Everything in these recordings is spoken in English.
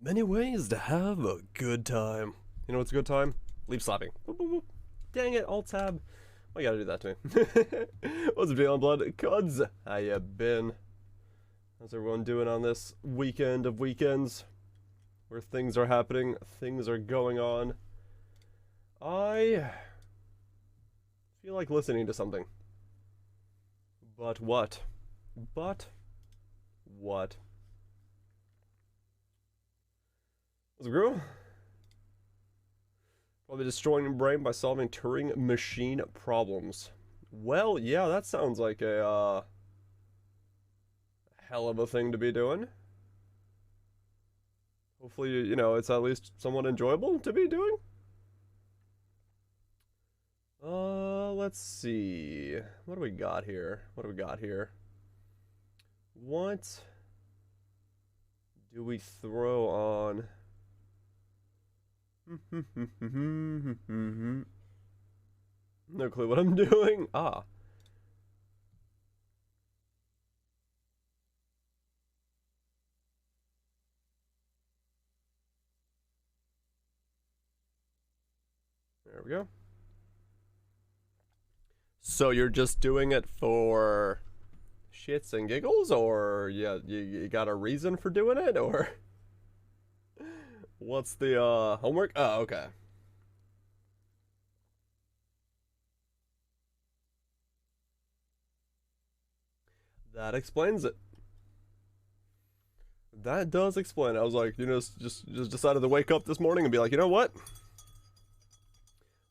Many ways to have a good time. You know what's a good time? Leap slapping. Boop, boop, boop. Dang it, Alt-Tab. Why you gotta do that to me? What's up, Beyond Blood? Cuds, how you been? How's everyone doing on this weekend of weekends? Where things are happening, things are going on. I feel like listening to something. But what? But what? What's up, girl? Probably destroying your brain by solving Turing machine problems. Well, yeah, that sounds like a hell of a thing to be doing. Hopefully, you know, it's at least somewhat enjoyable to be doing. Let's see. What do we got here? What do we got here? What do we throw on? No clue what I'm doing. Ah. There we go. So you're just doing it for shits and giggles, or yeah, you got a reason for doing it, or what's the homework? Oh, okay. That explains it. That does explain it. I was like, you know, just decided to wake up this morning and be like, you know what?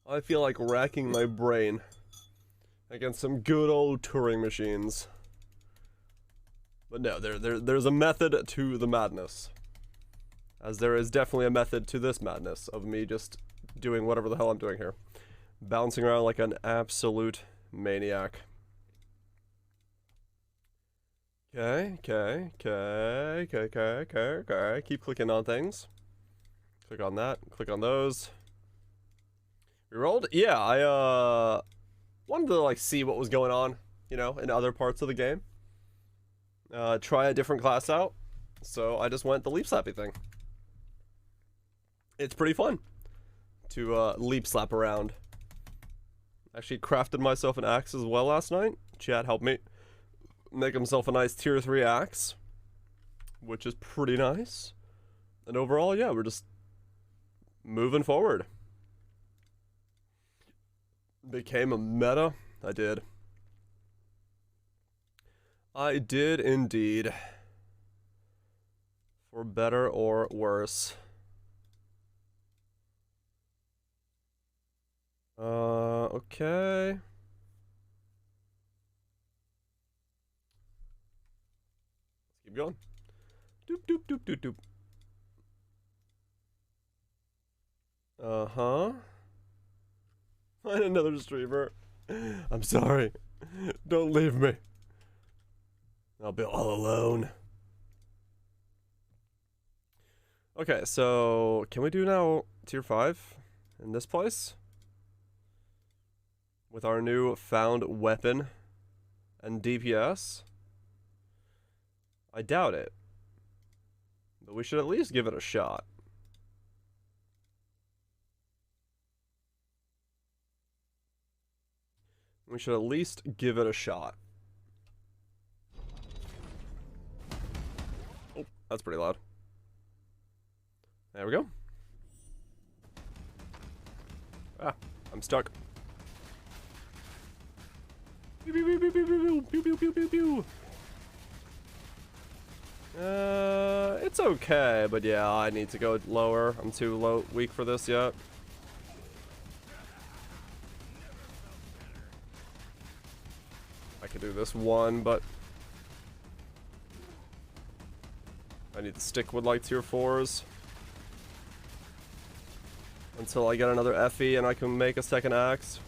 I feel like racking my brain against some good old Turing machines. But no, there's a method to the madness. As there is definitely a method to this madness of me just doing whatever the hell I'm doing here. Bouncing around like an absolute maniac. Okay. Keep clicking on things. Click on that, click on those. Rerolled? Yeah, I wanted to like see what was going on, you know, in other parts of the game. Try a different class out. So I just went the leap slappy thing. It's pretty fun to leap slap around. Actually crafted myself an axe as well last night. Chad helped me make himself a nice tier 3 axe, which is pretty nice. And overall, yeah, we're just moving forward. Became a meta. I did. I did indeed. For better or worse. Okay. Let's keep going. Doop doop doop doop doop. Uh-huh. Find another streamer. I'm sorry. Don't leave me. I'll be all alone. Okay, so can we do now tier 5 in this place? With our new found weapon and DPS? I doubt it. But we should at least give it a shot. We should at least give it a shot. Oh, that's pretty loud. There we go. Ah, I'm stuck. Pew, pew, pew, pew, pew, pew, pew, pew, pew, pew. It's okay, but yeah, I need to go lower. I'm too weak for this yet. I could do this one, but I need to stick with like tier 4s until I get another FE and I can make a second axe.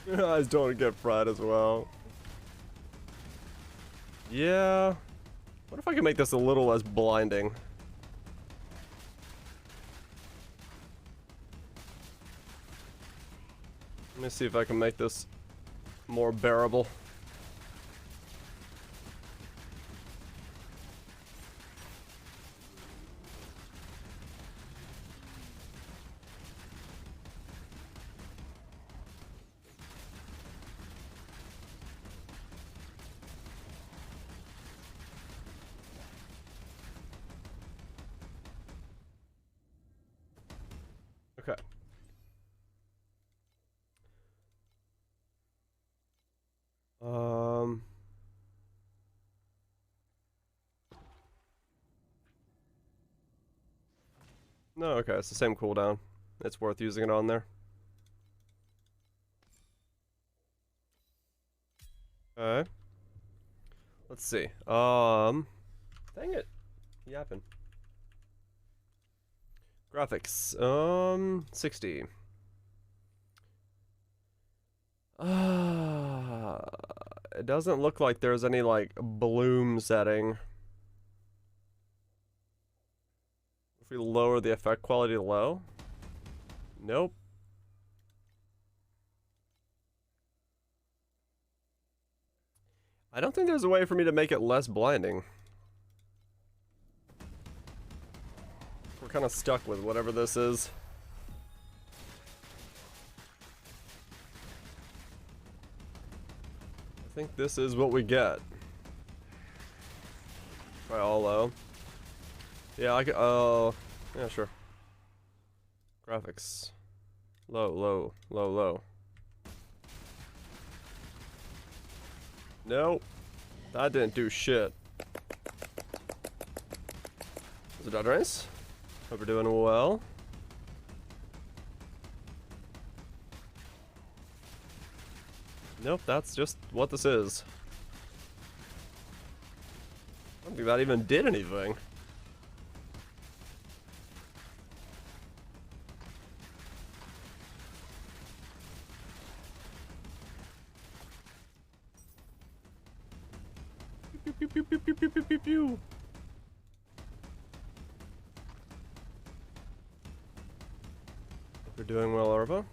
Your eyes don't get fried as well. Yeah. What if I can make this a little less blinding? Let me see if I can make this more bearable. Okay. No, okay, it's the same cooldown. It's worth using it on there. Okay. Let's see. Dang it. Yapping. Graphics. 60. It doesn't look like there's any, like, bloom setting. If we lower the effect quality to low? Nope. I don't think there's a way for me to make it less blinding. We're kind of stuck with whatever this is. I think this is what we get. Try all low. Yeah, I can, yeah, sure. Graphics. Low, low, low, low. Nope. That didn't do shit. Is it done race? Hope we're doing well. Nope, that's just what this is. I don't think that even did anything. Pew, pew, pew, pew, pew, pew, pew, pew. We're doing well, Arva.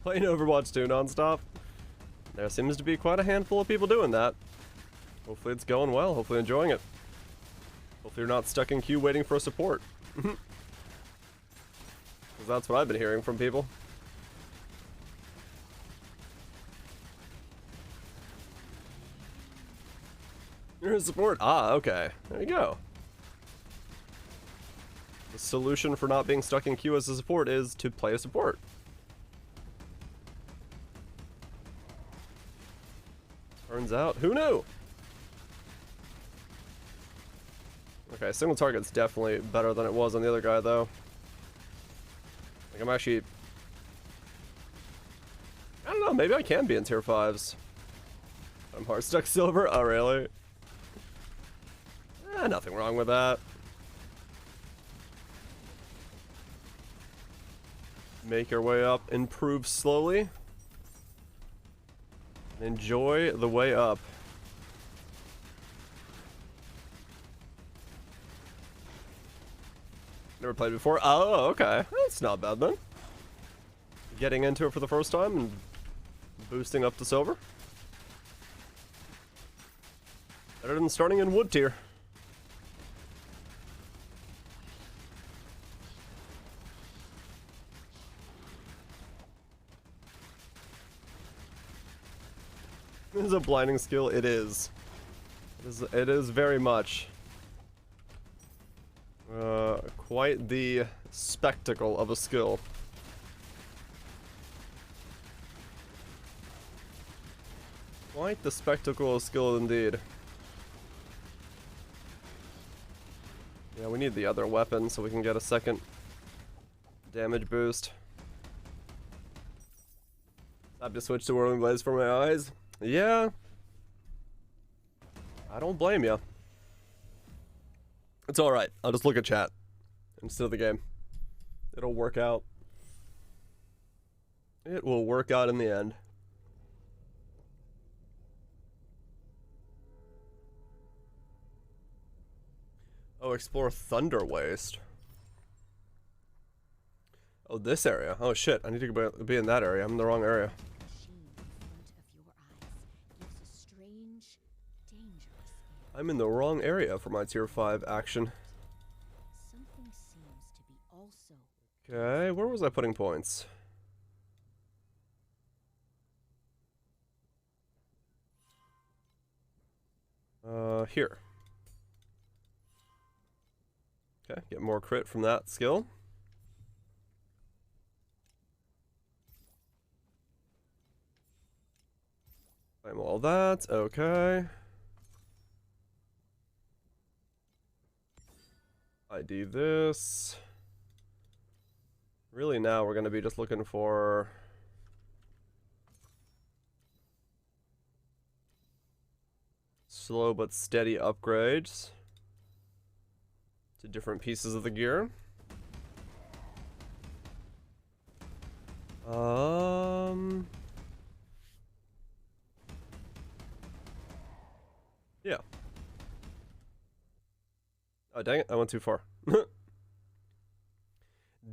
Playing Overwatch 2 non-stop. There seems to be quite a handful of people doing that. Hopefully it's going well, hopefully enjoying it. Hopefully you're not stuck in queue waiting for support. Because that's what I've been hearing from people. You're in support? Ah, okay. There you go. The solution for not being stuck in queue as a support is to play a support. Turns out, who knew? Okay, single target's definitely better than it was on the other guy, though. Like, I'm actually... I don't know, maybe I can be in tier 5s. I'm hard stuck silver? Oh, really? Nothing wrong with that. Make your way up, improve slowly. Enjoy the way up. Never played before? Oh, okay. That's not bad then. Getting into it for the first time and boosting up to silver. Better than starting in wood tier. This is a blinding skill. It is. It is very much. Quite the spectacle of a skill. Quite the spectacle of skill indeed. Yeah, we need the other weapon so we can get a second damage boost. I have to switch to Whirling Blaze for my eyes. Yeah. I don't blame you. It's alright. I'll just look at chat instead of the game. It'll work out. It will work out in the end. Oh, explore Thunder Waste. Oh, this area. Oh shit, I need to be in that area. I'm in the wrong area. I'm in the wrong area for my tier 5 action. Something seems to be also. Okay, where was I putting points? Here. Okay, get more crit from that skill. all that. Okay. ID this. Really now we're gonna be just looking for slow but steady upgrades to different pieces of the gear. Yeah. Oh, dang it, I went too far.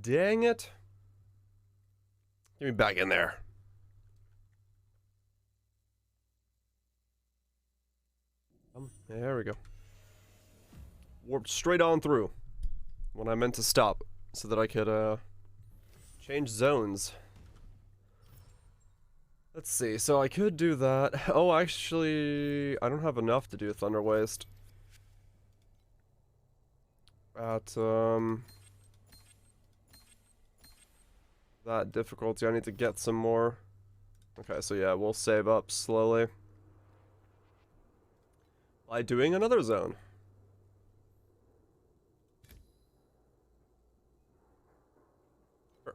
Dang it. Get me back in there. There we go. Warped straight on through when I meant to stop so that I could change zones. Let's see, so I could do that. Oh, actually, I don't have enough to do Thunder Waste. At, that difficulty, I need to get some more. Okay, so yeah, we'll save up slowly by doing another zone. Sure.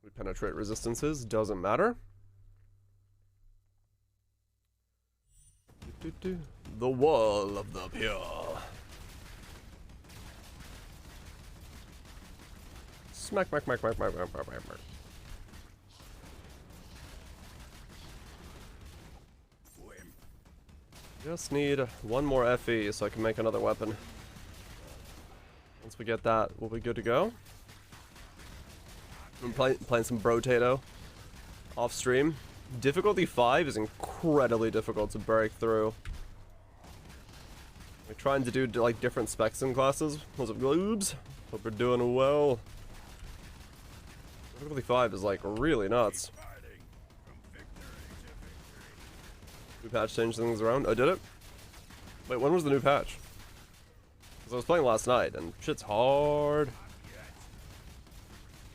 We penetrate resistances, doesn't matter. The wall of the pure. Smack, smack, smack, smack, smack, smack, smack, smack. Just need one more FE so I can make another weapon. Once we get that, we'll be good to go. I'm playing some Brotato off stream. Difficulty 5 is incredibly difficult to break through. We're trying to do like different specs and classes. What's up, Gloobs? Hope we're doing well. Difficulty 5 is like really nuts. New patch changed things around. Oh, did it? Wait, when was the new patch? Because I was playing last night and shit's hard.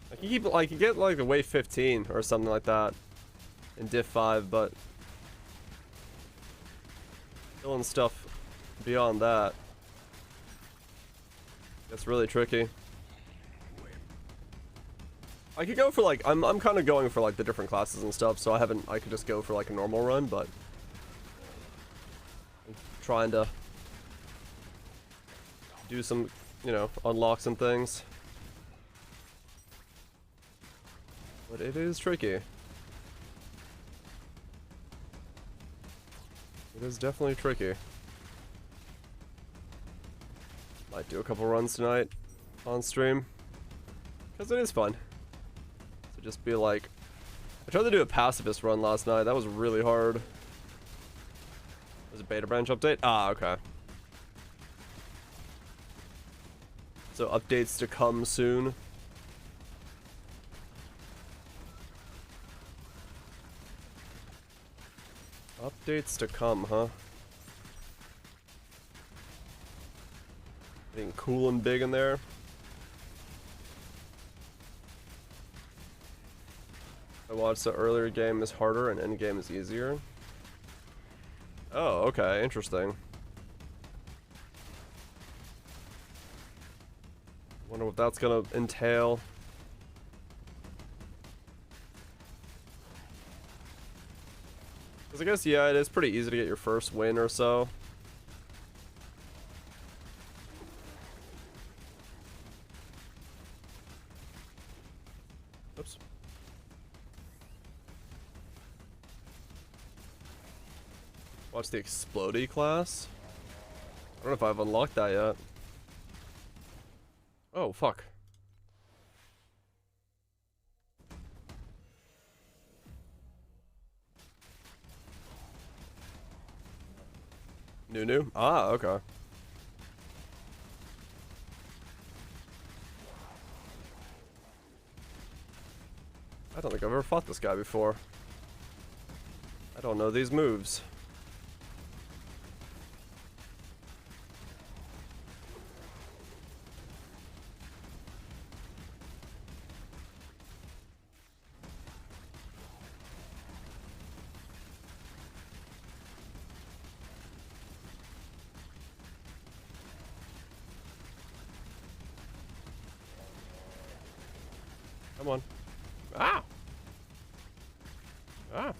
Like you get like a wave 15 or something like that in Diff 5, but killing stuff beyond that gets really tricky. I could go for like I'm kind of going for like the different classes and stuff, so I could just go for like a normal run, but I'm trying to do some, you know, unlock some things. But it is tricky. It is definitely tricky. Might do a couple runs tonight on stream, because it is fun. So just be like, I tried to do a pacifist run last night. That was really hard. There's a beta branch update? Ah, okay. So updates to come soon. Updates to come, huh? Being cool and big in there. I watched the earlier game is harder and end game is easier. Oh, okay, interesting. Wonder what that's gonna entail. Because I guess, yeah, it is pretty easy to get your first win or so. Oops. Watch the Explodey class. I don't know if I've unlocked that yet. Oh, fuck. New? Ah, okay. I don't think I've ever fought this guy before. I don't know these moves. Come on. Ah! Ah!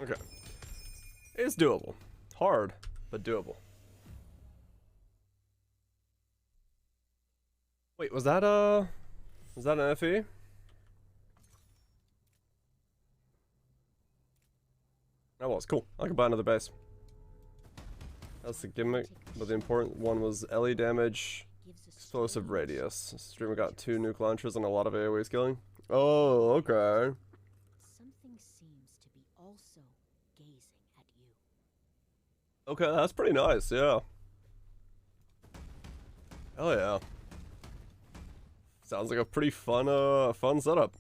Okay. It's doable. Hard, but doable. Wait, was that an FE? That was cool. I could buy another base. That's the gimmick, but the important one was LE damage, explosive radius. Streamer got 2 nuke launchers and a lot of AoE skilling. Oh, okay. Something seems to be also gazing at you. Okay, that's pretty nice, yeah. Hell yeah. Sounds like a pretty fun setup.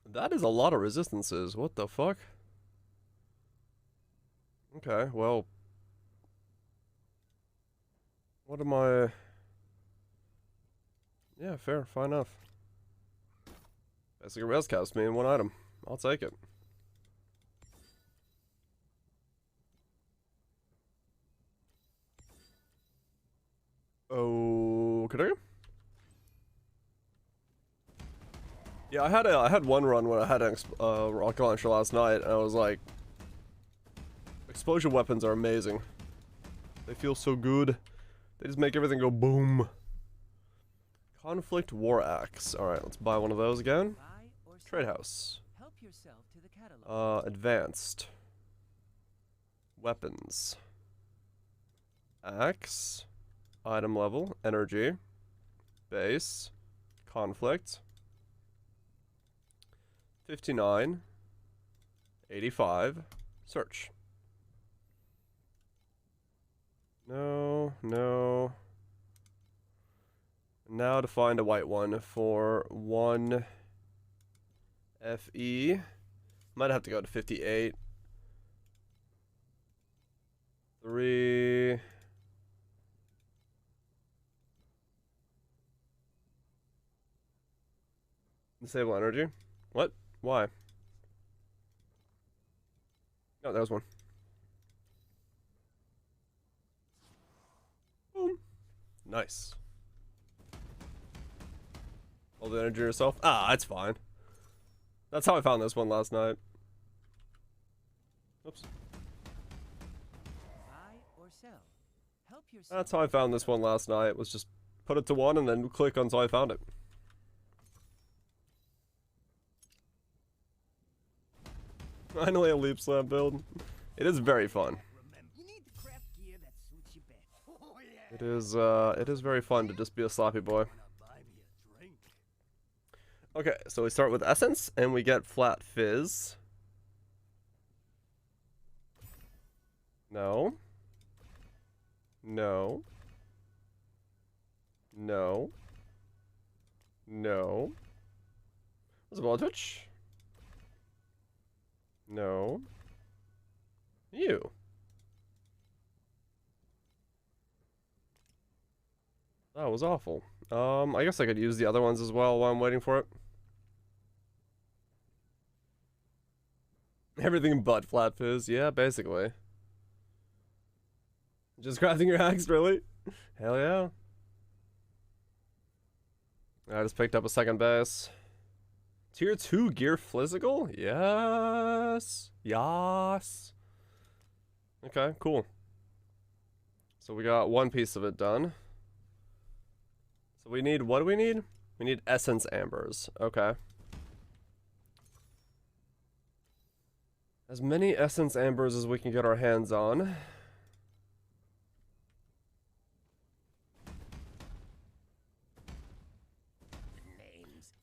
That is a lot of resistances. What the fuck? Okay, well. What am I... Yeah, fair, fine enough. Basically res caps me in 1 item. I'll take it. Oh, could I? Yeah, I had one run where I had an rocket launcher last night, and I was like, explosion weapons are amazing. They feel so good. They just make everything go boom. Conflict War Axe. All right, let's buy one of those again. Trade house. Advanced. Weapons. Axe. Item level. Energy. Base. Conflict. 59. 85. Search. No, no. Now to find a white one for 1 FE. Might have to go to 58. 3. Disable energy. What? Why? No, there was one. Boom. Nice. All the energy yourself? Ah, that's fine. That's how I found this one last night. Oops. That's how I found this one last night, was just put it to 1 and then click until I found it. Finally a leap slam build. It is very fun. It is very fun to just be a sloppy boy. Okay, so we start with Essence, and we get Flat Fizz. No. No. No. No. There's a ball twitch. No. You. That was awful. I guess I could use the other ones as well while I'm waiting for it. Everything but Flat Fizz, yeah, basically. Just crafting your axe, really? Hell yeah. I just picked up a second base. Tier 2 gear physical? Yes. Yes. Okay, cool. So we got 1 piece of it done. So we need, what do we need? We need Essence Ambers. Okay. As many Essence Ambers as we can get our hands on.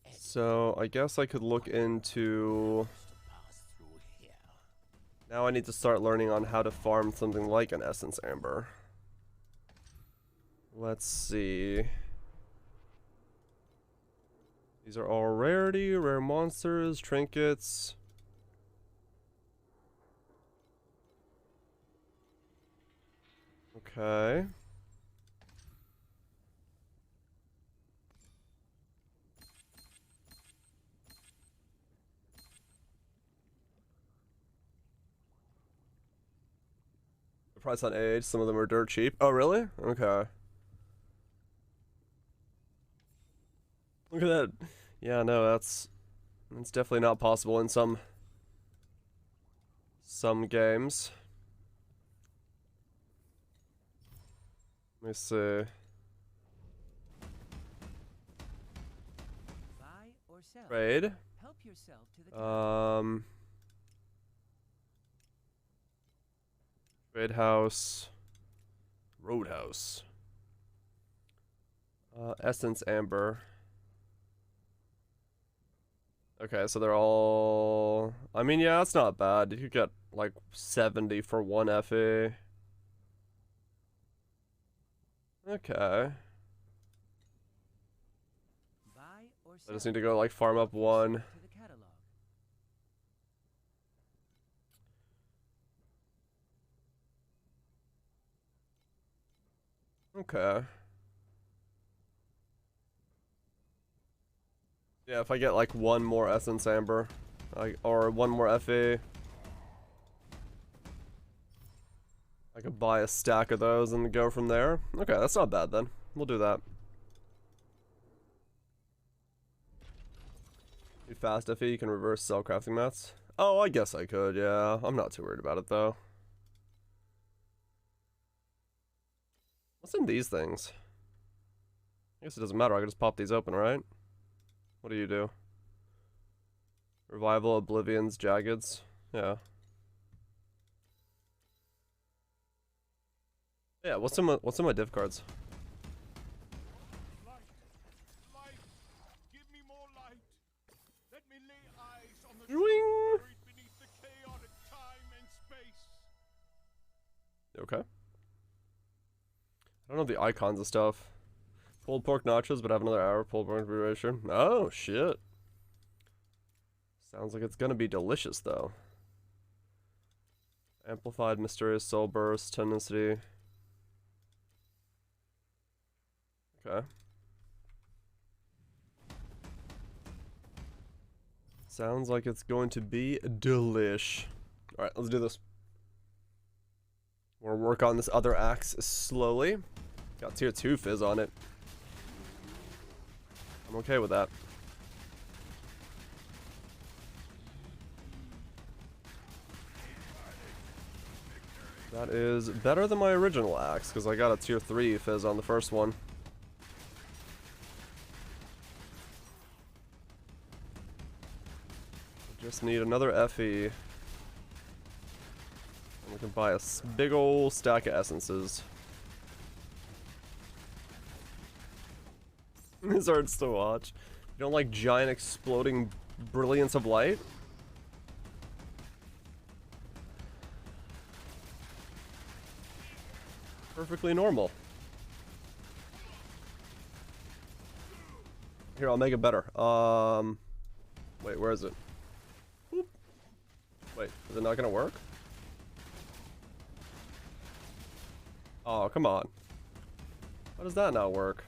So I guess I could look into... Now I need to start learning on how to farm something like an Essence Amber. Let's see. These are all rarity, rare monsters, trinkets. Okay. The price on age, some of them are dirt cheap. Oh, really? Okay. Look at that. Yeah, no, that's definitely not possible in some games. Let me see. Buy or sell. Trade. Help yourself to the Trade house. Roadhouse. Essence Amber. Okay, so they're all... I mean, yeah, that's not bad. You could get, like, 70 for one FE. Okay. Buy or I sell. just need to go, like, farm up one. To the catalog. Okay. Yeah, if I get, like, one more Essence Amber, or one more FE, I could buy a stack of those and go from there. Okay, that's not bad then. We'll do that. Need fast FE, you can reverse sell crafting mats. Oh, I guess I could, yeah. I'm not too worried about it, though. What's in these things? I guess it doesn't matter, I can just pop these open, right? What do you do? Revival, Oblivions, Jaggeds. Yeah. Yeah, what's in my div cards? Light, light, give me more light. Let me lay eyes on the truth Zwing! buried beneath the chaotic time and space. Okay. I don't know the icons of stuff. Pulled pork nachos, but have another hour. Pulled pork duration. Oh, shit. Sounds like it's gonna be delicious, though. Amplified Mysterious Soul Burst, Tenacity. Okay. Sounds like it's going to be delish. Alright, let's do this. We'll work on this other axe slowly. Got tier 2 fizz on it. I'm okay with that. That is better than my original axe, because I got a tier 3 fizz on the first one. Just need another FE. And we can buy a big ol' stack of essences. This hurts to watch. You don't like giant exploding brilliance of light? Perfectly normal. Here, I'll make it better. Wait, where is it? Whoop. Wait, is it not gonna work? Oh, come on. How does that not work?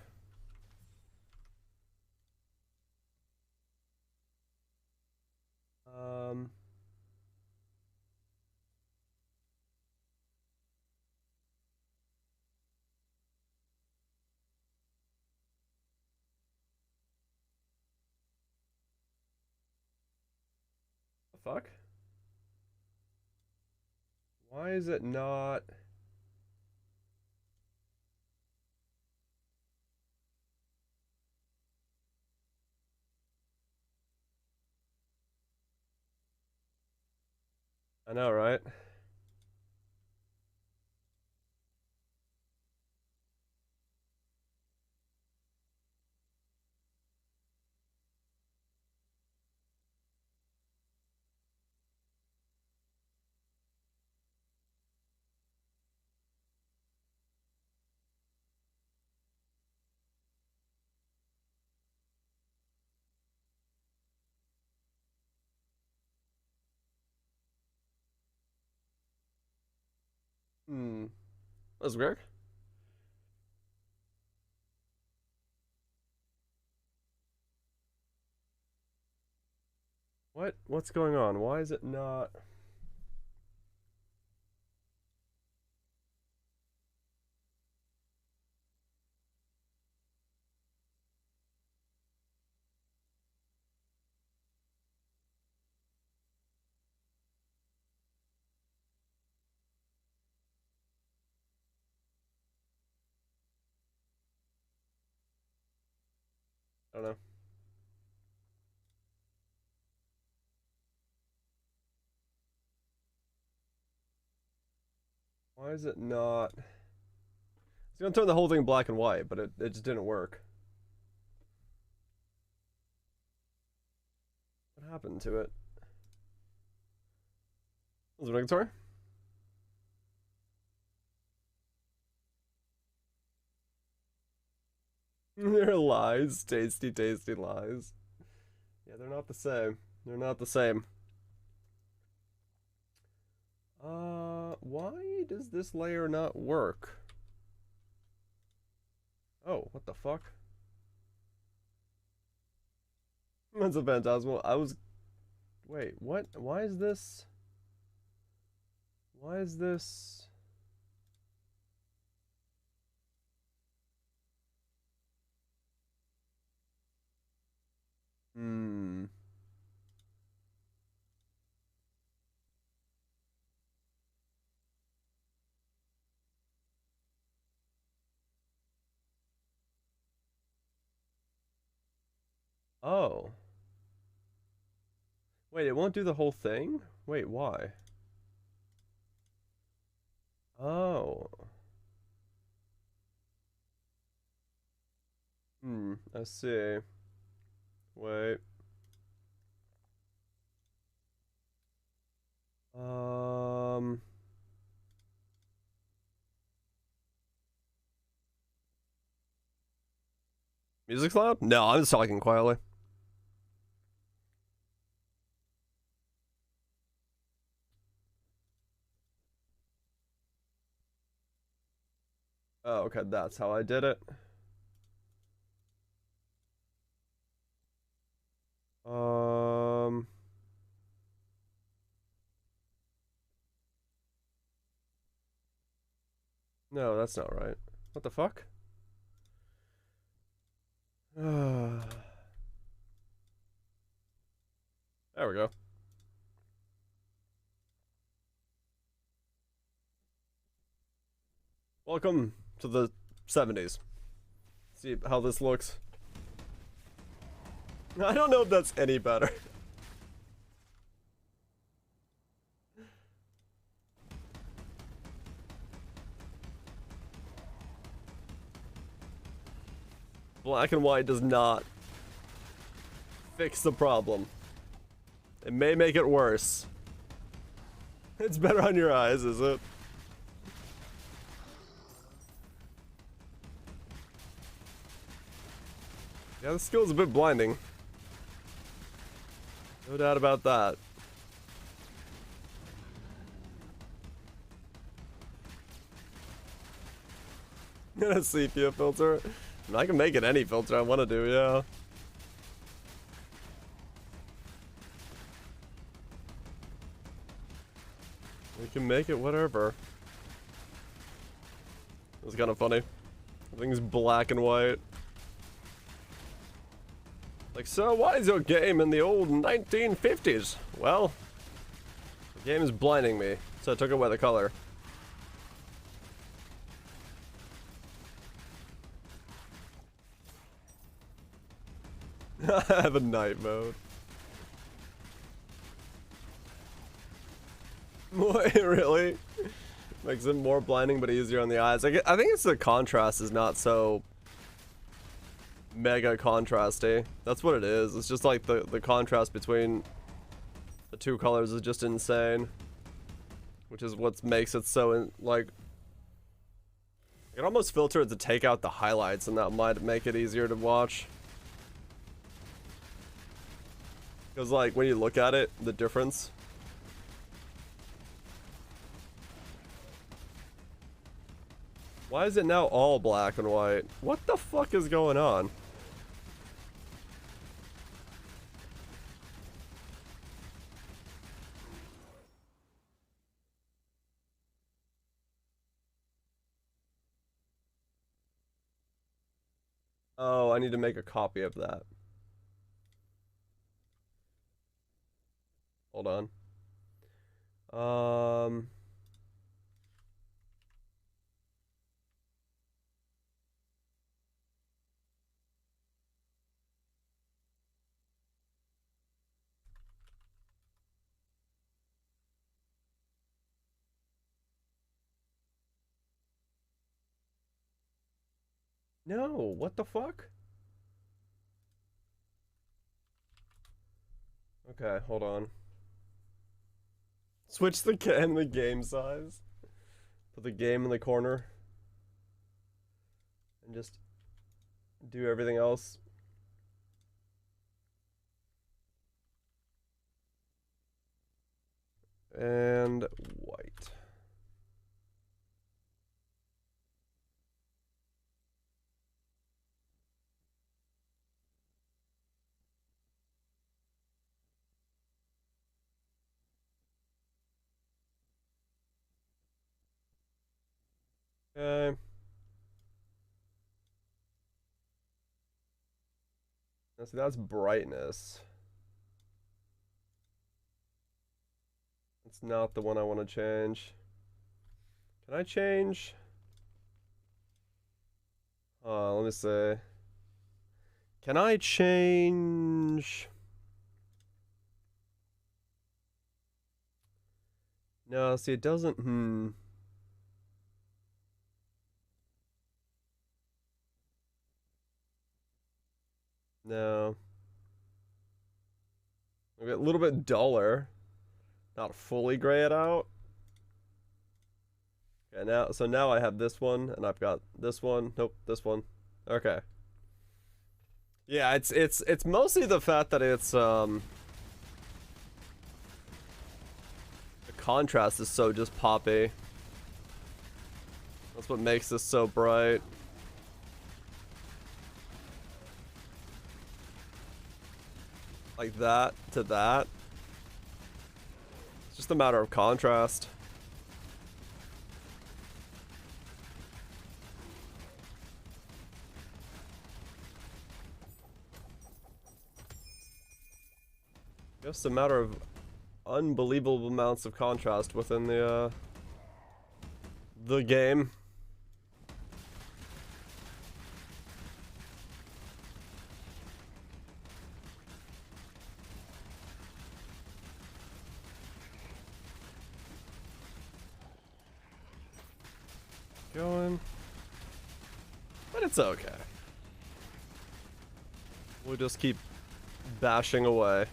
The fuck? Why is it not? I know, right? Hmm. That's weird. What's going on? Why is it not? I don't know. Why is it not? It's gonna turn the whole thing black and white, but it just didn't work. What happened to it? Was it regulatory? They're lies. Tasty, tasty lies. Yeah, they're not the same. They're not the same. Why does this layer not work? Oh, what the fuck? That's a phantasmal. I was... Wait, what? Why is this... Why is this... Hmm... Oh. Wait, it won't do the whole thing? Wait, why? Oh. I see. Wait. Music's loud? No, I'm just talking quietly. Oh, okay, that's how I did it. No, that's not right. What the fuck? There we go. Welcome to the 70s. See how this looks. I don't know if that's any better. Black and white does not fix the problem. It may make it worse. It's better on your eyes, is it? Yeah, the skill's a bit blinding. No doubt about that. A sepia filter? I can make it any filter I want to do, yeah. We can make it whatever. It was kind of funny. Everything's black and white. Like, so why is your game in the old 1950s? Well, the game is blinding me, so I took away the color. I have a night mode. Wait, really? Makes it more blinding but easier on the eyes. I think it's the contrast is not so mega contrasty. That's what it is. It's just like the contrast between the two colors is just insane. Which is what makes it so, like... I can almost filter it to take out the highlights, and that might make it easier to watch. Because, like, when you look at it, the difference... Why is it now all black and white? What the fuck is going on? Oh, I need to make a copy of that. Hold on. No, what the fuck? Okay, hold on. Switch the game size. Put the game in the corner. And just do everything else. And white. Okay. Now, see, that's brightness. It's not the one I want to change. Can I change? Let me see. Can I change? No, see, it doesn't. No. A little bit duller. Not fully gray it out. Okay, now I have this one, and I've got this one. Nope, this one. Okay. Yeah, it's mostly the fact that it's the contrast is so just poppy. That's what makes this so bright. Like that to that. It's just a matter of contrast. Just a matter of unbelievable amounts of contrast within the game. Going. But it's okay. We'll just keep bashing away.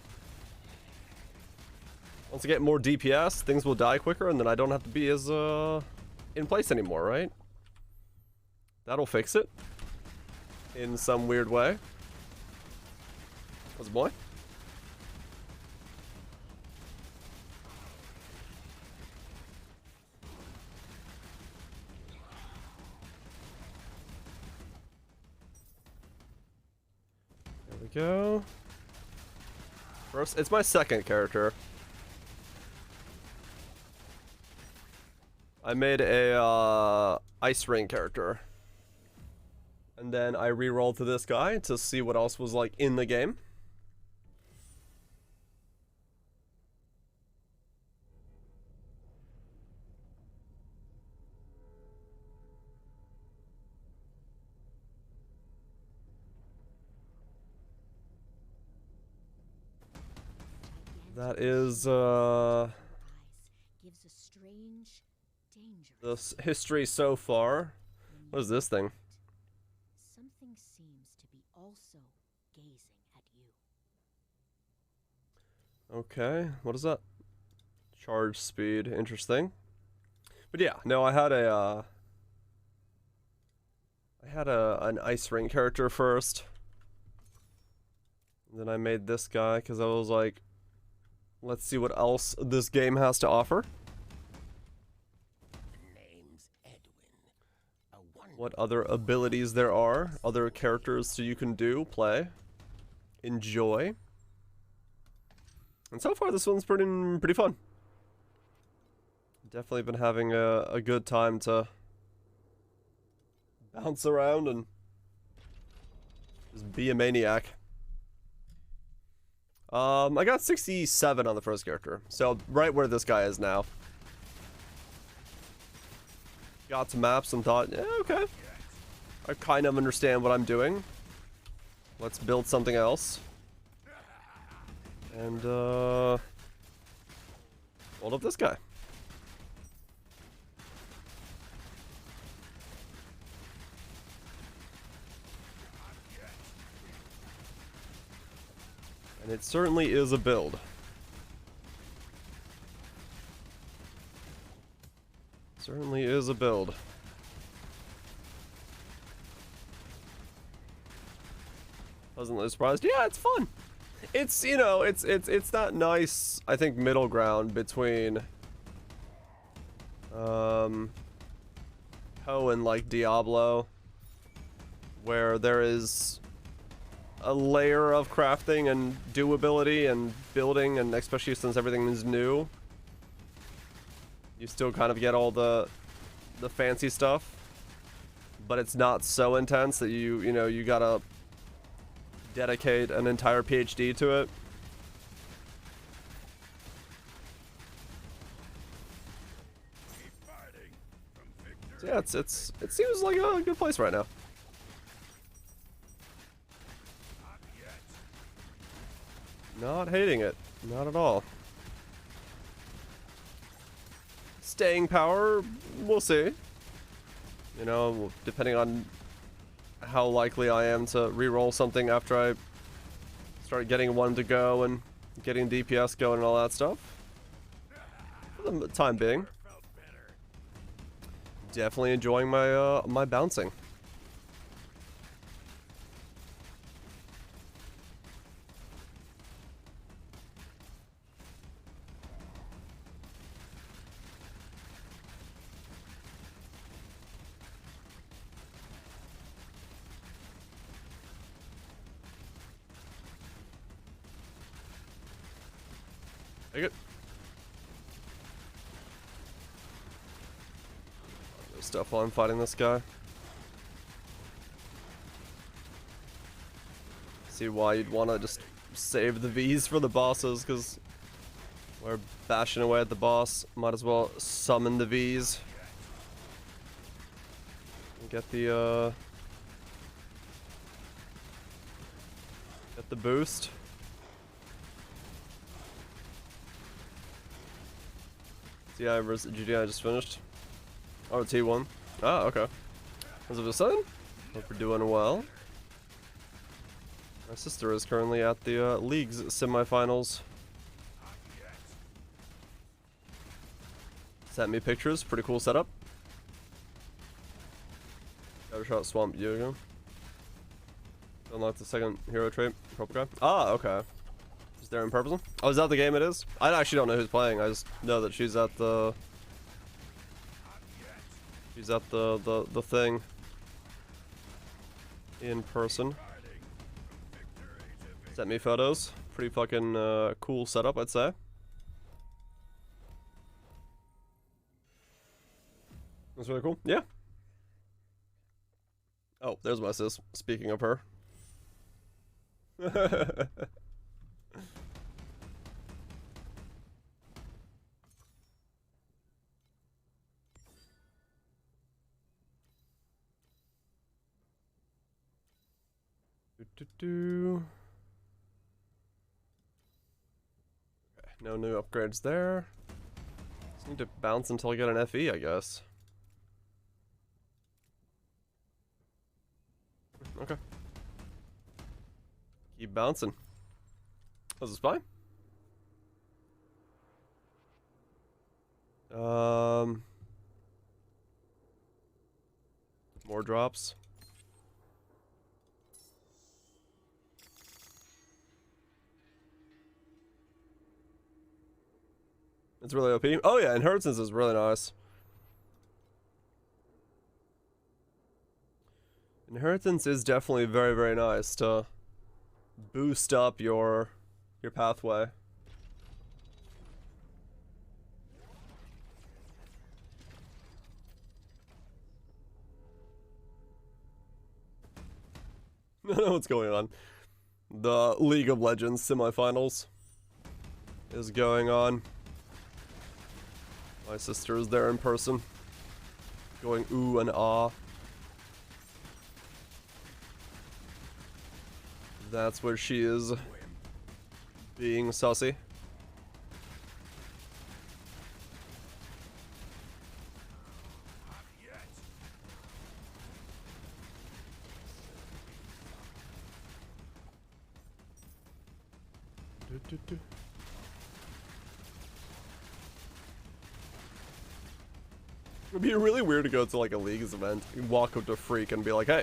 Once I get more DPS, things will die quicker, and then I don't have to be as in place anymore, right? That'll fix it. In some weird way. What's the boy? There we go. First, it's my second character. I made a ice ring character. And then I re-rolled to this guy to see what else was like in the game. That is gives a strange, dangerous the history so far. What is this thing? Something seems to be also gazing at you. Okay, what is that? Charge speed, interesting. But yeah, no, I had an ice ring character first. And then I made this guy because I was like, let's see what else this game has to offer. Name's Edwin. What other abilities there are, other characters so you can do, play, enjoy. And so far this one's pretty fun. Definitely been having a good time to bounce around and just be a maniac. I got 67 on the first character, so right where this guy is now. Got some maps and thought, yeah, okay. I kind of understand what I'm doing. Let's build something else. And, hold up this guy. And it certainly is a build. Certainly is a build. Pleasantly surprised. Yeah, it's fun. It's, you know, it's that nice, I think, middle ground between Poe and like Diablo, where there is a layer of crafting and doability and building, and especially since everything is new, you still kind of get all the fancy stuff, but it's not so intense that you know, you gotta dedicate an entire PhD to it. So yeah, it seems like a good place right now. Not hating it, not at all. Staying power, we'll see. You know, depending on how likely I am to re-roll something after I start getting one to go and getting DPS going and all that stuff. For the time being. Definitely enjoying my my bouncing. Take it. Stuff while I'm fighting this guy. See why you'd want to just save the V's for the bosses, because we're bashing away at the boss. Might as well summon the V's. And get the boost. TI versus GDI just finished. Oh, T1. Ah, okay. As of a sudden, hope we're doing well. My sister is currently at the league's semifinals. Sent me pictures. Pretty cool setup. Got a shot Swamp Yoga. Unlocked the second hero trait. Purple guy. Ah, okay. Is there in purple? Oh, is that the game it is? I actually don't know who's playing. I just know that she's at the... She's at the thing. In person. Sent me photos. Pretty fucking cool setup, I'd say. That's really cool. Yeah. Oh, there's my sis. Speaking of her. Okay, no new upgrades there. Just need to bounce until I get an FE, I guess. Okay. Keep bouncing. Was this fine? More drops. It's really OP. Oh yeah, Inheritance is really nice. Inheritance is definitely very, very nice to boost up your pathway. I don't know what's going on. The League of Legends semifinals is going on. My sister is there in person, going ooh and ah. That's where she is being sussy. It'd be really weird to go to like a League's event, you walk up to a freak and be like, hey,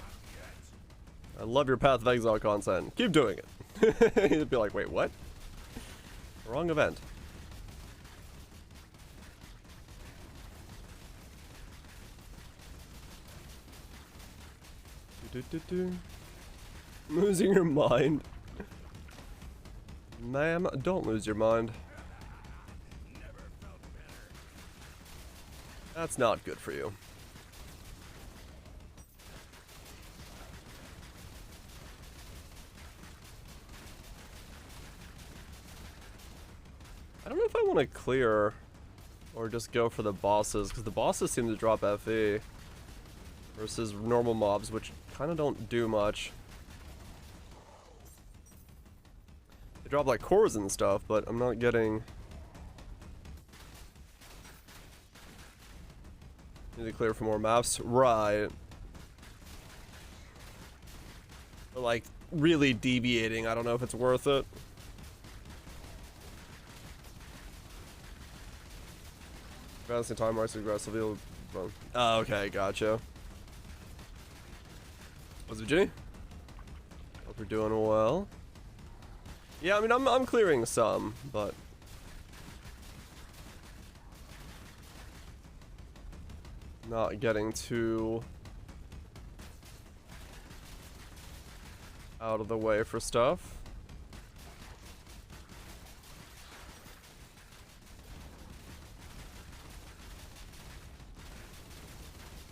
I love your Path of Exile content. Keep doing it. He'd be like, wait, what? Wrong event. Losing your mind. Ma'am, don't lose your mind. That's not good for you. I don't know if I want to clear or just go for the bosses, because the bosses seem to drop FE versus normal mobs, which kind of don't do much. They drop like cores and stuff, but I'm not getting... Need to clear for more maps. Right. But like, really deviating, I don't know if it's worth it. Advancing time marks aggressively. Oh, okay, gotcha. What's up, Ginny? Hope you're doing well. Yeah, I mean, I'm clearing some, but not getting too out of the way for stuff.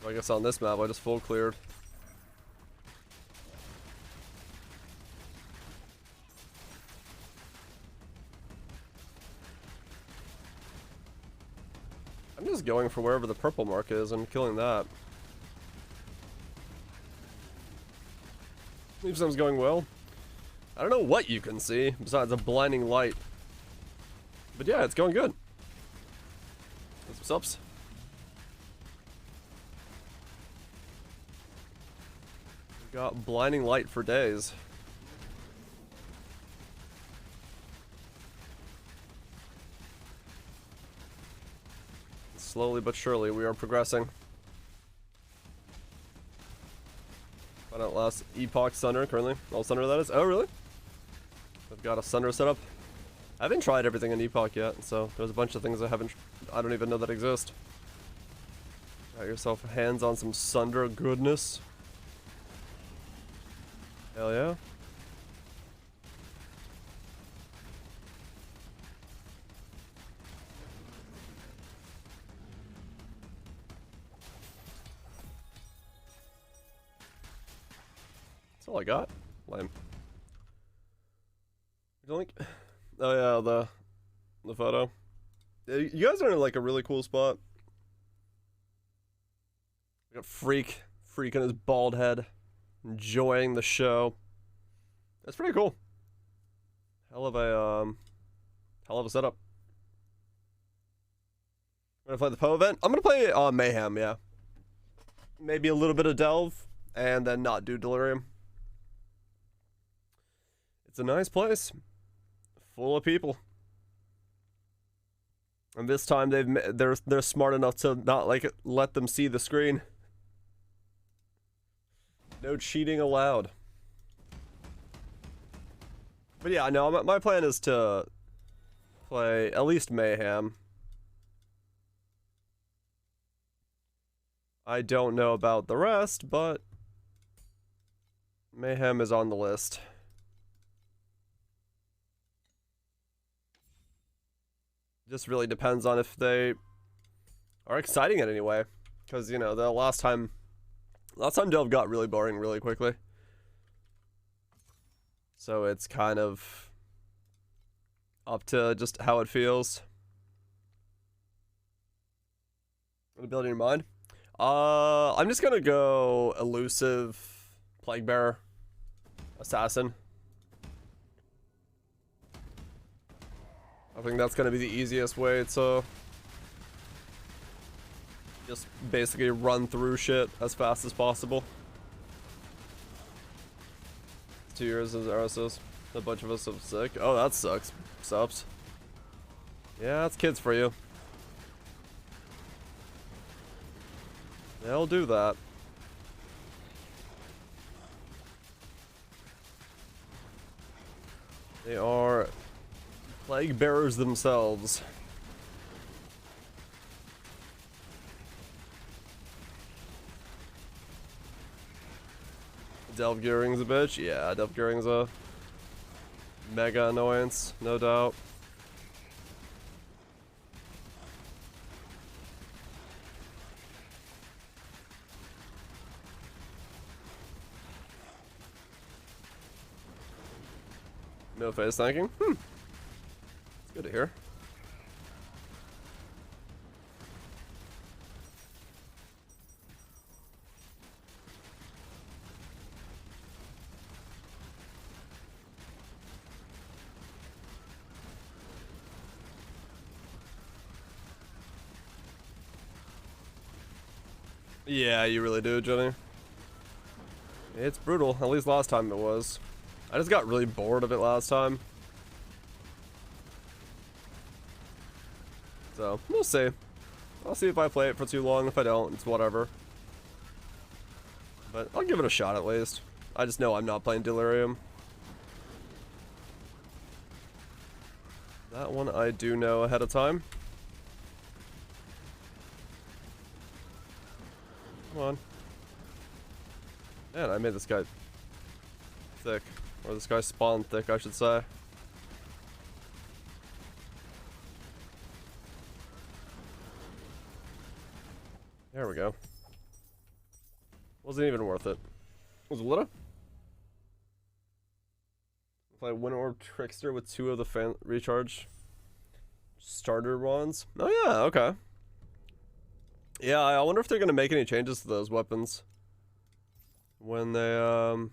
I guess on this map I just full cleared. I'm just going for wherever the purple mark is and killing that. Leave some's going well. I don't know what you can see besides a blinding light. But yeah, it's going good. What's ups? Got blinding light for days. Slowly but surely we are progressing. Find out last Epoch Sunder currently. All Sunder that is. Oh really? I've got a Sunder set up. I haven't tried everything in Epoch yet, so there's a bunch of things I don't even know that exist. Got yourself hands on some Sunder goodness. Hell yeah. That's all I got. Lame. Link. Oh yeah, the photo. You guys are in like a really cool spot. We got freak on his bald head. Enjoying the show. That's pretty cool. Hell of a setup. I'm gonna play the Poe event. I'm gonna play Mayhem, yeah. Maybe a little bit of Delve, and then not do Delirium. It's a nice place, full of people. And this time they're smart enough to not like let them see the screen. No cheating allowed. But yeah, no, my plan is to play at least Mayhem. I don't know about the rest, but Mayhem is on the list. Just really depends on if they are exciting in any way. Because, you know, the last time Delve got really boring really quickly. So it's kind of up to just how it feels. What ability in your mind? I'm just gonna go elusive, plague bearer, assassin. I think that's gonna be the easiest way to just basically run through shit as fast as possible. 2 years as RSS. A bunch of us are sick. Oh, that sucks. Sups. Yeah, that's kids for you. They'll do that. They are plague bearers themselves. Delve Gearing's a bitch? Yeah, Delve Gearing's a mega annoyance, no doubt. No face thanking? It's good to hear. Yeah, you really do, Jenny. It's brutal. At least last time it was. I just got really bored of it last time. So, we'll see. I'll see if I play it for too long. If I don't, it's whatever. But I'll give it a shot at least. I just know I'm not playing Delirium. That one I do know ahead of time. Come on. Man, I made this guy thick. Or this guy spawned thick, I should say. There we go. Wasn't even worth it. Was it Lita? Play Winter Orb Trickster with 2 of the fan recharge starter wands. Oh yeah, okay. Yeah, I wonder if they're gonna make any changes to those weapons when they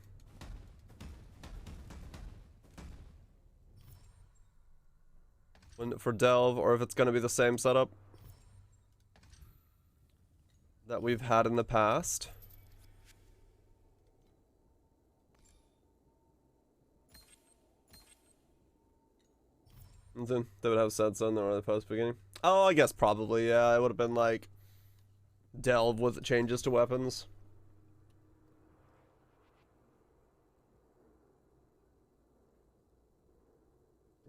for Delve, or if it's gonna be the same setup that we've had in the past. They would have said so in the post beginning. Oh, I guess probably, yeah. It would have been like Delve with changes to weapons.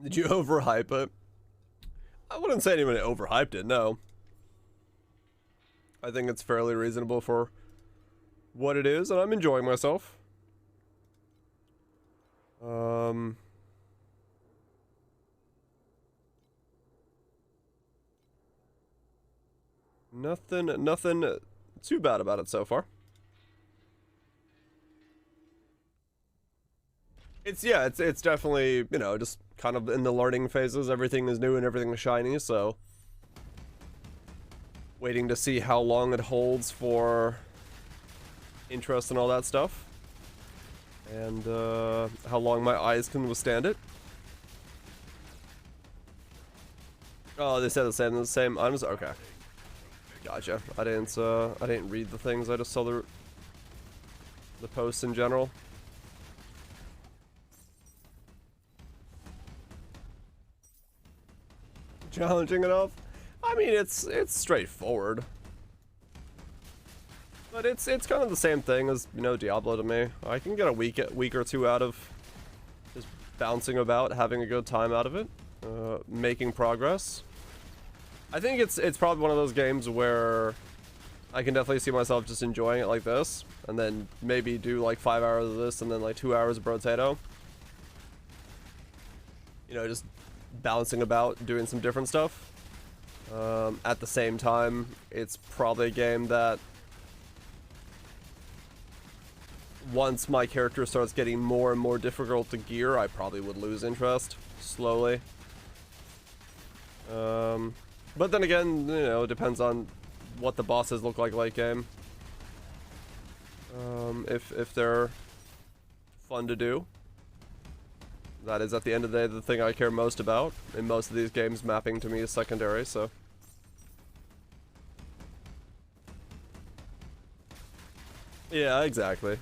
Did you overhype it? I wouldn't say anybody overhyped it, no. I think it's fairly reasonable for what it is, and I'm enjoying myself. Nothing too bad about it so far. It's definitely, you know, just kind of in the learning phases. Everything is new and everything is shiny, so waiting to see how long it holds for interest and all that stuff, and how long my eyes can withstand it. Oh, they said the same items. Okay, gotcha. I didn't read the things. I just saw the posts in general. Challenging enough? I mean, it's straightforward, but it's kind of the same thing as, you know, Diablo to me. I can get a week or two out of just bouncing about, having a good time out of it, making progress. I think it's probably one of those games where I can definitely see myself just enjoying it like this, and then maybe do like 5 hours of this and then like 2 hours of Brotato. You know, just bouncing about, doing some different stuff. At the same time, it's probably a game that once my character starts getting more and more difficult to gear, I probably would lose interest slowly. But then again, you know, it depends on what the bosses look like late game. If they're fun to do. That is, at the end of the day, the thing I care most about. In most of these games, mapping to me is secondary, so. Yeah, exactly.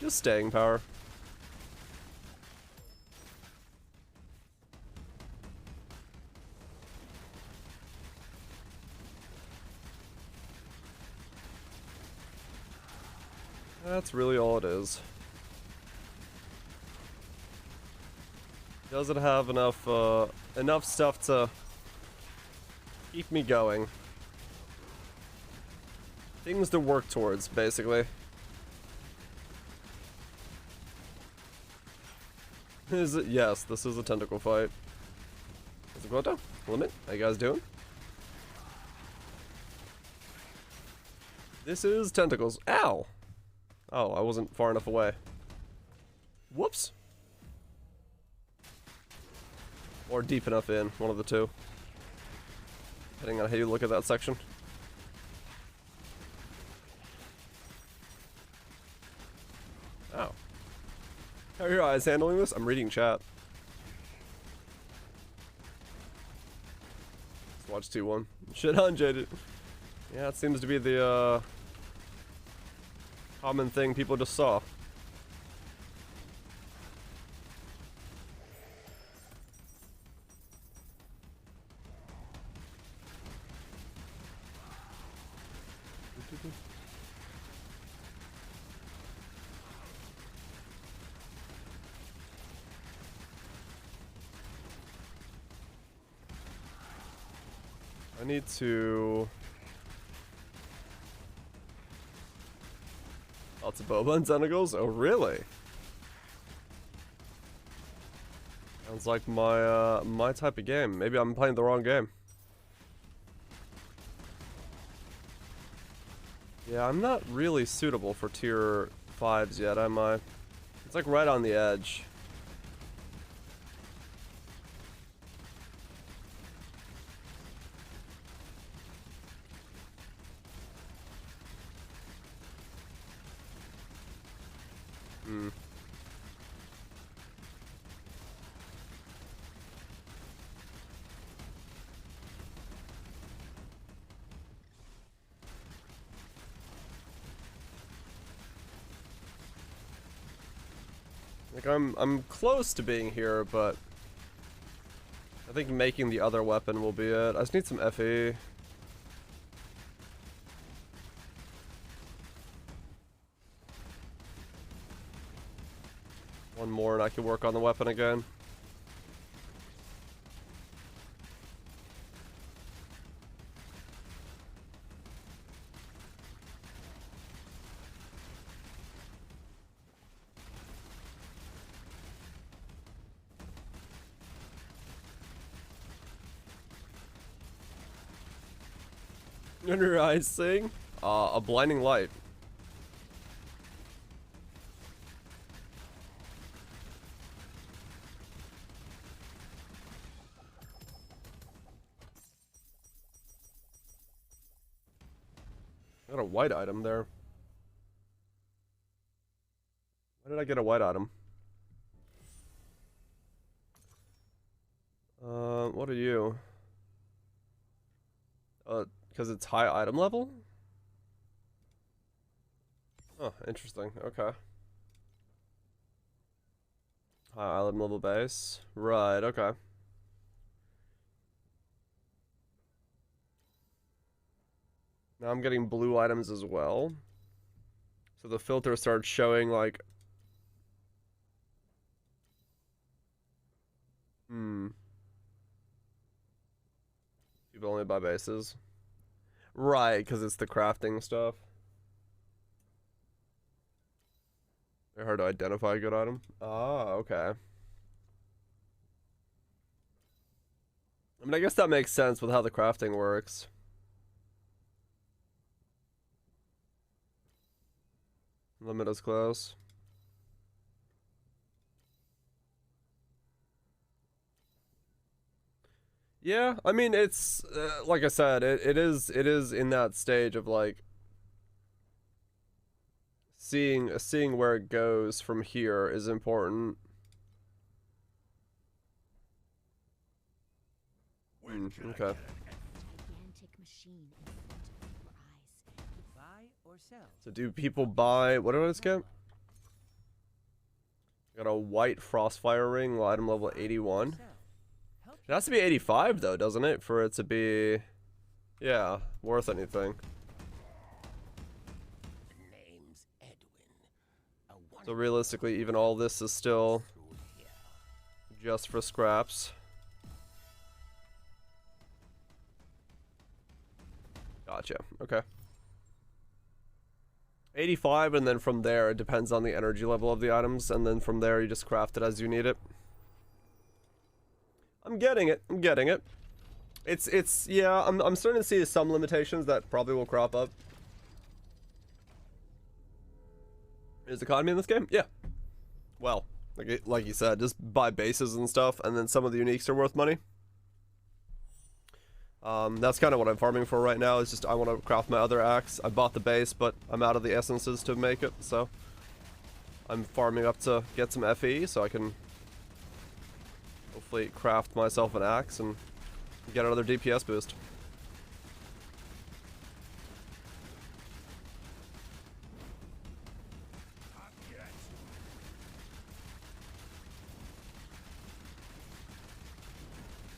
Just staying power. That's really all it is. Doesn't have enough enough stuff to keep me going. Things to work towards, basically. Is it? Yes, this is a tentacle fight. Is it quota? Limit? How you guys doing? This is tentacles. Ow! Oh, I wasn't far enough away. Whoops. Or deep enough in, one of the two. Depending on how you look at that section. Ow. How are your eyes handling this? I'm reading chat. Let's watch 2-1. Shit on Jaded. Yeah, it seems to be the common thing people just saw. I need to... Lots of boba and tentacles? Oh, really? Sounds like my, my type of game. Maybe I'm playing the wrong game. Yeah, I'm not really suitable for tier 5s yet, am I? It's like right on the edge. Hmm. Like I'm close to being here, but I think making the other weapon will be it. I just need some FE. One more and I can work on the weapon again. Under your eyes sing? A blinding light. Got a white item there. Why did I get a white item? What are you? Because it's high item level? Oh, interesting. Okay. High item level base. Right, okay. Now I'm getting blue items as well. So the filter starts showing like... People only buy bases. Right, because it's the crafting stuff. They're hard to identify a good item. Ah, okay. I mean, I guess that makes sense with how the crafting works. Limit is close. Yeah, I mean, it's like I said, it is in that stage of like seeing where it goes from here is important. Okay. Gigantic machine in front of your eyes. Buy or sell. So do people buy, what did I just get? Got a white Frostfire ring, item level 81. It has to be 85 though, doesn't it? For it to be, yeah, worth anything. Name's Edwin. So realistically, even all this is still just for scraps. Gotcha. Okay. 85, and then from there, it depends on the energy level of the items, and then from there, you just craft it as you need it. I'm getting it. I'm getting it. Yeah, I'm starting to see some limitations that probably will crop up. Is economy in this game? Yeah. Well, like you said, just buy bases and stuff, and then some of the uniques are worth money. That's kind of what I'm farming for right now, is just I want to craft my other axe. I bought the base, but I'm out of the essences to make it, so I'm farming up to get some FE so I can hopefully craft myself an axe and get another DPS boost.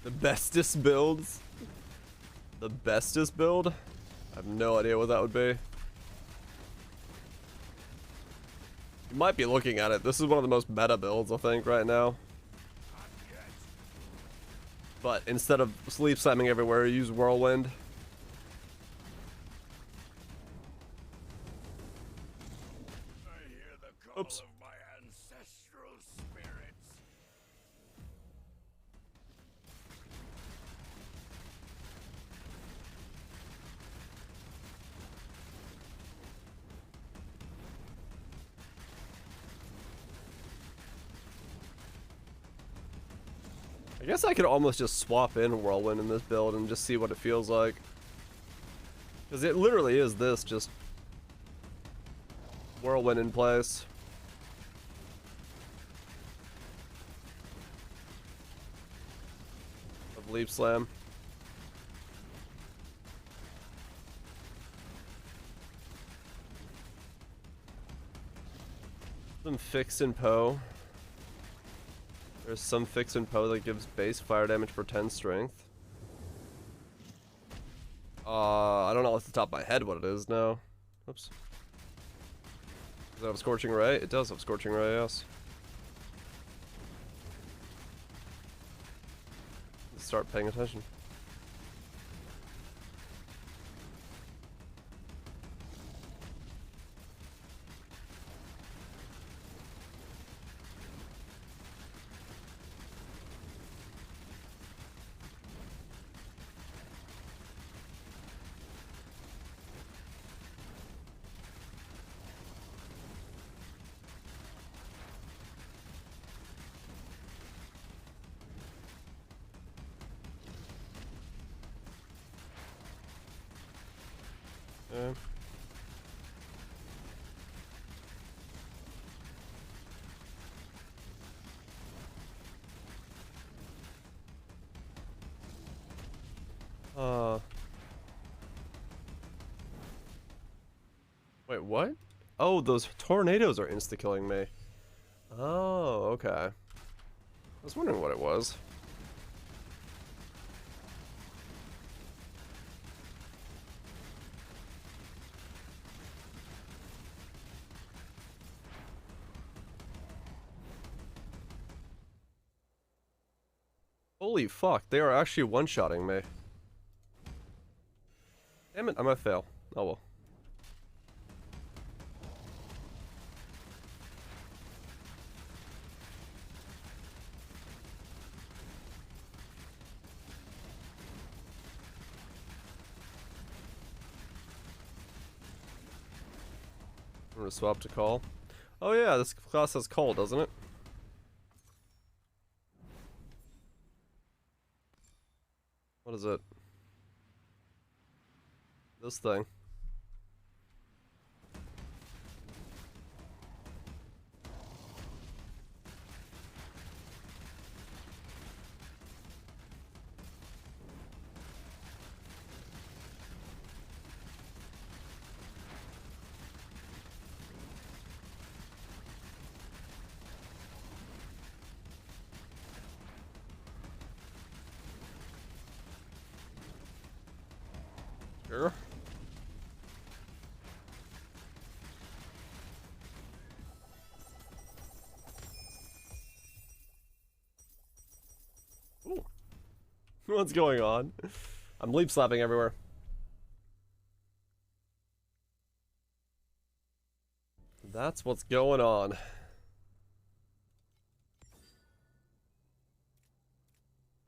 The bestest builds? The bestest build? I have no idea what that would be. You might be looking at it. This is one of the most meta builds, I think, right now. But instead of sleep slamming everywhere, you use Whirlwind. Oops. I guess I could almost just swap in Whirlwind in this build and just see what it feels like. Because it literally is this, just Whirlwind in place. Of Leap Slam. Some fix in Poe. There's some fix in Poe that gives base fire damage for 10 strength. I don't know off the top of my head what it is now. Oops. Does it have Scorching Ray? It does have Scorching Ray, yes. Let's start paying attention. Yeah. Wait, what? Oh, those tornadoes are insta-killing me. Oh, okay. I was wondering what it was. Holy fuck, they are actually one-shotting me. Damn it, I might fail. Oh well. I'm gonna swap to call. Oh yeah, this class has call, doesn't it? What is it? This thing. Sure. What's going on? I'm leap slapping everywhere. That's what's going on.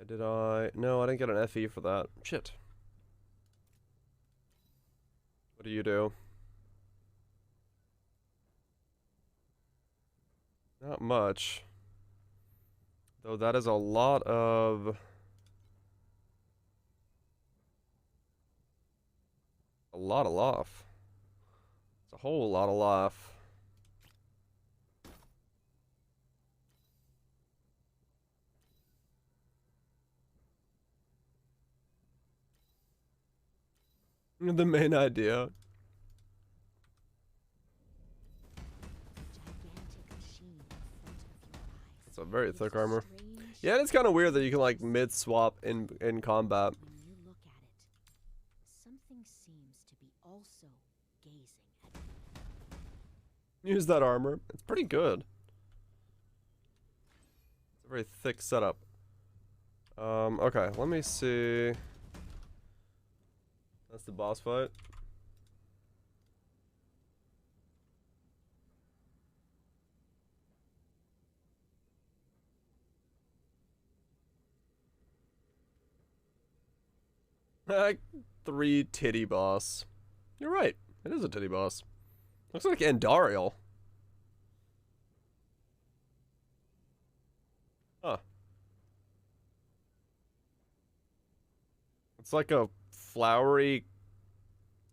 Did I? No, I didn't get an FE for that. Shit. What do you do? Not much. Though that is a lot of... A lot of laugh. It's a whole lot of laugh. The main idea. It's a very thick armor. Yeah, it's kind of weird that you can like mid swap in combat. When you look at it, something seems to be also gazing at you. Use that armor. It's pretty good. It's a very thick setup. Okay, let me see. That's the boss fight. Three titty boss. You're right. It is a titty boss. Looks like Andariel. Huh. It's like a flowery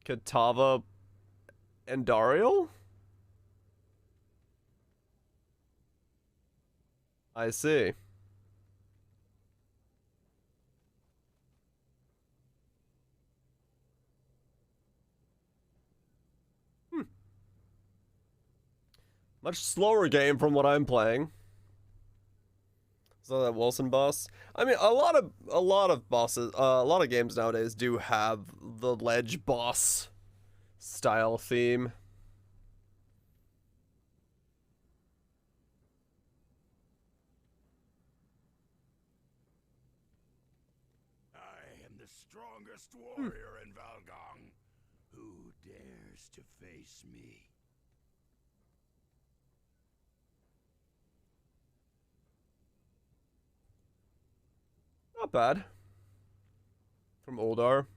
Katava Andariel? I see. Much slower game from what I'm playing. So that Wilson boss. I mean, a lot of bosses, a lot of games nowadays do have the ledge boss style theme. I am the strongest warrior in Valgong. Who dares to face me? Not bad. From Oldar.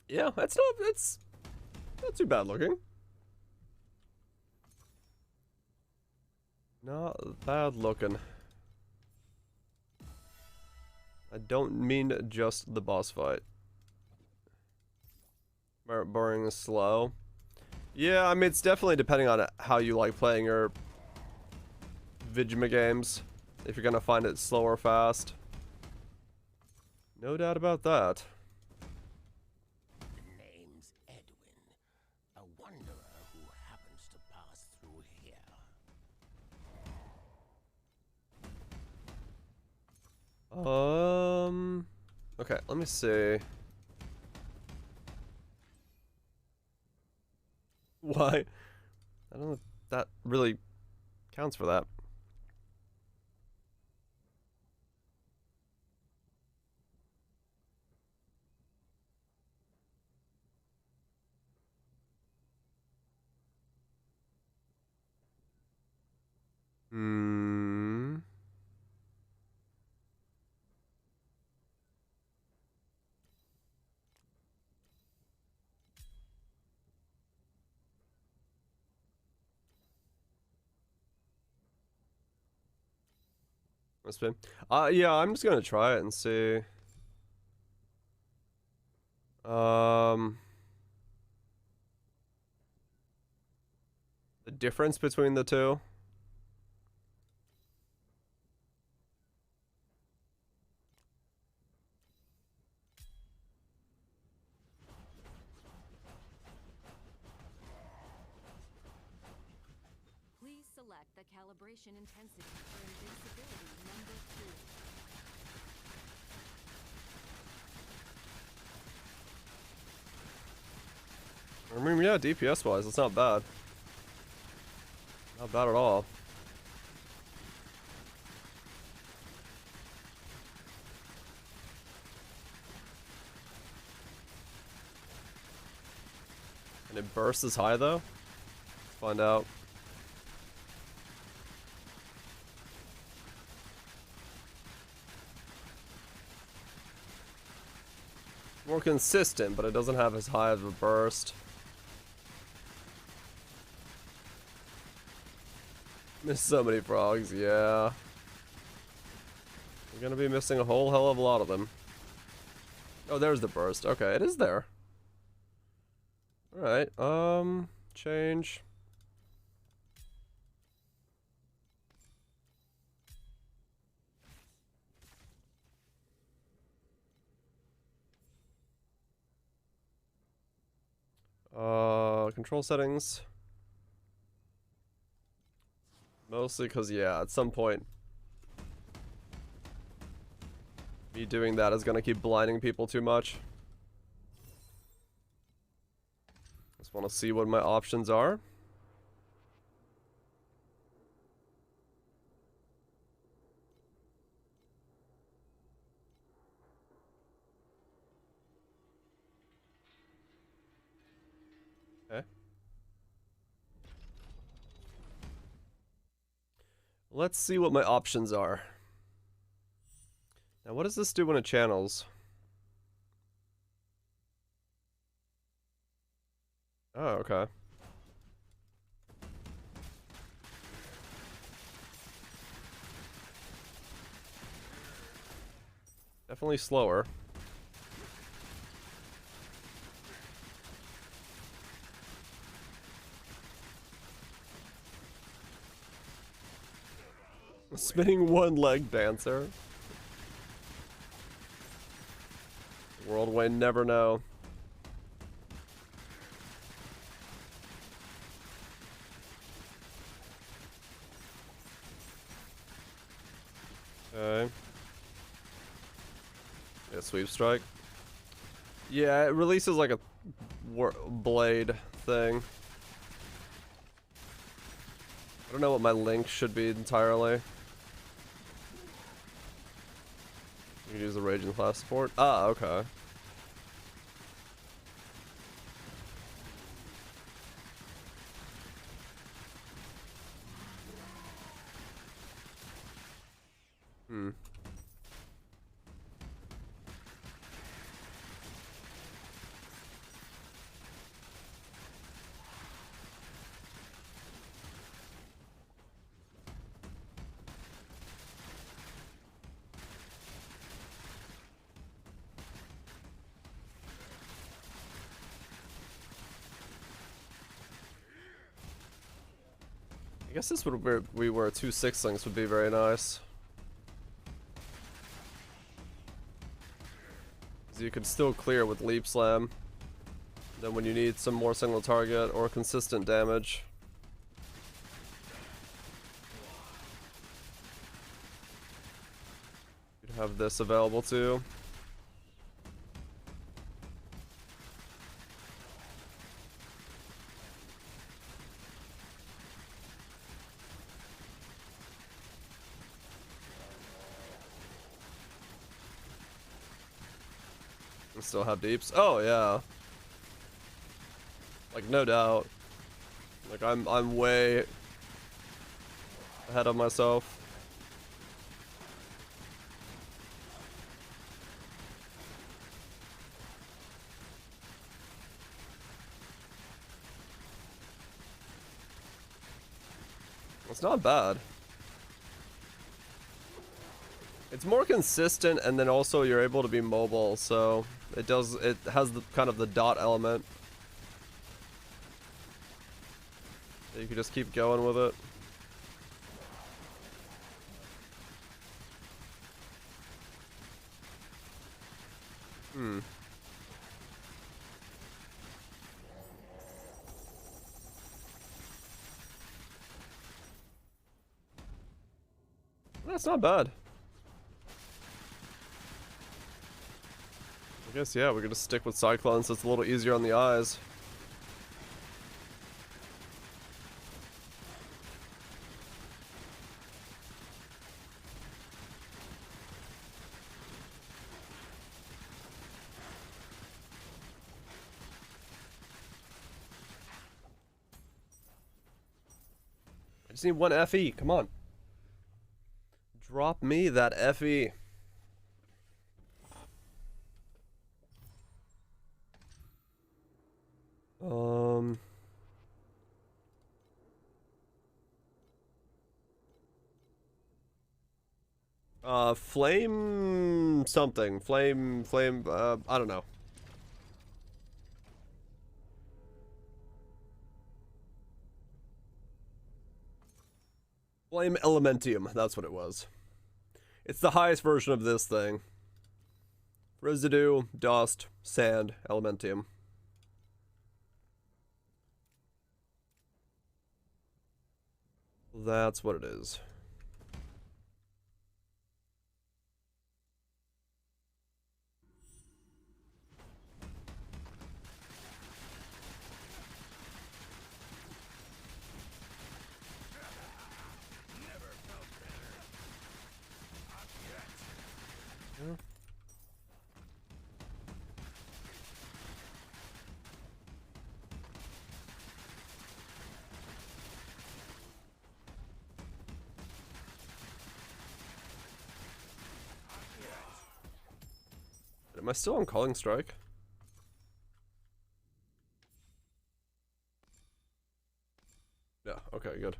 Yeah, it's not too bad looking. Not bad looking. I don't mean just the boss fight. Boring is slow. Yeah, I mean, it's definitely depending on how you like playing your Vigima games. If you're gonna find it slow or fast. No doubt about that. Name's Edwin, a wanderer who happens to pass through here. Okay, let me see. Why? I don't know if that really counts for that. Hmm. Must be. Yeah, I'm just gonna try it and see. The difference between the two. Please select the calibration intensity for invincibility number 2. I mean, yeah, DPS wise, it's not bad. Not bad at all. Can it burst as high though? Let's find out. More consistent, but it doesn't have as high of a burst. Missed so many frogs, yeah. We're gonna be missing a whole hell of a lot of them. Oh, there's the burst. Okay, it is there. Alright, change. Control settings. Mostly because, yeah, at some point, me doing that is gonna keep blinding people too much. Just want to see what my options are. Okay. Let's see what my options are. Now, what does this do when it channels? Oh, okay. Definitely slower. Spinning one-leg dancer. World way never know. Okay. Yeah, sweep strike. Yeah, it releases like a blade thing. I don't know what my link should be entirely. You can use the Raging class support. Ah, okay. Hmm. I guess this would where we were 2 6-links would be very nice. Because you could still clear with Leap Slam. Then when you need some more single target or consistent damage. You'd have this available too. And still have deeps. Oh yeah. Like no doubt. Like I'm way ahead of myself. It's not bad. It's more consistent, and then also you're able to be mobile, so it has the kind of the dot element. You can just keep going with it. Hmm. That's not bad. I guess, yeah, we're gonna stick with Cyclone so it's a little easier on the eyes. just need one FE. Come on. Drop me that FE. Flame something. Flame, I don't know. Flame Elementium, that's what it was. It's the highest version of this thing. Residue, dust, sand, Elementium. That's what it is. Am I still on Calling Strike? Yeah, okay, good.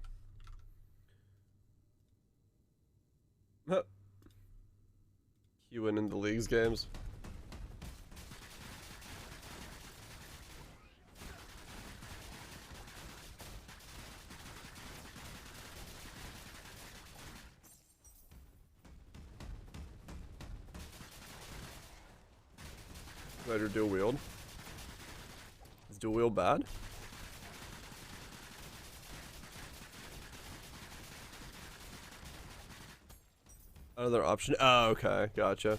Queuing in the League's games. Better dual wield. Is dual wield bad? Another option. Oh, okay. Gotcha.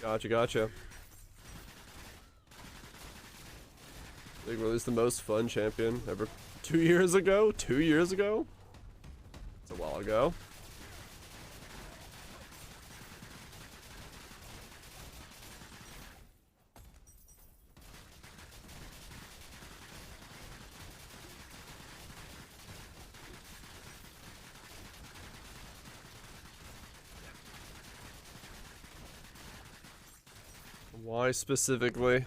Gotcha. They released the most fun champion ever 2 years ago? 2 years ago? It's a while ago. Why specifically?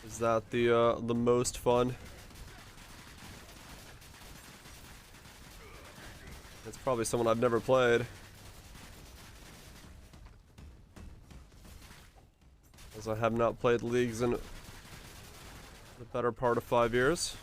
Is that the most fun? It's probably someone I've never played. As I have not played Leagues in the better part of 5 years.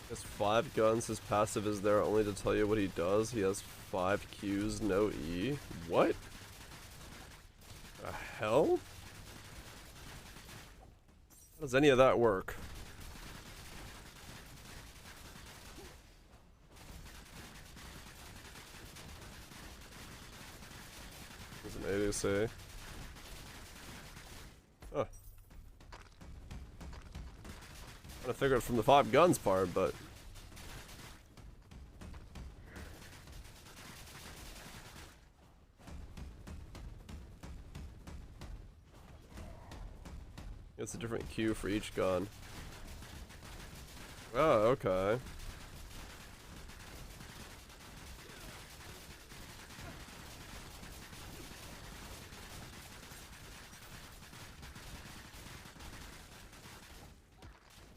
Has 5 guns, his passive is there only to tell you what he does. He has 5 Qs, no E. What? The hell? How does any of that work? There's an ADC. Huh. I figured it from the 5 guns part, but it's a different Q for each gun. Oh, okay.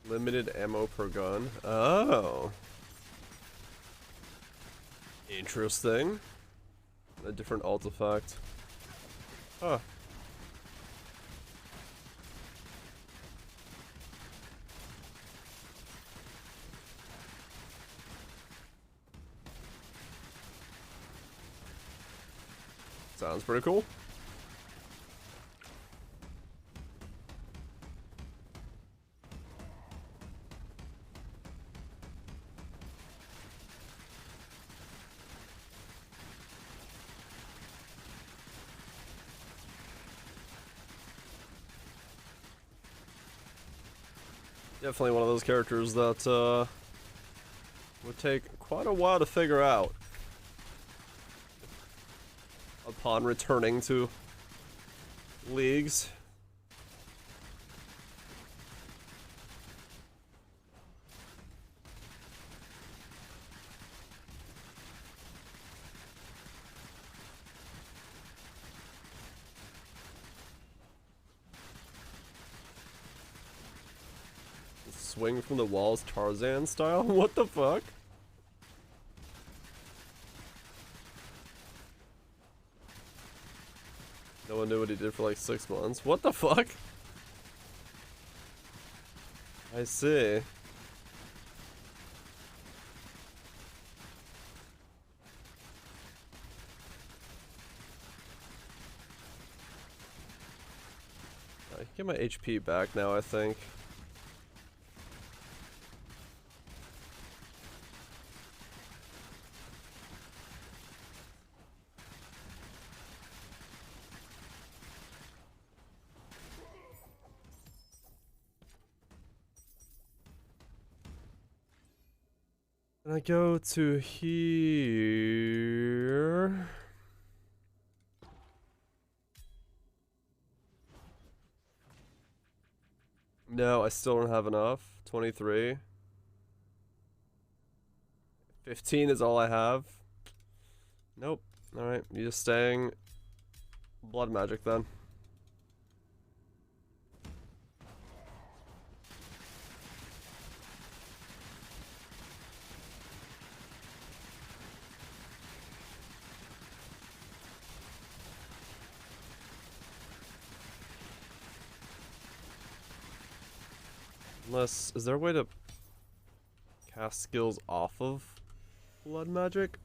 Limited ammo per gun. Oh. Interesting. A different alt effect. Huh. Sounds pretty cool. Definitely one of those characters that would take quite a while to figure out upon returning to leagues. Swing from the walls Tarzan style? What the fuck? No one knew what he did for like 6 months. What the fuck? I see. I can get my HP back now, I think. And I go to here. No, I still don't have enough. 23. 15 is all I have. Nope. Alright, you're just staying blood magic then. Unless, is there a way to cast skills off of blood magic?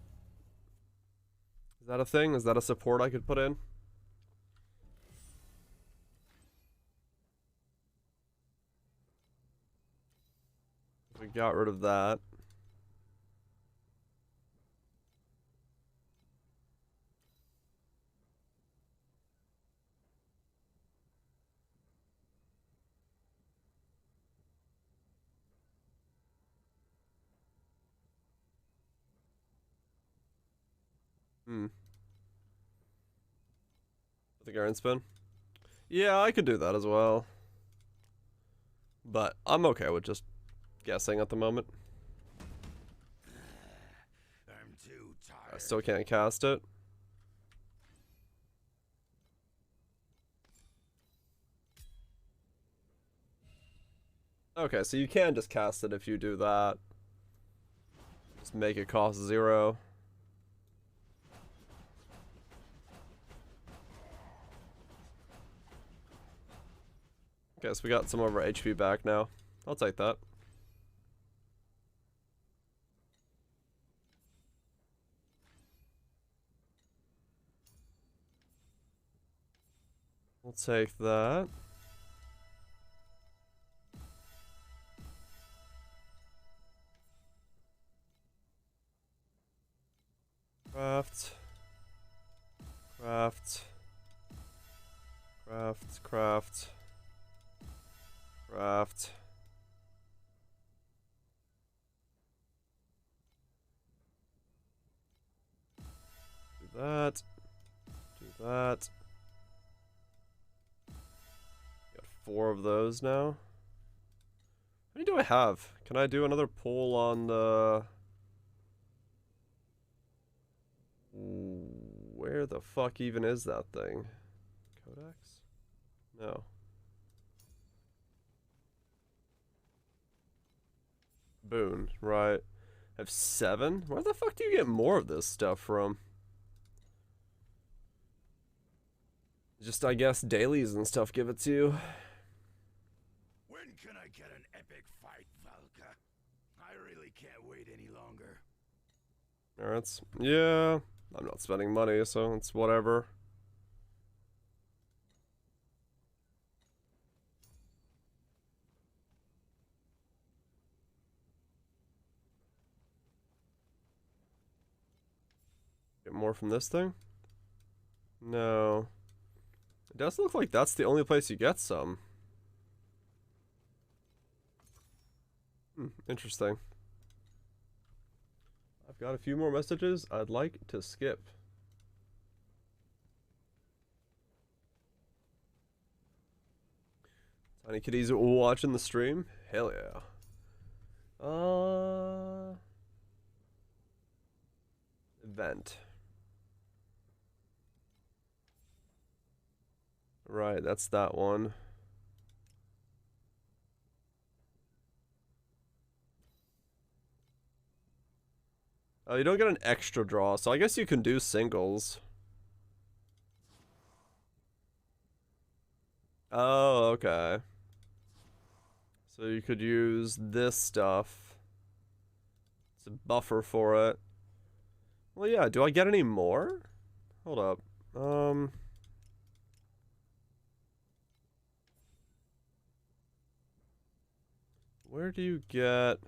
Is that a thing? Is that a support I could put in? We got rid of that. The Garen spin? Yeah, I could do that as well. But I'm okay with just guessing at the moment. I'm too I tired. still can't cast it. Okay, so you can just cast it if you do that. Just make it cost 0. Okay, so we got some of our HP back now. I'll take that. We'll take that. Craft. Craft. Craft. Craft. Craft. Do that. Do that. Got 4 of those now. How many do I have? Can I do another pull on the... Where the fuck even is that thing? Codex? No. Boon, right. I have 7? Where the fuck do you get more of this stuff from? Just, I guess, dailies and stuff give it to you. When can I get an epic fight, Valka? I really can't wait any longer. Alright, yeah. I'm not spending money, so it's whatever. Get more from this thing? No. It does look like that's the only place you get some. Interesting. I've got a few more messages I'd like to skip. Tiny kitties watching the stream? Hell yeah. Event. Right, that's that one. Oh, you don't get an extra draw, so I guess you can do singles. Oh, okay. So you could use this stuff. It's a buffer for it. Well, yeah, do I get any more? Hold up. Where do you get...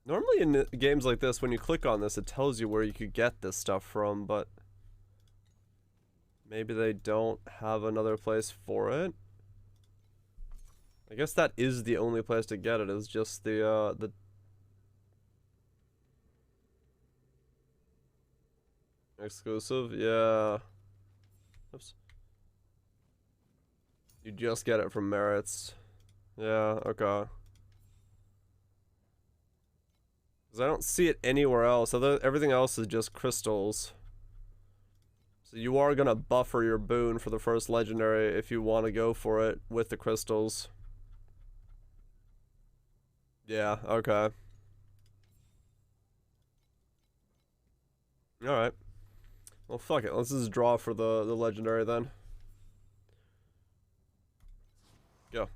Normally in games like this, when you click on this, it tells you where you could get this stuff from, but... Maybe they don't have another place for it? I guess that is the only place to get it, is just the... Exclusive? Yeah. Oops. You just get it from merits. Yeah, okay. Because I don't see it anywhere else. Everything else is just crystals. So you are going to buffer your boon for the first legendary if you want to go for it with the crystals. Yeah, okay. Alright. Well, fuck it. Let's just draw for the legendary then. Go.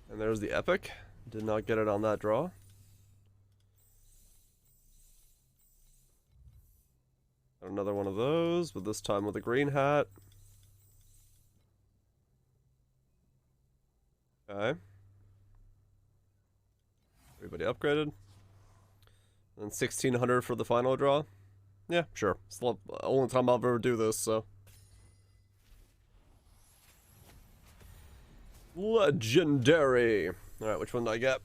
And there's the epic. Did not get it on that draw. Another one of those, but this time with a green hat. Okay. Everybody upgraded. And 1600 for the final draw. Yeah, sure. It's the only time I'll ever do this, so. Legendary. Alright, which one did I get?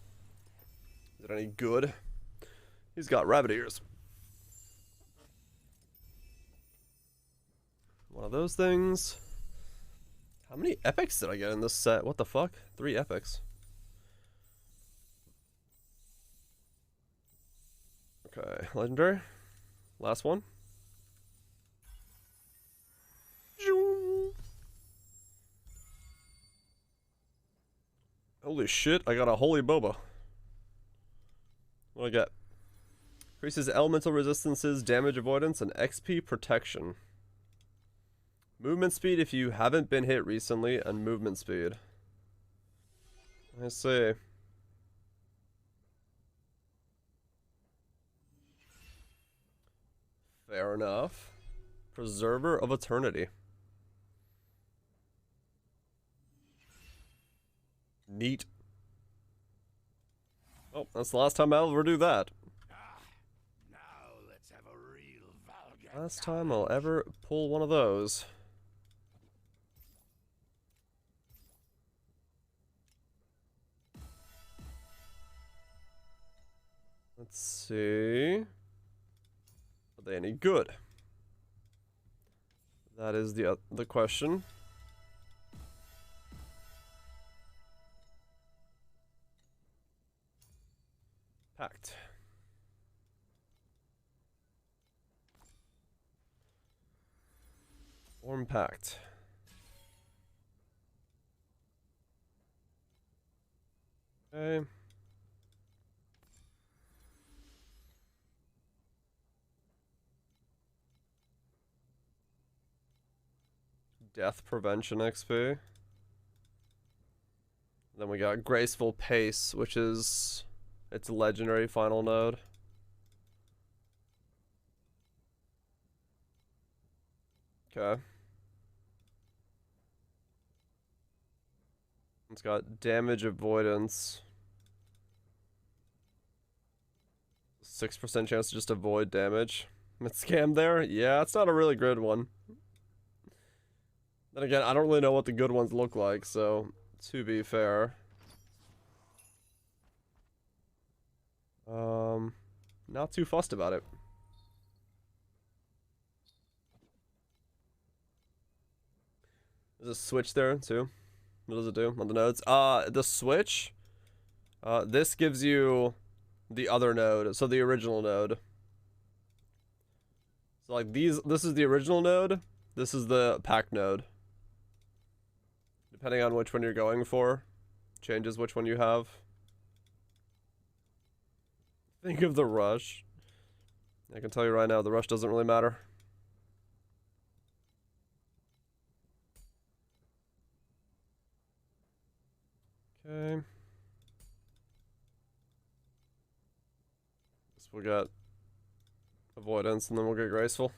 Is it any good? He's got rabbit ears. One of those things. How many epics did I get in this set? What the fuck? 3 epics. Okay, legendary. Last one. Holy shit, I got a holy boba. What do I get? Increases elemental resistances, damage avoidance, and XP protection. Movement speed if you haven't been hit recently, and movement speed. I see. Fair enough. Preserver of Eternity. Neat. Oh, that's the last time I'll ever do that. Now let's have a real Valga. Last time I'll ever pull one of those. Let's see. Are they any good? That is the question. Pact. Form pact. Okay. Death prevention XP. Then we got graceful pace, which is its legendary final node. Okay. It's got damage avoidance. 6% chance to just avoid damage. Scam there? Yeah, it's not a really good one. Then again, I don't really know what the good ones look like, so to be fair. Not too fussed about it. There's a switch there too. What does it do on the nodes? The switch. This gives you the other node, so the original node. So like this is the original node. This is the pack node. Depending on which one you're going for, changes which one you have. Think of the rush. I can tell you right now, the rush doesn't really matter. Okay. Guess we'll get avoidance and then we'll get graceful.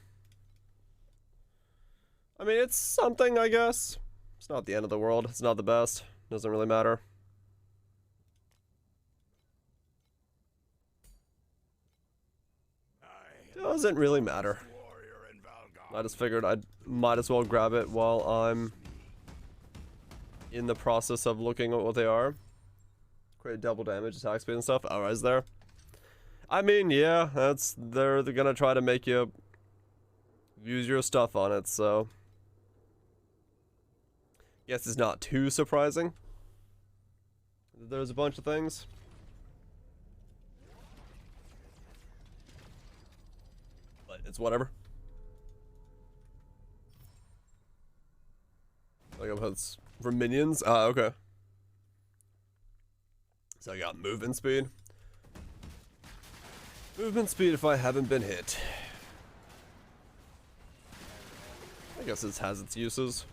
I mean, it's something, I guess. It's not the end of the world. It's not the best. Doesn't really matter. Doesn't really matter. I just figured I might as well grab it while I'm in the process of looking at what they are. Create double damage, attack speed and stuff. Oh, is there? I mean, yeah, they're gonna try to make you use your stuff on it, so guess it's not too surprising. There's a bunch of things. But it's whatever. Like it's for minions? Okay. So I got movement speed. Movement speed if I haven't been hit. I guess it has its uses.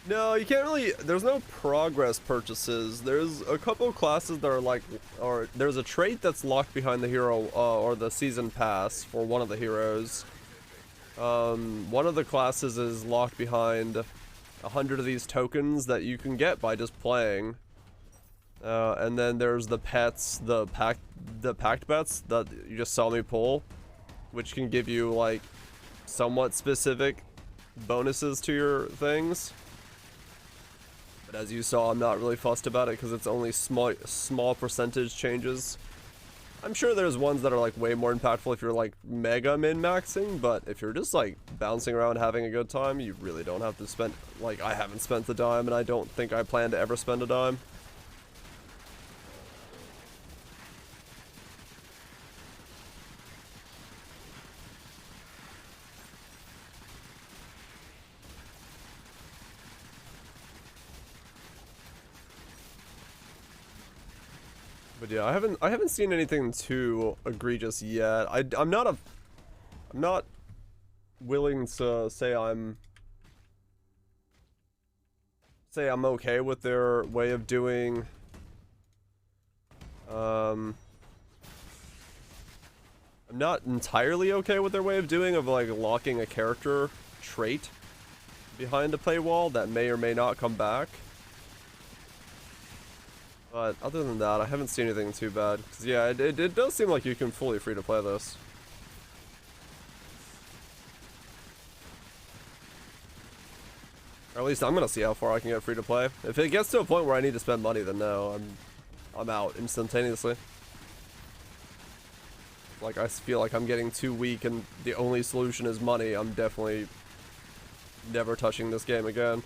No, you can't really, there's no progress purchases. There's a couple of classes that are like, or there's a trait that's locked behind the hero, or the season pass for one of the heroes. One of the classes is locked behind 100 of these tokens that you can get by just playing. And then there's the pets, the packed bets that you just saw me pull, which can give you like somewhat specific bonuses to your things. But as you saw, I'm not really fussed about it because it's only small percentage changes. I'm sure there's ones that are like way more impactful if you're like mega min-maxing, but if you're just like bouncing around having a good time, you really don't have to spend, like I haven't spent a dime and I don't think I plan to ever spend a dime. But yeah, I haven't seen anything too egregious yet. I'm not willing to say I'm okay with their way of doing I'm not entirely okay with their way of doing of like locking a character trait behind a paywall that may or may not come back. But other than that, I haven't seen anything too bad. 'Cause yeah, it does seem like you can fully free to play this. Or at least I'm gonna see how far I can get free to play. If it gets to a point where I need to spend money, then no, I'm out instantaneously. Like I feel like I'm getting too weak and the only solution is money. I'm definitely never touching this game again.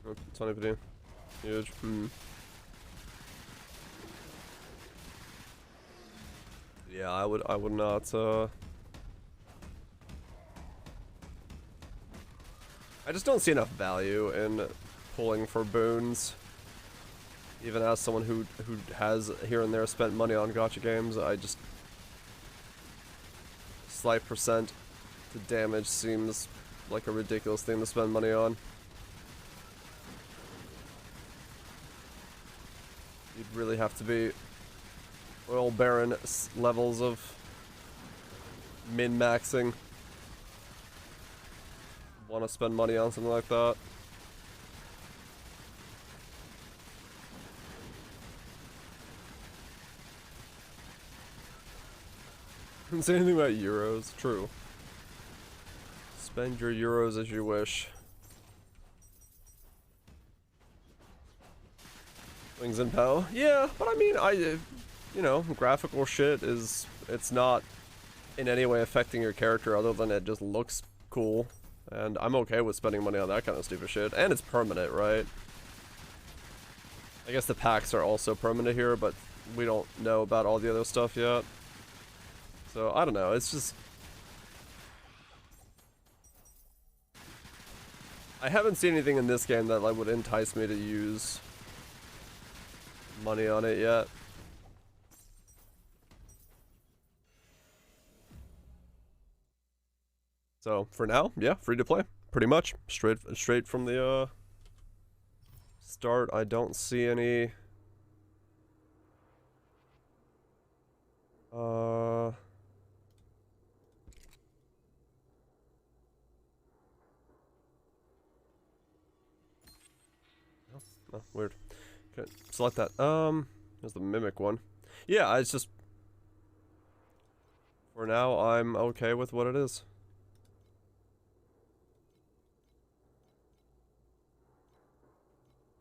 Oh, 20 huge. Yeah, I would not, I just don't see enough value in pulling for boons. Even as someone who has here and there spent money on gacha games, I just slight percent to damage seems like a ridiculous thing to spend money on. You'd really have to be oil baron levels of min-maxing. want to spend money on something like that. Didn't say anything about euros. True. Spend your euros as you wish. Wings and Pow. Yeah, but I mean, you know, graphical shit is, it's not in any way affecting your character other than it just looks cool. And I'm okay with spending money on that kind of stupid shit. And it's permanent, right? I guess the packs are also permanent here, but we don't know about all the other stuff yet. So, I don't know, it's just... I haven't seen anything in this game that like would entice me to use money on it yet. So for now, yeah, free to play, pretty much straight from the start. I don't see any Oh, weird. Okay, select that. There's the mimic one. Yeah, it's just... For now, I'm okay with what it is.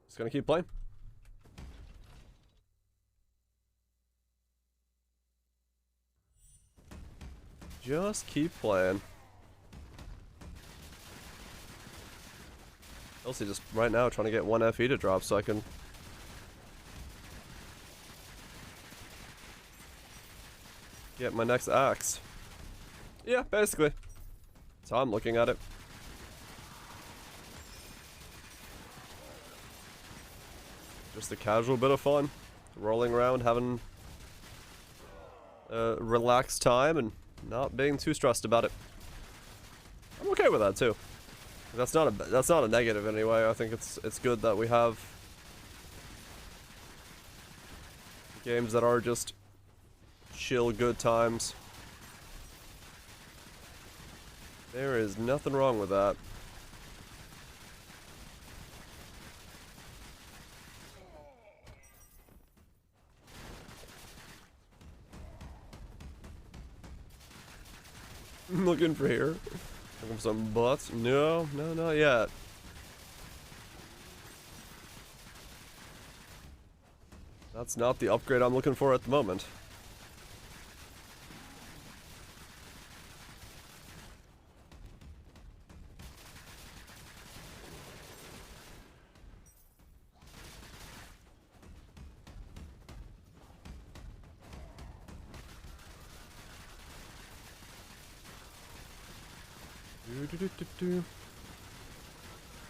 Just gonna keep playing. Just keep playing. Elsie just right now trying to get one FE to drop so I can get my next axe. Yeah, basically. That's how I'm looking at it. Just a casual bit of fun. Rolling around, having a relaxed time and not being too stressed about it. I'm okay with that too. That's not a negative anyway. I think it's good that we have games that are just chill good times. There is nothing wrong with that. I'm looking for here. Looking for some butts? No, not yet. That's not the upgrade I'm looking for at the moment.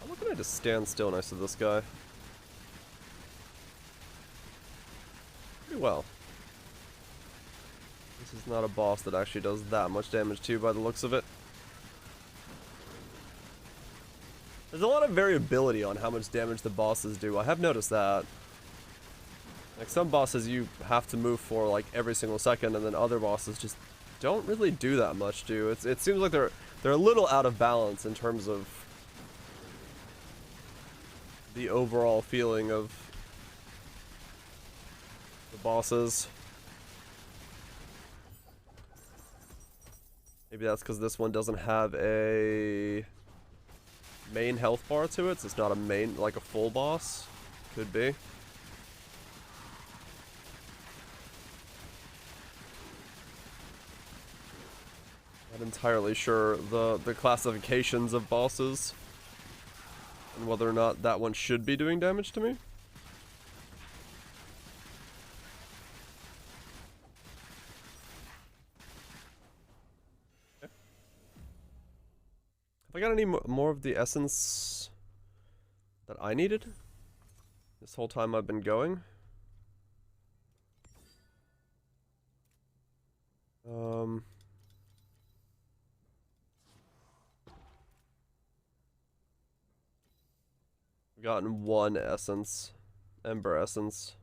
How can I just stand still next to this guy? Pretty well. This is not a boss that actually does that much damage to you by the looks of it. There's a lot of variability on how much damage the bosses do. I have noticed that. Like some bosses you have to move for like every single second, and then other bosses just don't really do that much, it seems like they're a little out of balance in terms of the overall feeling of the bosses. Maybe that's because this one doesn't have a main health bar to it, so it's not a main, like a full boss. Could be. Not entirely sure the classifications of bosses and whether or not that one should be doing damage to me. Okay. Have I got any more of the essence that I needed this whole time I've been going? Gotten one essence, ember essence.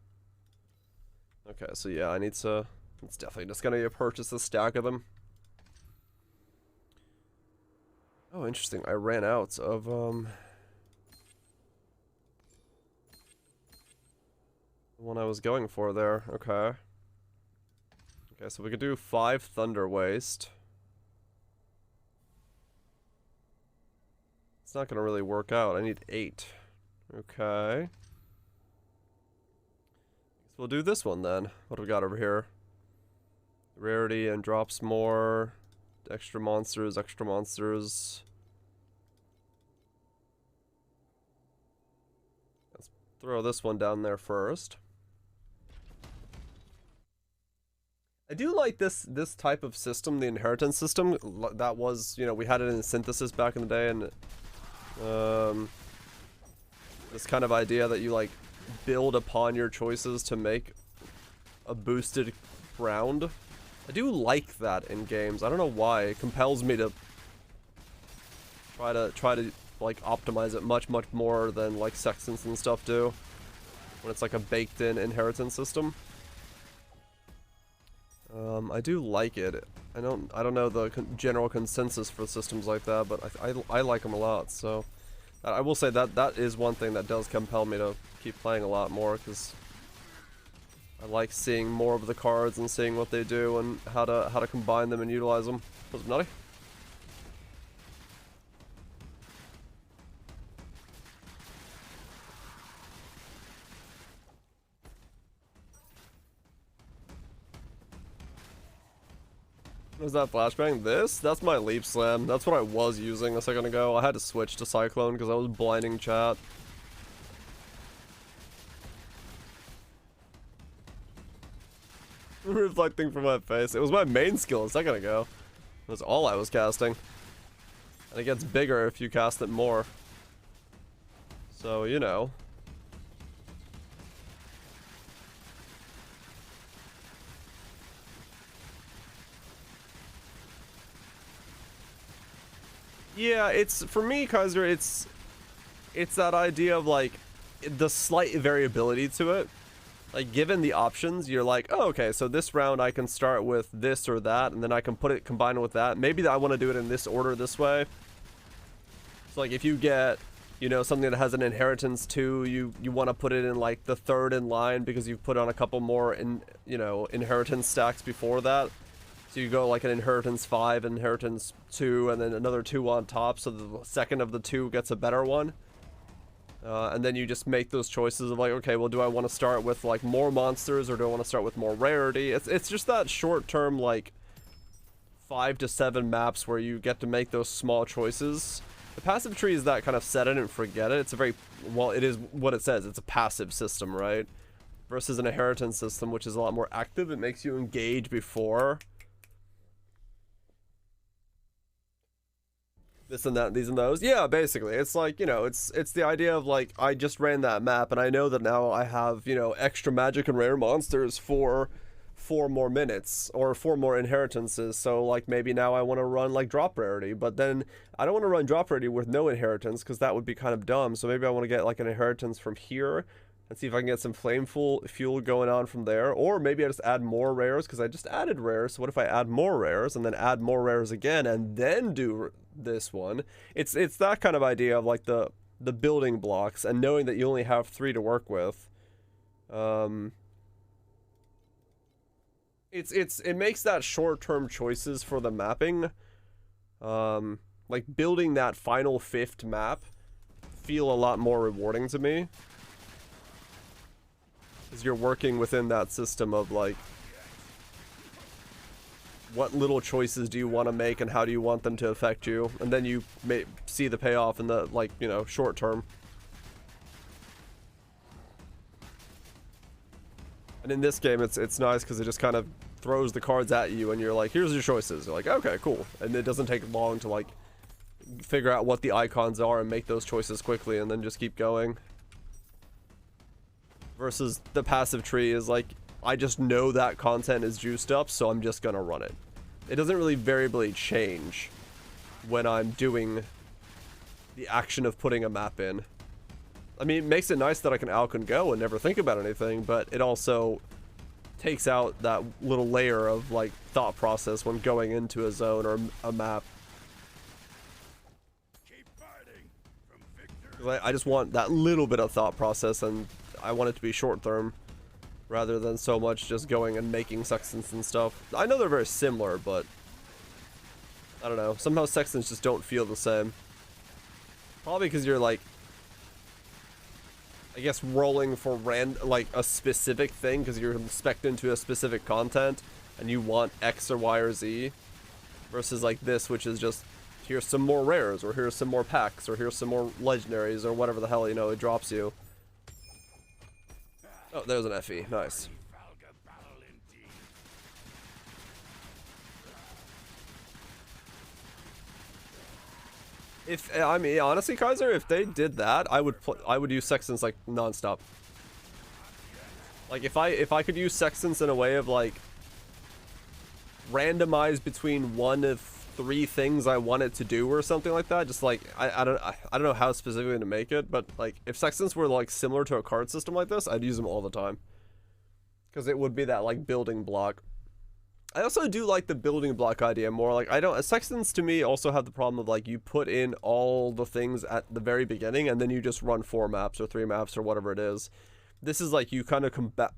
Okay, so yeah, I need to. It's definitely just gonna purchase a stack of them. Oh, interesting. I ran out of the one I was going for there. Okay. Okay, so we could do 5 Thunder Waste. It's not gonna really work out. I need 8. Okay. So we'll do this one then. What do we got over here? Rarity and drops more. Extra monsters, extra monsters. Let's throw this one down there first. I do like this type of system, the inheritance system. That was, you know, we had it in Synthesis back in the day, and this kind of idea that you like build upon your choices to make a boosted round. I do like that in games. I don't know why. It compels me to try to like optimize it much more than like Sextants and stuff do, when it's like a baked in inheritance system. I do like it. I don't know the general consensus for systems like that, but I like them a lot. So I will say that is one thing that does compel me to keep playing a lot more, because I like seeing more of the cards and seeing what they do and how to combine them and utilize them. What's up, Nutty? Was that flashbang? That's my leap slam. That's what I was using a second ago. I had to switch to Cyclone because I was blinding chat. Reflecting from my face. It was my main skill a second ago. That's all I was casting. And it gets bigger if you cast it more. So, you know. Yeah, it's, for me, Kaiser, it's that idea of, like, the slight variability to it. Like, given the options, you're like, oh, okay, so this round I can start with this or that, and then I can combine it with that. Maybe I want to do it in this order this way. So, like, if you get, you know, something that has an inheritance 2, you want to put it in, like, the 3rd in line because you've put on a couple more, inheritance stacks before that. So you go like an inheritance 5, inheritance 2, and then another 2 on top, so the second of the 2 gets a better one. And then you just make those choices of like, okay, well, do I want to start with like more monsters, or do I want to start with more rarity? It's just that short-term, like 5 to 7 maps where you get to make those small choices. The passive tree is that kind of set it and forget it. It's a very, well, it is what it says. It's a passive system, right? Versus an inheritance system, which is a lot more active. It makes you engage before. This and that, these and those. Yeah, basically. It's like, you know, it's the idea of like, I just ran that map and I know that now I have, you know, extra magic and rare monsters for 4 more minutes or 4 more inheritances. So like maybe now I want to run like drop rarity, but then I don't want to run drop rarity with no inheritance because that would be kind of dumb. So maybe I want to get like an inheritance from here and see if I can get some flame fuel going on from there. Or maybe I just add more rares because I just added rares. So what if I add more rares and then add more rares again and then do this one? It's that kind of idea of like the building blocks and knowing that you only have 3 to work with. It makes that short-term choices for the mapping, like building that final 5th map, feel a lot more rewarding to me. Because you're working within that system of like, what little choices do you want to make and how do you want them to affect you, and then you may see the payoff in the, like, you know, short term. And in this game it's nice because it just kind of throws the cards at you and you're like, here's your choices. You're like, okay, cool. And it doesn't take long to like figure out what the icons are and make those choices quickly and then just keep going. Versus the passive tree is like, I just know that content is juiced up, so I'm just gonna run it. It doesn't really variably change when I'm doing the action of putting a map in. I mean, it makes it nice that I can out and go and never think about anything, but it also takes out that little layer of, like, thought process when going into a zone or a map. 'Cause I just want that little bit of thought process, and I want it to be short term, rather than so much just going and making sextants and stuff. I know they're very similar, but I don't know. Somehow sextants just don't feel the same. Probably because you're like, I guess, rolling for like a specific thing because you're spec'd into a specific content and you want X or Y or Z, versus like this, which is just here's some more rares, or here's some more packs, or here's some more legendaries, or whatever the hell, you know, it drops you. Oh, there's an FE. Nice. If, I mean, honestly, Kaiser, if they did that, I would use sextants like non-stop. Like if I could use sextants in a way of like randomize between one of 3 things I want it to do or something like that, just like I don't know how specifically to make it, but like if sextants were like similar to a card system like this, I'd use them all the time, because it would be that like building block. I also do like the building block idea more. Like sextants to me also have the problem of like you put in all the things at the very beginning and then you just run 4 maps or 3 maps or whatever it is. This is like you kind of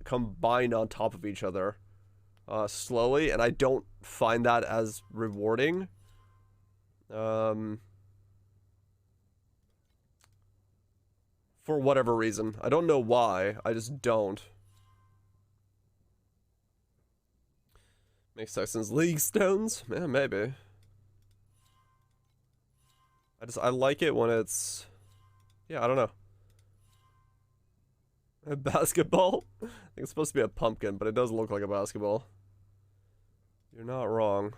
combine on top of each other slowly, and I don't find that as rewarding. For whatever reason. I don't know why, I just don't. Make sextants league stones? Yeah, maybe. I like it when it's, yeah, I don't know. A basketball? I think it's supposed to be a pumpkin, but it does look like a basketball. You're not wrong.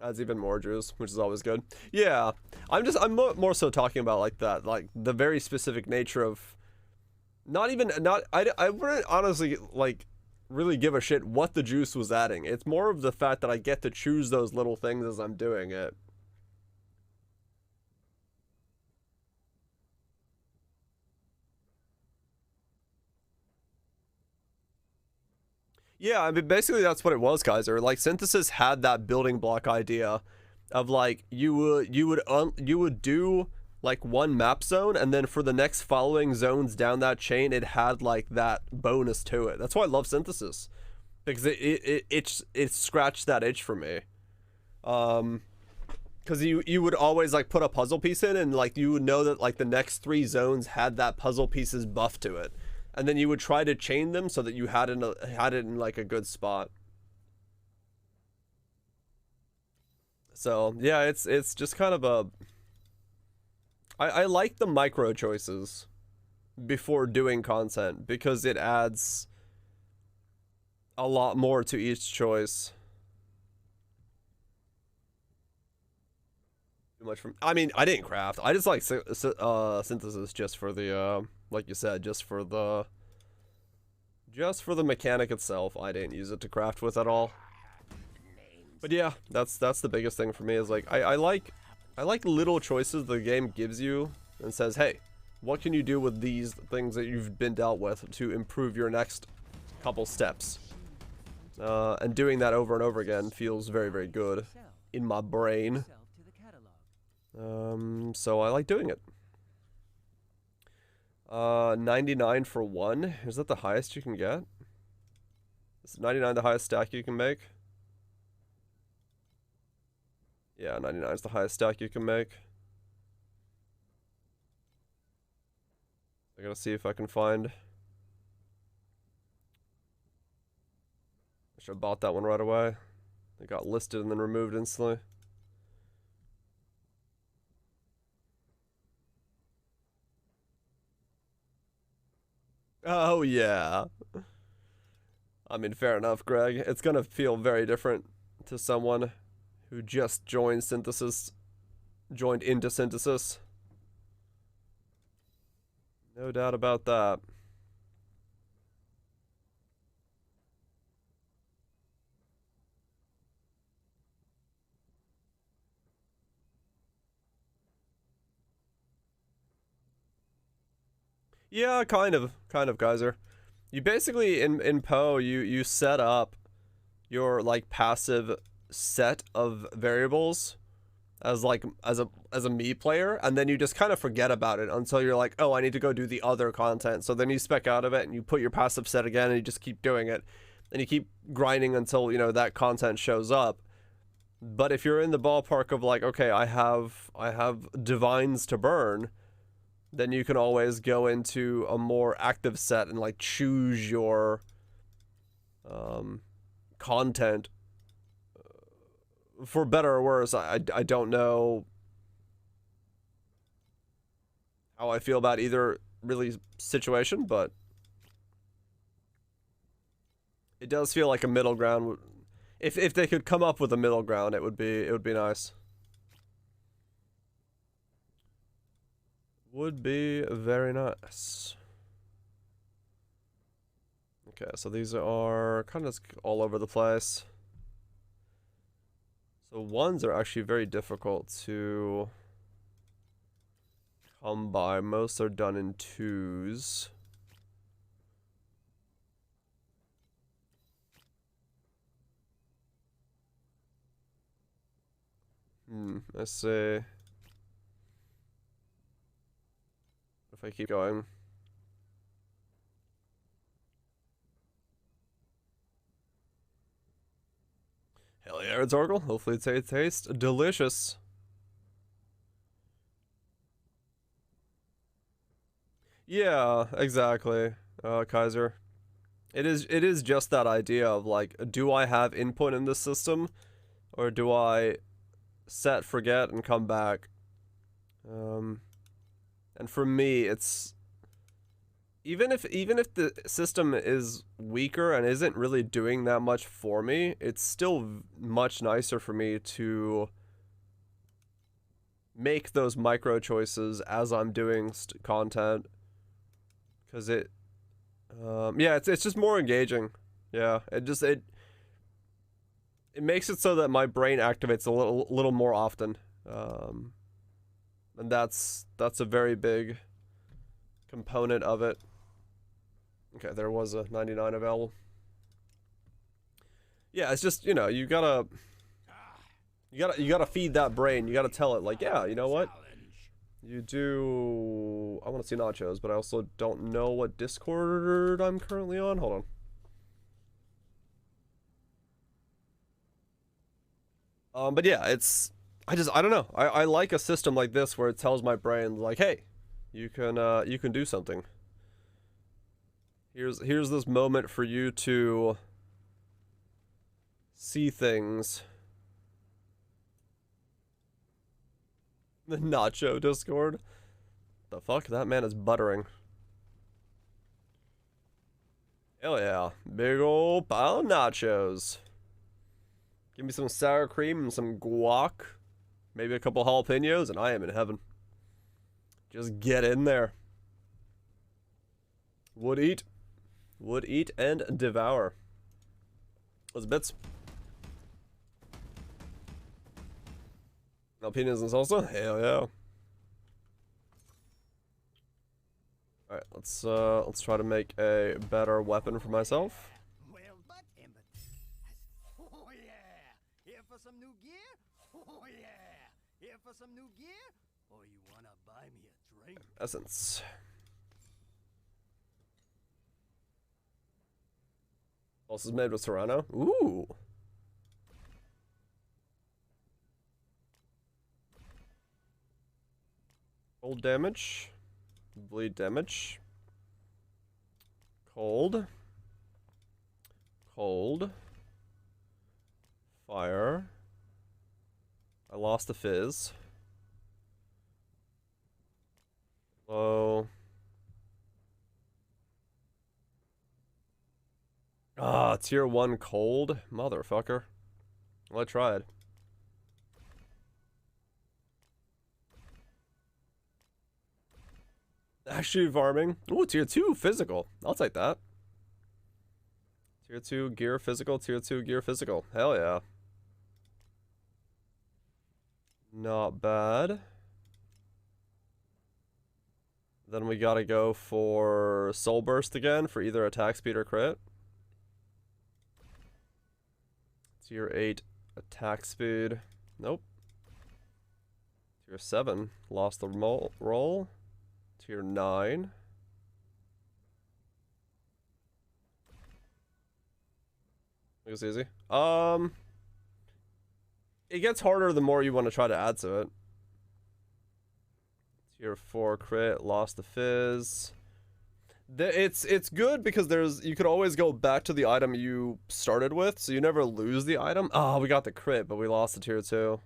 Adds even more juice, which is always good. Yeah, I'm more so talking about like that, like the very specific nature of I wouldn't honestly like really give a shit what the juice was adding. It's more of the fact that I get to choose those little things as I'm doing it. Yeah, I mean, basically that's what it was, Kaiser. Like, Synthesis had that building block idea of like you would do like one map zone, and then for the next following zones down that chain, it had like that bonus to it. That's why I love Synthesis, because it scratched that itch for me. Because you would always like put a puzzle piece in, and like you would know that like the next 3 zones had that puzzle piece's buff to it. And then you would try to chain them so that you had it in like a good spot. So yeah, it's just kind of a. I like the micro choices before doing content, because it adds a lot more to each choice. Too much from. I mean, I didn't craft. I just like Synthesis just for the like you said, just for the mechanic itself. I didn't use it to craft with at all. But yeah, that's the biggest thing for me, is like I like little choices the game gives you and says, hey, what can you do with these things that you've been dealt with to improve your next couple steps? And doing that over and over again feels very, very good in my brain. So I like doing it. 99 for 1. Is that the highest you can get? Is 99 the highest stack you can make? Yeah, 99 is the highest stack you can make. I gotta see if I can find. I should have bought that one right away. It got listed and then removed instantly. Oh, yeah. I mean, fair enough, Greg. It's gonna feel very different to someone who just joined into Synthesis. No doubt about that. Yeah, kind of, Kaiser. You basically in Poe, you set up your like passive set of variables as like as a me player, and then you just kind of forget about it until you're like, oh, I need to go do the other content. So then you spec out of it and you put your passive set again and you just keep doing it, and you keep grinding until, you know, that content shows up. But if you're in the ballpark of like, okay, I have divines to burn, then you can always go into a more active set and like choose your content. For better or worse, I don't know how I feel about either really situation, but it does feel like a middle ground. If they could come up with a middle ground, it would be nice. Would be very nice. Okay, so these are kind of all over the place. So ones are actually very difficult to come by. Most are done in twos. Let's see. If I keep going. Hell yeah, it's Oracle. Hopefully it tastes delicious. Yeah, exactly, Kaiser. It is just that idea of like, do I have input in this system, or do I set, forget, and come back? And for me, it's even if the system is weaker and isn't really doing that much for me, it's still much nicer for me to make those micro choices as I'm doing content, because it yeah, it's just more engaging. Yeah, it makes it so that my brain activates a little more often, and that's a very big component of it. Okay, there was a 99 available. Yeah, it's just, you know, you gotta feed that brain. You gotta tell it like, yeah, you know what? You do. I want to see nachos, but I also don't know what Discord I'm currently on. Hold on. But yeah, it's. I don't know. I like a system like this where it tells my brain like, hey, you can do something. Here's this moment for you to see things. The nacho Discord. The fuck? That man is buttering. Hell yeah. Big ol' pile of nachos. Give me some sour cream and some guac. Maybe a couple jalapenos and I am in heaven. Just get in there. Would eat and devour. Those bits. Jalapenos and salsa? Hell yeah. Alright, let's try to make a better weapon for myself. Well, but oh yeah, here for some new gear? Oh yeah, here for some new gear? Or you wanna buy me a drink? Essence. Also made with Serrano. Ooh. Cold damage. Bleed damage. Cold. Cold. Fire. I lost the fizz. Low. Ah, tier 1 cold? Motherfucker. Well, I tried. Actually farming. Ooh, tier 2 physical. I'll take that. Tier 2 gear physical, tier 2 gear physical. Hell yeah. Not bad. Then we gotta go for Soul Burst again for either attack speed or crit. Tier 8 attack speed. Nope. Tier 7 lost the roll. Tier 9. It's easy. It gets harder the more you want to try to add to it. Tier 4 crit, lost the fizz. It's good because you could always go back to the item you started with, so you never lose the item. Oh, we got the crit, but we lost the tier 2.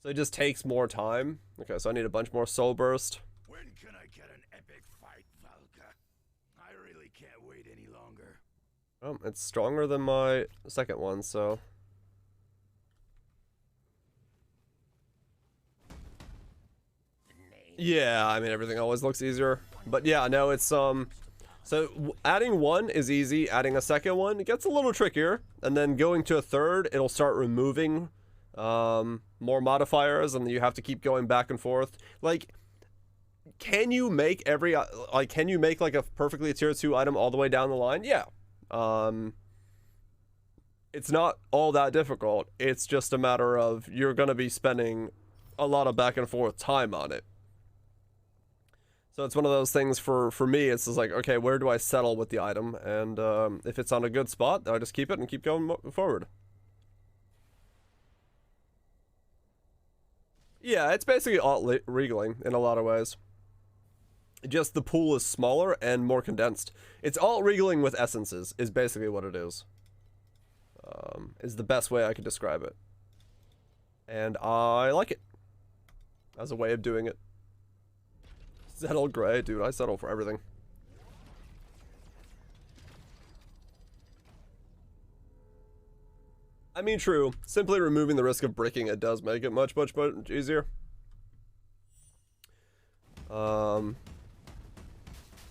So it just takes more time. Okay, so I need a bunch more soul burst. When can I get an epic fight, Valka? I really can't wait any longer. Oh, it's stronger than my second one, so... Yeah, I mean, everything always looks easier. But yeah, no, it's, so adding one is easy. Adding a second one, it gets a little trickier. And then going to a third, it'll start removing more modifiers, and you have to keep going back and forth. Like, can you make can you make like a perfectly tier 2 item all the way down the line? Yeah. It's not all that difficult. It's just a matter of you're going to be spending a lot of back and forth time on it. So it's one of those things for me, it's just like, okay, where do I settle with the item? And if it's on a good spot, I just keep it and keep going forward. Yeah, it's basically alt-regaling in a lot of ways. Just the pool is smaller and more condensed. It's alt-regaling with essences, is basically what it is. Is the best way I could describe it. And I like it. As a way of doing it. Settle gray, dude, I settle for everything. I mean, true. Simply removing the risk of bricking it does make it much easier. And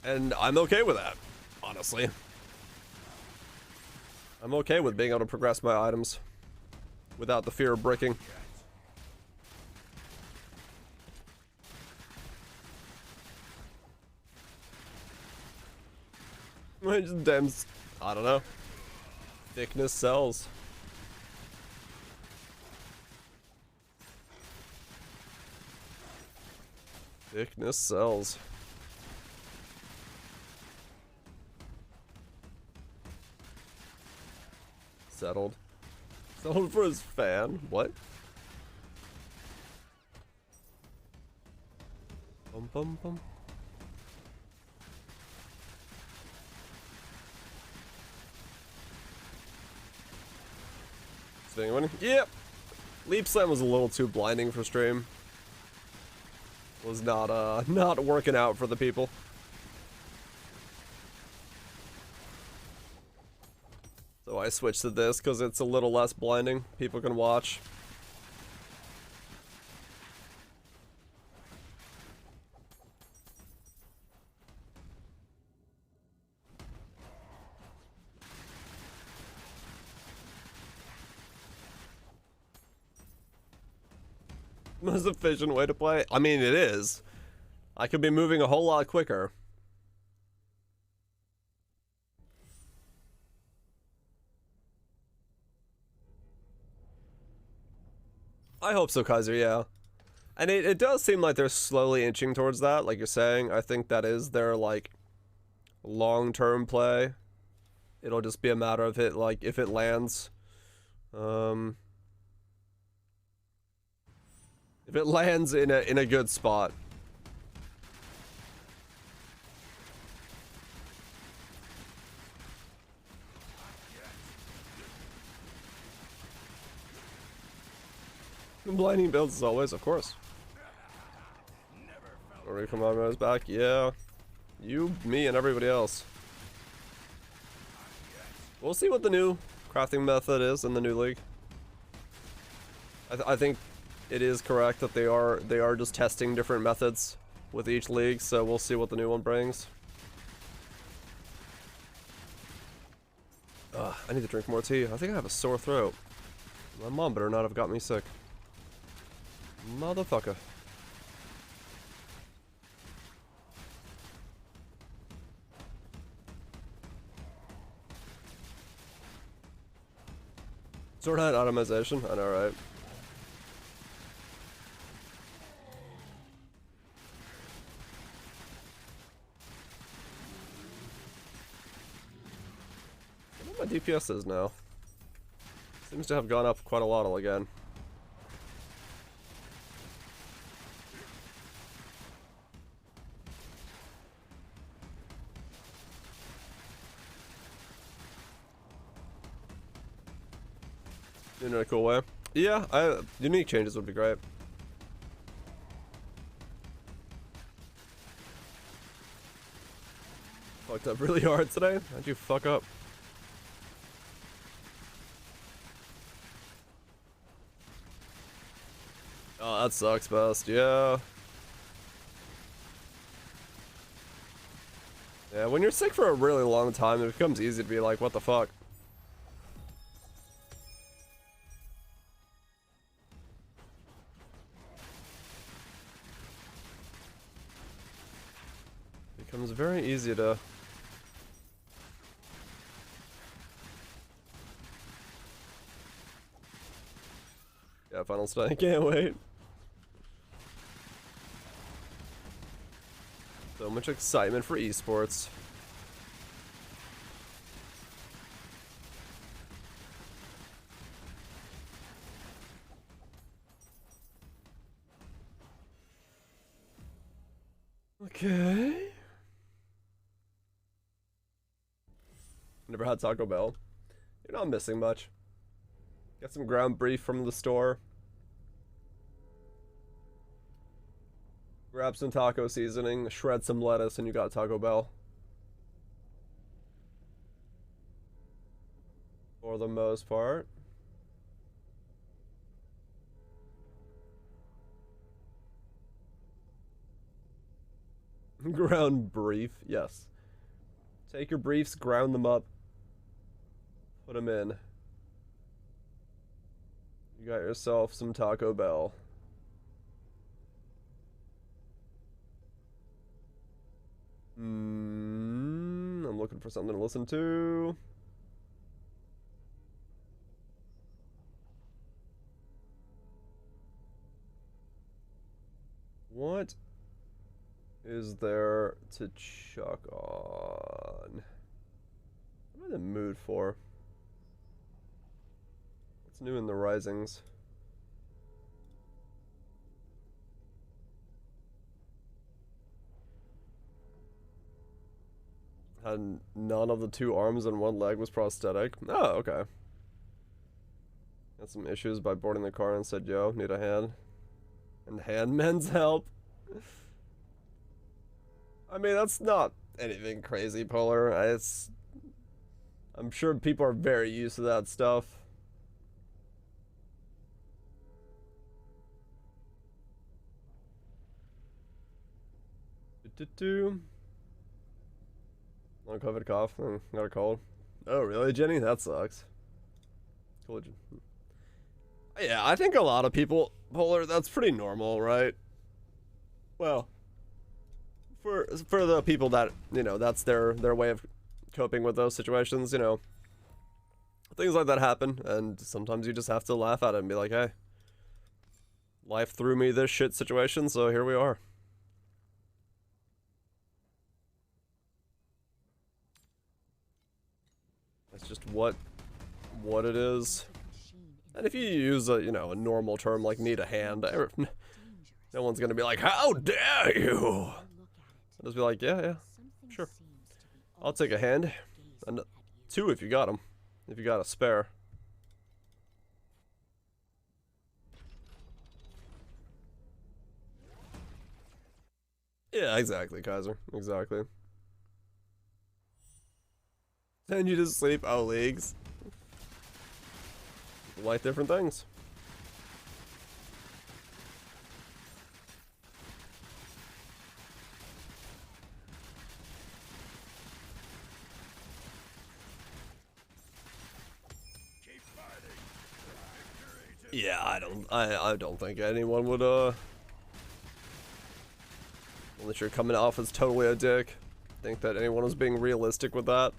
I'm okay with that, honestly. I'm okay with being able to progress my items without the fear of bricking. Just damn, I don't know. Thickness sells. Thickness sells. Settled. Settled for his fan. What? Bum bum bum. Anyone? Yep. Leap Slam was a little too blinding for stream. Was not working out for the people. So I switched to this because it's a little less blinding. People can watch. Most efficient way to play? I mean, it is. I could be moving a whole lot quicker. I hope so, Kaiser, yeah. And it does seem like they're slowly inching towards that, like you're saying. I think that is their, like, long-term play. It'll just be a matter of it, like, if it lands. If it lands in a good spot. Blinding builds as always, of course. Already come on, Rose back. Yeah. You, me, and everybody else. We'll see what the new crafting method is in the new league. I think it is correct that they are just testing different methods with each league, so we'll see what the new one brings. I need to drink more tea. I think I have a sore throat. My mom better not have got me sick. Motherfucker. Sword Hat automation, I know, right? I wonder what my DPS is now. Seems to have gone up quite a lot again. In a cool way. Yeah, unique changes would be great. Fucked up really hard today. How'd you fuck up? Oh, that sucks, best. Yeah. Yeah, when you're sick for a really long time, it becomes easy to be like, what the fuck? Becomes very easy to... Yeah, final stun, can't wait. So much excitement for esports. Okay. Never had Taco Bell. You're not missing much. Get some ground beef from the store. Grab some taco seasoning, shred some lettuce, and you got Taco Bell. For the most part. Ground beef, yes. Take your briefs, ground them up, put them in. You got yourself some Taco Bell. I'm looking for something to listen to. What is there to chuck on? What am I in the mood for? What's new in the Risings? And none of the 2 arms and 1 leg was prosthetic. Oh, okay. Got some issues by boarding the car and said, yo, need a hand. And handmen's help. I mean, that's not anything crazy, Polar. I'm sure people are very used to that stuff. Long COVID cough. Got a cold. Oh, really, Jenny? That sucks. Cool. Yeah, I think a lot of people, Polar, that's pretty normal, right? Well, for the people that, you know, that's their way of coping with those situations, you know. Things like that happen, and sometimes you just have to laugh at it and be like, hey, life threw me this shit situation, so here we are. That's just what it is. And if you use a, you know, a normal term like need a hand, no one's gonna be like, how dare you? I'll just be like, yeah, sure. I'll take a hand. And 2 if you got them. If you got a spare. Yeah, exactly, Kaiser. Exactly. Send you to sleep. Oh, leagues. Like different things. Yeah, I don't think anyone would unless you're coming off as totally a dick, think that anyone was being realistic with that.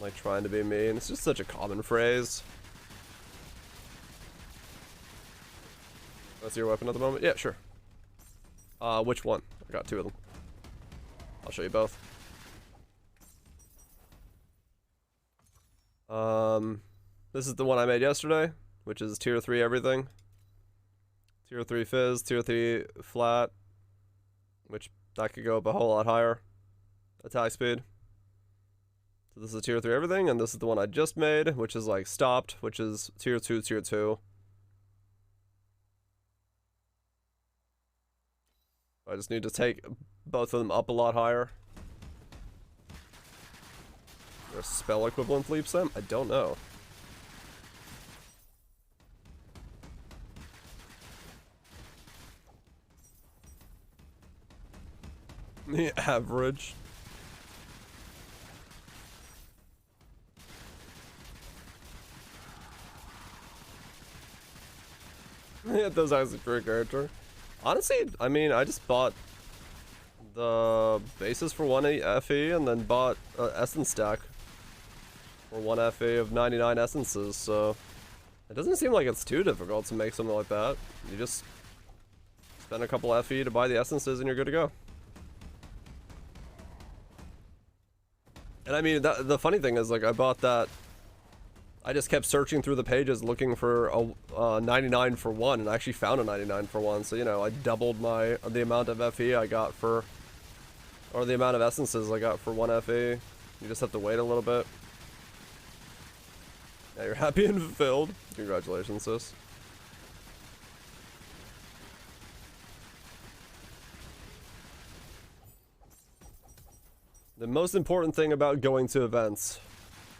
Like trying to be mean. It's just such a common phrase. That's your weapon at the moment? Yeah, sure. Which one? I got 2 of them. I'll show you both. This is the one I made yesterday, which is tier 3 everything. Tier 3 fizz, tier 3 flat, which that could go up a whole lot higher. Attack speed. So this is tier 3 everything, and this is the one I just made, which is like stopped, which is tier 2, tier 2. I just need to take both of them up a lot higher. Is there a spell equivalent leap sim? I don't know. The average. Yeah, those eyes for a character. Honestly, I mean, I just bought the bases for 1 FE and then bought an essence stack for 1 FE of 99 essences, so it doesn't seem like it's too difficult to make something like that. You just spend a couple FE to buy the essences and you're good to go. And I mean, the funny thing is, like, I bought that. I just kept searching through the pages looking for a 99 for 1, and I actually found a 99 for 1. So, you know, I doubled the amount of FE I got for, or the amount of essences I got for 1 FE. You just have to wait a little bit. Yeah, you're happy and fulfilled. Congratulations, sis. The most important thing about going to events,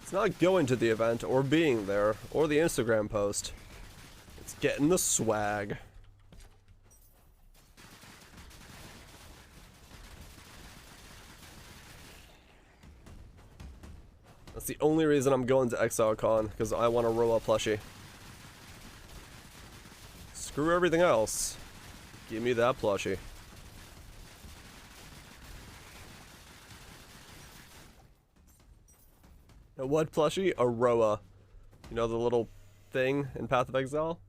it's not going to the event or being there or the Instagram post. It's getting the swag. That's the only reason I'm going to ExileCon, because I want a Roa plushie. Screw everything else. Give me that plushie. A what plushie? A Roa. You know the little thing in Path of Exile?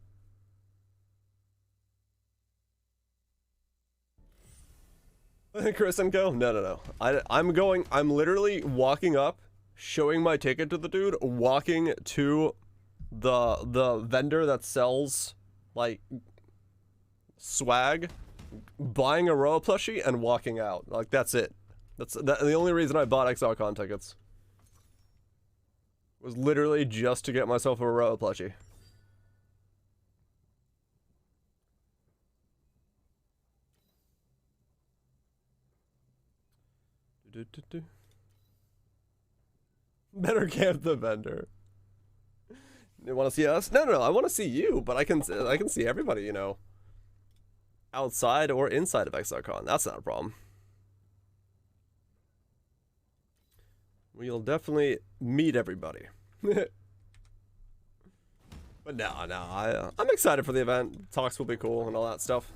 Chris and Co? No. I'm literally walking up, showing my ticket to the dude, walking to the vendor that sells, like, swag, buying a Roa plushie, and walking out. Like, that's it. That's the only reason I bought ExileCon tickets. Was literally just to get myself a Roa plushie. Better camp the vendor. You want to see us? No, I want to see you, but I can see everybody, you know, outside or inside of ExileCon. That's not a problem. We'll definitely meet everybody. But no, I'm excited for the event. Talks will be cool and all that stuff.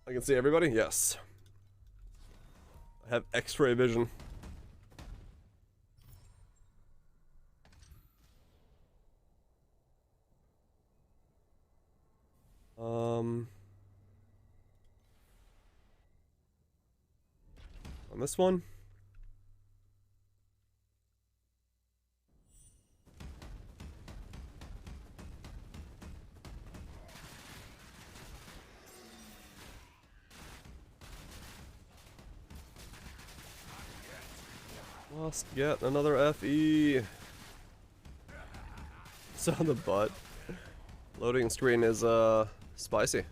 I can see everybody? Yes. I have X-ray vision. On this one. Lost yet another FE. So the butt. Loading screen is spicy.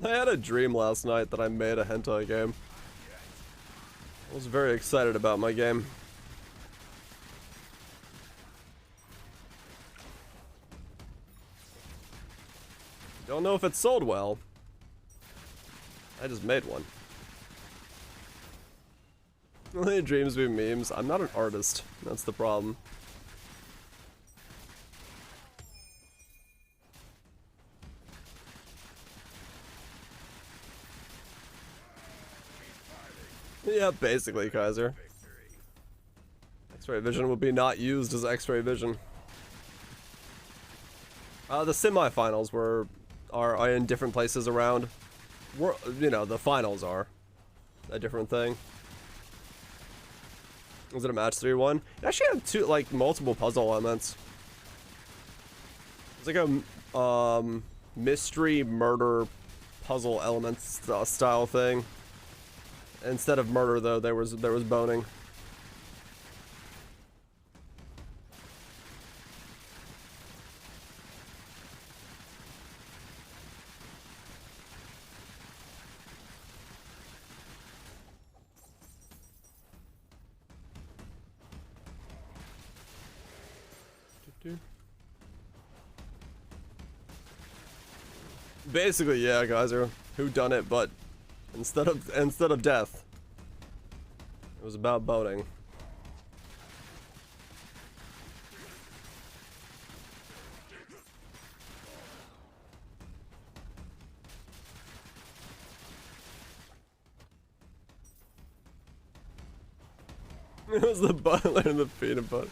I had a dream last night that I made a hentai game. I was very excited about my game. Don't know if it sold well. I just made one. Only dreams be memes. I'm not an artist. That's the problem. Yeah, basically, Kaiser. X-ray vision will be not used as X-ray vision. The semifinals are in different places around. You know, the finals are a different thing. Was it a match 3-1? It actually had two, like, multiple puzzle elements. It's like a mystery murder puzzle elements style thing. Instead of murder, though, there was boning. Basically, yeah, guys, are who done it, but instead of death, it was about boning. It was the butler and the peanut butter.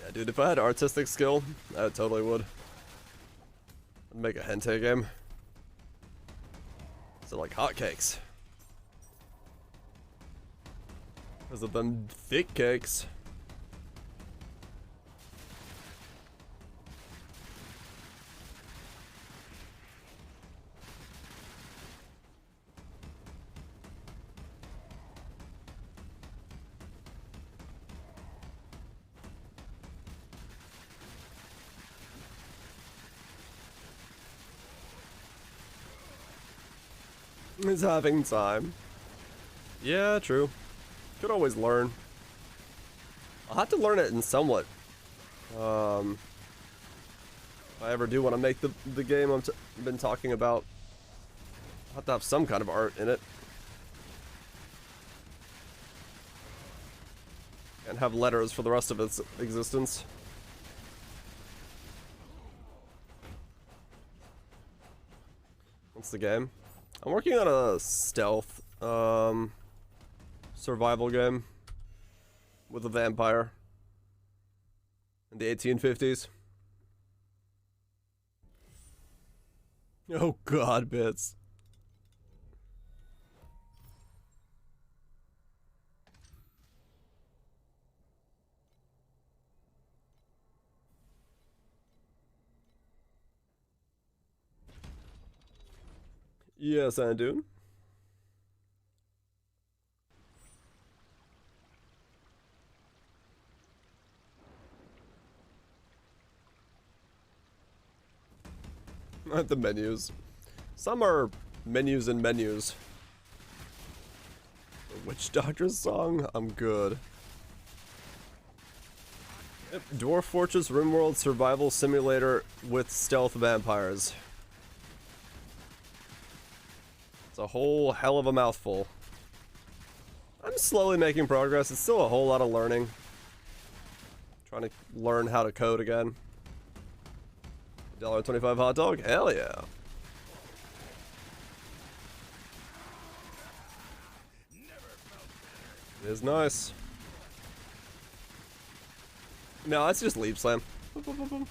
Yeah, dude, if I had artistic skill, I totally would. I'd make a hentai game. So like hotcakes. Because of them thick cakes. He's having time. Yeah, true. Could always learn. I'll have to learn it in somewhat. If I ever do want to make the game I've been talking about, I'll have to have some kind of art in it. And have letters for the rest of its existence. What's the game? I'm working on a stealth survival game with a vampire in the 1850s. Oh god, bits. Yes, I do. Not the menus. Some are menus and menus. The Witch Doctor's song? I'm good. Yep, Dwarf Fortress RimWorld Survival Simulator with stealth vampires. It's a whole hell of a mouthful. I'm slowly making progress. It's still a whole lot of learning. Trying to learn how to code again. $1.25 hot dog? Hell yeah. It is nice. No, it's just leap slam. Boop, boop, boop, boop.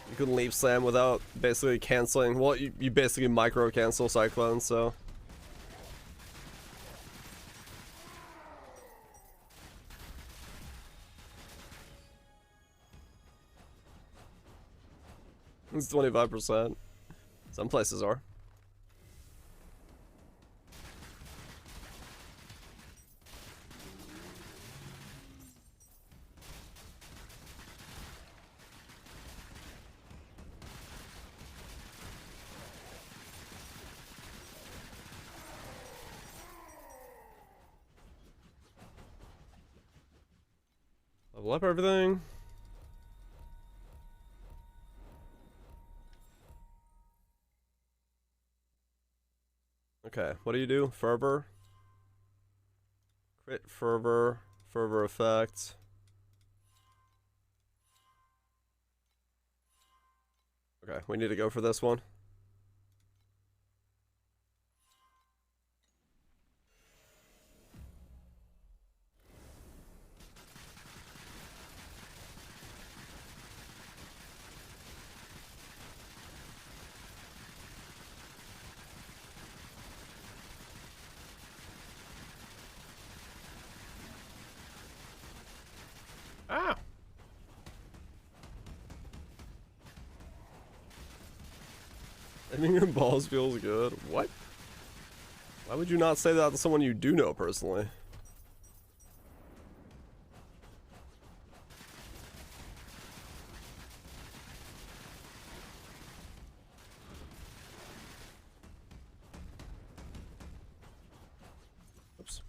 You can leap slam without basically canceling. Well, you basically micro cancel cyclones, so. It's 25%. Some places are. Level up everything. Okay, what do you do? Fervor? Crit fervor. Fervor effect. Okay, we need to go for this one. Ah! Aiming your balls feels good. What? Why would you not say that to someone you do know personally? Oops.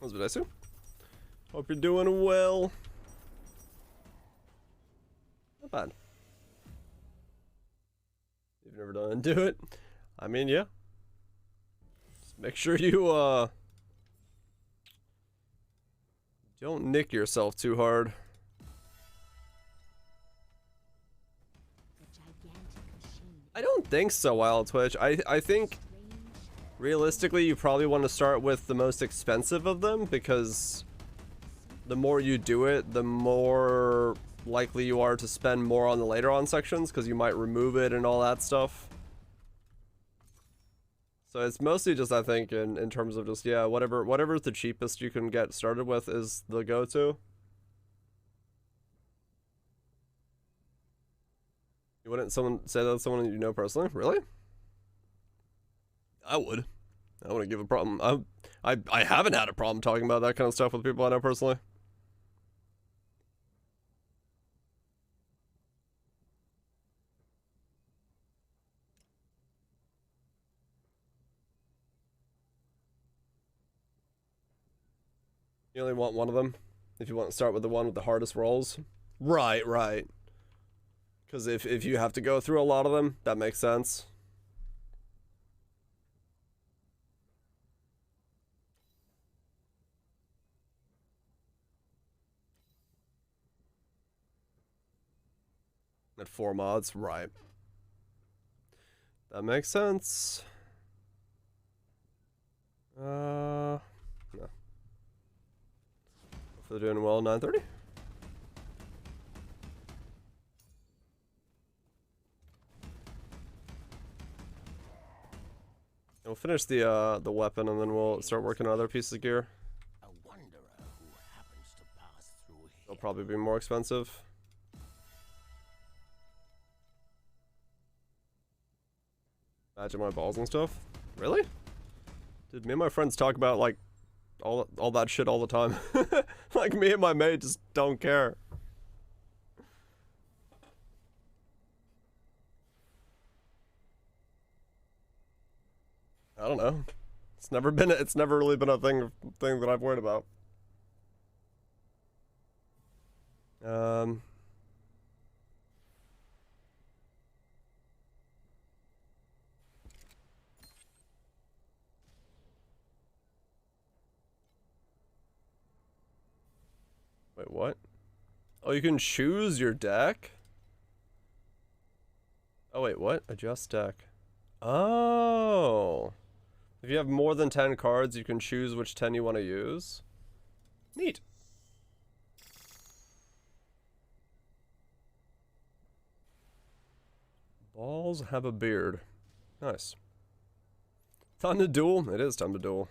How's it, hope you're doing well. Not bad. You've never done it, do it. I mean, yeah. Just make sure you don't nick yourself too hard. The gigantic machine. I don't think so, Wild Twitch. I think realistically you probably want to start with the most expensive of them, because the more you do it, the more likely you are to spend more on the later on sections, because you might remove it and all that stuff. So it's mostly just, I think, in terms of just, yeah, whatever's the cheapest you can get started with is the go-to. You wouldn't say that to someone you know personally? Really? I would. I wouldn't give a problem. I haven't had a problem talking about that kind of stuff with people I know personally. You only want one of them if you want to start with the one with the hardest rolls. Right, right. Because if you have to go through a lot of them, that makes sense. At 4 mods, right. That makes sense. No. If they're doing well, 9:30. We'll finish the weapon and then we'll start working on other pieces of gear. A wanderer who happens to pass through They'll probably be more expensive. Imagine my balls and stuff. Really? Dude, me and my friends talk about like all that shit all the time. Like me and my mate just don't care. I don't know. It's never really been a thing that I've worried about. Wait, what? Oh, you can choose your deck? Oh, wait, what? Adjust deck. Oh. If you have more than 10 cards, you can choose which 10 you want to use. Neat. Balls have a beard. Nice. Time to duel? It is time to duel.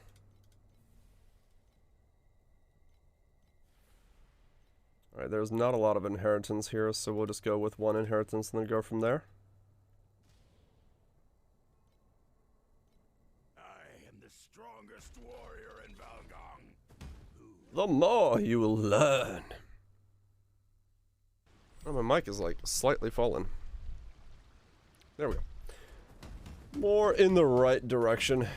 Alright, there's not a lot of inheritance here, so we'll just go with one inheritance and then go from there. I am the strongest The more you will learn. Oh, my mic is like slightly fallen. There we go. More in the right direction.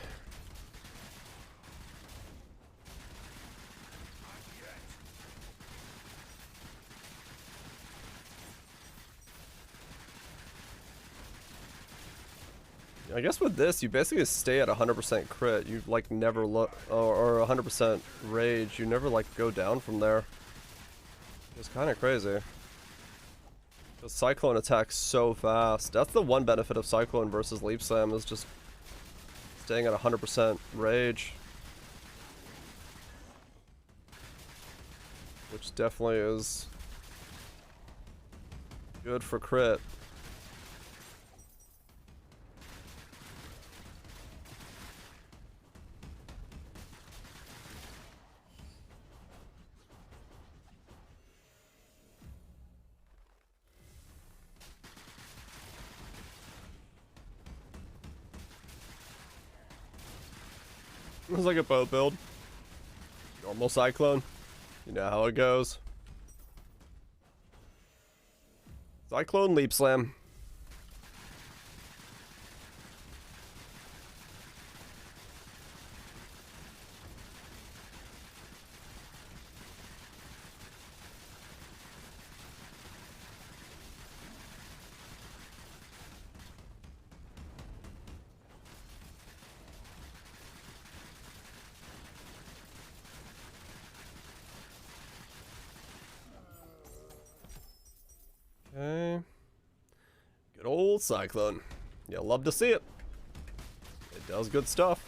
I guess with this, you basically stay at 100% crit. You like never look, or 100% rage. You never like go down from there. It's kind of crazy. The Cyclone attacks so fast. That's the one benefit of Cyclone versus Leap Slam, is just staying at 100% rage. Which definitely is good for crit. It was like a boat build. Normal Cyclone. You know how it goes. Cyclone Leap Slam. Okay. Good old Cyclone. You'll love to see it. It does good stuff.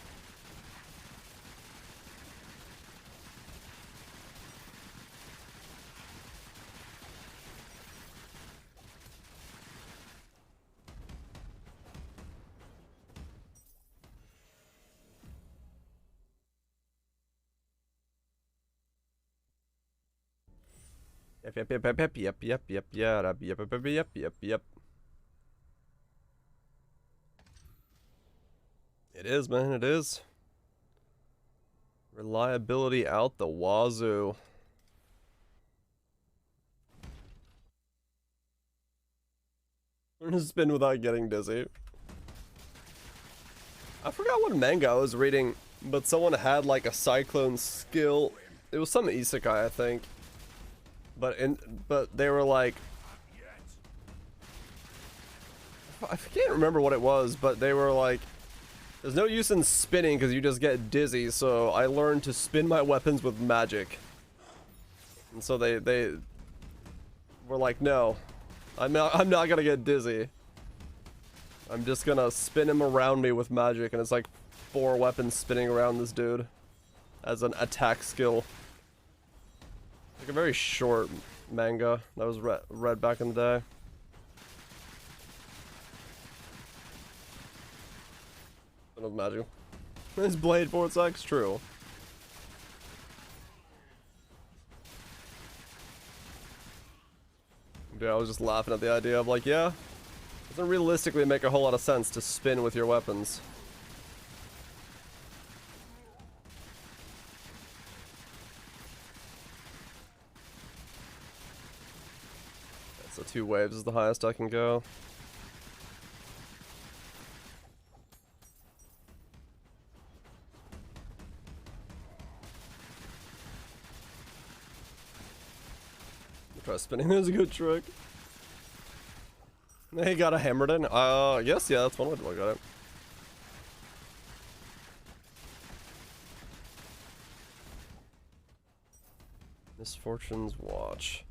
Yep. It is, man, it is. Reliability out the wazoo. Learn to spin without getting dizzy. I forgot what manga I was reading, but someone had like a Cyclone skill. It was some isekai, I think. But they were like, I can't remember what it was, but they were like, there's no use in spinning because you just get dizzy, so I learned to spin my weapons with magic. And so they were like, no, I'm not gonna get dizzy. I'm just gonna spin him around me with magic, and it's like 4 weapons spinning around this dude as an attack skill. Like a very short manga that was read back in the day. Of magic. His blade forward sucks, true. Yeah, I was just laughing at the idea of like, yeah, it doesn't realistically make a whole lot of sense to spin with your weapons. So 2 waves is the highest I can go. Try spinning is a good trick. He got a hammered in. Yes, yeah, that's one way to look at it. Misfortune's Watch.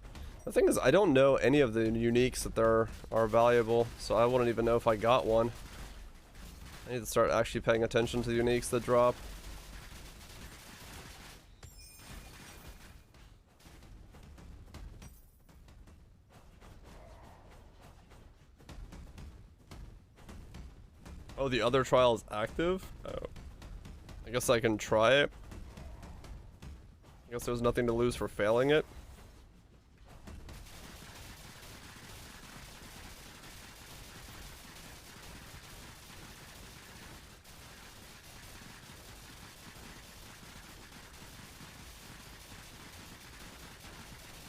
The thing is, I don't know any of the uniques that there are valuable, so I wouldn't even know if I got one. I need to start actually paying attention to the uniques that drop. Oh, the other trial is active? Oh. I guess I can try it. I guess there's nothing to lose for failing it.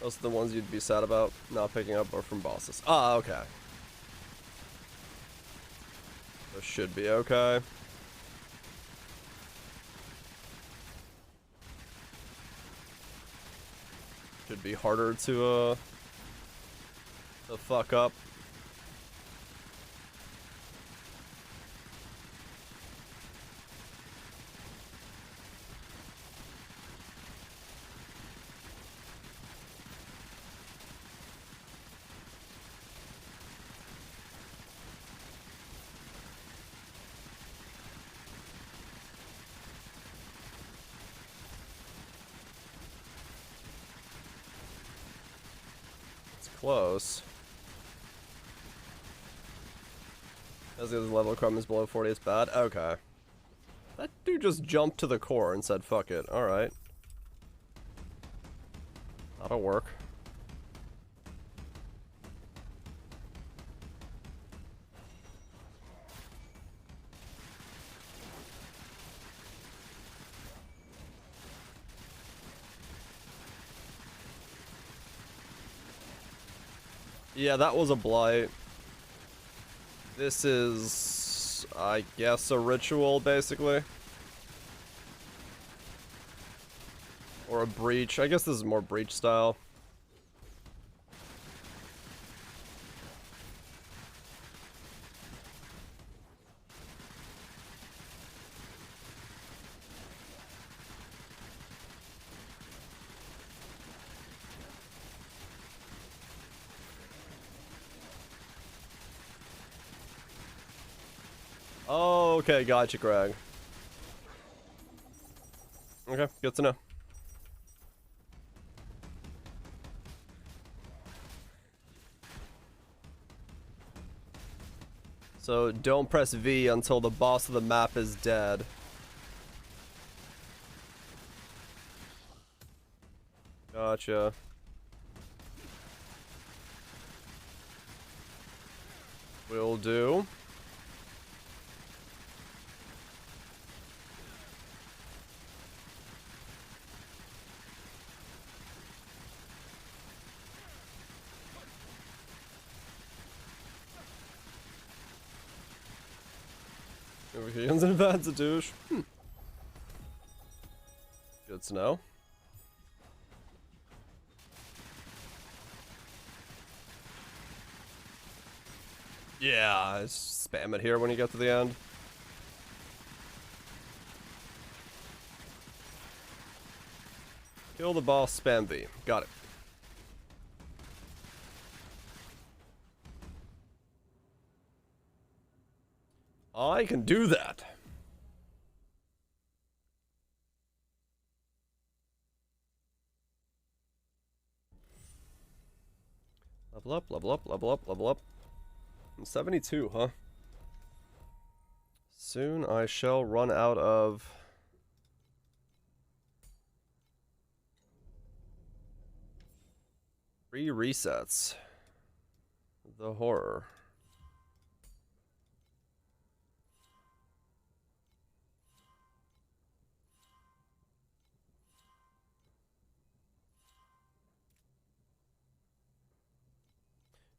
Those are the ones you'd be sad about not picking up are from bosses. Ah, okay. Those should be okay. Should be harder to fuck up. Close. As the level of crumb is below 40, it's bad. Okay. That dude just jumped to the core and said, fuck it. Alright. That'll work. Yeah, that was a blight. This is, I guess, a ritual, basically. Or a breach. I guess this is more breach style. Oh, okay, gotcha, Greg. Okay, good to know. So, don't press V until the boss of the map is dead. Gotcha. Will do. Notifications in advance, a douche. Good to know. Yeah, spam it here when you get to the end. Kill the boss, spam V. Got it. I can do that. Level up, level up, level up, level up. I'm 72, huh? Soon I shall run out of... free resets. The horror.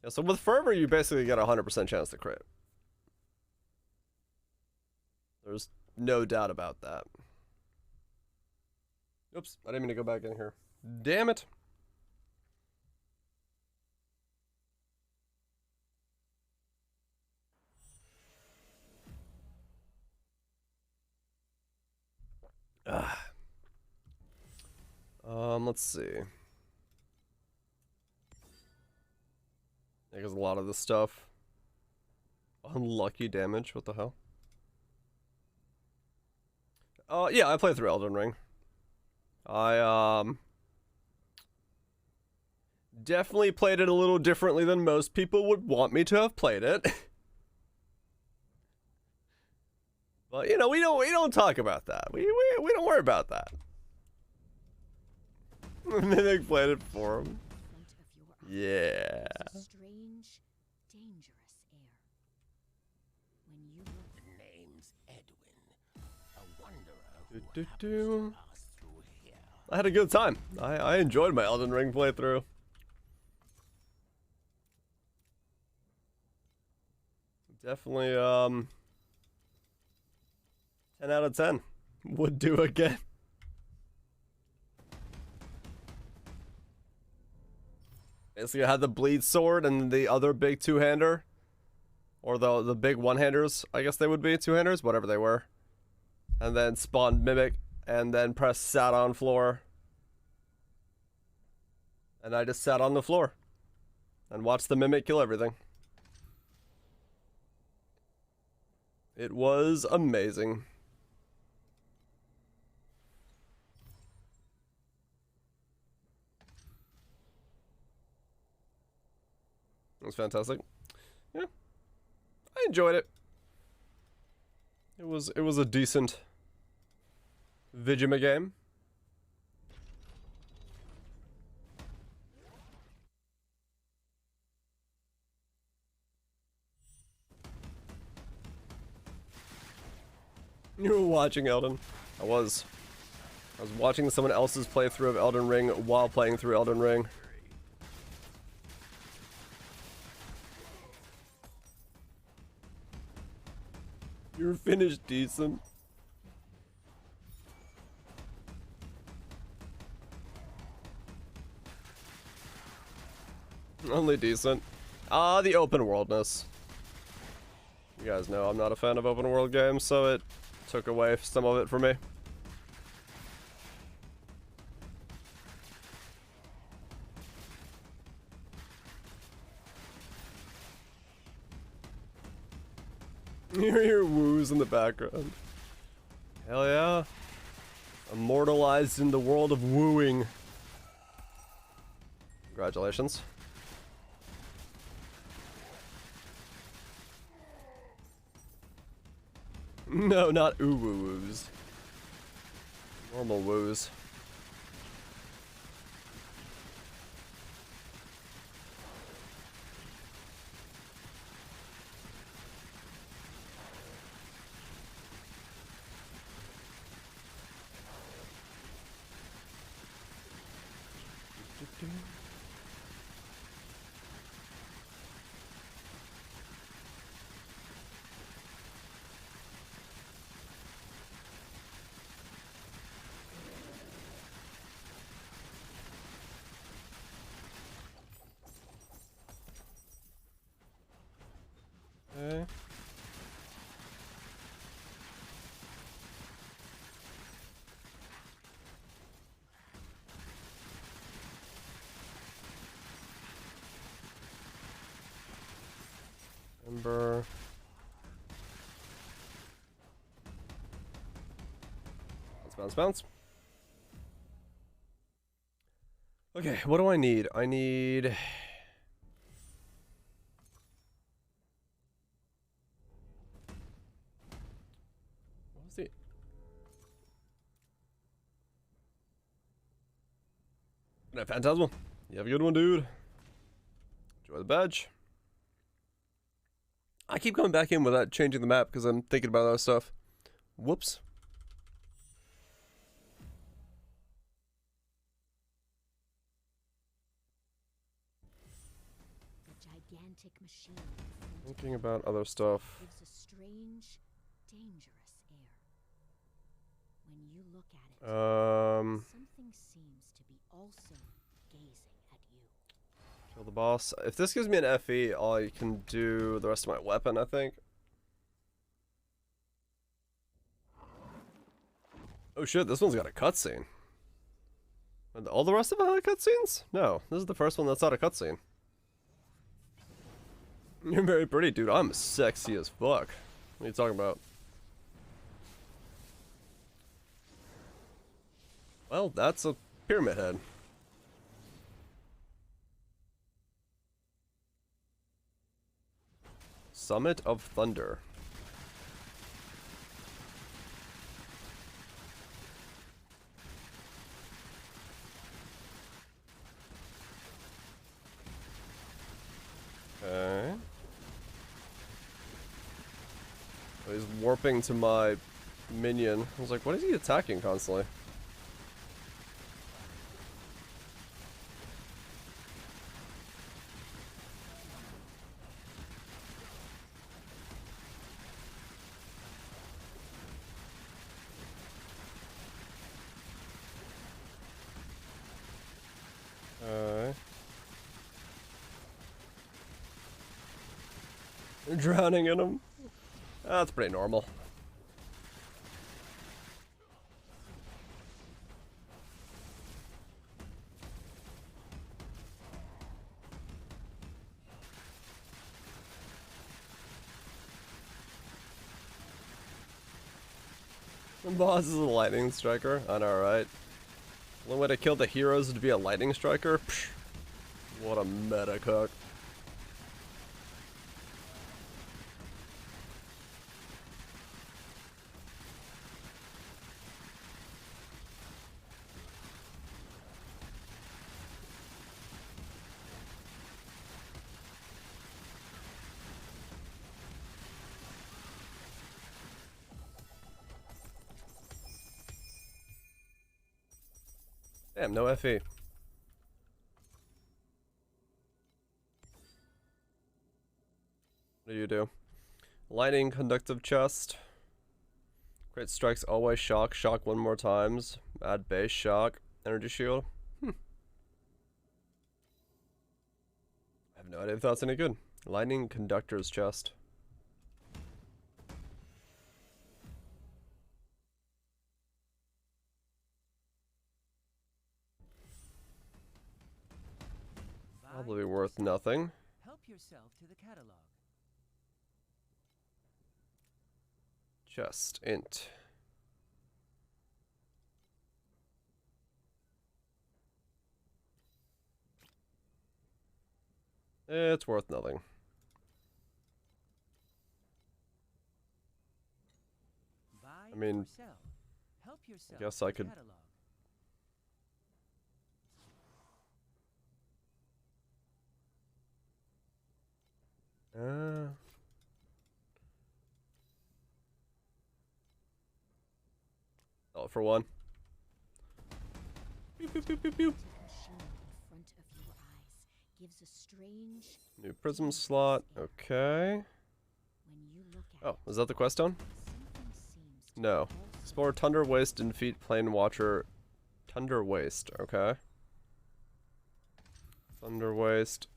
Yeah, so with Fervor, you basically get a 100% chance to crit. There's no doubt about that. Oops, I didn't mean to go back in here. Damn it. Let's see. Because a lot of this stuff. Unlucky damage, what the hell? Yeah, I played through Elden Ring. I, definitely played it a little differently than most people would want me to have played it. But, you know, we don't talk about that. We don't worry about that. Mimic played it for him. Yeah. Strange, dangerous air. When you look, The name's Edwin, a wanderer who Do, do, happens do. to pass through here. I had a good time. I enjoyed my Elden Ring playthrough. Definitely 10 out of 10. Would do again. Basically, I had the bleed sword and the other big two-hander. Or the big one-handers, I guess they would be. Two-handers, whatever they were. And then spawned Mimic. And then pressed sat on floor. And I just sat on the floor. And watched the Mimic kill everything. It was amazing. It was fantastic. Yeah. I enjoyed it. It was a decent Vigima game. You were watching Elden. I was watching someone else's playthrough of Elden Ring while playing through Elden Ring. You're finished decent. Only decent. The open worldness. You guys know I'm not a fan of open world games, so it took away some of it for me. You hear woos in the background. Hell yeah. Immortalized in the world of wooing. Congratulations. No, not ooh woo woos. Normal woos. Okay. Ember. Bounce, bounce, bounce. Okay, what do I need? I need... What was it? Good night, Phantasmal. You have a good one, dude. Enjoy the badge. I keep coming back in without changing the map because I'm thinking about other stuff. Whoops. The gigantic machine Thinking about other stuff. gives a strange, dangerous air. When you look at it, something seems to be also gazing at you. Kill the boss. If this gives me an FE, I can do the rest of my weapon, I think. Oh shit, this one's got a cutscene. And all the rest of them had cutscenes? No, this is the first one that's not a cutscene. You're very pretty, dude. I'm sexy as fuck. What are you talking about? Well, that's a pyramid head. Summit of Thunder. Okay. Oh, he's warping to my minion. I was like, what is he attacking constantly? Drowning in them. That's pretty normal. The boss is a lightning striker. I know, right? The only way to kill the heroes is to be a lightning striker? Psh, what a meta cook. Damn, no FE. What do you do? Lightning conductive chest. Crit strikes always shock. Shock one more times. Add base shock. Energy shield. I have no idea if that's any good. Lightning conductor's chest. Probably worth nothing. Help yourself to the catalog. Chest int. It's worth nothing. Buy I mean, or sell. Help yourself guess to I the could- catalog. Oh, for one. Pew, pew, pew, pew, pew. Sheen in front of your eyes gives a strange. New prism slot. Okay. When you look at Oh, is that the quest stone? something seems to No. also Explore Thunder Waste and defeat Plane Watcher. Thunder Waste. Okay. Thunder Waste.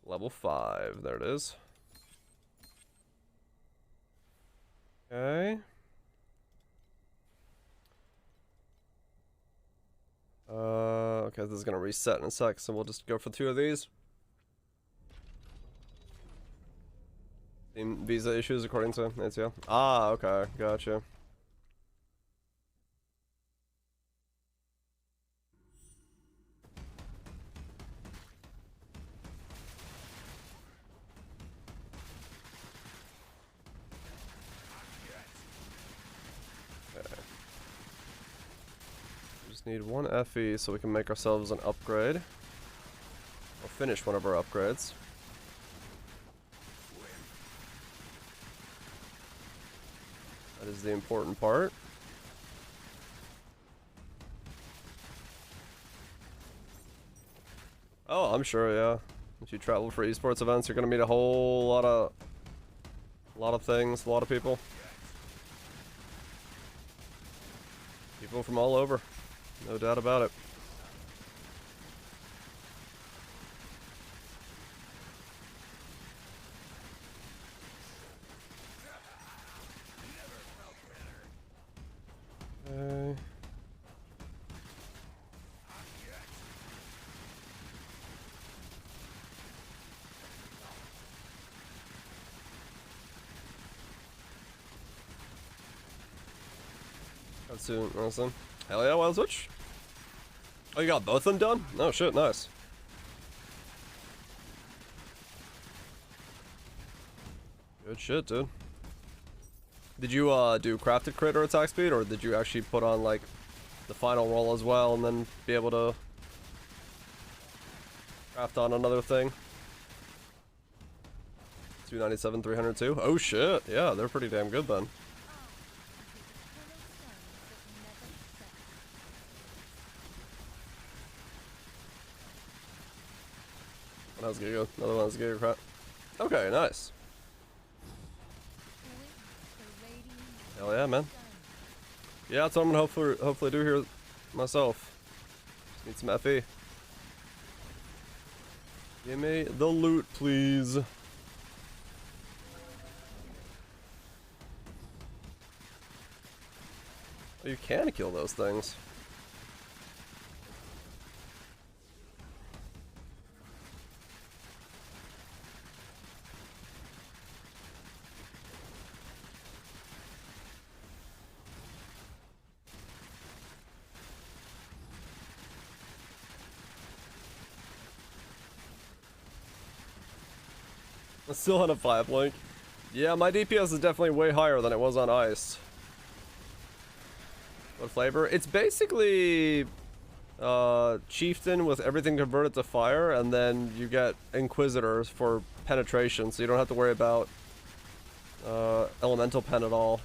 Level 5. There it is. Okay. Okay, this is gonna reset in a sec, so we'll just go for 2 of these. Visa issues according to ATL. Ah, okay, gotcha. Need 1 FE so we can make ourselves an upgrade. Or finish one of our upgrades. That is the important part. Oh, I'm sure, yeah. If you travel for esports events, you're gonna meet a whole lot of things, a lot of people. People from all over. No doubt about it. Okay. That's soon, awesome. Hell yeah, Wild Switch. Oh, you got both of them done? Oh shit, nice. Good shit, dude. Did you do crafted crit or attack speed, or did you actually put on like the final roll as well and then be able to craft on another thing? 297, 302. Oh shit, yeah, they're pretty damn good then. One has Giga, another one has Giga crap. Okay, nice. Hell yeah, man. Yeah, that's what I'm gonna hopefully do here myself. Just need some FE. Give me the loot, please. You can kill those things. I'm still on a 5 link. Yeah, my DPS is definitely way higher than it was on ice. What flavor? It's basically Chieftain with everything converted to fire, and then you get Inquisitors for penetration, so you don't have to worry about Elemental Pen at all.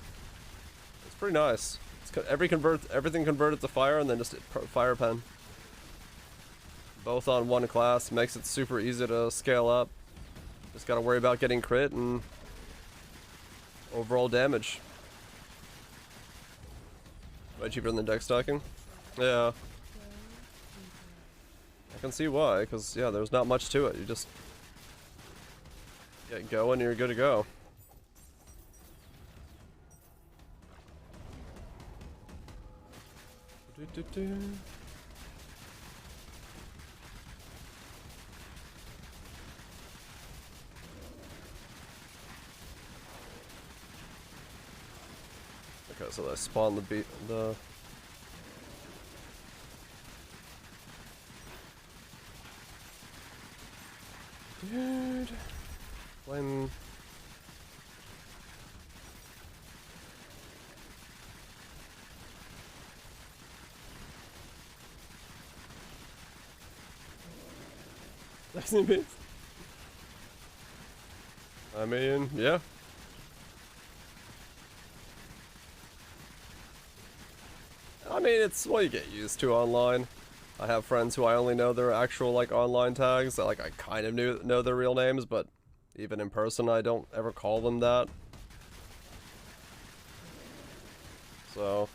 It's pretty nice. It's everything converted to fire, and then just Fire Pen. Both on one class makes it super easy to scale up. Just gotta worry about getting crit and overall damage. Way cheaper than deck stacking? Yeah. I can see why, because, yeah, there's not much to it. You just get going and you're good to go. Okay, so they spawn the Dude, when I mean, yeah. I mean, it's what you get used to online. I have friends who I only know their actual, like, online tags. That, like, I kind of know their real names, but even in person, I don't ever call them that. So,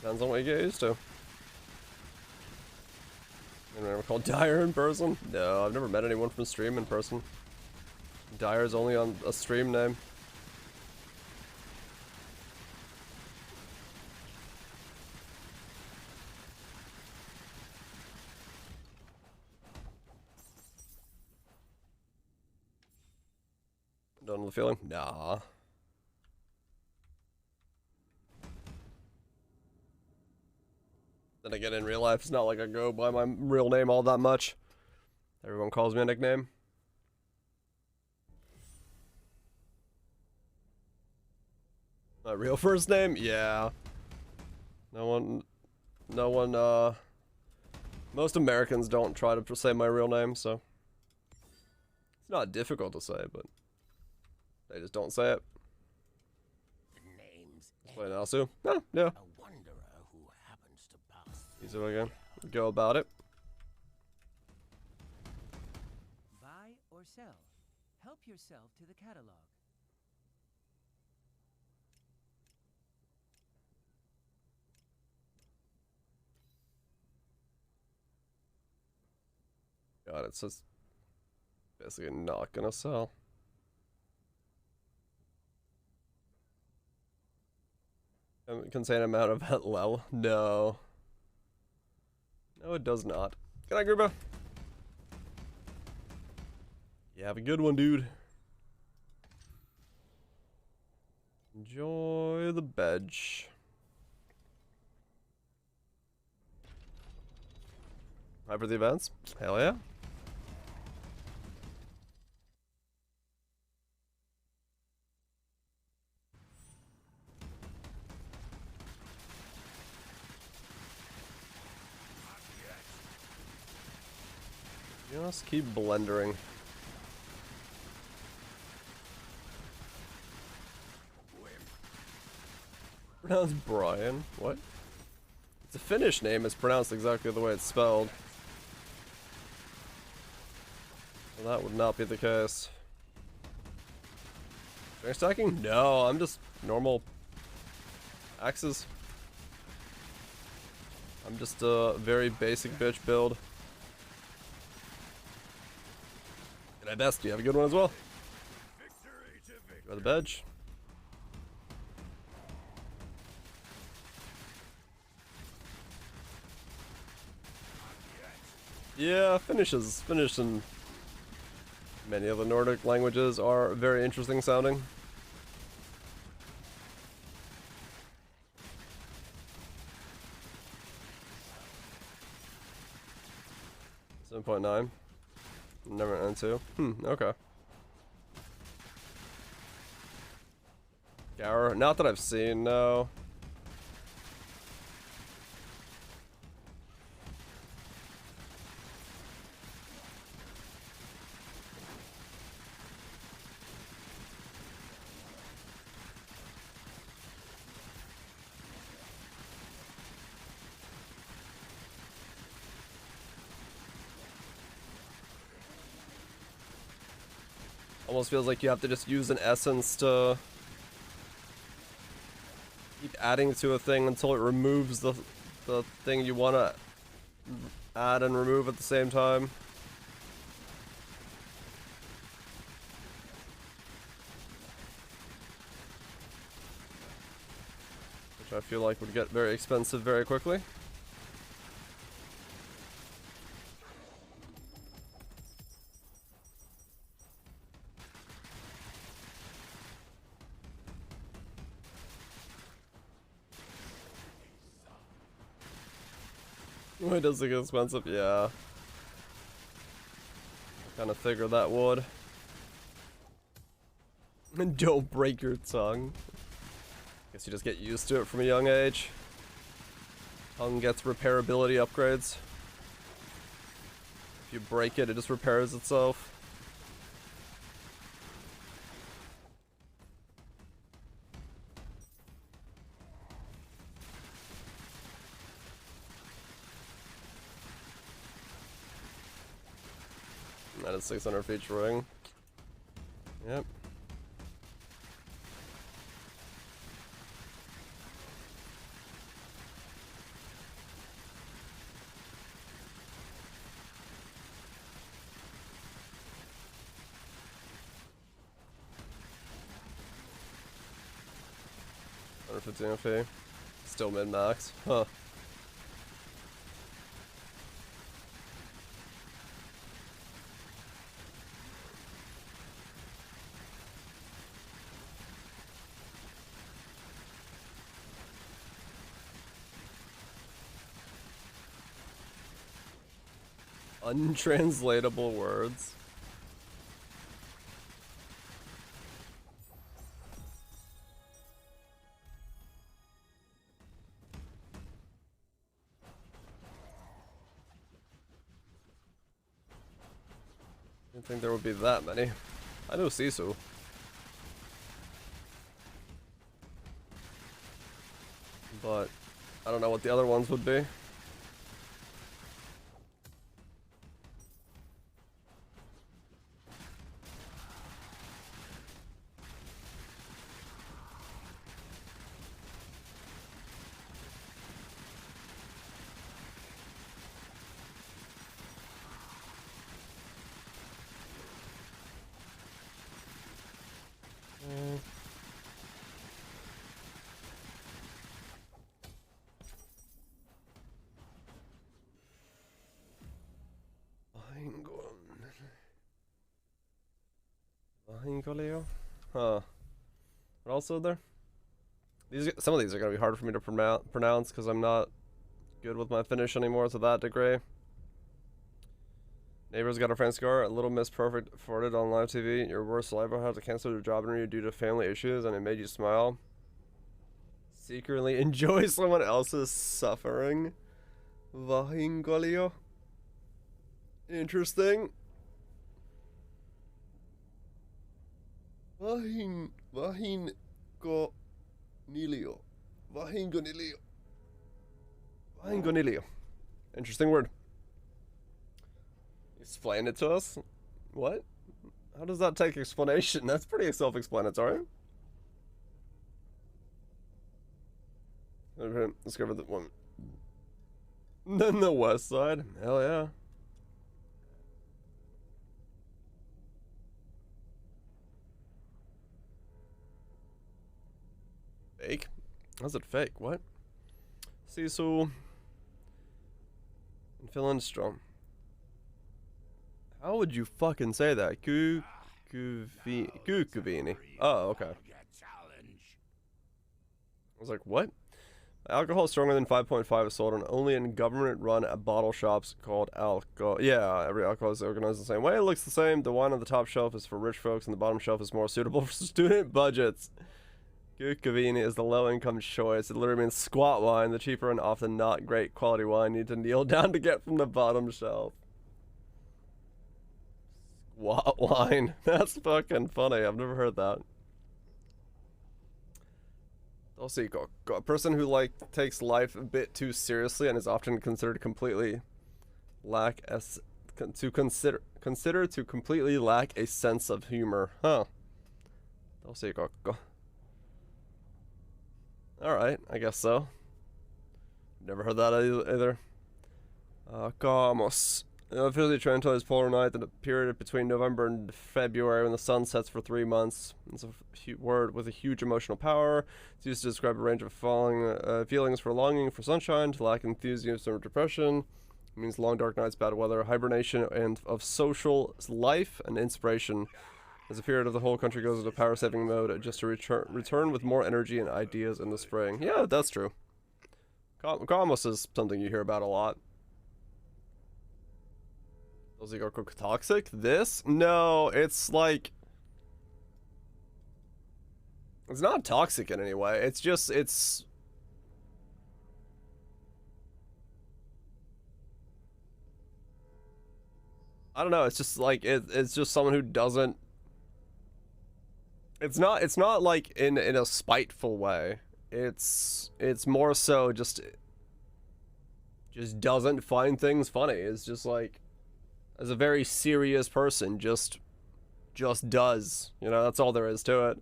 depends on what you get used to. Anyone ever called Dyer in person? No, I've never met anyone from stream in person. Dyer's only on a stream name. Done with the feeling? Nah. Then again, in real life, it's not like I go by my real name all that much. Everyone calls me a nickname. My real first name? Yeah. No one, most Americans don't try to say my real name, so. It's not difficult to say, but they just don't say it. Wait, Nasu? No, yeah. Easy way again. Go about it. Buy or sell. Help yourself to the catalog. God, it's just basically not gonna sell. Contain amount of lel? No. No, it does not. Good night, Gruba. You have a good one, dude. Enjoy the bench. Hype for the events? Hell yeah. Just keep blendering. Pronounced Brian? What? It's a Finnish name, it's pronounced exactly the way it's spelled. Well, that would not be the case. Strength stacking? No, I'm just normal axes. I'm just a very basic bitch build. Good night, best. You have a good one as well. Go to the bench. Yeah, Finnish and many of the Nordic languages are very interesting sounding. 7.9. Never end 2. Okay. Gower, not that I've seen, no. Almost feels like you have to just use an essence to keep adding to a thing until it removes the thing you want to add and remove at the same time. Which I feel like would get very expensive very quickly. It does get expensive, yeah. Kind of figured that would. And don't break your tongue. Guess you just get used to it from a young age. Tongue gets repairability upgrades. If you break it, it just repairs itself. That is 600 featuring. Yep. $115 still mid max, huh? Untranslatable words. Didn't think there would be that many. I know Sisu. But I don't know what the other ones would be. Vahingoleo? Huh. What else is there? Some of these are gonna be hard for me to pronounce because I'm not good with my Finnish anymore to that degree. Neighbors got a friend scar. A little Miss Perfect farted on live TV. Your worst saliva had to cancel your job interview due to family issues, and it made you smile. Secretly enjoy someone else's suffering. Vahingoleo. Interesting. Vahingonilio. Vahingonilio. Interesting word. Explain it to us? What? How does that take explanation? That's pretty self-explanatory. Okay, let's go for the one. Then the west side. Hell yeah. Fake? How's it fake? What? Sisu. And Phil Lindstrom. How would you fucking say that? Kukuvini. Oh, okay. I was like, what? Alcohol stronger than 5.5 is sold on only in government-run bottle shops called alcohol. Yeah, every alcohol is organized the same way. It looks the same. The wine on the top shelf is for rich folks, and the bottom shelf is more suitable for student budgets. Kukuvini is the low-income choice. It literally means squat wine. The cheaper and often not great quality wine you need to kneel down to get from the bottom shelf. Squat wine. That's fucking funny. I've never heard that. Also, a person who like takes life a bit too seriously and is often considered completely lack to completely lack a sense of humor. Huh. Also, all right, I guess so. Never heard that either. Kamos. Officially Trento is polar night, the period between November and February when the sun sets for 3 months. It's a word with a huge emotional power. It's used to describe a range of feelings for longing for sunshine, to lack enthusiasm or depression. It means long dark nights, bad weather, hibernation, and of social life and inspiration. As a period of the whole country goes into power-saving mode, just to return with more energy and ideas in the spring. Yeah, that's true. Kamos is something you hear about a lot. Does it go toxic? This? No, it's like... It's not toxic in any way. It's just, it's... I don't know, it's just like, it's just someone who doesn't... It's not like in a spiteful way. It's more so just doesn't find things funny. It's just like... As a very serious person, just does. You know, that's all there is to it.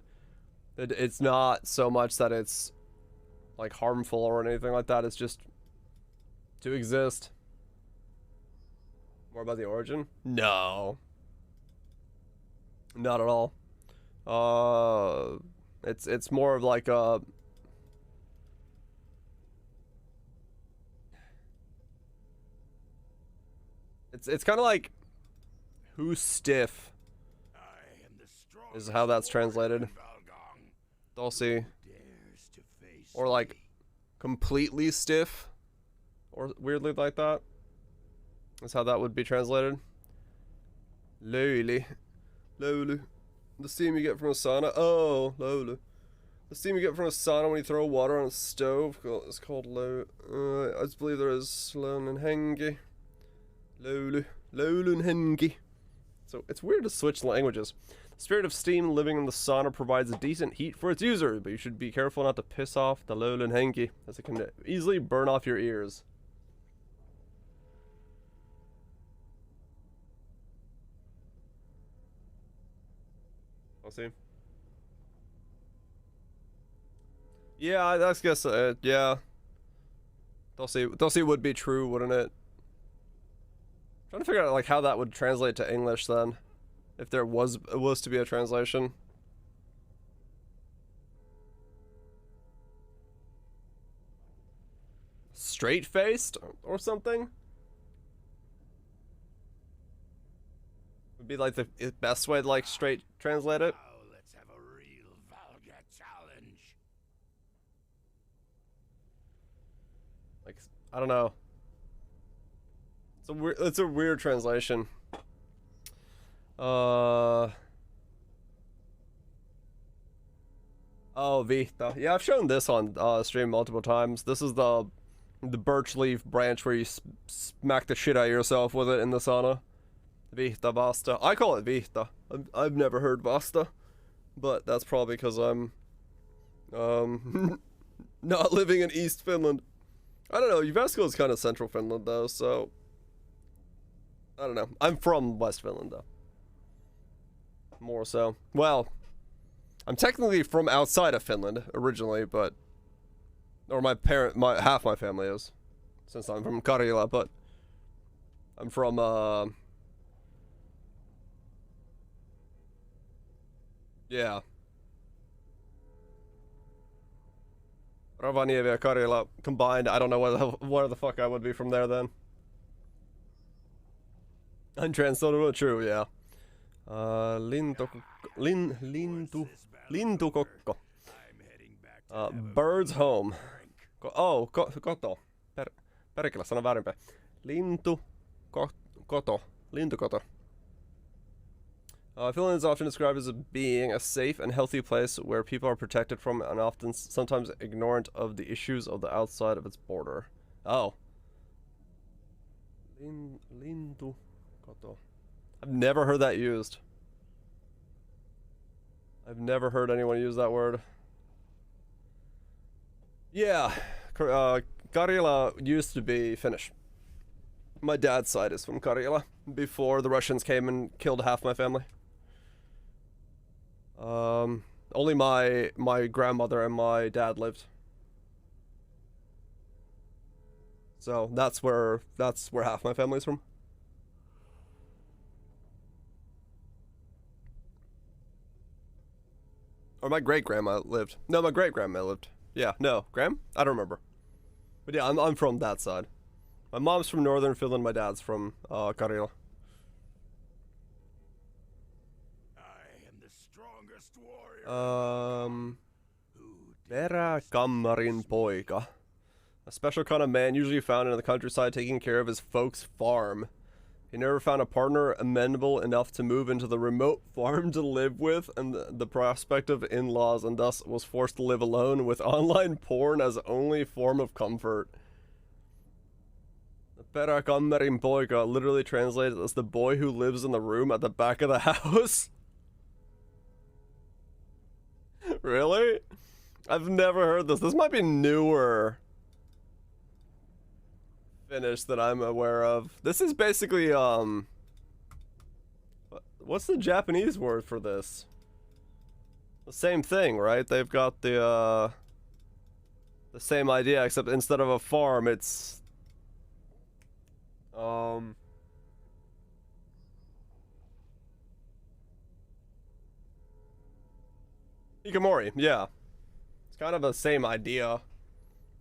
It's not so much that it's, like, harmful or anything like that. It's just to exist. More about the origin? No. Not at all. It's more of like a... It's kind of like, who's stiff is how that's translated. Dulcie. Or like, completely stiff. Or weirdly like that. That's how that would be translated. Lowly. Lowly. The steam you get from a sauna. Oh, lowly. The steam you get from a sauna when you throw water on a stove. It's called low. I just believe there is Sloan and Hengi. Lolunhengi. So it's weird to switch languages. The spirit of steam living in the sauna provides a decent heat for its user, but you should be careful not to piss off the Lolunhengi, as it can easily burn off your ears. I'll see. Yeah, I guess, yeah. Dulcie would be true, wouldn't it? Trying to figure out like how that would translate to English then, if there was to be a translation. Straight-faced or something would be like the best way to like straight translate it. Now let's have a real vulgar challenge. Like, I don't know. It's a weird translation. Oh, Vita. Yeah, I've shown this on stream multiple times. This is the birch leaf branch where you smack the shit out of yourself with it in the sauna. Vita basta. I call it Vita. I've never heard basta, but that's probably because I'm not living in East Finland. I don't know. Jyväskylä is kind of central Finland though, so. I don't know. I'm from West Finland, though. More so. Well, I'm technically from outside of Finland originally, but... Or half my family is. Since I'm from Karjala, but... I'm from, yeah. Rovaniemi and Karjala combined. I don't know where the fuck I would be from there then. Untranslatable, true, yeah. Lintukokko. Bird's home. Koto. Perkele, sano väärinpäin. Lintukoto. Finland is often described as being a safe and healthy place where people are protected from and often sometimes ignorant of the issues of the outside of its border. Oh. Lintukoto. I've never heard that used. I've never heard anyone use that word. Yeah, Karjala used to be Finnish. My dad's side is from Karjala, before the Russians came and killed half my family. Only my grandmother and my dad lived. So that's where half my family's from. Or my great-grandma lived. No, my great-grandma lived. Yeah, no. Gram? I don't remember. But yeah, I'm from that side. My mom's from northern Finland, my dad's from Karjala. I am the strongest warrior. Peräkammarin poika. A special kind of man usually found in the countryside taking care of his folks' farm. He never found a partner amenable enough to move into the remote farm to live with, and the prospect of in-laws, and thus was forced to live alone with online porn as only form of comfort. Peräkammarin poika literally translates as the boy who lives in the room at the back of the house. Really? I've never heard this. This might be newer Finnish that I'm aware of. This is basically, what's the Japanese word for this? The same thing, right? They've got the same idea, except instead of a farm, it's, Hikikomori, yeah. It's kind of the same idea.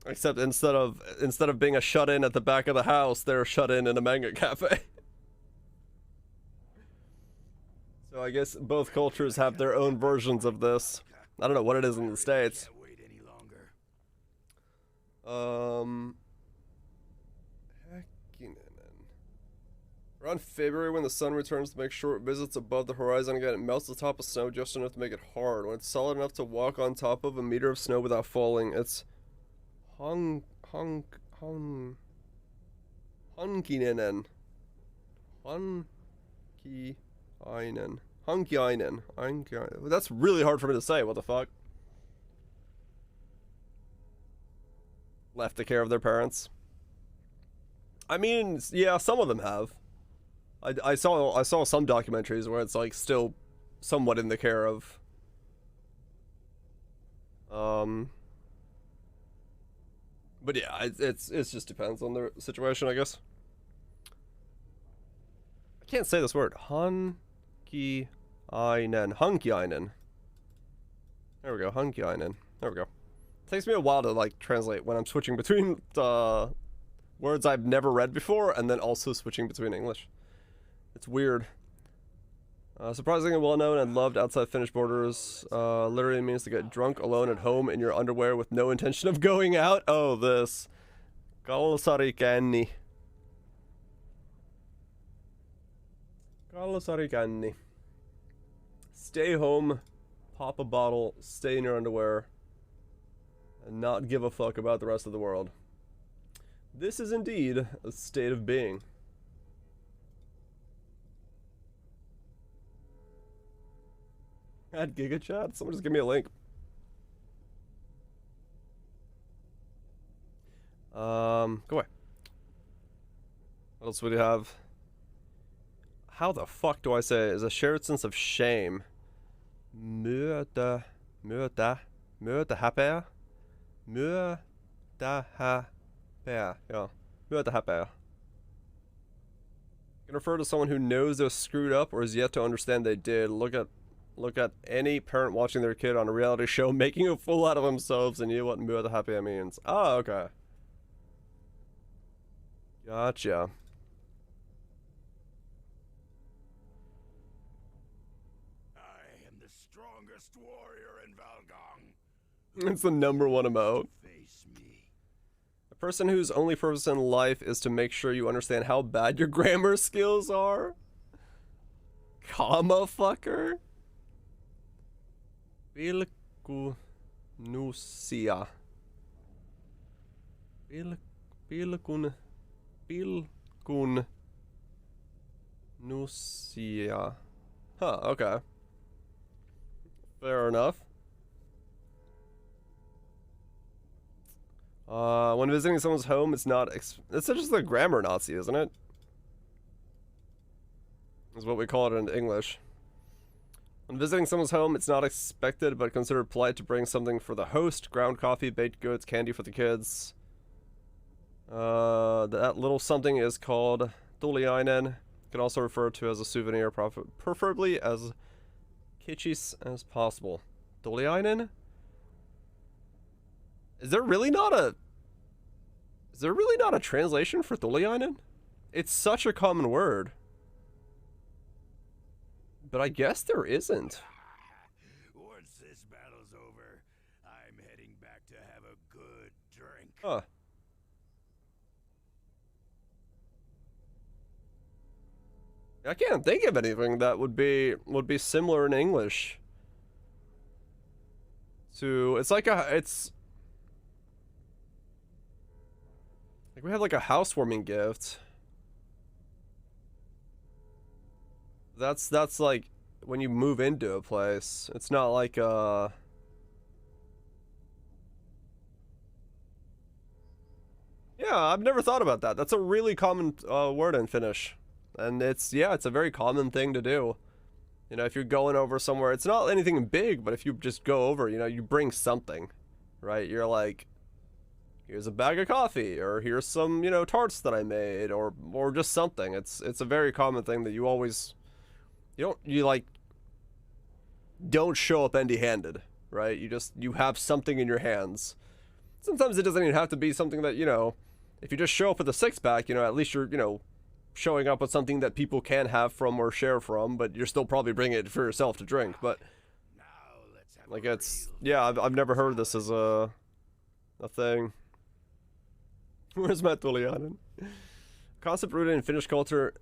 Except instead of being a shut-in at the back of the house, they're shut-in in a manga cafe. So I guess both cultures have their own versions of this. I don't know what it is in the States. Around February, when the sun returns to make short visits above the horizon again, it melts the top of snow just enough to make it hard. When it's solid enough to walk on top of a meter of snow without falling, it's Hunkininen. Hunkiinen. That's really hard for me to say, what the fuck? Left the care of their parents. I mean, yeah, some of them have. I saw some documentaries where it's like still somewhat in the care of but yeah, it just depends on the situation, I guess. I can't say this word. Hunkiinen. Hunkiinen. There we go. Hunkiinen. There we go. It takes me a while to like translate when I'm switching between words I've never read before and then also switching between English. It's weird. Surprisingly well known and loved outside Finnish borders. Literally means to get drunk alone at home in your underwear with no intention of going out. Oh, this. Kalsarikänni. Kalsarikänni. Stay home, pop a bottle, stay in your underwear, and not give a fuck about the rest of the world. This is indeed a state of being. At GigaChat? Someone just give me a link. Go away. What else would you have? How the fuck do I say it? Is a shared sense of shame. Möta häpeä. Möta häpeä. Yeah. Möta häpeä. Can refer to someone who knows they're screwed up or is yet to understand they did. Look at any parent watching their kid on a reality show making a fool out of themselves and you know what möta häpeä means. Oh, okay. Gotcha. best warrior in Valgong. It's the #1 emote. Face me. A person whose only purpose in life is to make sure you understand how bad your grammar skills are. Comma fucker. Pilkunusia. Pilkunusia. Huh, okay. Fair enough. When visiting someone's home, it's not it's just a grammar Nazi, isn't it? Is what we call it in English. When visiting someone's home, it's not expected but considered polite to bring something for the host: ground coffee, baked goods, candy for the kids. That little something is called tuliainen. Can also refer to as a souvenir, preferably as kitschy as possible. Tuliainen? Is there really not a translation for tuliainen? It's such a common word. But I guess there isn't. Once this battle's over, I'm heading back to have a good drink. Huh. I can't think of anything that would be similar in English. To it's like we have like a housewarming gift. That's like when you move into a place. It's not like yeah, I've never thought about that. That's a really common word in Finnish. And it's a very common thing to do. You know, if you're going over somewhere, it's not anything big, but if you just go over, you know, you bring something, right? You're like, here's a bag of coffee, or here's some, you know, tarts that I made, or just something. It's a very common thing that you always, you don't show up empty-handed, right? You have something in your hands. Sometimes it doesn't even have to be something that, you know, if you just show up with a six-pack, you know, at least you're, you know, showing up with something that people can have from or share from, but you're still probably bringing it for yourself to drink. But like it's I've never heard this as a thing. Where's my tuliainen? Concept rooted in Finnish culture,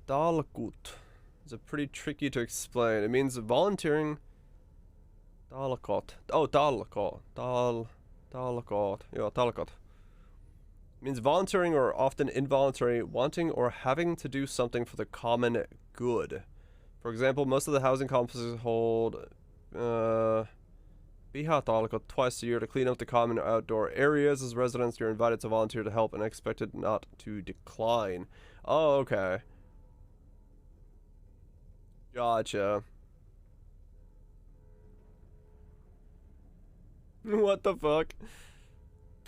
talkut. It's pretty tricky to explain. It means volunteering. Talkot. Oh, talkot. Talkot. Yeah, talkot. Means volunteering or often involuntary, wanting or having to do something for the common good. For example, most of the housing complexes hold pihatalkot twice a year to clean up the common outdoor areas. As residents, you're invited to volunteer to help and expected not to decline. Oh, okay. Gotcha. What the fuck?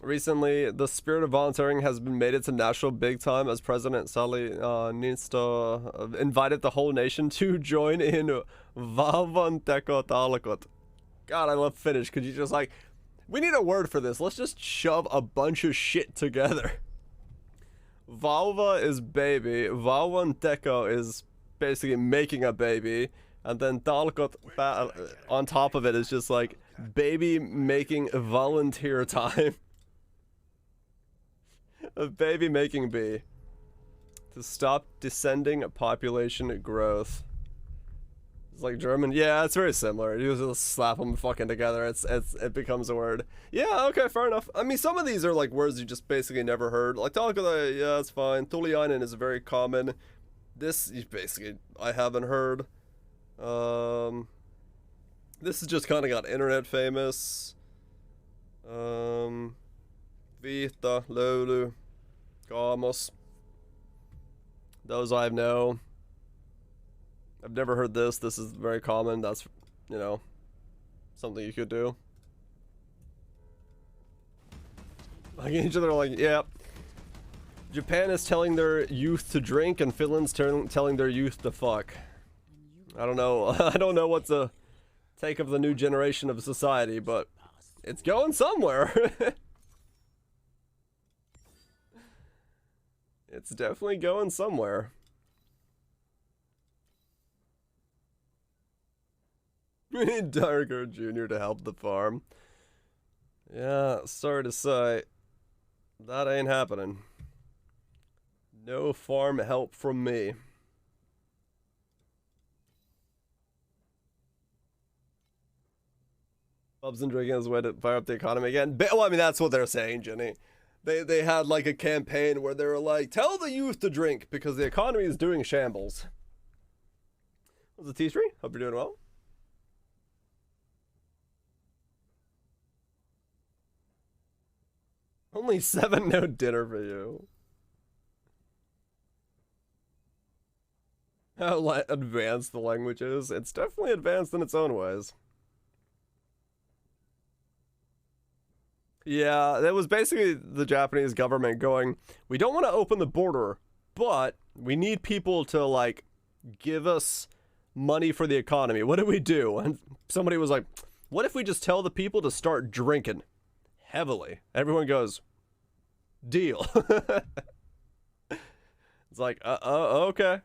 Recently, the spirit of volunteering has been made into national big time as President Sali Niinistö invited the whole nation to join in Valvonteko Talkot. God, I love Finnish. Could you just like, we need a word for this. Let's just shove a bunch of shit together. Valva is baby. Valvonteko is basically making a baby. And then Talkot on top of it is just like baby making volunteer time. A baby making bee. To stop descending population growth. It's like German. Yeah, it's very similar. You just slap them fucking together. It becomes a word. Yeah, okay, fair enough. I mean, some of these are like words you just basically never heard. Like Talkot, yeah, it's fine. Tuliainen is very common. This basically I haven't heard. This has just kind of got internet famous. Vita, Lulu, Gamos. Those I know. I've never heard this. This is very common. That's, you know, something you could do. Like each other, like, yeah. Japan is telling their youth to drink, and Finland's telling their youth to fuck. I don't know. I don't know what to take of the new generation of society, but it's going somewhere. It's definitely going somewhere. We need Darko Jr. to help the farm. Yeah, sorry to say. That ain't happening. No farm help from me. Bubs and drinking is a way to fire up the economy again. Well, I mean, that's what they're saying, Jenny. They had like a campaign where they were like, tell the youth to drink because the economy is doing shambles. What's the T3? Hope you're doing well. Only 7, no dinner for you. How advanced the language is. It's definitely advanced in its own ways. Yeah, that was basically the Japanese government going, we don't want to open the border, but we need people to, like, give us money for the economy. What do we do? And somebody was like, what if we just tell the people to start drinking heavily? Everyone goes, deal. It's like, okay.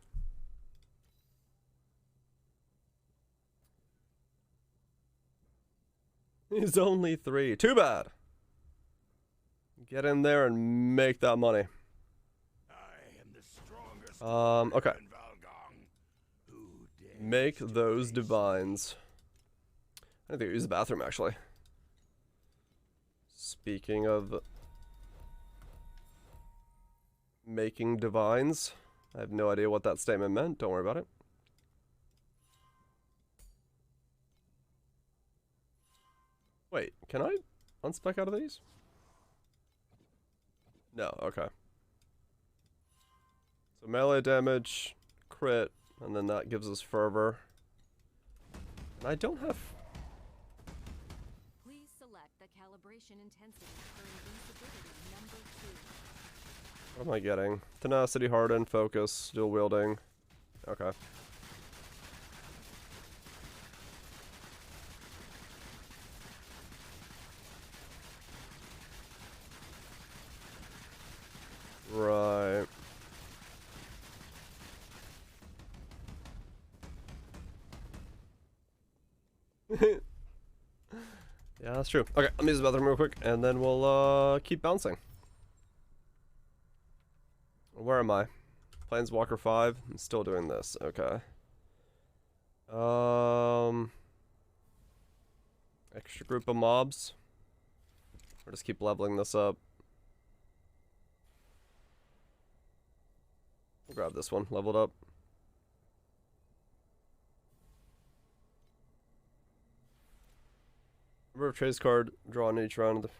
He's only 3. Too bad. Get in there and make that money. I am the strongest Okay. in Valgong. Who dares Make to those face divines. I think I use the bathroom, actually. Speaking of making divines, I have no idea what that statement meant. Don't worry about it. Wait, can I unspec out of these? No, okay. So melee damage, crit, and then that gives us fervor. And I don't have... Please select the calibration intensity for invincibility number 2. What am I getting? Tenacity, harden, focus, dual wielding. Okay. Right. Yeah, that's true. Okay, let me use the bathroom real quick, and then we'll keep bouncing. Where am I? Planeswalker 5. I'm still doing this. Okay. Extra group of mobs. Or just keep leveling this up. We'll grab this one, leveled up. Number of trace card drawn each round of the...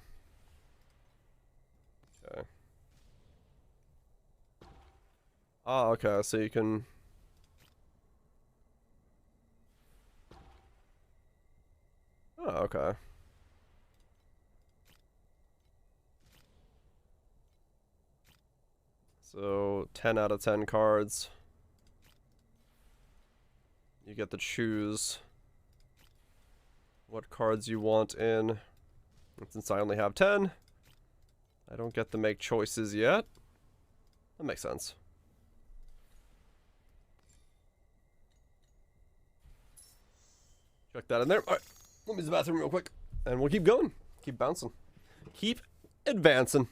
Okay. Ah, okay, so you can... Oh, okay. So, 10 out of 10 cards. You get to choose what cards you want in. And since I only have 10, I don't get to make choices yet. That makes sense. Check that in there. Alright, let me use the bathroom real quick. And we'll keep going. Keep bouncing. Keep advancing.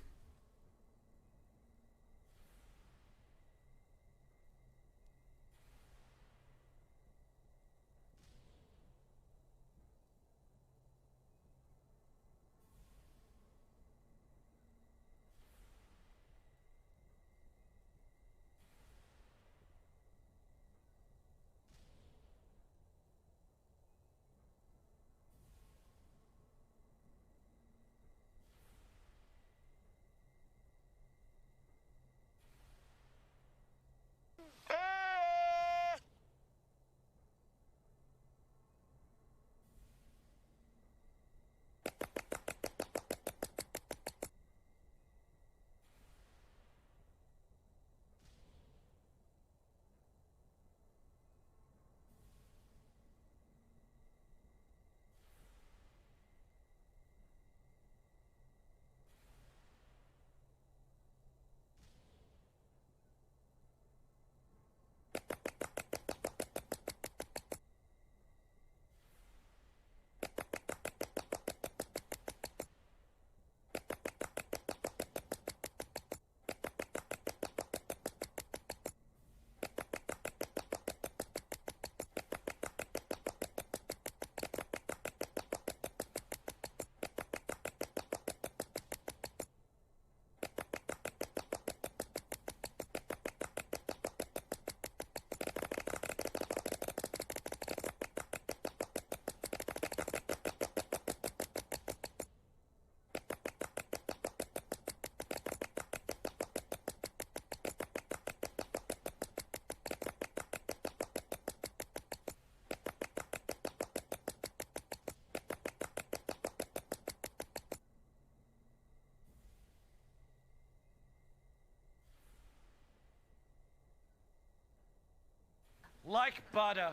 Like butter.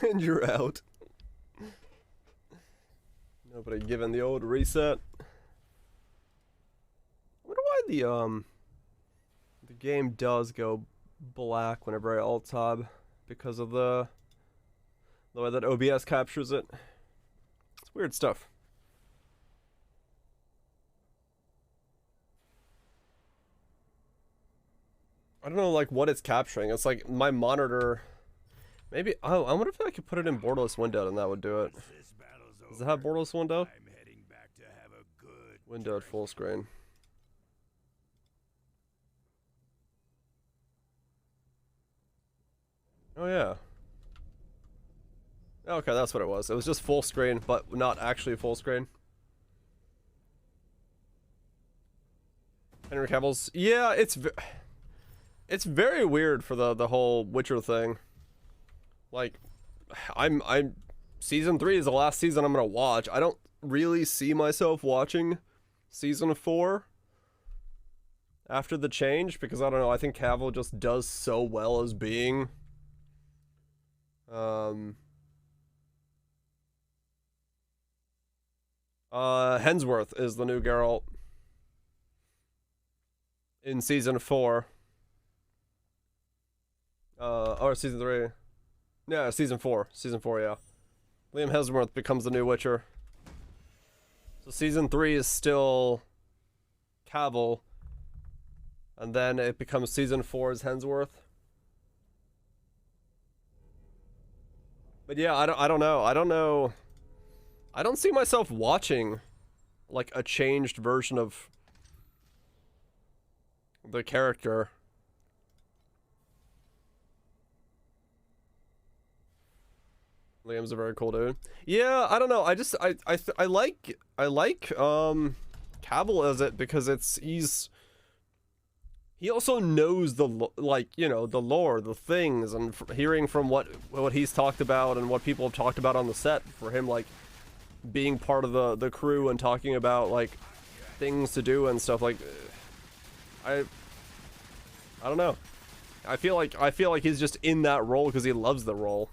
And you're out. Nobody given the old reset. I wonder why the game does go black whenever I alt tab, because of the way that OBS captures it. It's weird stuff. I don't know like what it's capturing. It's like my monitor. Maybe, oh, I wonder if I could put it in borderless windowed and that would do it. Does it have borderless windowed? Windowed full screen. Oh yeah. Okay, that's what it was. It was just full screen, but not actually full screen. Henry Cavill's, yeah, it's very weird for the whole Witcher thing. Like, I'm season 3 is the last season I'm gonna watch. I don't really see myself watching season 4 after the change, because I don't know, I think Cavill just does so well as being Hemsworth is the new Geralt in season 4. Or season 3. Yeah, season 4. Season 4, yeah. Liam Hemsworth becomes the new Witcher. So season 3 is still Cavill. And then it becomes season 4 is Hemsworth. But yeah, I don't know. I don't know. I don't see myself watching like a changed version of the character. Liam's a very cool dude. Yeah, I don't know. I like Cavill as it because he also knows the like, you know, the lore, the things, and hearing from what he's talked about and what people have talked about on the set, for him like being part of the crew and talking about like things to do and stuff, like I don't know. I feel like he's just in that role because he loves the role.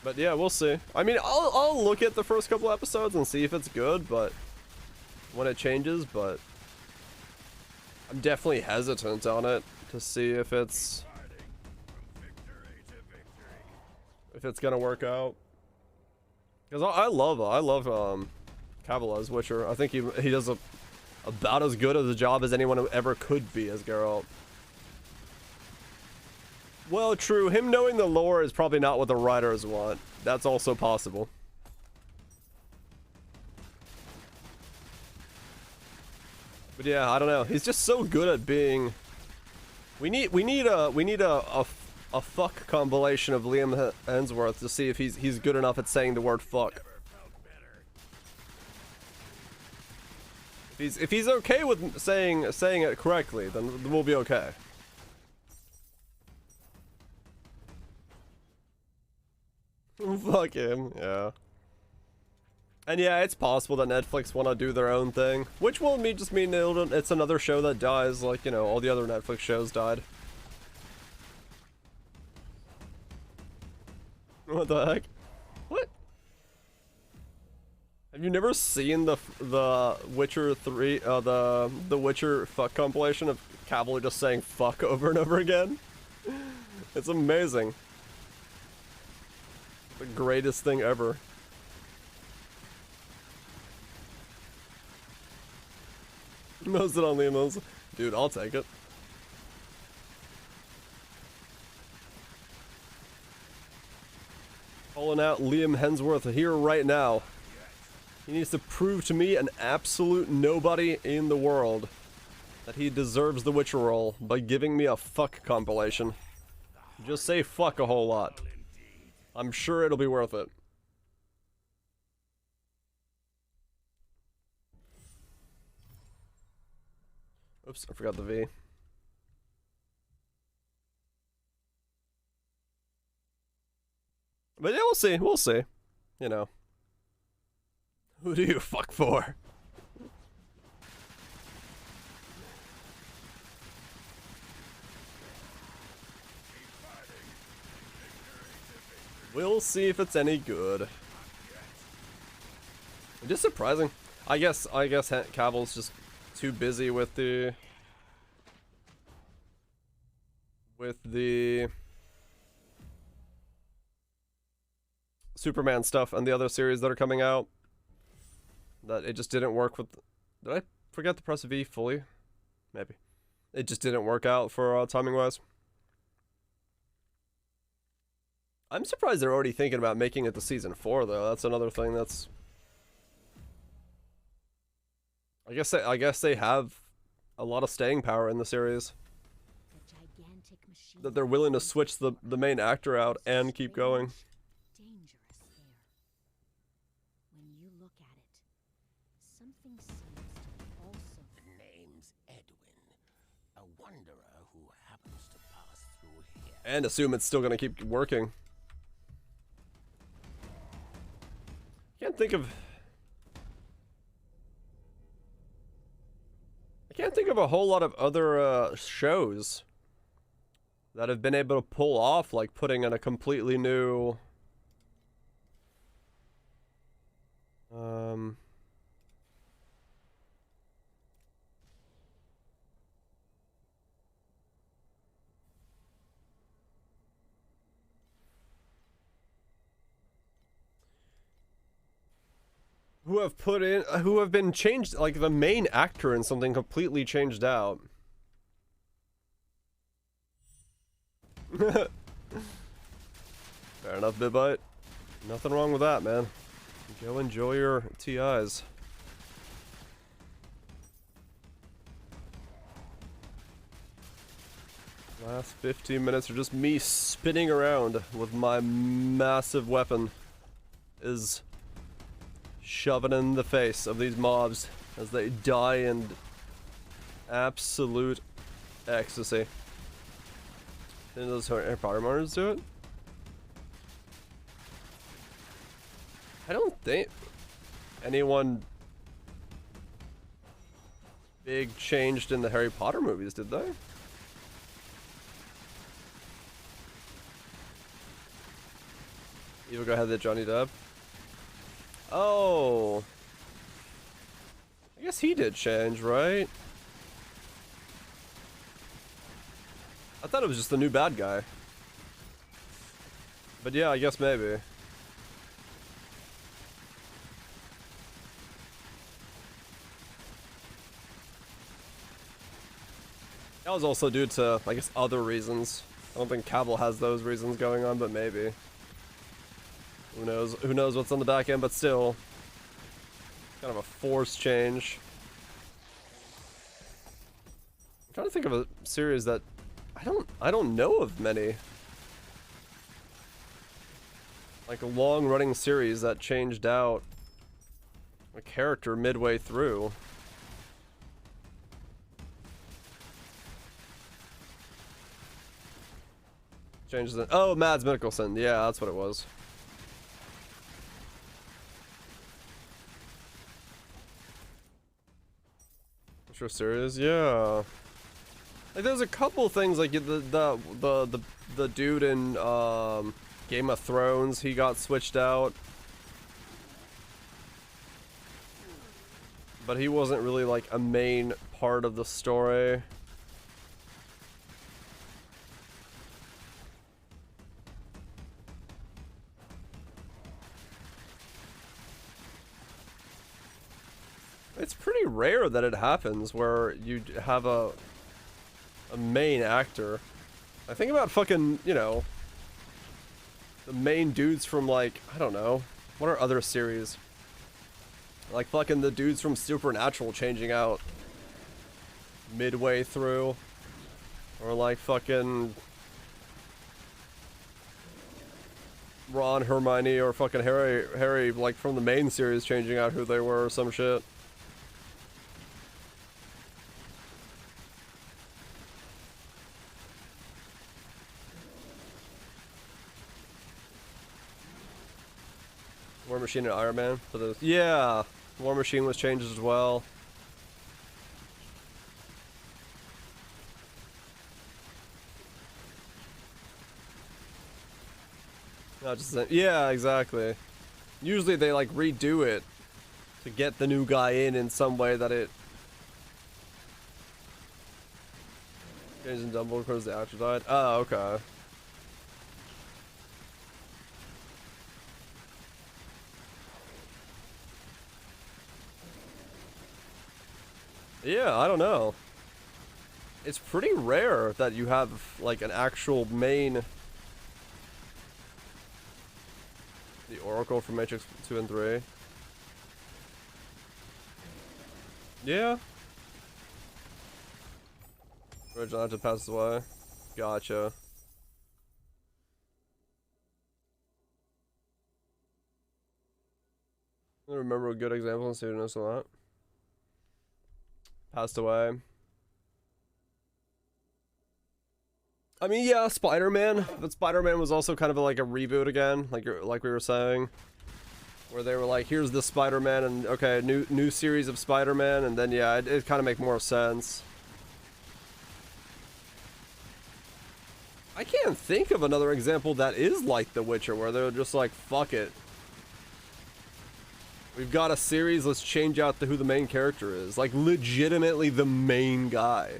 But yeah, we'll see. I mean, I'll look at the first couple episodes and see if it's good, but when it changes, but I'm definitely hesitant on it to see if it's gonna work out. Because I love Cavill as Witcher. I think he does about as good of a job as anyone ever could be as Geralt. Well, true. Him knowing the lore is probably not what the writers want. That's also possible. But yeah, I don't know. He's just so good at being. We need a fuck compilation of Liam Hemsworth to see if he's good enough at saying the word fuck. If he's okay with saying it correctly, then we'll be okay. Fuck him, yeah. And yeah, it's possible that Netflix want to do their own thing, which will just mean it's another show that dies, like, you know, all the other Netflix shows died. What the heck? What? Have you never seen the Witcher 3, the Witcher fuck compilation of Cavill just saying fuck over and over again? It's amazing. The greatest thing ever. Knows it on the emails. Dude, I'll take it. Calling out Liam Hemsworth here right now. He needs to prove to me, an absolute nobody in the world, that he deserves the Witcher role by giving me a fuck compilation. Just say fuck a whole lot. I'm sure it'll be worth it. Oops, I forgot the V. But yeah, we'll see. We'll see. You know. Who do you fuck for? We'll see if it's any good. Just surprising. I guess Cavill's just too busy with the Superman stuff and the other series that are coming out, that it just didn't work with. Did I forget to press V fully? Maybe. It just didn't work out for timing wise. I'm surprised they're already thinking about making it to season 4 though. That's another thing that's. I guess they have a lot of staying power in the series. That they're willing to switch the main actor out and keep going. Dangerous air. When you look at it, something seems to also. The name's Edwin, a wanderer who happens to pass through here. And assume it's still gonna keep working. I can't think of a whole lot of other shows that have been able to pull off like putting in a completely new who have been changed, like the main actor in something completely changed out. Fair enough, Bibite. Nothing wrong with that, man. Go enjoy your TIs. Last 15 minutes are just me spinning around with my massive weapon. Is shoving in the face of these mobs as they die in absolute ecstasy. Didn't those Harry Potter monitors do it? I don't think anyone big changed in the Harry Potter movies, did they? Eva, go ahead, there, Johnny Depp. Oh, I guess he did change, right? I thought it was just the new bad guy. But yeah, I guess maybe. That was also due to, I guess, other reasons. I don't think Cavill has those reasons going on, but maybe. Who knows? Who knows what's on the back end, but still. Kind of a forced change. I'm trying to think of a series that I don't know of many. Like a long running series that changed out a character midway through. Changes it. Oh, Mads Mikkelsen. Yeah, that's what it was. Sure, serious. Yeah. Like, there's a couple things like the dude in Game of Thrones. He got switched out, but he wasn't really like a main part of the story. rare that it happens where you have a main actor. I think about fucking, you know, the main dudes from, like, I don't know, what are other series? Like fucking the dudes from Supernatural changing out midway through. Or like fucking Ron, Hermione, or fucking Harry, like from the main series changing out who they were or some shit. War Machine and Iron Man for those. Yeah, War Machine was changed as well. Not just that. Yeah, exactly. Usually they like redo it to get the new guy in some way that it. Changing Dumbledore because the actor died. Oh, okay. Yeah, I don't know. It's pretty rare that you have like an actual main. The Oracle from Matrix 2 and 3. Yeah. Original actor passes away. Gotcha. I remember a good example and see who knows a lot. Passed away. I mean, yeah, Spider-Man, but Spider-Man was also kind of like a reboot again, like we were saying, where they were like, here's the Spider-Man, and okay, new series of Spider-Man, and then yeah, it kind of make more sense. I can't think of another example that is like The Witcher, where they're just like, fuck it. We've got a series, let's change out who the main character is. Like, legitimately the main guy.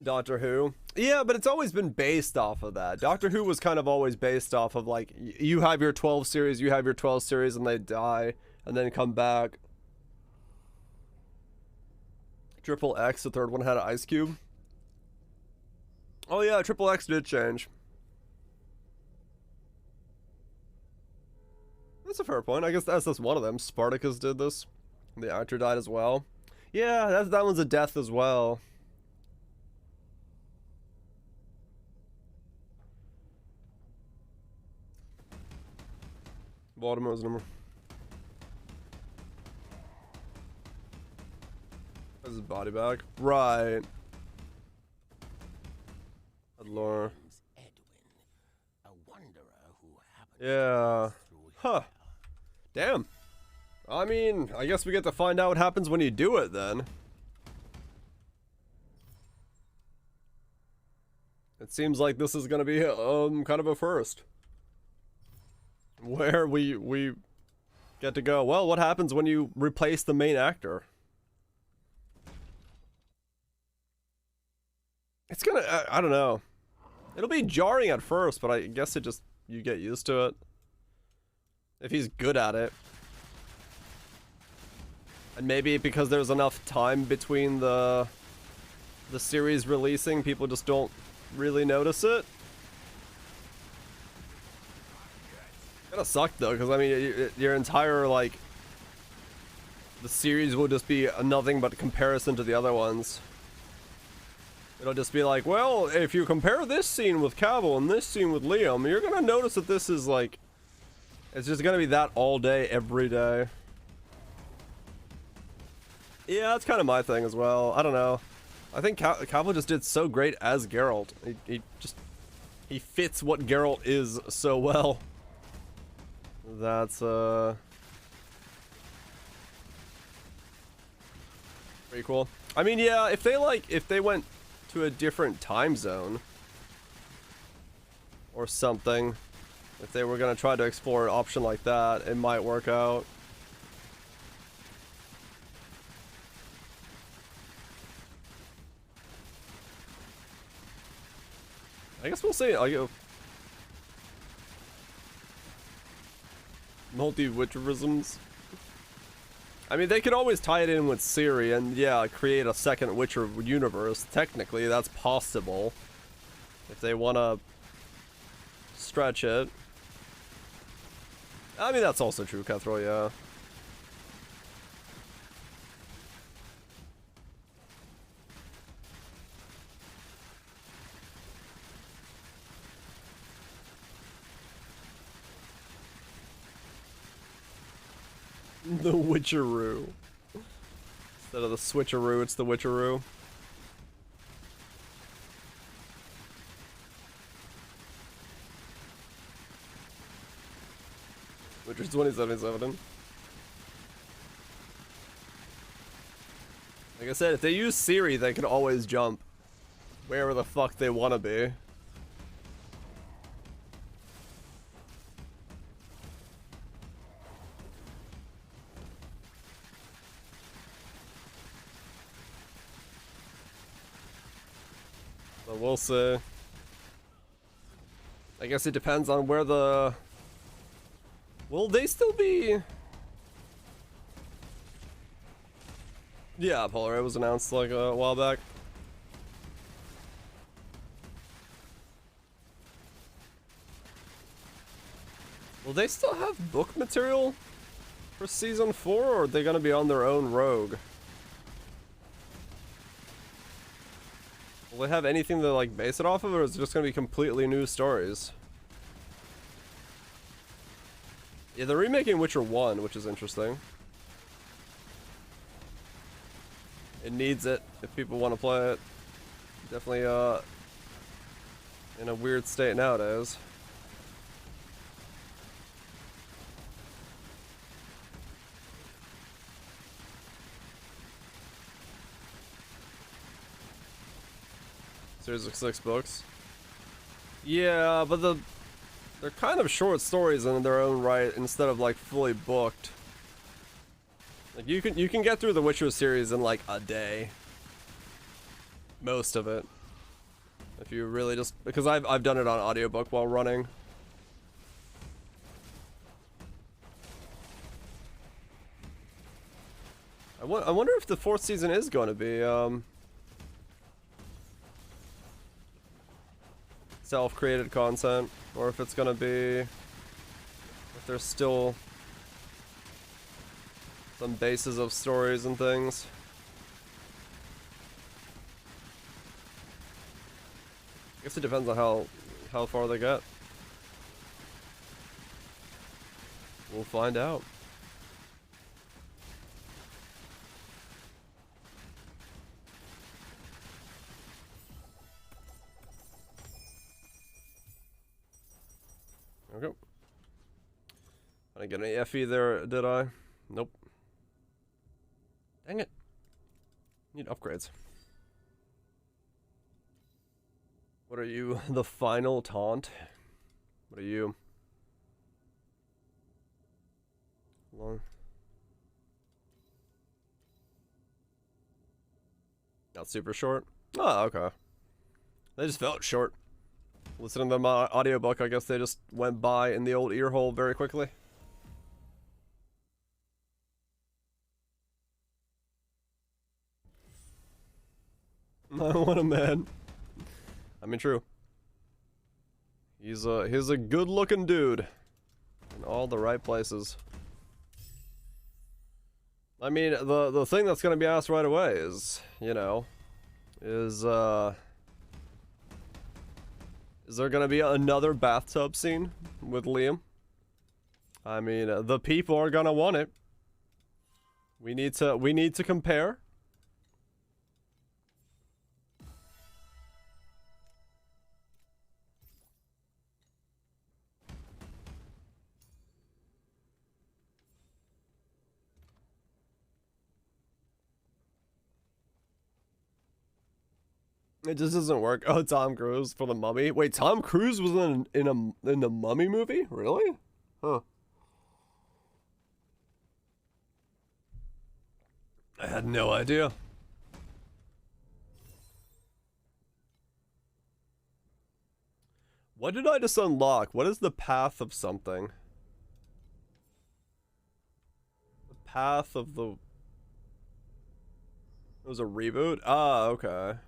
Doctor Who. Yeah, but it's always been based off of that. Doctor Who was kind of always based off of, like, you have your 12 series, you have your 12 series, and they die, and then come back. Triple X, the third one had an ice cube. Oh yeah, Triple X did change. That's a fair point. I guess that's one of them. Spartacus did this. The actor died as well. Yeah, that one's a death as well. Voldemort's number. That's his body bag. Right. Lore. Yeah. Huh. Damn. I mean, I guess we get to find out what happens when you do it then. It seems like this is gonna be kind of a first. Where we get to go. Well, what happens when you replace the main actor? It's gonna, I don't know. It'll be jarring at first, but I guess you get used to it. If he's good at it. And maybe because there's enough time between the series releasing, people just don't really notice it. Kinda suck though, because I mean, your entire, like, the series will just be nothing but comparison to the other ones. It'll just be like, well, if you compare this scene with Cavill and this scene with Liam, you're gonna notice that this is like, it's just gonna be that all day, every day. Yeah, that's kind of my thing as well. I don't know. I think Cavill just did so great as Geralt. He fits what Geralt is so well. That's pretty cool. I mean, yeah, if they went to a different time zone or something, if they were gonna try to explore an option like that, it might work out. I guess we'll see. I'll go. Multi-Witcherisms. I mean, they could always tie it in with Ciri and, yeah, create a second Witcher universe. Technically, that's possible. If they want to stretch it. I mean, that's also true, Cutthroat, yeah. The Witcheroo. Instead of the Switcheroo, it's the Witcheroo. Witcher 2077. Like I said, if they use Ciri, they can always jump wherever the fuck they want to be. But we'll see. I guess it depends on where the... Will they still be... Yeah, Polar was announced like a while back. Will they still have book material for season 4, or are they gonna be on their own rogue? Will they have anything to like base it off of, or is it just gonna be completely new stories? Yeah, they're remaking Witcher 1, which is interesting. It needs it if people want to play it. Definitely in a weird state nowadays. Series of 6 books. Yeah, but they're kind of short stories in their own right instead of like fully booked. Like you can get through the Witcher series in like a day. Most of it. If you really just, because I've done it on audiobook while running. I wonder if the 4th season is going to be self-created content, or if it's going to be, if there's still some bases of stories and things. I guess it depends on how far they get. We'll find out. Okay. I didn't get any FE there, did I? Nope. Dang it. Need upgrades. What are you? The final taunt? What are you? Long. Not super short? Oh, okay. They just felt short. Listening to them audiobook, I guess they just went by in the old ear hole very quickly. What a man. I mean, true. He's a good-looking dude in all the right places. I mean, the thing that's gonna be asked right away is, you know, is there gonna be another bathtub scene with Liam? I mean, the people are gonna want it. We need to compare. It just doesn't work. Oh, Tom Cruise for the Mummy. Wait, Tom Cruise was in the Mummy movie? Really? Huh. I had no idea. What did I just unlock? What is the path of something? The path of the... It was a reboot? Ah, okay.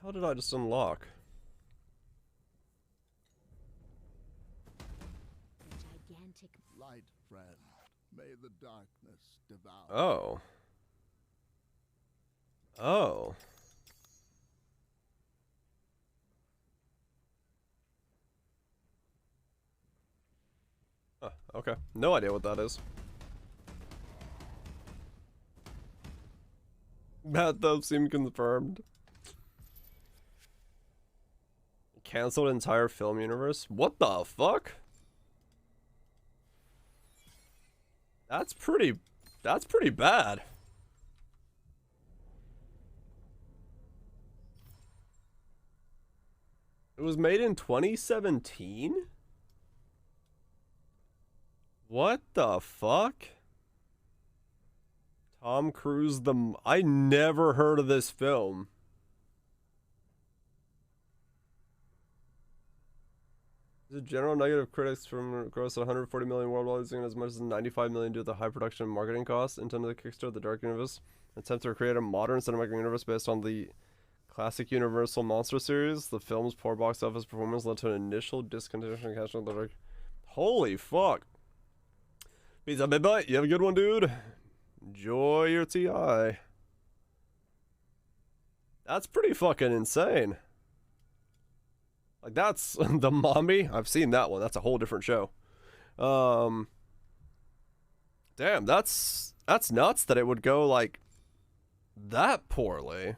How did I just unlock? The gigantic Light, friend. May the darkness devour. Oh. Oh. Huh, okay. No idea what that is. That does seem confirmed. Cancelled entire film universe? What the fuck? That's pretty bad. It was made in 2017? What the fuck? Tom Cruise I never heard of this film. The general negative critics from gross at 140 million worldwide, losing as much as 95 million due to the high production and marketing costs intended to kickstart the Dark Universe. Attempt to create a modern cinematic universe based on the classic Universal Monster series. The film's poor box office performance led to an initial discontinuation of cash on the Dark. Holy fuck. Pizza Big Butt, you have a good one, dude. Enjoy your TI. That's pretty fucking insane. Like, that's the Mommy. I've seen that one. That's a whole different show. Damn, that's nuts that it would go like that poorly.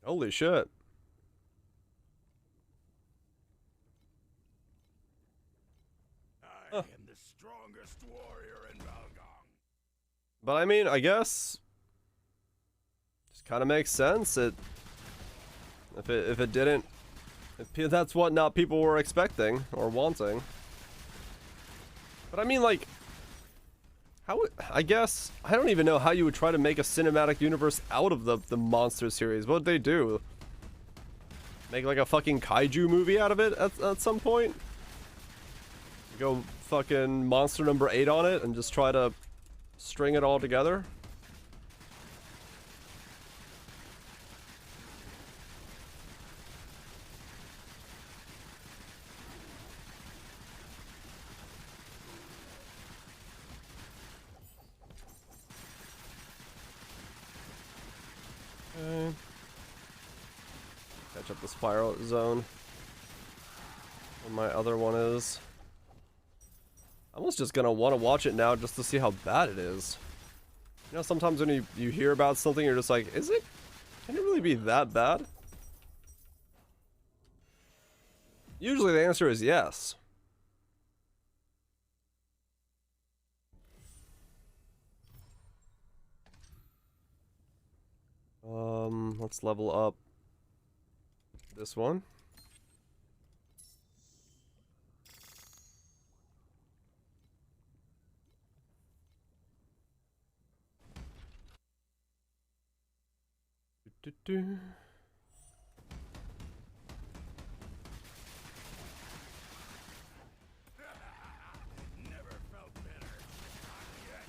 Holy shit. I am the strongest warrior in Valgong. But I mean, I guess just kind of makes sense. If it didn't, if that's what not people were expecting or wanting. But I mean, like, I guess I don't even know how you would try to make a cinematic universe out of the monster series. What would they do? Make like a fucking kaiju movie out of it at some point? Go fucking monster number 8 on it and just try to string it all together? Okay. Catch up the spiral zone. Where my other one is. I'm almost just gonna want to watch it now just to see how bad it is. You know, sometimes when you hear about something, you're just like, is it? Can it really be that bad? Usually the answer is yes. Let's level up this one. Do-do-do. Never felt better. Not yet.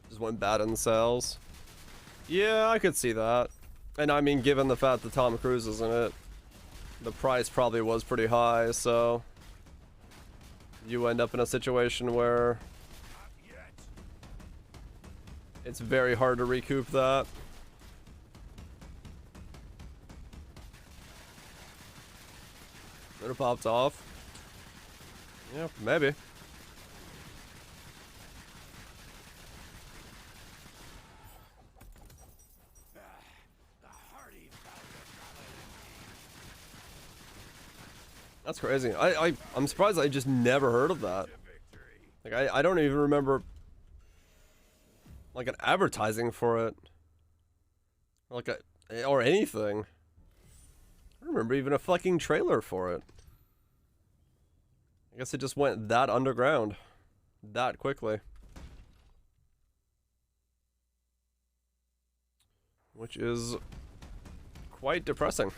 Just went bad in sales. Yeah, I could see that. And I mean, given the fact that Tom Cruise is in it, the price probably was pretty high, so you end up in a situation where Not yet. it's very hard to recoup that. Could have popped off. Yeah, maybe. The hardy That's crazy. I'm surprised I just never heard of that. to victory. Like, I don't even remember like an advertising for it. Like or anything. I don't remember even a fucking trailer for it. I guess it just went that underground. That quickly. which is quite depressing.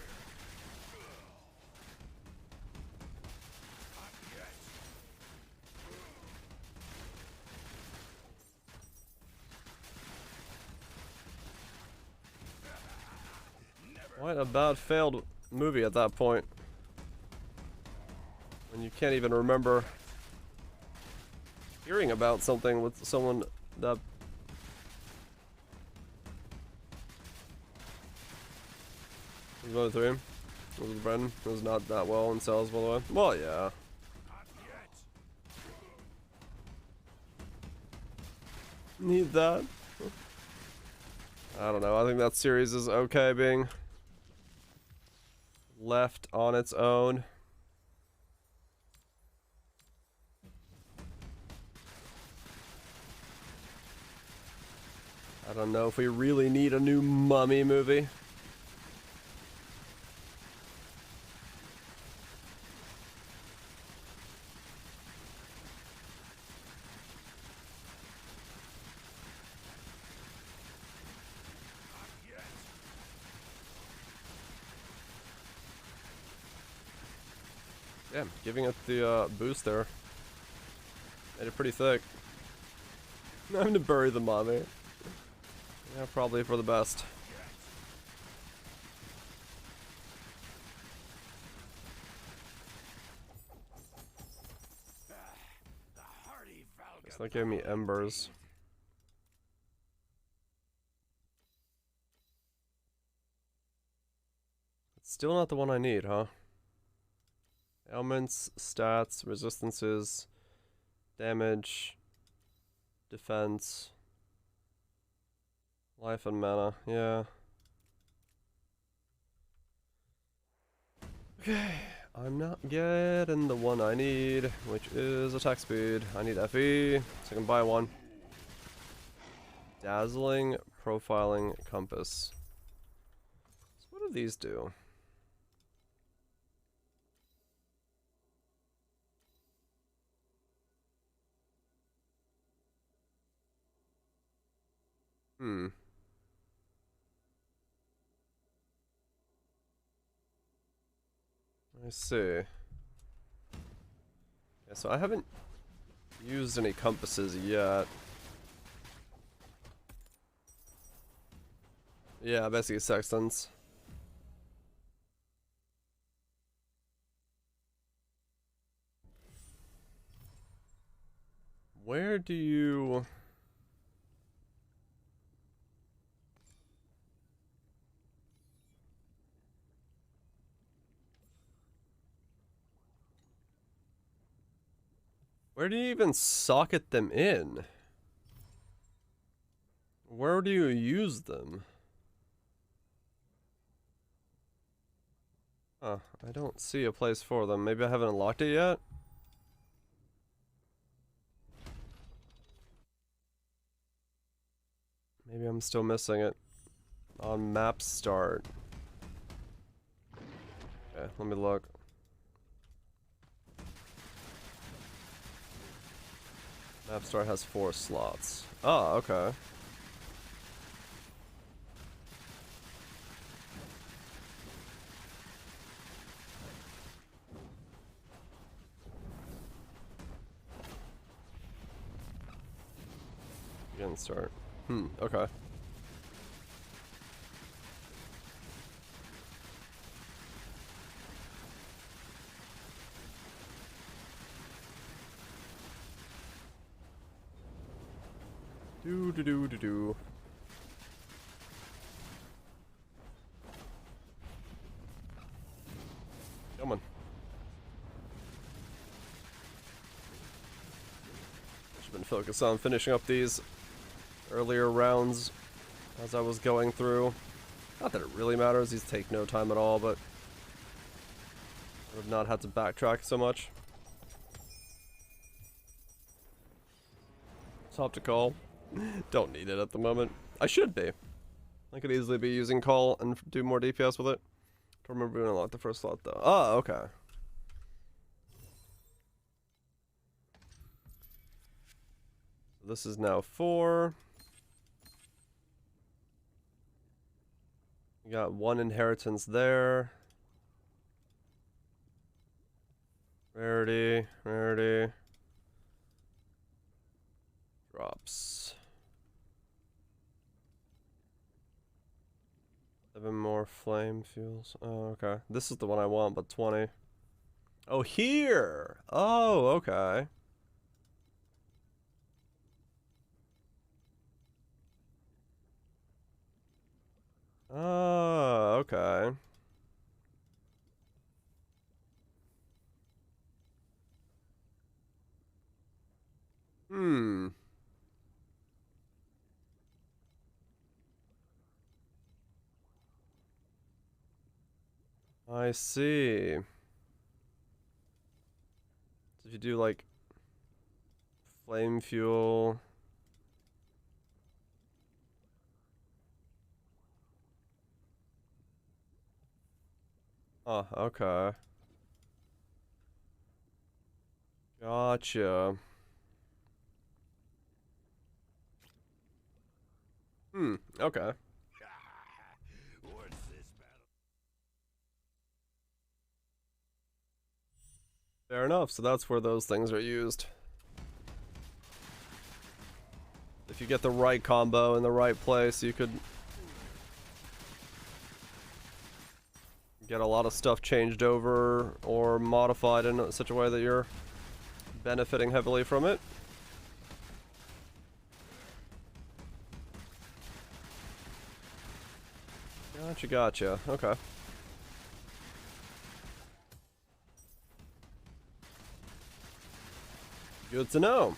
Quite a bad failed movie at that point. When you can't even remember hearing about something with someone that... Another 3. Was it Brendan? It was not that well in sales, by the way. Well, yeah. Need that. I don't know. I think that series is okay being left on its own. I don't know if we really need a new Mummy movie. Damn, giving it the boost there. Made it pretty thick. I'm having to bury the mommy. Yeah, probably for the best. Guess that gave me embers. It's still not the one I need, huh? Ailments, stats, resistances, damage, defense, life and mana, yeah. Okay, I'm not getting the one I need, which is attack speed. I need FE, so I can buy one. Dazzling, profiling, compass. So what do these do? I see. Yeah, so I haven't used any compasses yet. Yeah, basically sextants. Where do you... Where do you even socket them in? Where do you use them? Huh, I don't see a place for them. Maybe I haven't unlocked it yet? Maybe I'm still missing it. On map start. Okay, let me look. Map start has 4 slots. Oh, okay. Begin start. Okay. Do. Come on. Should have been focused on finishing up these earlier rounds as I was going through. Not that it really matters, these take no time at all, but I would not have to backtrack so much. Stop to call. Don't need it at the moment. I should be. I could easily be using call and do more DPS with it. Don't remember we unlocked the first slot though. Oh, okay. So this is now 4. We got one inheritance there. Rarity, rarity. Drops. 7 more flame fuels. Oh, okay. This is the one I want, but 20. Oh, here! Oh, okay. Oh, okay. Hmm. I see. So if you do like flame fuel. Oh, okay. Gotcha. Hmm, okay. What's this battle? Fair enough, so that's where those things are used. If you get the right combo in the right place, you could get a lot of stuff changed over or modified in such a way that you're benefiting heavily from it. Gotcha, gotcha. Okay. Good to know.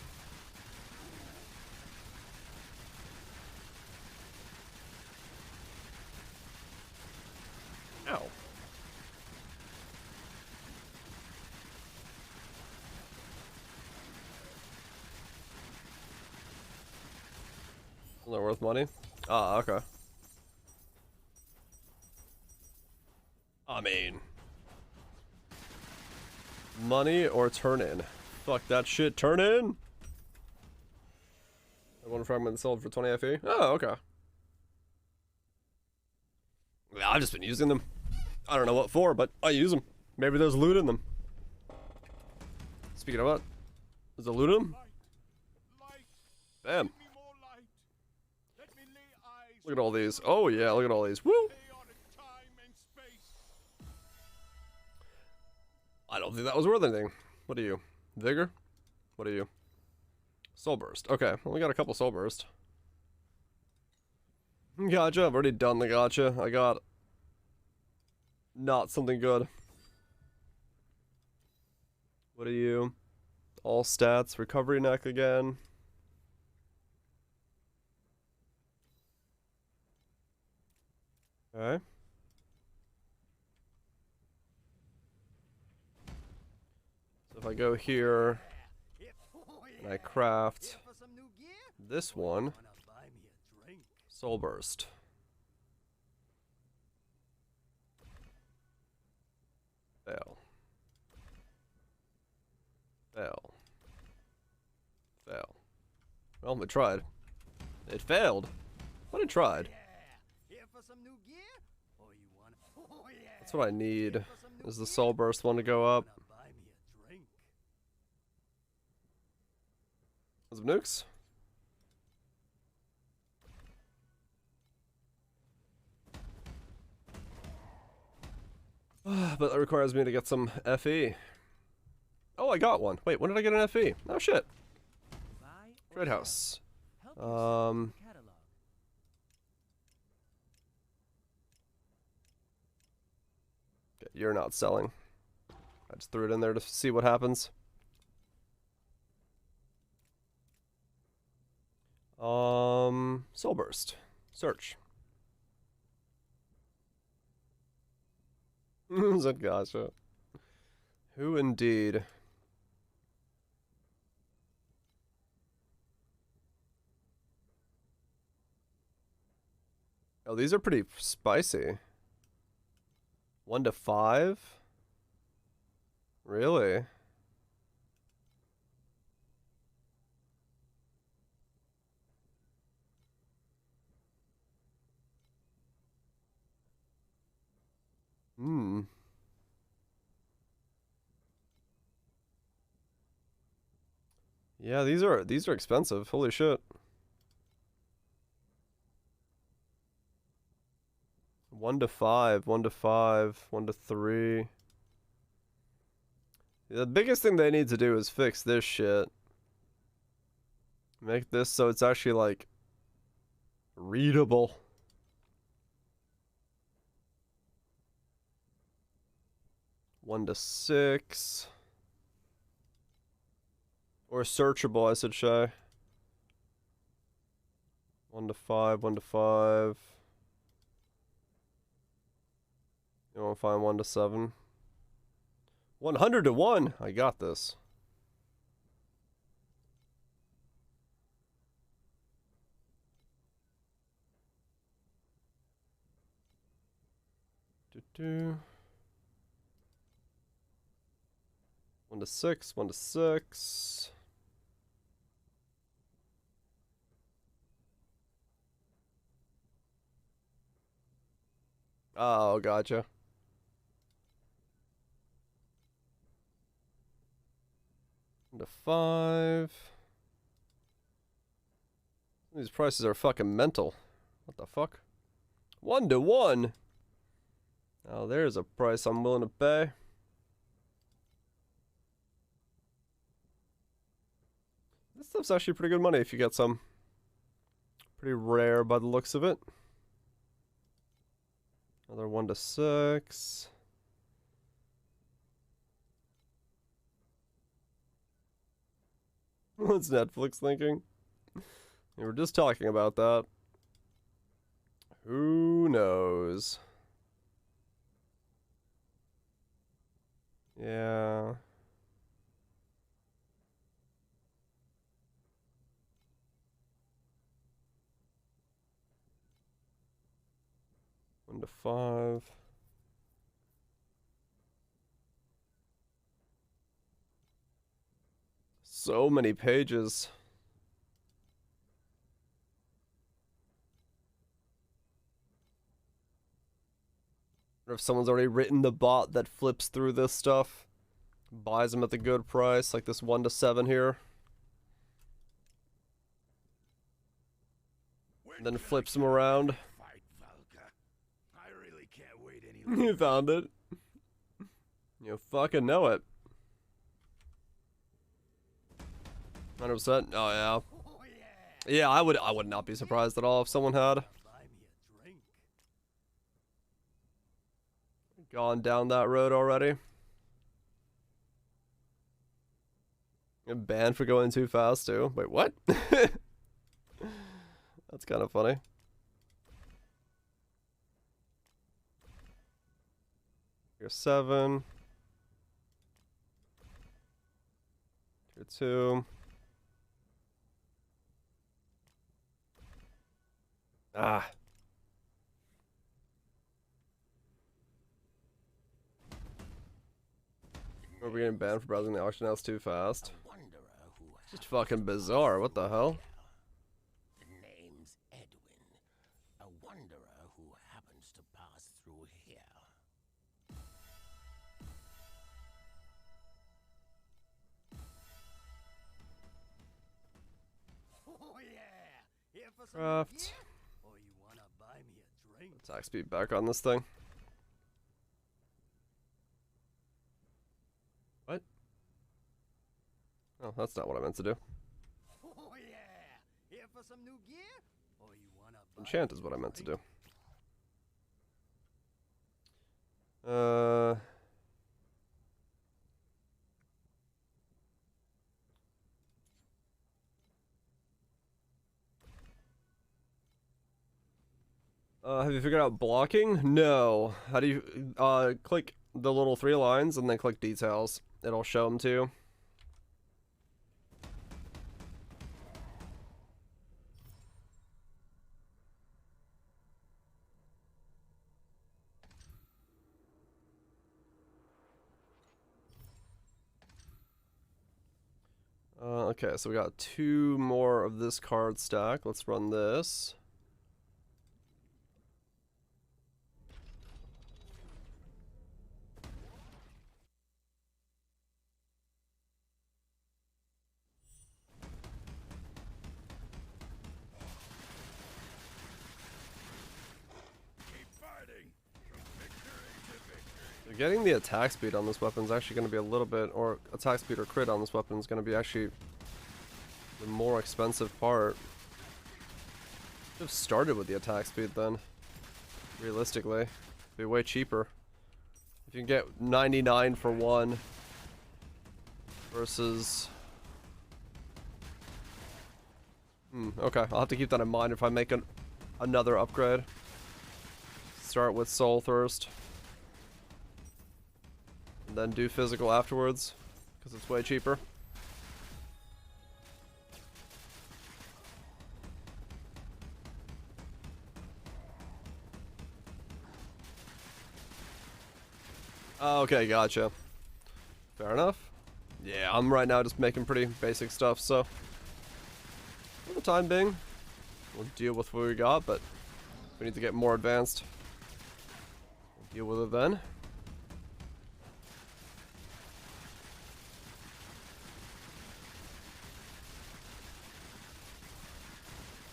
Ow. Isn't that worth money? Ah, okay. I mean, money or turn in. Fuck that shit, turn in! One fragment sold for 20 FE? Oh, okay. Yeah, I've just been using them. I don't know what for, but I use them. Maybe there's loot in them. Speaking of what, there's a loot in them? Bam. Look at all these. Oh yeah, look at all these. Woo! I don't think that was worth anything. What are you? Vigor? What are you? Soul Burst. Okay, well, we got a couple Soul Burst. Gotcha, I've already done the gotcha. I got not something good. What are you? All stats, recovery neck again. Okay. So if I go here and I craft this one, Soul Burst. Fail. Fail. Fail. Well, it tried. It failed. But it tried. That's what I need. Is the Soul Burst one to go up? Was it nukes? But that requires me to get some FE. Oh, I got one. Wait, when did I get an FE? Oh shit. Trade house. Okay, you're not selling. I just threw it in there to see what happens. Soul Burst. Search. Gotcha. Who indeed? Oh, these are pretty spicy. 1 to 5? Really? Yeah, these are expensive. Holy shit. 1 to 5, 1 to 5, 1 to 3. The biggest thing they need to do is fix this shit. Make this so it's actually like readable. One to 6. Or searchable, I should say. 1 to 5, 1 to 5. You want to find 1 to 7? 100 to 1. I got this. Do. 1 to 6, 1 to 6. Oh, gotcha. To 5. These prices are fucking mental. What the fuck? 1 to 1. Oh, there's a price I'm willing to pay. This stuff's actually pretty good money if you get some. Pretty rare by the looks of it. Another 1 to 6. What's Netflix thinking? We were just talking about that. Who knows? Yeah. One to 5. So many pages. Or if someone's already written the bot that flips through this stuff, buys them at the good price, like this 1 to 7 here, and then flips them around. Fight, Valka. I really can't wait any longer. You found it. You fucking know it. 100%. Oh yeah. Oh, yeah. Yeah, I would not be surprised at all if someone had Buy me a drink. gone down that road already. And banned for going too fast too. Wait, what? That's kind of funny. Here's 7. Here 2. Ah. Are we getting banned for browsing the auction house too fast? Wanderer who Just fucking bizarre. What the hell? The name's Edwin. A wanderer who happens to pass through here. Oh yeah! Here for some Craft. gear? Or you wanna buy me a drink? Attack speed back on this thing. What? Oh, that's not what I meant to do. Oh yeah! Here for some new gear? Or you wanna buy Enchant me is a what I meant to drink? do. Have you figured out blocking? No. How do you, click the little 3 lines and then click details. It'll show them to you. Okay, so we got 2 more of this card stack. Let's run this. Getting the attack speed on this weapon is actually going to be a little bit, or attack speed or crit on this weapon is going to be actually the more expensive part. Should have started with the attack speed then. Realistically, it'd be way cheaper. If you can get 99 for one versus... okay, I'll have to keep that in mind if I make another upgrade. Start with Soul first. And then do physical afterwards, because it's way cheaper. Okay, gotcha. Fair enough. Yeah, I'm right now just making pretty basic stuff, so for the time being, we'll deal with what we got, but if we need to get more advanced, we'll deal with it then.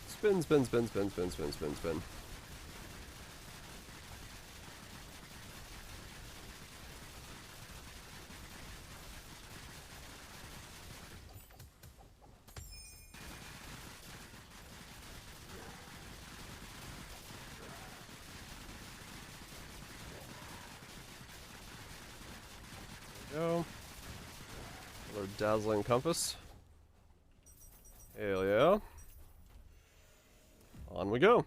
Spin, spin, spin, spin, spin, spin, spin, spin. Go. Another dazzling compass. Hell yeah. On we go.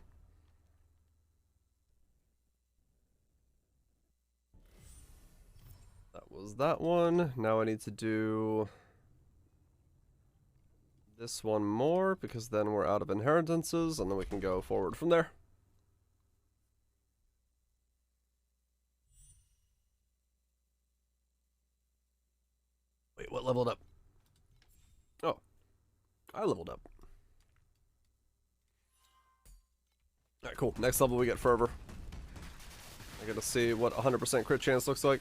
That was that one. Now I need to do this one more, because then we're out of inheritances, and then we can go forward from there. Wait, what leveled up? Oh, I leveled up. Alright, cool. Next level we get Fervor. I gotta see what 100% crit chance looks like.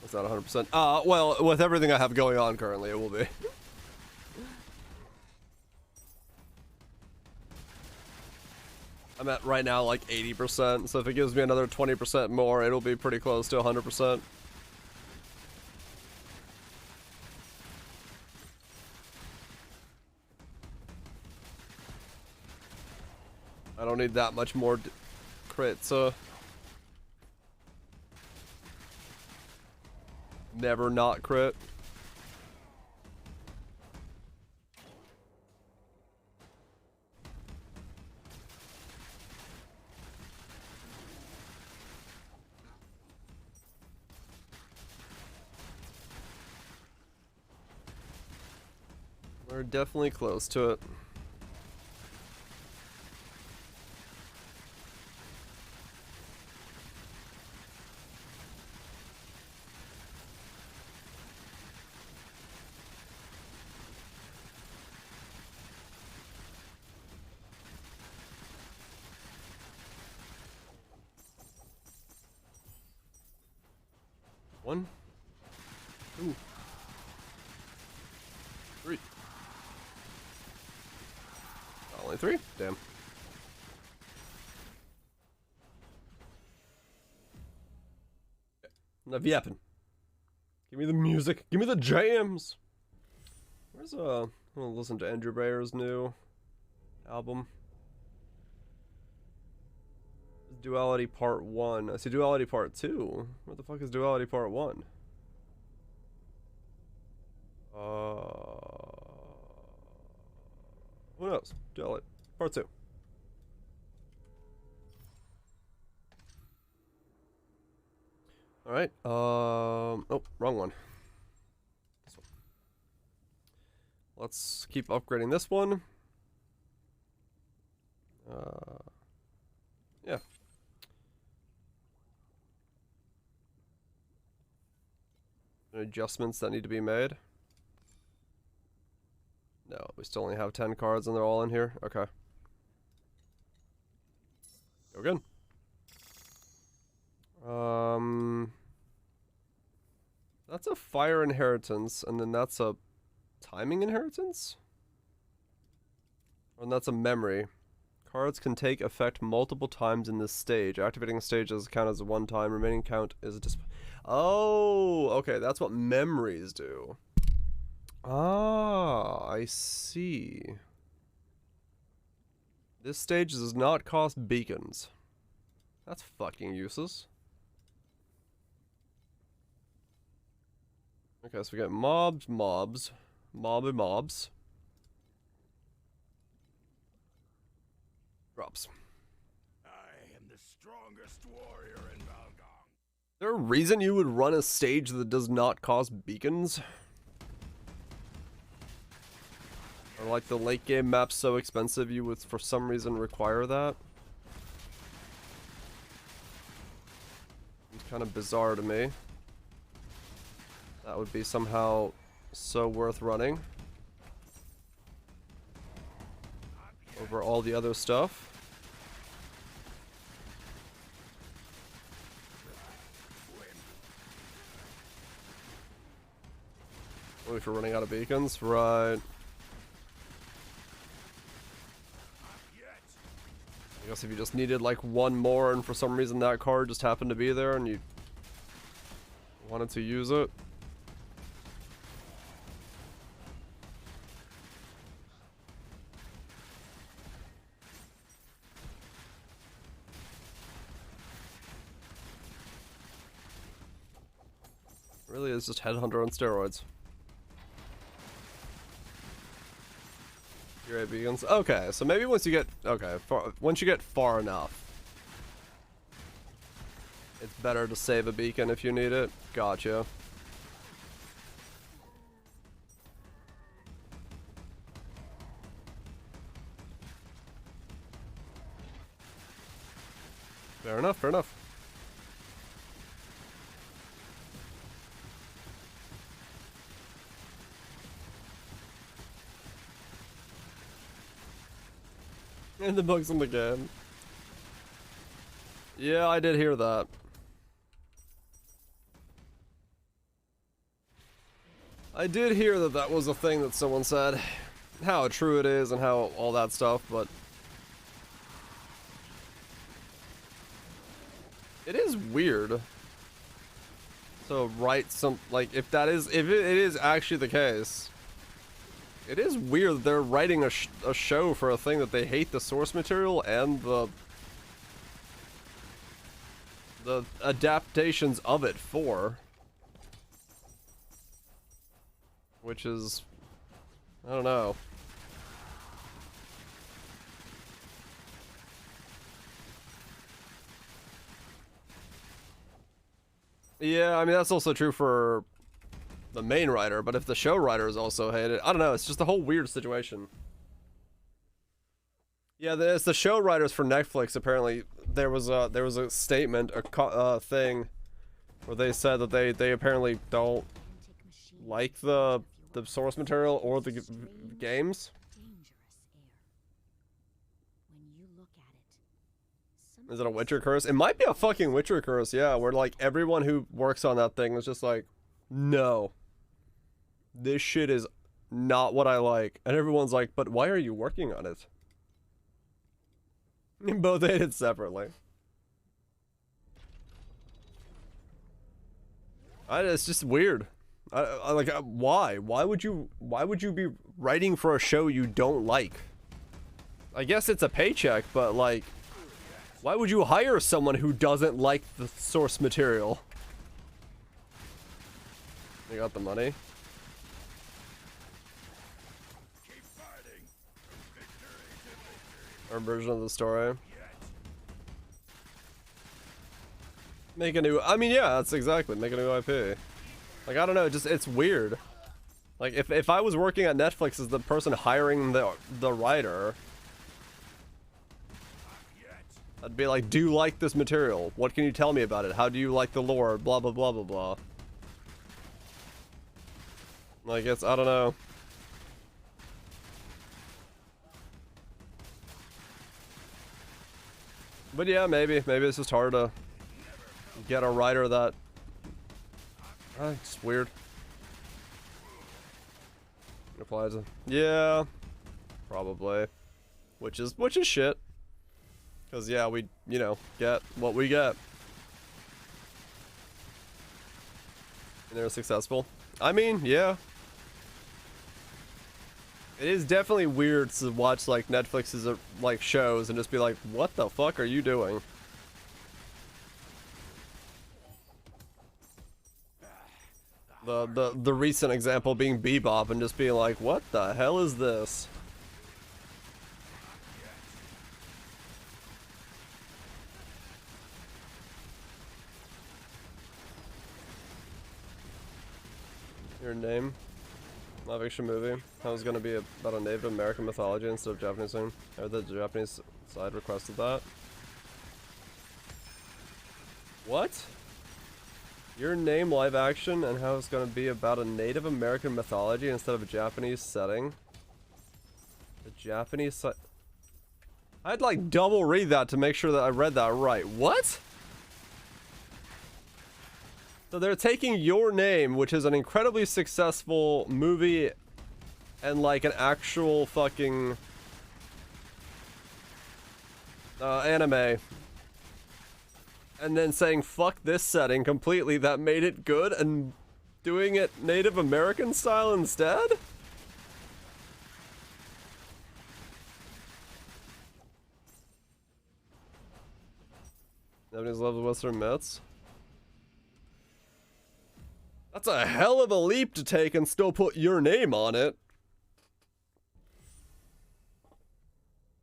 Is that 100%? Well, with everything I have going on currently, it will be. I'm at right now like 80%, so if it gives me another 20% more, it'll be pretty close to 100%. I don't need that much more crit, so... Never not crit. We're definitely close to it. One, two, three. Only three? Damn. Enough yapping. Give me the music. Give me the jams. Where's I'm gonna listen to Andrew Bayer's new album. Duality Part 1. I see Duality Part 2. What the fuck is Duality Part 1? Who knows? Duality Part 2. Alright, oh, wrong one. This one. Let's keep upgrading this one. Yeah. Adjustments that need to be made. No, we still only have 10 cards and they're all in here. Okay. Go again. That's a fire inheritance, and then that's a timing inheritance? And that's a memory. Cards can take effect multiple times in this stage. Activating a stage does count as a one time. Remaining count is a Oh, okay, that's what memories do. Ah, I see. This stage does not cost beacons. That's fucking useless. Okay, so we got mobs. Drops. I am the strongest warrior in Valgong. Is there a reason you would run a stage that does not cost beacons? Or like the late game map's so expensive you would for some reason require that? It's kind of bizarre to me. That would be somehow so worth running over all the other stuff. Oh, if you're running out of beacons, right? I guess if you just needed like one more and for some reason that card just happened to be there and you wanted to use it. Really is just Headhunter on steroids. Your beacons. Okay, so maybe once you get once you get far enough, it's better to save a beacon if you need it. Gotcha. Fair enough, fair enough. And the bugs in the game. Yeah, I did hear that. I did hear that that was a thing that someone said. How true it is and how all that stuff, but... it is weird. So write some, like, if it is actually the case... it is weird that they're writing a show for a thing that they hate the source material and the adaptations of it for. Which is... I don't know. Yeah, I mean, that's also true for the main writer, but if the show writers also hate it, I don't know, it's just a whole weird situation. Yeah, it's the show writers for Netflix. Apparently, there was a statement, a thing, where they said that they apparently don't like the source material or the games. Is it a Witcher curse? It might be a fucking Witcher curse, yeah, where like everyone who works on that thing is just like, no. This shit is not what I like. And everyone's like, but why are you working on it? And both hate it separately. It's just weird. Like, why? Why would you be writing for a show you don't like? I guess it's a paycheck, but like, why would you hire someone who doesn't like the source material? You got the money? Our version of the story. Make a new... I mean, yeah, that's exactly. Make a new IP. Like, I don't know, it's weird. Like, if I was working at Netflix as the person hiring the writer... I'd be like, do you like this material? What can you tell me about it? How do you like the lore? Blah, blah, blah, blah, blah. Like, I don't know. But yeah, maybe it's just hard to get a writer that... it's weird. It applies to... Yeah, probably. Which is shit. Because, yeah, we, you know, get what we get. And they're successful. I mean, yeah. It is definitely weird to watch, like, Netflix's, like, shows and just be like, what the fuck are you doing? The recent example being Bebop and just being like, what the hell is this? Your name? Live action movie. That was gonna be about a Native American mythology instead of Japanese thing. Or the Japanese side requested that. What? Your name live action and how it's gonna be about a Native American mythology instead of a Japanese setting. The Japanese side. I'd like double read that to make sure that I read that right. What? So they're taking Your Name, which is an incredibly successful movie and like an actual fucking anime, and then saying fuck this setting completely that made it good and doing it Native American style instead? Japanese love the Western myths. That's a hell of a leap to take and still put Your Name on it.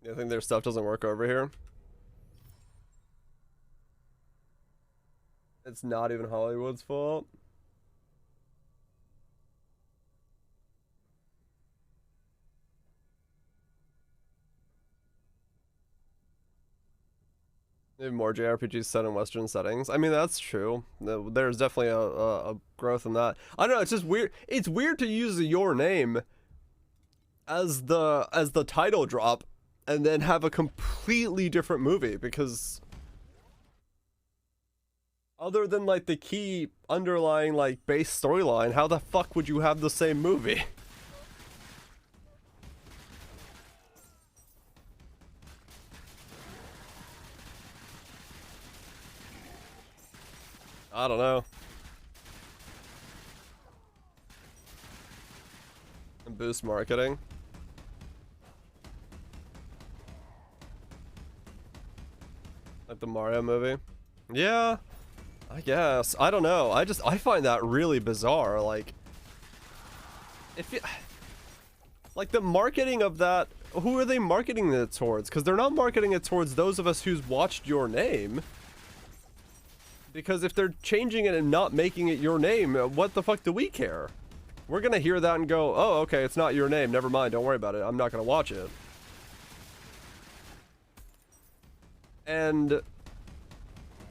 You think their stuff doesn't work over here? It's not even Hollywood's fault. Maybe more JRPGs set in Western settings. I mean, that's true. There's definitely a growth in that. I don't know. It's just weird. It's weird to use Your Name as the title drop, and then have a completely different movie, because other than like the key underlying like base storyline, how the fuck would you have the same movie? I don't know. And boost marketing. Like the Mario movie? Yeah, I guess. I don't know. I find that really bizarre. Like, if you, like the marketing of that, who are they marketing it towards? Because they're not marketing it towards those of us who's watched Your Name. Because if they're changing it and not making it Your Name, what the fuck do we care? We're gonna hear that and go, oh, okay, it's not Your Name. Never mind. Don't worry about it. I'm not gonna watch it. And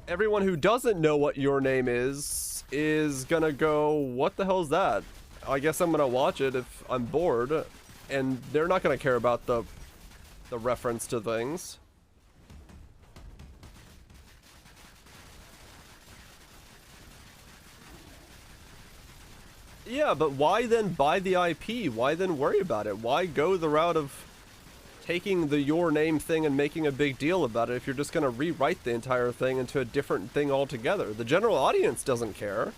everyone who doesn't know what Your Name is gonna go, what the hell is that? I guess I'm gonna watch it if I'm bored. And they're not gonna care about the reference to things. Yeah, but why then buy the IP? Why then worry about it? Why go the route of taking the Your Name thing and making a big deal about it if you're just going to rewrite the entire thing into a different thing altogether? The general audience doesn't care.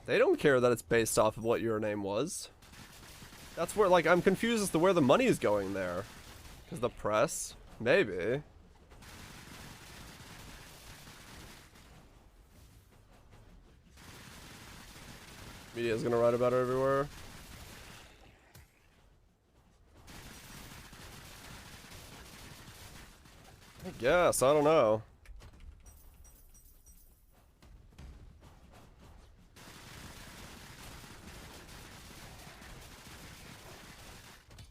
They don't care that it's based off of what Your Name was. That's where, like, I'm confused as to where the money is going there. Because the press? Maybe. Media's gonna write about it everywhere. I guess, I don't know.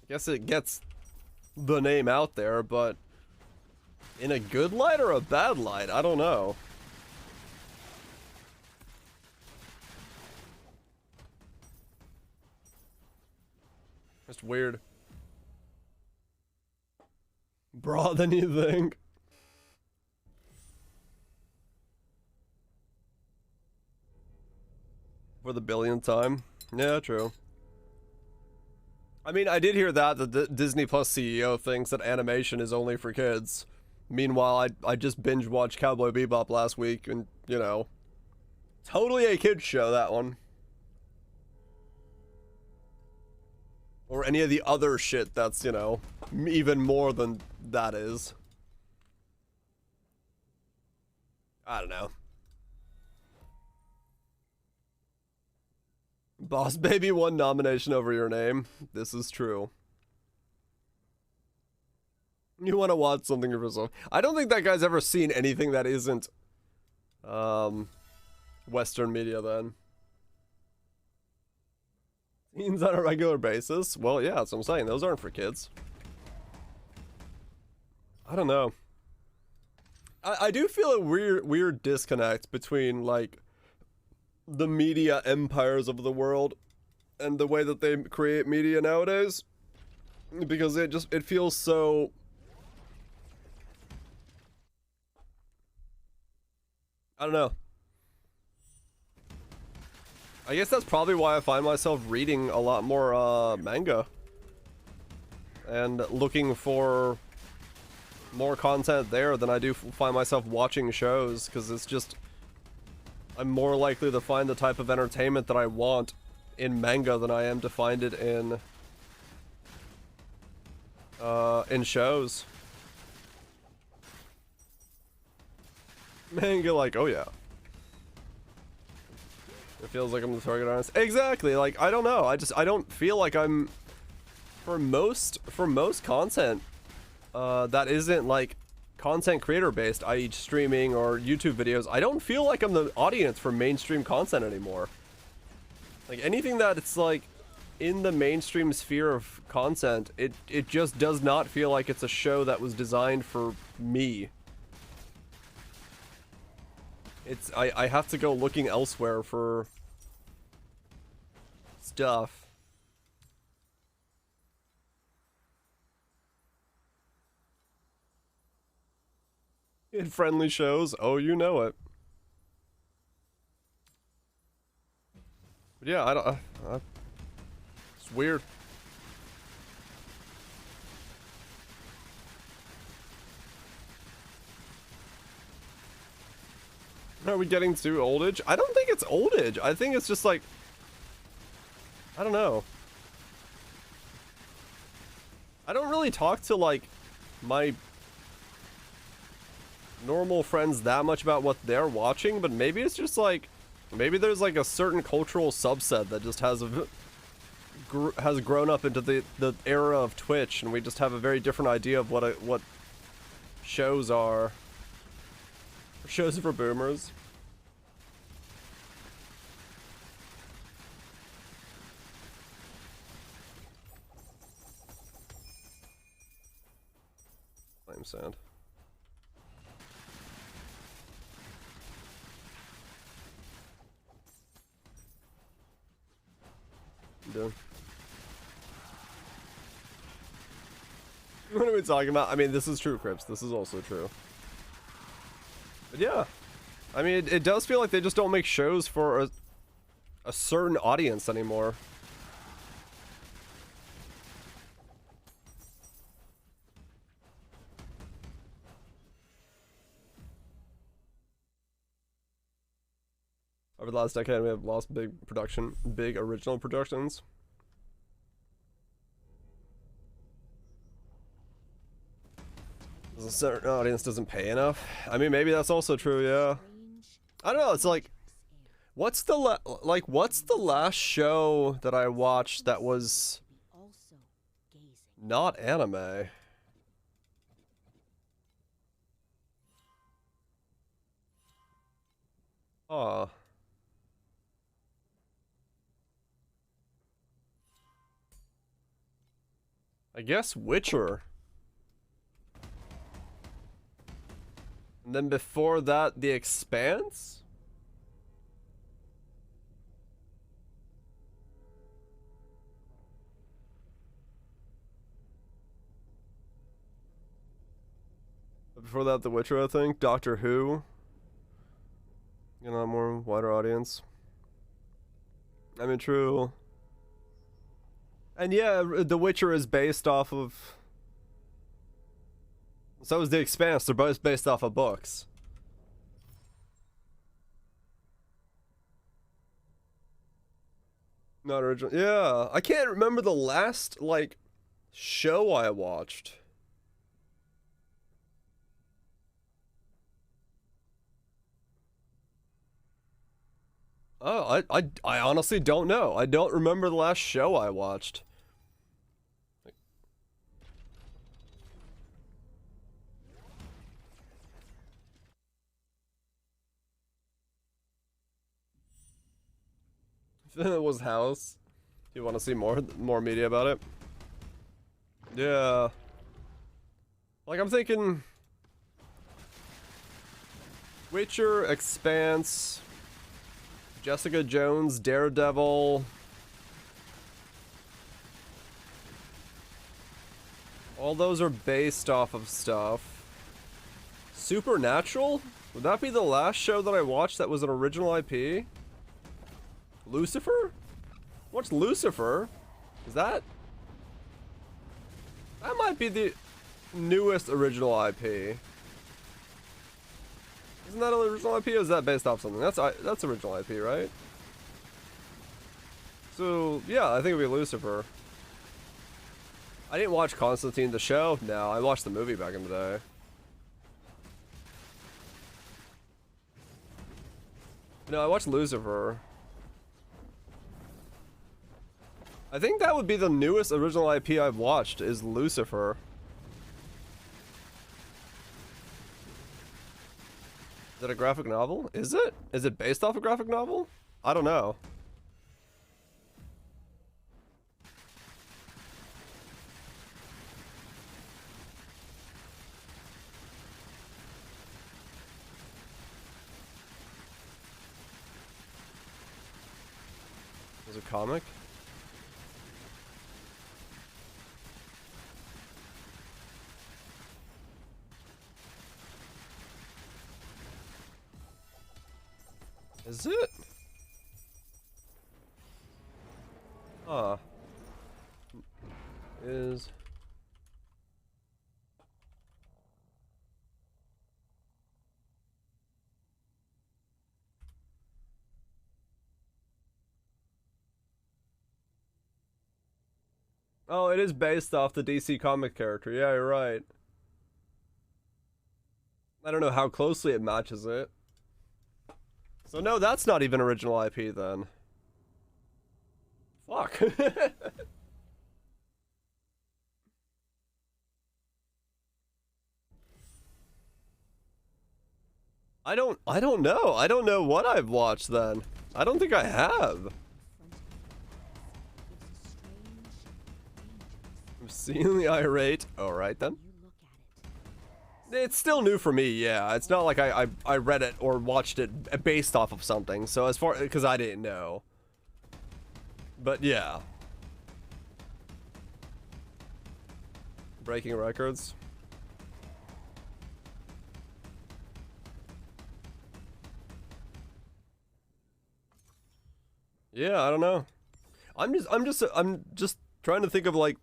I guess it gets the name out there, but in a good light or a bad light? I don't know. Just weird. Broader than you think. For the billionth time. Yeah, true. I mean, I did hear that the Disney Plus CEO thinks that animation is only for kids. Meanwhile, I just binge watched Cowboy Bebop last week, and, you know, totally a kid's show, that one. Or any of the other shit that's, you know, even more than that is. I don't know. Boss Baby won nomination over your name. This is true. You want to watch something of yourself. I don't think that guy's ever seen anything that isn't Western media then. Teens on a regular basis? Well, yeah, that's what I'm saying. Those aren't for kids. I don't know. I do feel a weird disconnect between, like, the media empires of the world and the way that they create media nowadays. Because it feels so... I don't know. I guess that's probably why I find myself reading a lot more manga and looking for more content there than I do find myself watching shows, because it's just, I'm more likely to find the type of entertainment that I want in manga than I am to find it in shows. Manga, like, oh yeah. It feels like I'm the target audience. Exactly, like, I don't know. I don't feel like I'm, for most content that isn't, like, content creator based, i.e. streaming or YouTube videos, I don't feel like I'm the audience for mainstream content anymore. Like, anything that it's, like, in the mainstream sphere of content, it just does not feel like it's a show that was designed for me. I have to go looking elsewhere for stuff. In friendly shows, oh, you know it. But yeah, I don't. It's weird. Are we getting to oldage? I don't think it's oldage. I think it's just like, I don't know. I don't really talk to, like, my normal friends that much about what they're watching, but maybe it's just like, maybe there's like a certain cultural subset that just has grown up into the era of Twitch, and we just have a very different idea of what shows are. Shows for boomers. Flame sand. Done. What are we talking about? I mean, this is true, Crips. This is also true. But yeah, I mean, it does feel like they just don't make shows for a certain audience anymore. Over the last decade, we have lost big original productions. A certain audience doesn't pay enough. I mean, maybe that's also true, yeah. I don't know, it's like, what's the last show that I watched that was not anime? Oh. I guess Witcher. And then before that, The Expanse? Before that, The Witcher, I think. Doctor Who. You know, more wider audience. I mean, true. And yeah, The Witcher is based off of... So is The Expanse. They're both based off of books. Not original. Yeah, I can't remember the last, like, show I watched. Oh, I honestly don't know. I don't remember the last show I watched. It was House. You want to see more media about it? Yeah. Like, I'm thinking Witcher, Expanse, Jessica Jones, Daredevil. All those are based off of stuff. Supernatural? Would that be the last show that I watched that was an original IP? Lucifer? What's Lucifer? Is that... That might be the newest original IP. Isn't that an original IP, or is that based off something? That's original IP, right? So, yeah, I think it'd be Lucifer. I didn't watch Constantine the show. No, I watched the movie back in the day. No, I watched Lucifer. I think that would be the newest original IP I've watched, is Lucifer. Is it a graphic novel? Is it? Is it based off a graphic novel? I don't know. Is it a comic? Is it? Huh. Is... Oh, it is based off the DC comic character. Yeah, you're right. I don't know how closely it matches it. So no, that's not even original IP then. Fuck. I don't know. I don't know what I've watched then. I don't think I have. I'm exceedingly irate. Alright then. It's still new for me, yeah. It's not like I read it or watched it based off of something. So as far, because I didn't know. But yeah. Breaking records. Yeah, I don't know. I'm just trying to think of like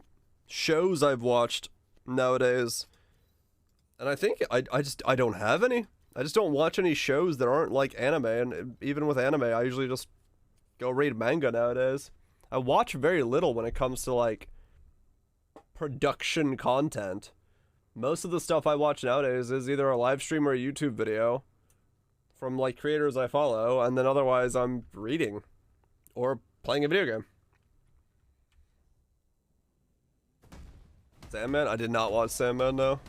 shows I've watched nowadays. And I think I don't have any. I just don't watch any shows that aren't like anime, and even with anime, I usually just go read manga nowadays. I watch very little when it comes to like production content. Most of the stuff I watch nowadays is either a live stream or a YouTube video from like creators I follow, and then otherwise I'm reading or playing a video game. Sandman? I did not watch Sandman, no.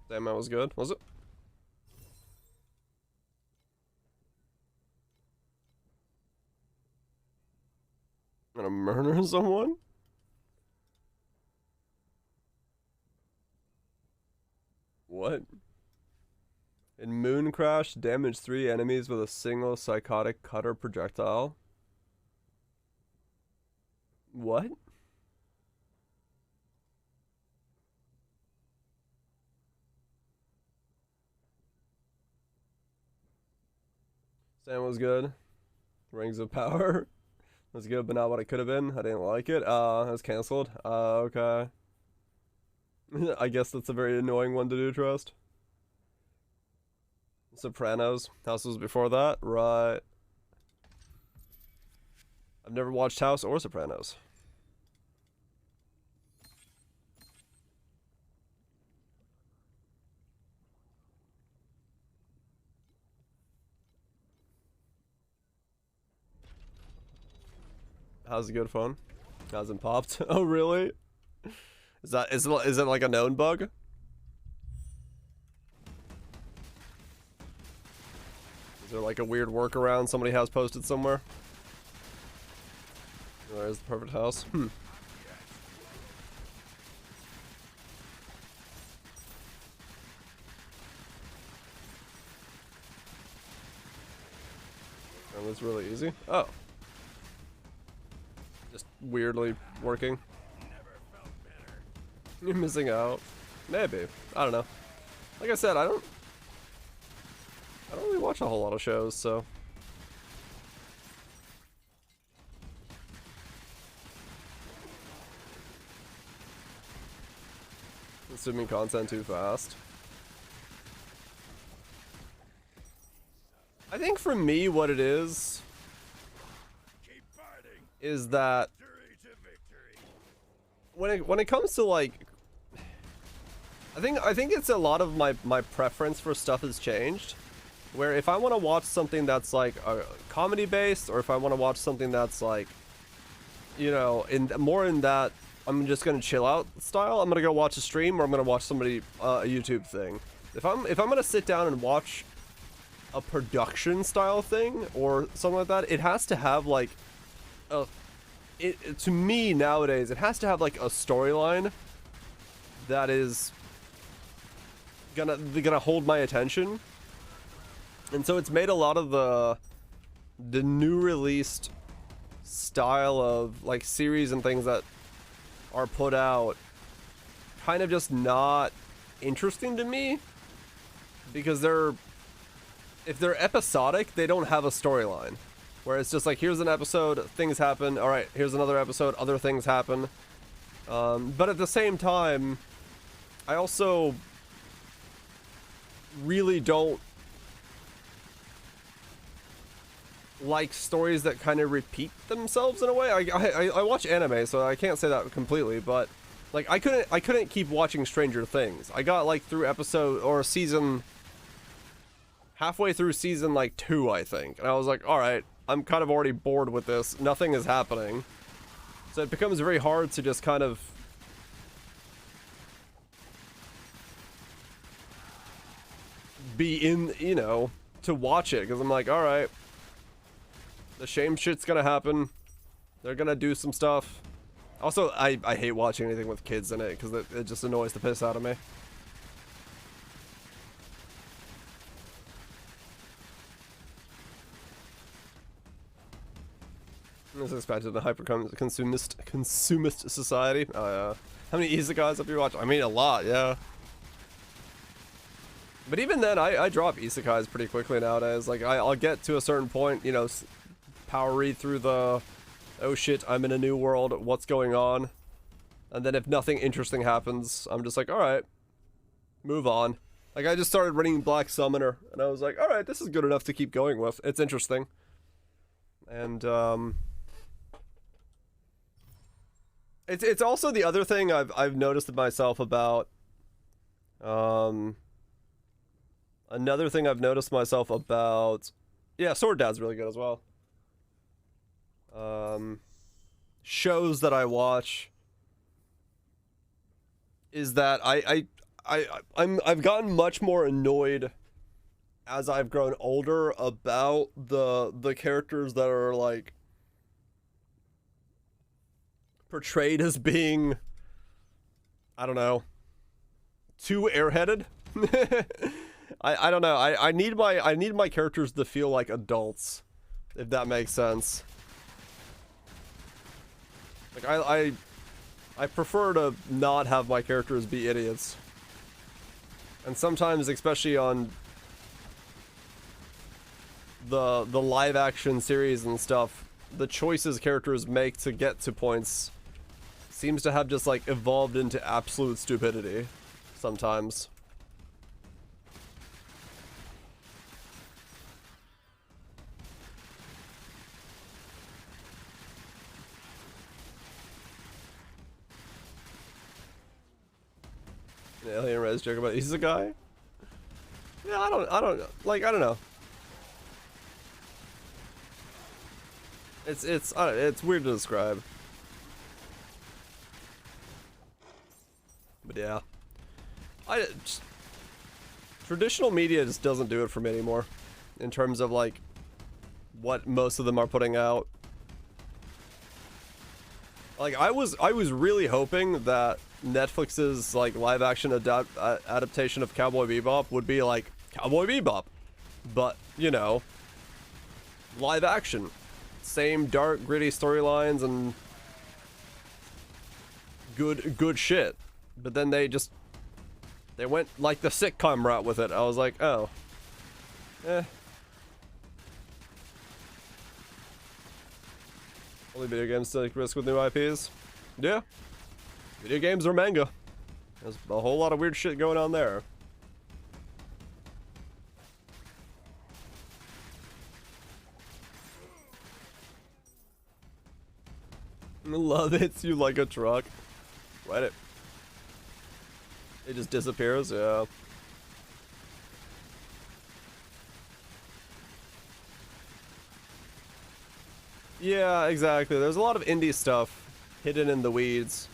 Sandman was good, was it? Gonna murder someone? What? In Moon Crash, damage 3 enemies with a single psychotic cutter projectile. What? Sam was good. Rings of Power was good, but not what it could have been. I didn't like it. It was canceled. Okay. I guess that's a very annoying one to do, Trust. Sopranos. House was before that, right? I've never watched House or Sopranos. How's it good phone? Hasn't popped. Oh really? Is it like a known bug? Is there like a weird workaround somebody has posted somewhere? Where's the perfect house? That was really easy. Oh. Just weirdly working. You're missing out. Maybe. I don't know. Like I said, I don't really watch a whole lot of shows, so. Consuming content too fast. I think for me what it is that when it comes to like I think it's a lot of my preference for stuff has changed, where if I want to watch something that's like a comedy based, or if I want to watch something that's like, you know, more in that I'm just gonna chill out style, I'm gonna go watch a stream, or I'm gonna watch somebody a YouTube thing. If I'm gonna sit down and watch a production style thing or something like that, it has to have like to me nowadays it has to have like a storyline that is gonna hold my attention. And so it's made a lot of the new released style of like series and things that are put out kind of just not interesting to me, because if they're episodic, they don't have a storyline, where it's just like, here's an episode, things happen, all right, here's another episode, other things happen. But at the same time, I also really don't like stories that kind of repeat themselves in a way. I watch anime, so I can't say that completely, but like I couldn't keep watching Stranger Things. I got like through episode or season, halfway through season like 2, I think, and I was like, all right, I'm kind of already bored with this. Nothing is happening, so it becomes very hard to just kind of be in, you know, to watch it, because I'm like, all right, the shame shit's gonna happen, they're gonna do some stuff. Also, I hate watching anything with kids in it, because it just annoys the piss out of me. This is expected in the consumist society. Oh yeah. How many isekais have you watched? I mean, a lot, yeah. But even then, I drop isekais pretty quickly nowadays. Like, I'll get to a certain point, you know, power read through the, oh shit, I'm in a new world, what's going on? And then if nothing interesting happens, I'm just like, alright, move on. Like, I just started reading Black Summoner, and I was like, alright, this is good enough to keep going with. It's interesting. And, it's also the other thing I've noticed myself about, another thing I've noticed myself about, yeah, Sword Dad's really good as well. Shows that I watch is that I've gotten much more annoyed as I've grown older about the characters that are like portrayed as being, I don't know, too airheaded. I don't know. I need my characters to feel like adults, if that makes sense. Like I prefer to not have my characters be idiots. And sometimes, especially on the live action series and stuff, the choices characters make to get to points seems to have just like evolved into absolute stupidity sometimes. Alien Res joke about he's a guy. Yeah, I don't know. It's weird to describe. But yeah, traditional media just doesn't do it for me anymore, in terms of like what most of them are putting out. Like I was really hoping that Netflix's like live action adaptation of Cowboy Bebop would be like Cowboy Bebop, but you know, live action, same dark gritty storylines and good shit. But then they went like the sitcom route with it. I was like, oh, only video games take risk with new IPs. Yeah, video games or manga. There's a whole lot of weird shit going on there. Love it. You like a truck. Write it. It just disappears, yeah. Yeah, exactly. There's a lot of indie stuff hidden in the weeds,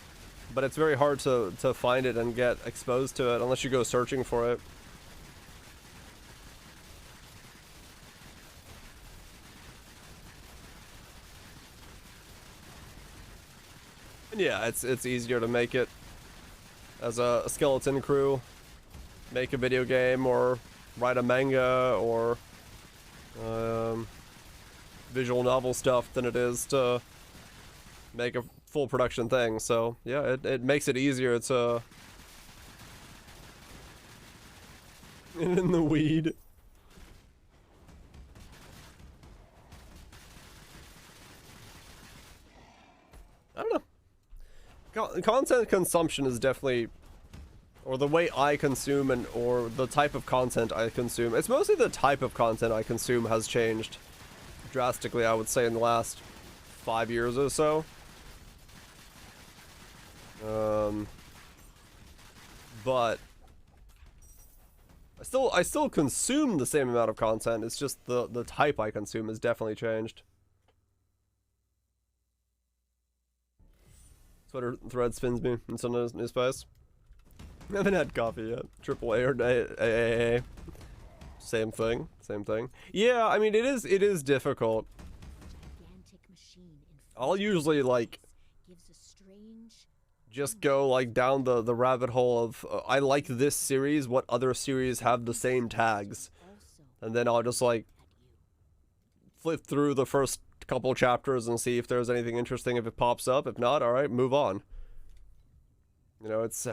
but it's very hard to find it and get exposed to it unless you go searching for it. And yeah, it's easier to make it as a skeleton crew, make a video game or write a manga or visual novel stuff than it is to make a full production thing. So yeah, it makes it easier to in the weed. I don't know. Content consumption is definitely, or the way I consume or the type of content I consume. It's mostly the type of content I consume has changed drastically, I would say, in the last 5 years or so. But I still consume the same amount of content. It's just the type I consume has definitely changed. Twitter thread spins me in some new spice. I haven't had coffee yet. AAA or AAA. Same thing. Same thing. Yeah, I mean it is difficult. I'll usually like just go like down the rabbit hole of I like this series, what other series have the same tags, and then I'll just like flip through the first couple chapters and see if there's anything interesting. If it pops up, if not, all right, move on. You know, it's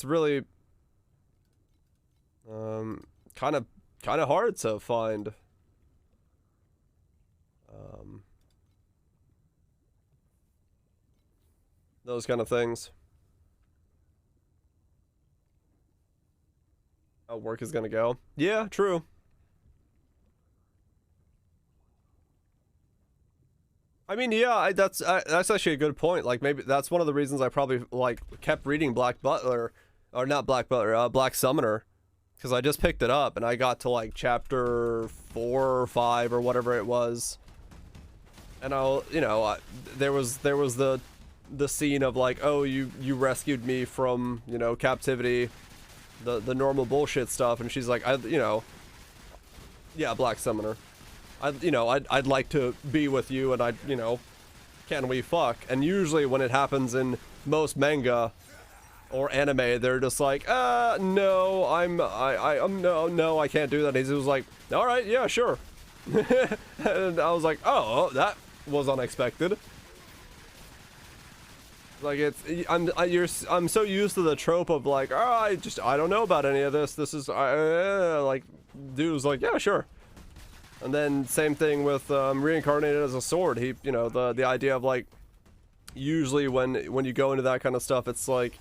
really kind of hard to find those kind of things. How work is gonna go. Yeah, true. I mean, yeah, that's actually a good point. Like, maybe that's one of the reasons I probably like kept reading Black Butler, or not Black Butler, Black Summoner, because I just picked it up and I got to like chapter 4 or 5 or whatever it was, and there was the scene of like, oh, you rescued me from, you know, captivity, the normal bullshit stuff, and she's like, yeah, Black Summoner. I'd like to be with you, and can we fuck? And usually when it happens in most manga or anime, they're just like, no, no, I can't do that. And he was like, all right, yeah, sure. And I was like, oh, that was unexpected. Like, I'm so used to the trope of like, oh, I don't know about any of this. This is, like, dude was like, yeah, sure. And then same thing with reincarnated as a sword. He, you know, the idea of like, usually when you go into that kind of stuff, it's like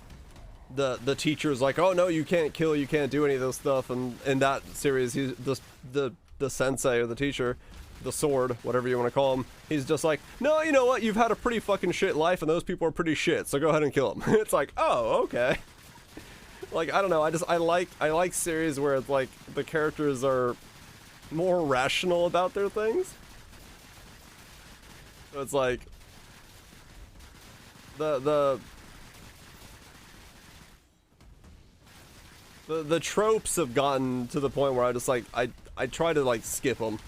the teacher's like, oh no, you can't kill, you can't do any of this stuff. And in that series, he's the sensei or the teacher, the sword, whatever you want to call him, he's just like, no, you know what, you've had a pretty fucking shit life and those people are pretty shit, so go ahead and kill them. It's like, oh, okay. Like, I don't know, I like series where it's like the characters are more rational about their things. So it's like the tropes have gotten to the point where I just like I try to like skip them.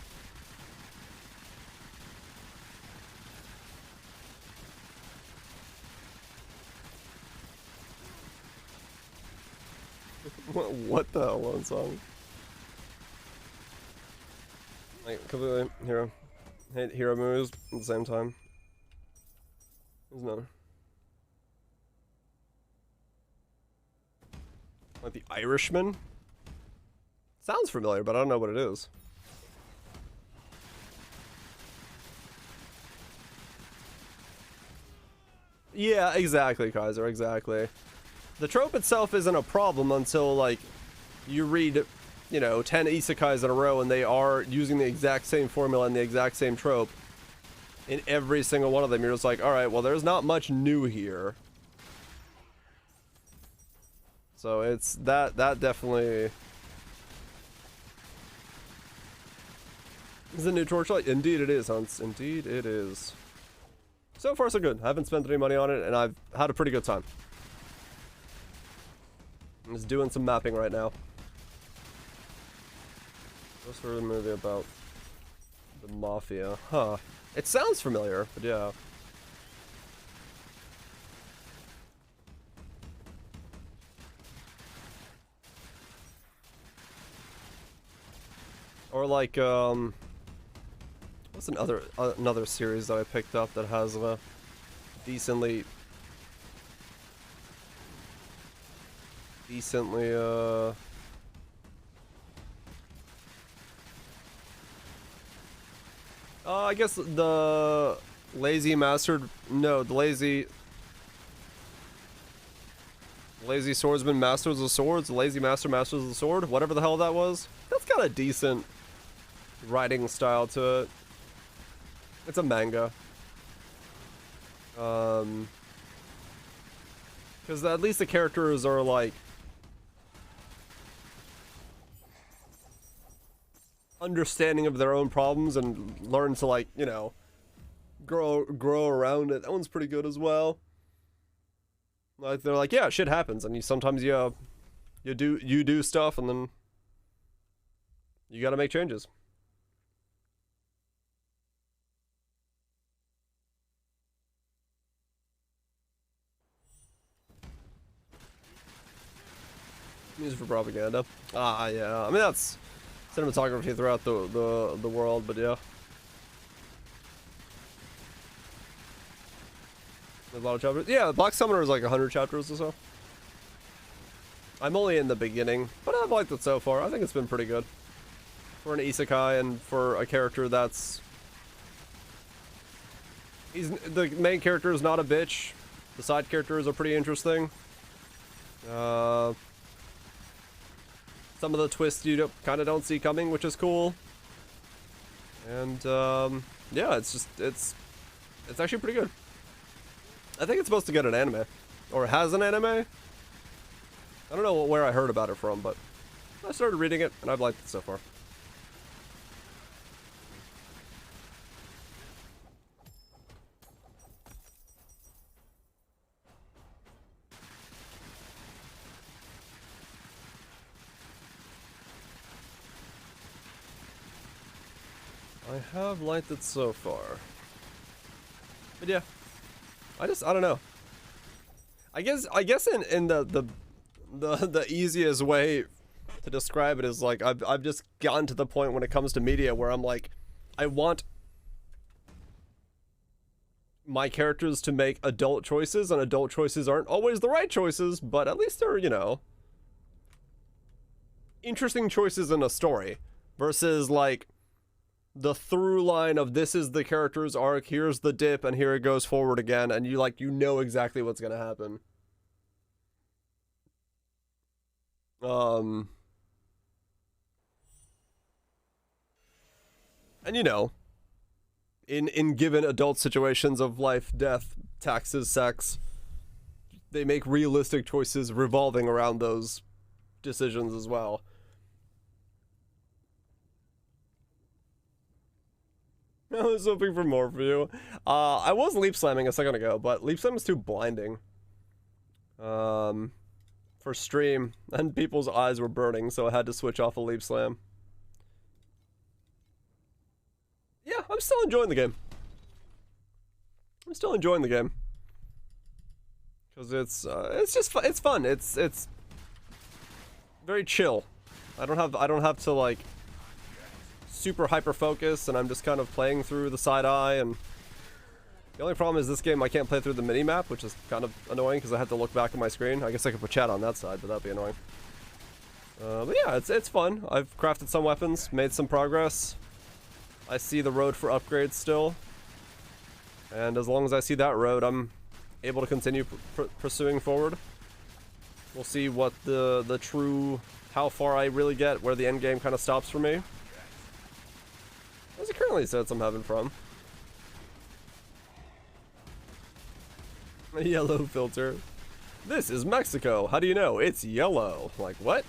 What the hell, one song? Like completely hero moves at the same time. There's none. Like the Irishman? Sounds familiar, but I don't know what it is. Yeah, exactly, Kaiser, exactly. The trope itself isn't a problem until, like, you read, you know, 10 isekais in a row and they are using the exact same formula and the exact same trope in every single one of them. You're just like, alright, well, there's not much new here. So it's, that definitely is the new Torchlight. Indeed it is, Hunts. Indeed it is. So far so good. I haven't spent any money on it and I've had a pretty good time. I'm just doing some mapping right now. What's for the movie about the mafia? Huh. It sounds familiar, but yeah. Or like, what's another series that I picked up that has a decently, I guess the Lazy Swordsman Masters of Swords, Lazy Master Masters of the Sword, whatever the hell that was. That's got a decent writing style to it. It's a manga. Because at least the characters are like understanding of their own problems and learn to, like, you know, grow around it. That one's pretty good as well. Like, they're like, yeah, shit happens, and sometimes you do stuff, and then you gotta make changes. Music for propaganda. Ah, yeah. I mean, that's cinematography throughout the world, but yeah. A lot of chapters. Yeah, Black Summoner is like 100 chapters or so. I'm only in the beginning, but I've liked it so far. I think it's been pretty good. For an isekai and for a character that's... the main character is not a bitch. The side characters are pretty interesting. Some of the twists you kind of don't see coming, which is cool. And, yeah, it's actually pretty good. I think it's supposed to get an anime. Or it has an anime. I don't know where I heard about it from, but I started reading it, and I've liked it so far. I have liked it so far. But yeah. I don't know. I guess in the easiest way to describe it is like I've just gotten to the point when it comes to media where I'm like, I want my characters to make adult choices, and adult choices aren't always the right choices, but at least they're, you know, interesting choices in a story versus like the through line of this is the character's arc, here's the dip, and here it goes forward again, and you like, you know exactly what's gonna happen. And you know, in given adult situations of life, death, taxes, sex, they make realistic choices revolving around those decisions as well. I was hoping for more for you. I was leap slamming a second ago, but leap slam is too blinding. For stream, and people's eyes were burning, so I had to switch off a leap slam. Yeah, I'm still enjoying the game. I'm still enjoying the game. Because it's just it's fun. It's very chill. I don't have to like super hyper focus, and I'm just kind of playing through the side eye. And the only problem is this game I can't play through the mini map, which is kind of annoying because I have to look back at my screen. I guess I could put chat on that side, but that'd be annoying. But yeah, it's fun. I've crafted some weapons, made some progress. I see the road for upgrades still, and as long as I see that road, I'm able to continue pursuing forward. We'll see what the true, how far I really get, where the end game kind of stops for me. As it currently sets I'm having from. A yellow filter. This is Mexico. How do you know? It's yellow. Like, what?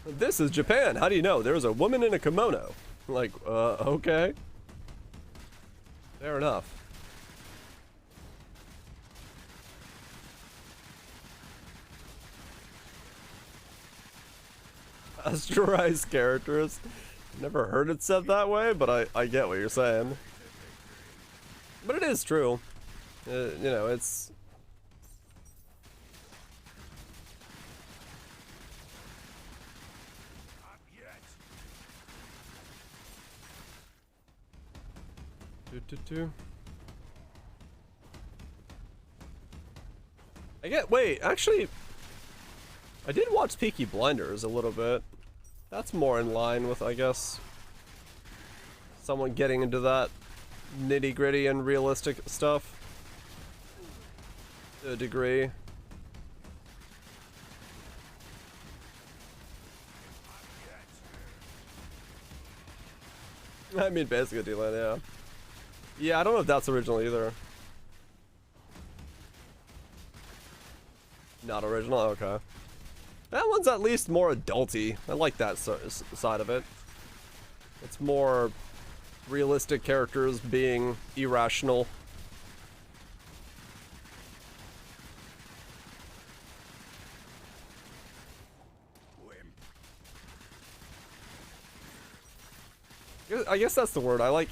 This is Japan. How do you know? There's a woman in a kimono. Like, okay. Fair enough. Pasteurized characters. Never heard it said that way, but I get what you're saying. But it is true. You know, it's... Wait, actually, I did watch Peaky Blinders a little bit. That's more in line with, I guess, someone getting into that nitty-gritty and realistic stuff to a degree. I mean, basically, D-Line, yeah. Yeah, I don't know if that's original either. Not original? Okay. That one's at least more adulty. I like that side of it. It's more realistic characters being irrational. I guess that's the word. I like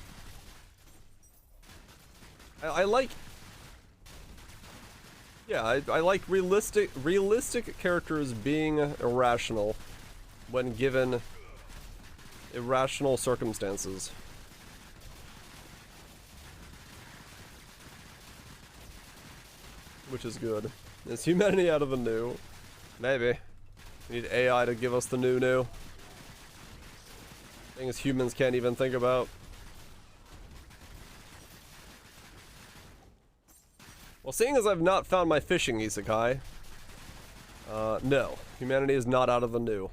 yeah, I like realistic characters being irrational when given irrational circumstances. Which is good. Is humanity out of the new? Maybe. We need AI to give us the new. Things humans can't even think about. Well, seeing as I've not found my fishing isekai, no, humanity is not out of the new.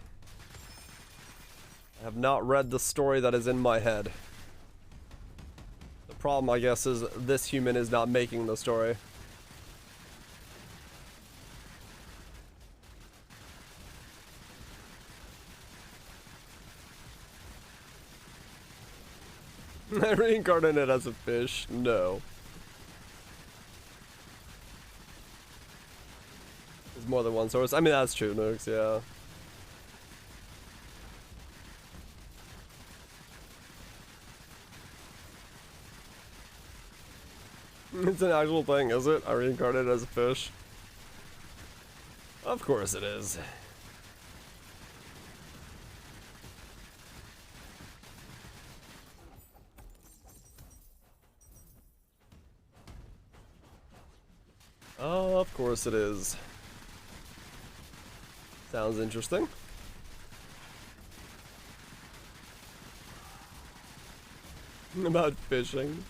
I have not read the story that is in my head. The problem, I guess, is this human is not making the story. I reincarnated as a fish? No. There's more than one source. I mean, that's true, Nukes, yeah. It's an actual thing, is it? I reincarnated as a fish? Of course it is. Oh, of course it is. Sounds interesting. About fishing.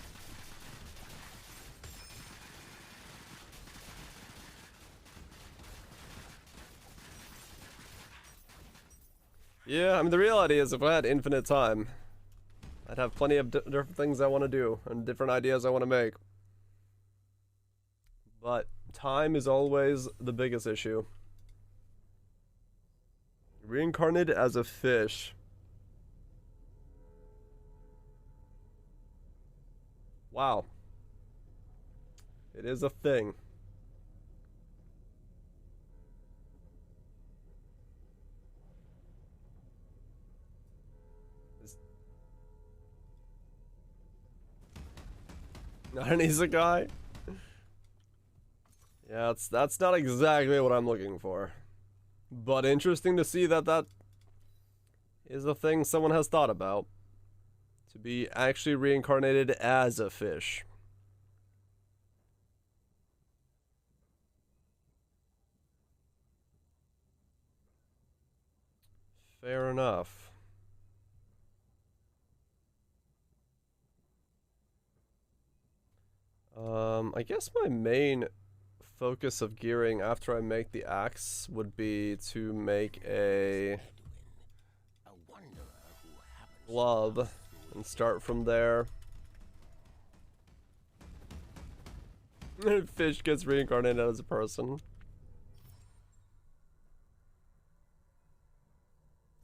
Yeah, I mean, the reality is if I had infinite time, I'd have plenty of different things I want to do and different ideas I want to make. But time is always the biggest issue. Reincarnated as a fish. Wow. It is a thing. Not an isekai? Yeah, that's not exactly what I'm looking for. But interesting to see that that is a thing someone has thought about. To be actually reincarnated as a fish. Fair enough. I guess my main focus of gearing after I make the axe would be to make a glove and start from there. Fish gets reincarnated as a person.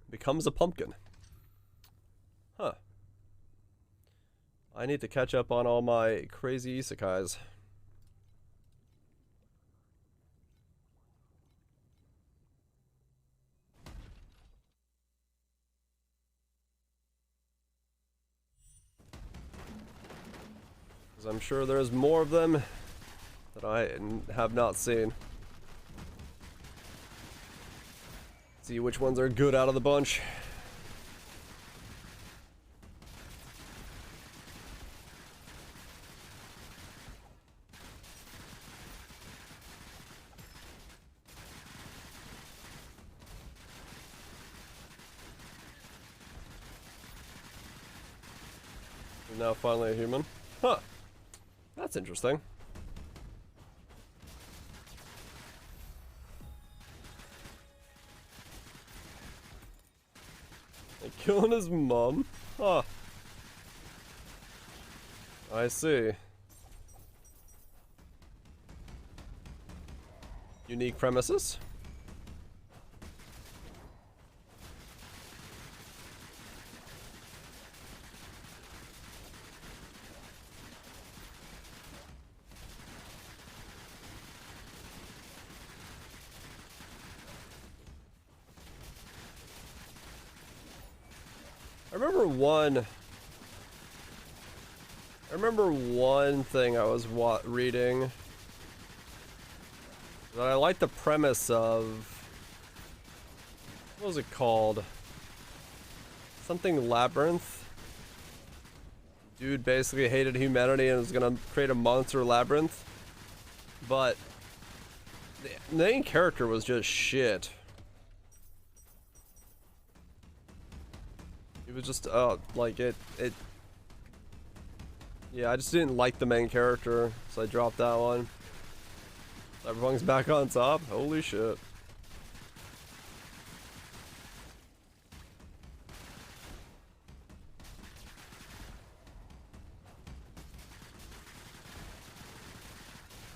Becomes a pumpkin. Huh. I need to catch up on all my crazy isekais. Because I'm sure there's more of them that I have not seen. See which ones are good out of the bunch. Now finally a human. Huh. That's interesting. Like killing his mom? Huh. I see. Unique premises. I remember one thing I was reading that I liked the premise of. What was it called? Something Labyrinth. Dude basically hated humanity and was gonna create a monster labyrinth, but the main character was just shit. It was just, like, yeah, I just didn't like the main character, so I dropped that one. Cyberpunk's back on top? Holy shit.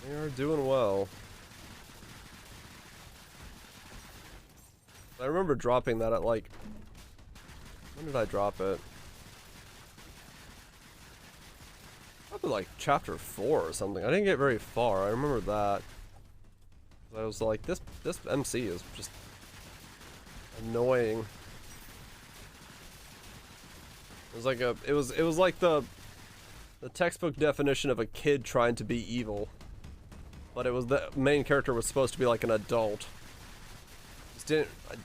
They are doing well. I remember dropping that at, like, when did I drop it? Probably like chapter 4 or something. I didn't get very far. I remember that. I was like, this MC is just annoying. It was like it was like the textbook definition of a kid trying to be evil. But it was the main character was supposed to be like an adult.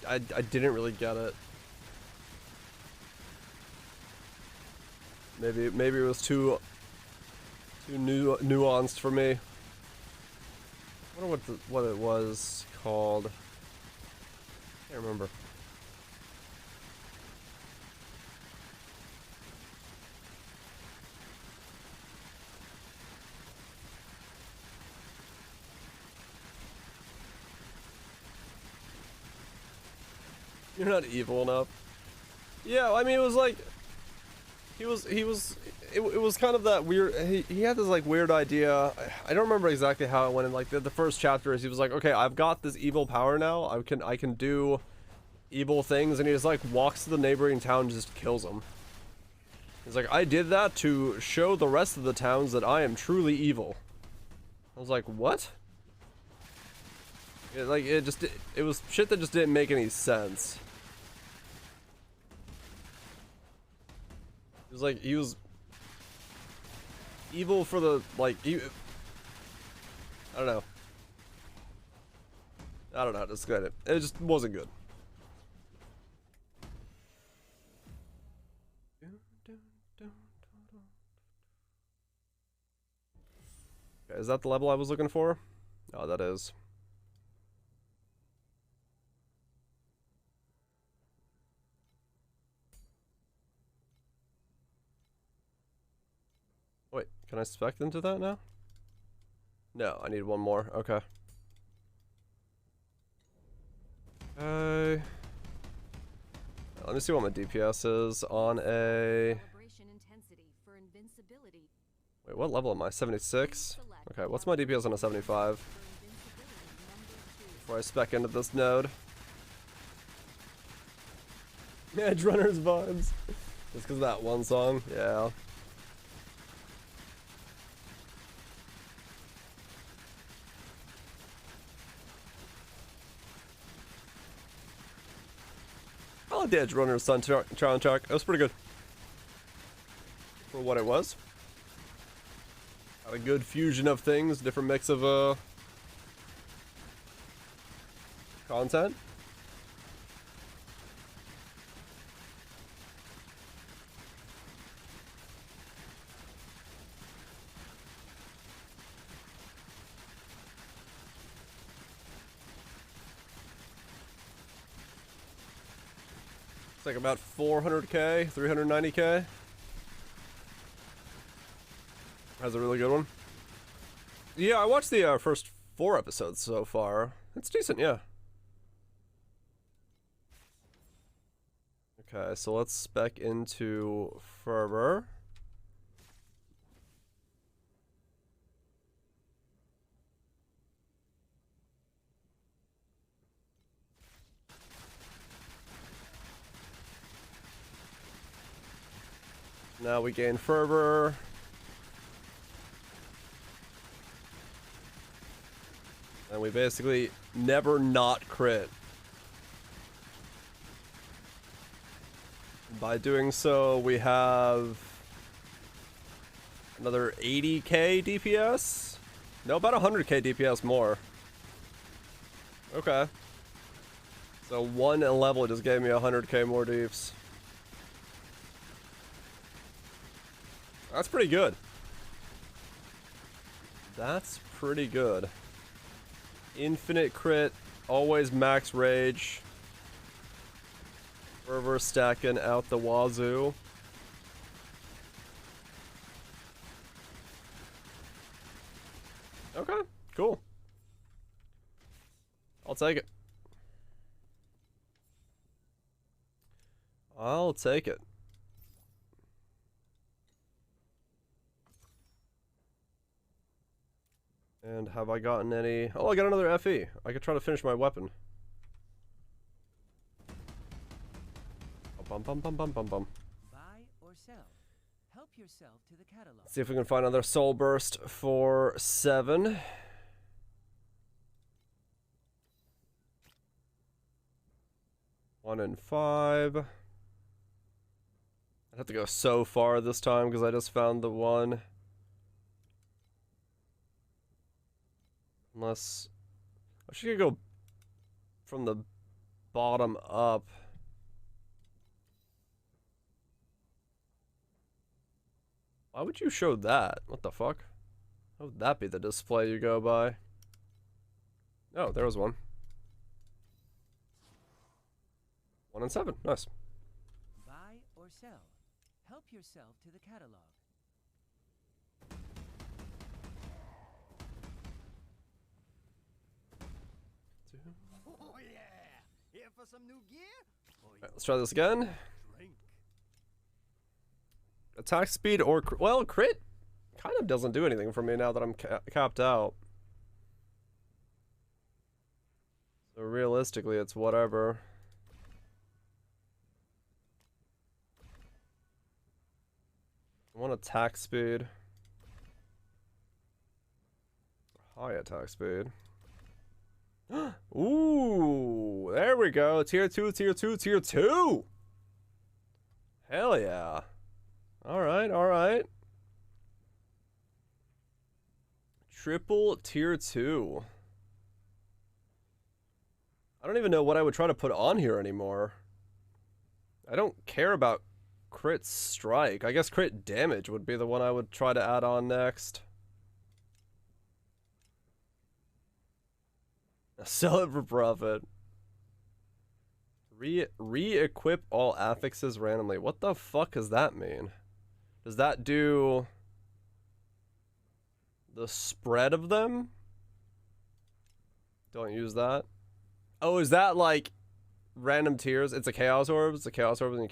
I didn't really get it. Maybe it was too nuanced for me. I wonder what it was called. Can't remember. You're not evil enough. Yeah, I mean, it was like, it was kind of that weird, he had this like weird idea. I don't remember exactly how it went in, like the first chapter is he was like, okay, I've got this evil power now, I can do evil things, and he just like walks to the neighboring town and just kills them. He's like, I did that to show the rest of the towns that I am truly evil. I was like, what? It was shit that just didn't make any sense. It was like, he was evil for the, like, I don't know. I don't know how to describe it. It just wasn't good. Okay, is that the level I was looking for? Oh, that is. Wait, can I spec into that now? No, I need one more. Okay. Let me see what my DPS is on a... Calibration intensity for invincibility. Wait, what level am I? 76? Okay, what's my DPS on a 75? Before I spec into this node. Edge Runners vibes. Just because of that one song? Yeah. I like the Edge Runners soundtrack. It was pretty good. For what it was. Had a good fusion of things, different mix of content. It's like about 400k, 390k. Has a really good one. Yeah, I watched the first 4 episodes so far. It's decent, yeah. Okay, so let's spec into Fervor. Now we gain Fervor. And we basically never not crit. By doing so, we have another 80k DPS? No, about 100k DPS more. Okay. So one level just gave me 100k more deeps. That's pretty good. That's pretty good. Infinite crit, always max rage. Fervor stacking out the wazoo. Okay, cool. I'll take it. I'll take it. And have I gotten any... Oh, I got another FE. I could try to finish my weapon. Bum bum bum bum bum bum. Buy or sell. Help yourself to the catalog. See if we can find another soul burst for 7. One in 5. I'd have to go so far this time because I just found the one. Unless... I should go from the bottom up. Why would you show that? What the fuck? How would that be the display you go by? Oh, there was one. 1 in 7. Nice. Buy or sell. Help yourself to the catalog. Oh yeah! Here for some new gear? Alright, let's try this again. Drink. Attack speed or well, crit kind of doesn't do anything for me now that I'm capped out. So realistically, it's whatever. I want attack speed. High attack speed. Ooh, there we go. Tier 2, tier 2, tier 2. Hell yeah. Alright, alright. Triple tier 2. I don't even know what I would try to put on here anymore. I don't care about crit strike. I guess crit damage would be the one I would try to add on next. Sell it for profit. Re-equip all affixes randomly. What the fuck does that mean? Does that do the spread of them? Don't use that. Oh, is that like random tiers? It's a chaos orb. It's a chaos orb, and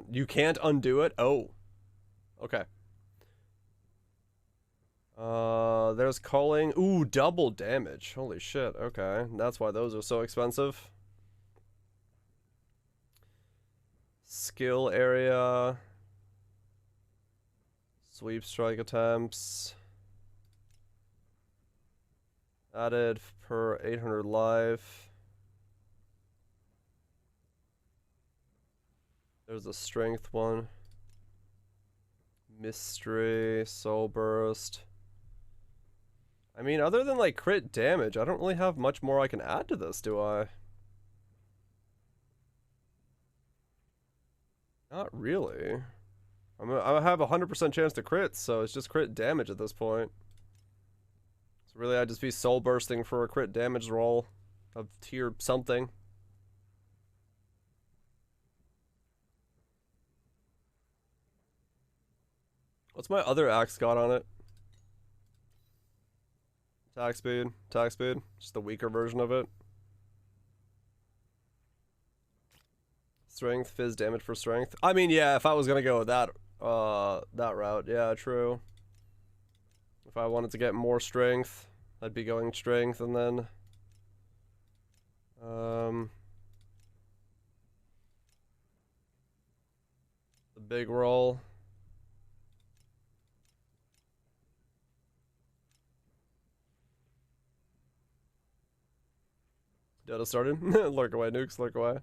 you can't undo it. Oh, okay. There's calling. Ooh, double damage. Holy shit. Okay, that's why those are so expensive. Skill area. Sweep strike attempts. Added per 800 life. There's a strength one. Mystery, soul burst. I mean, other than like crit damage, I don't really have much more I can add to this, do I? Not really. I have a 100% chance to crit, so it's just crit damage at this point. So really, I'd just be soul bursting for a crit damage roll of tier something. What's my other axe got on it? Attack speed, attack speed. Just the weaker version of it. Strength, fizz damage for strength. I mean, yeah, if I was gonna go with that route, yeah, true. If I wanted to get more strength, I'd be going strength and then the big roll. Dota started. Lurk away, nukes, lurk away.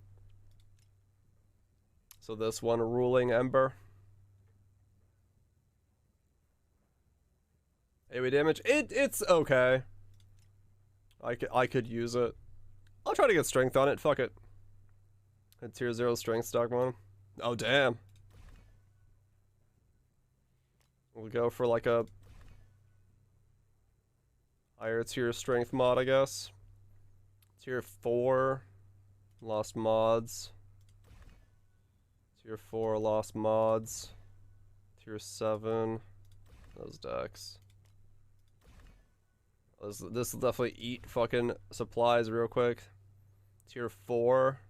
So this one, ruling ember. AoE damage. It's okay. I could use it. I'll try to get strength on it. Fuck it. A tier 0 strength stock one. Oh damn. We'll go for like a higher tier strength mod, I guess. Tier 4 lost mods. Tier 4 lost mods. Tier 7 those decks. This will definitely eat fucking supplies real quick. Tier 4.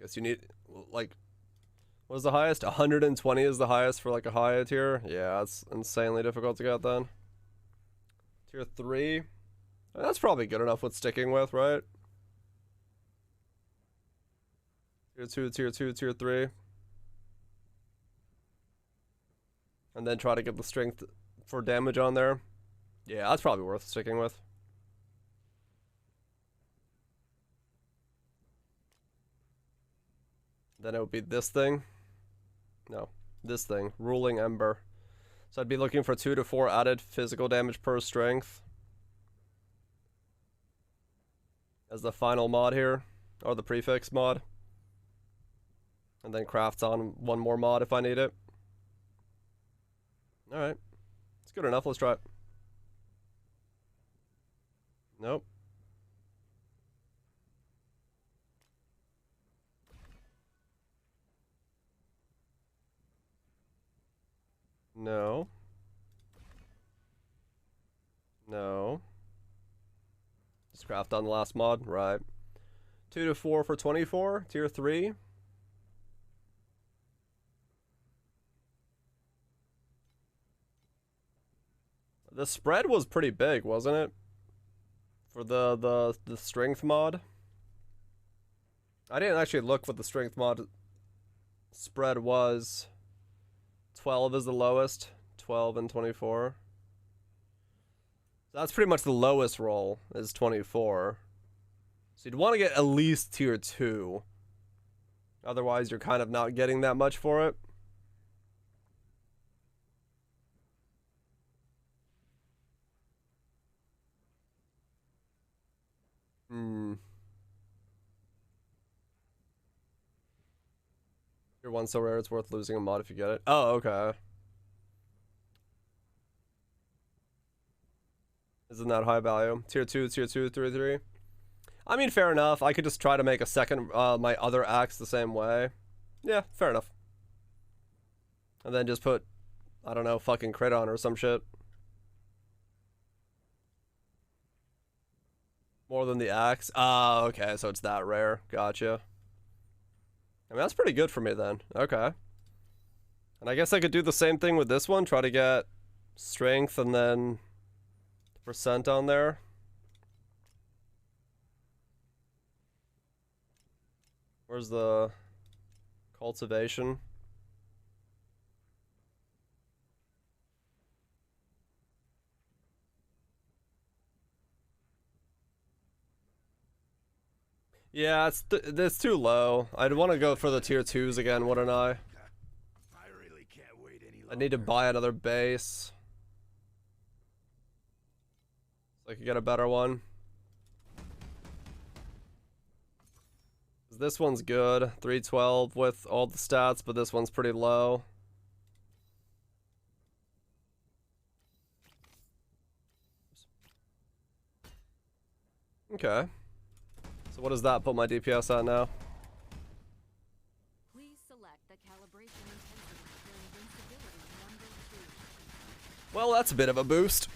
Guess you need, like, what is the highest? 120 is the highest for like a high tier. Yeah, that's insanely difficult to get then. Tier 3. That's probably good enough with sticking with, right? Tier 2, tier 2, tier 3. And then try to get the strength for damage on there. Yeah, that's probably worth sticking with. Then it would be this thing. No, this thing. Ruling Ember. So I'd be looking for 2 to 4 added physical damage per strength as the final mod here, or the prefix mod. And then crafts on one more mod if I need it. Alright. It's good enough. Let's try it. Nope. No. No. Just craft on the last mod. Right. 2 to 4 for 24, tier 3. The spread was pretty big, wasn't it? For the strength mod. I didn't actually look what the strength mod spread was. 12 is the lowest. 12 and 24. So that's pretty much the lowest roll, is 24. So you'd want to get at least tier 2. Otherwise, you're kind of not getting that much for it. Tier 1 so rare, it's worth losing a mod if you get it. Oh, okay. Isn't that high value? Tier 2, tier 2, tier 3. I mean, fair enough. I could just try to make a second, my other axe the same way. Yeah, fair enough. And then just put, I don't know, fucking crit on or some shit. More than the axe? Ah, okay, so it's that rare. Gotcha. I mean, that's pretty good for me then. Okay. And I guess I could do the same thing with this one. Try to get strength and then the percent on there. Where's the cultivation? Yeah, it's too low. I'd want to go for the tier 2s again, wouldn't I? I really can't wait any longer. I need to buy another base. So I could get a better one. This one's good. 312 with all the stats, but this one's pretty low. Okay. So what does that put my DPS at now? Please select the calibration intensity for invincibility number 2. Well, that's a bit of a boost.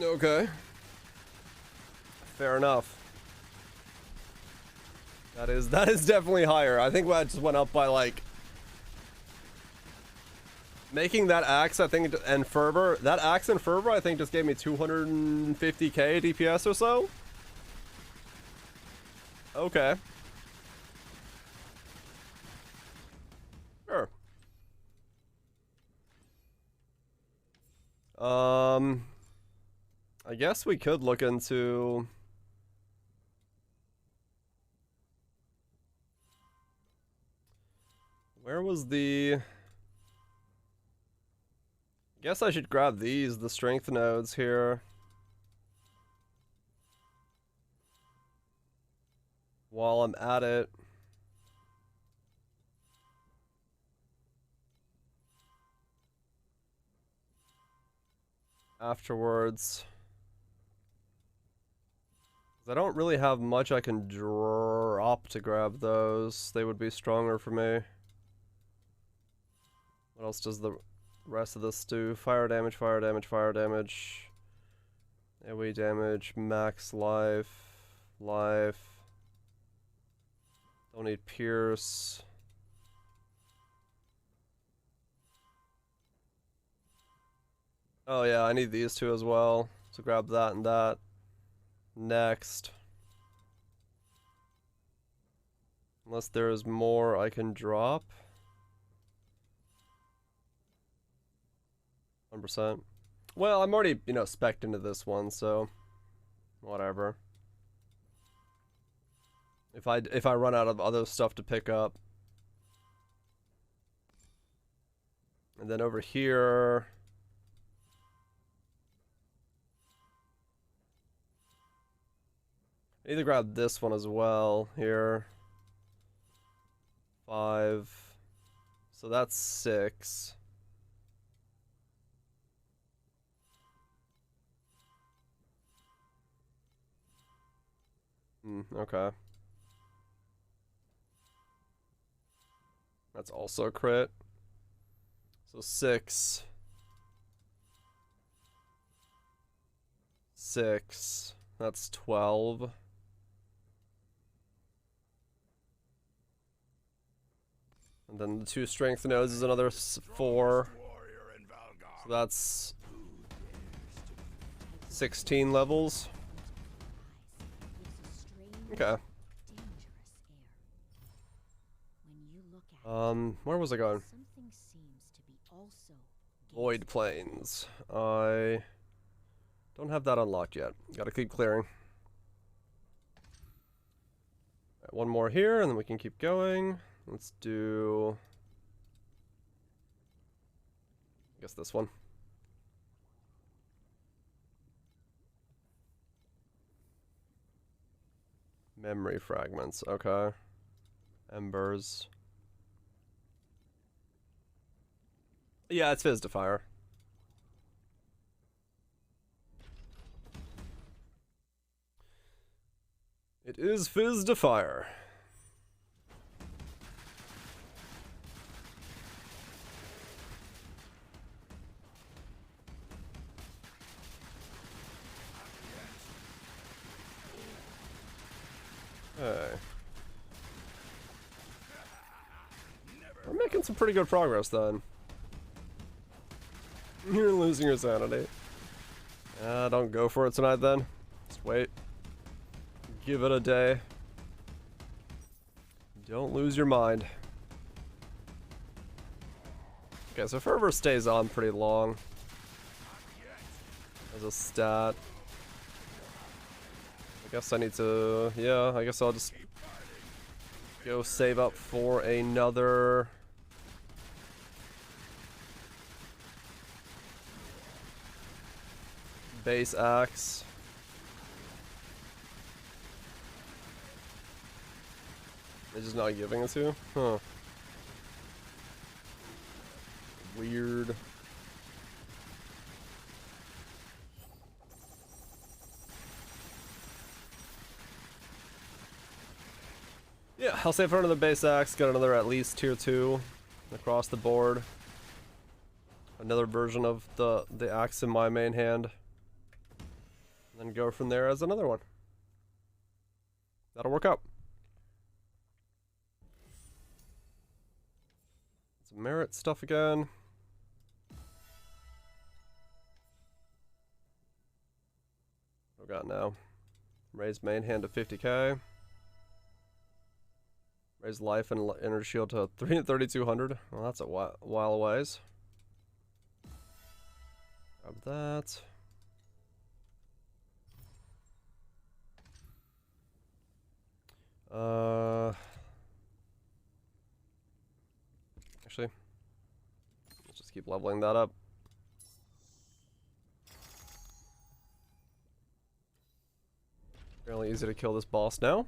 Okay. Fair enough. That is definitely higher. I think that just went up by like making that axe, I think, and fervor. That axe and fervor, I think, just gave me 250k DPS or so. Okay. Sure. I guess we could look into. Where was the... Guess I should grab these, the strength nodes here. While I'm at it. Afterwards. 'Cause I don't really have much I can drop to grab those. They would be stronger for me. What else does the rest of this do? Fire damage, fire damage, fire damage. AoE damage, max life, life. Don't need pierce. Oh yeah, I need these two as well. So grab that and that. Next. Unless there is more I can drop. 100%. Well, I'm already, you know, spec'd into this one, so whatever. If I run out of other stuff to pick up. And then over here, I need to grab this one as well here. 5. So that's 6. Okay. That's also a crit. So 6. 6. That's 12. And then the 2 strength nodes is another 4. So that's 16 levels. Okay. Where was I going? Void Plains. I don't have that unlocked yet. Gotta keep clearing. Right, one more here, and then we can keep going. Let's do... I guess this one. Memory fragments, okay. Embers. Yeah, it's Fizz to Fire. It is Fizz to Fire. Okay. We're making some pretty good progress then. You're losing your sanity. Don't go for it tonight then. Just wait. Give it a day. Don't lose your mind. Okay, so Fervor stays on pretty long. As a stat. I guess I need to... Yeah, I guess I'll just go save up for another... base axe. They're just not giving it to you? Huh. Weird. Yeah, I'll save for another base axe, get another at least tier 2 across the board. Another version of the axe in my main hand. And then go from there as another one. That'll work out. Some merit stuff again. What we got now? Raise main hand to 50k. Raise life and energy shield to 3,200. Well, that's a while a ways. Grab that. Actually, let's just keep leveling that up. Fairly easy to kill this boss now.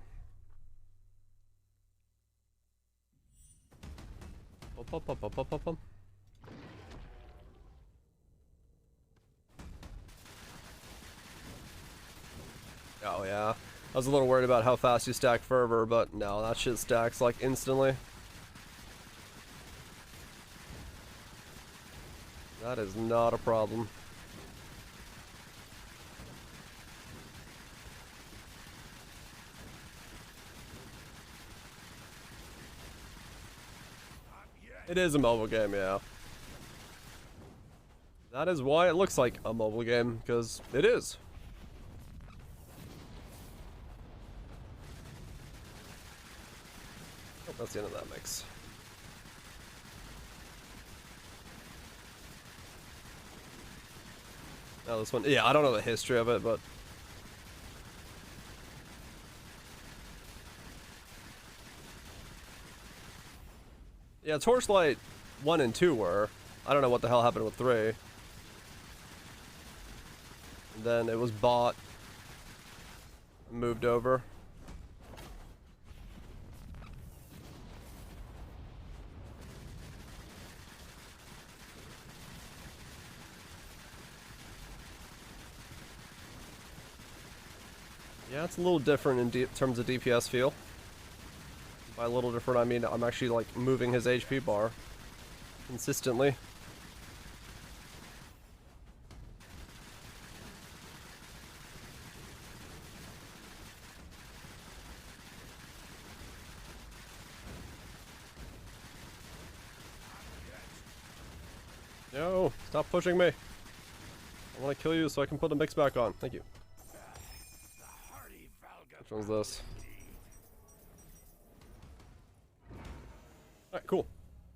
Oh yeah, I was a little worried about how fast you stack Fervor, but no, that shit stacks like instantly. That is not a problem. It is a mobile game, yeah. That is why it looks like a mobile game, because it is. Oh, that's the end of that mix. Now this one, yeah, I don't know the history of it, but... yeah, Torchlight 1 and 2 were. I don't know what the hell happened with 3. And then it was bought, moved over. Yeah, it's a little different in terms of DPS feel. By a little different, I mean I'm actually like moving his HP bar consistently. No, stop pushing me. I want to kill you so I can put the mix back on. Thank you. Which one's this? Alright, cool.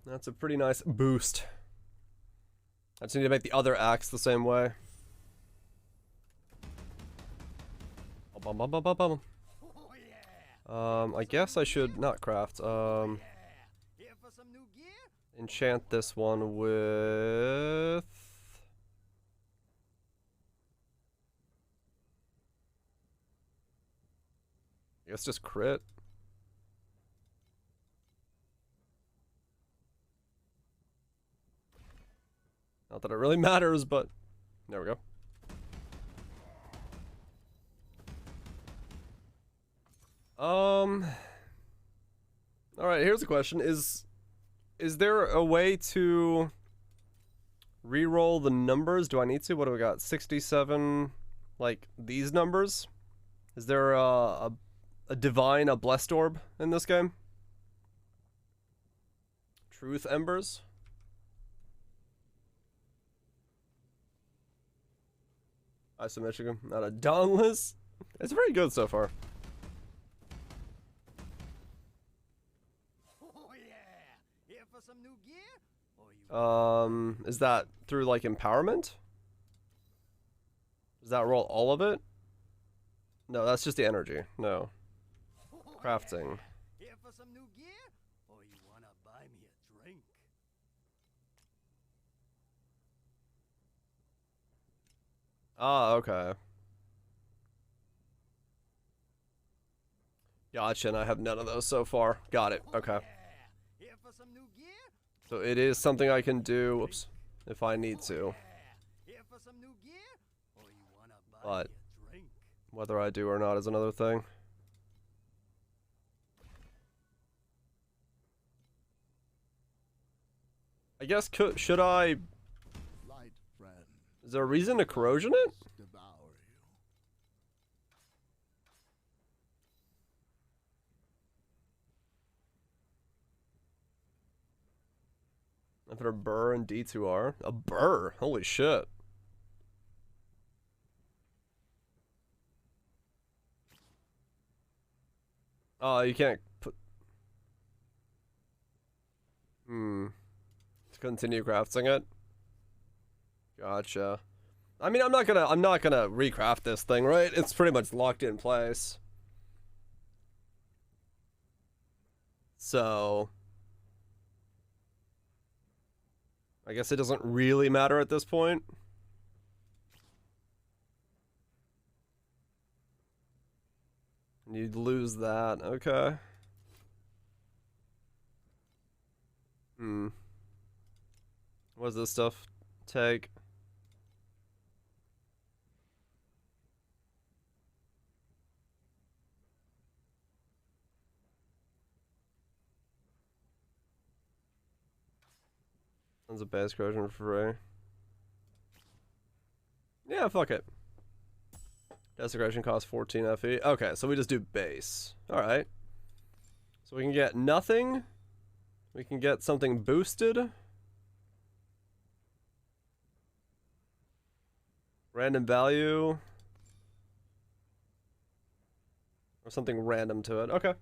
That's a pretty nice boost. I just need to make the other axe the same way. I guess I should not craft. Enchant this one with... I guess just crit. Not that it really matters, but there we go. Alright, here's a question. Is there a way to re-roll the numbers? Do I need to? What do we got? 67, like, these numbers? Is there a divine, a blessed orb in this game? Truth embers? Isometric, not a dauntless. It's very good so far. Is that through like empowerment? Does that roll all of it? No, that's just the energy. No. Crafting. Here for some new gear? Or you wanna buy me a drink? Ah, okay. Gotcha, and I have none of those so far. Got it. Okay. Here for some new gear? So it is something I can do, whoops, if I need to. Here for some new gear? Or you wanna buy But me a drink? whether I do or not is another thing. I guess should I? Light friend, Is there a reason to corrosion it? devour you. If it a burr and D2R, a burr. Holy shit. Oh, you can't put. To continue crafting it. Gotcha. I mean, I'm not gonna recraft this thing, right? It's pretty much locked in place. So I guess it doesn't really matter at this point. You'd lose that. Okay. What does this stuff take? Tons of base corrosion for free. Yeah, fuck it. Desecration costs 14 FE. Okay, so we just do base. Alright. So we can get nothing. We can get something boosted. Random value. Or something random to it. Okay.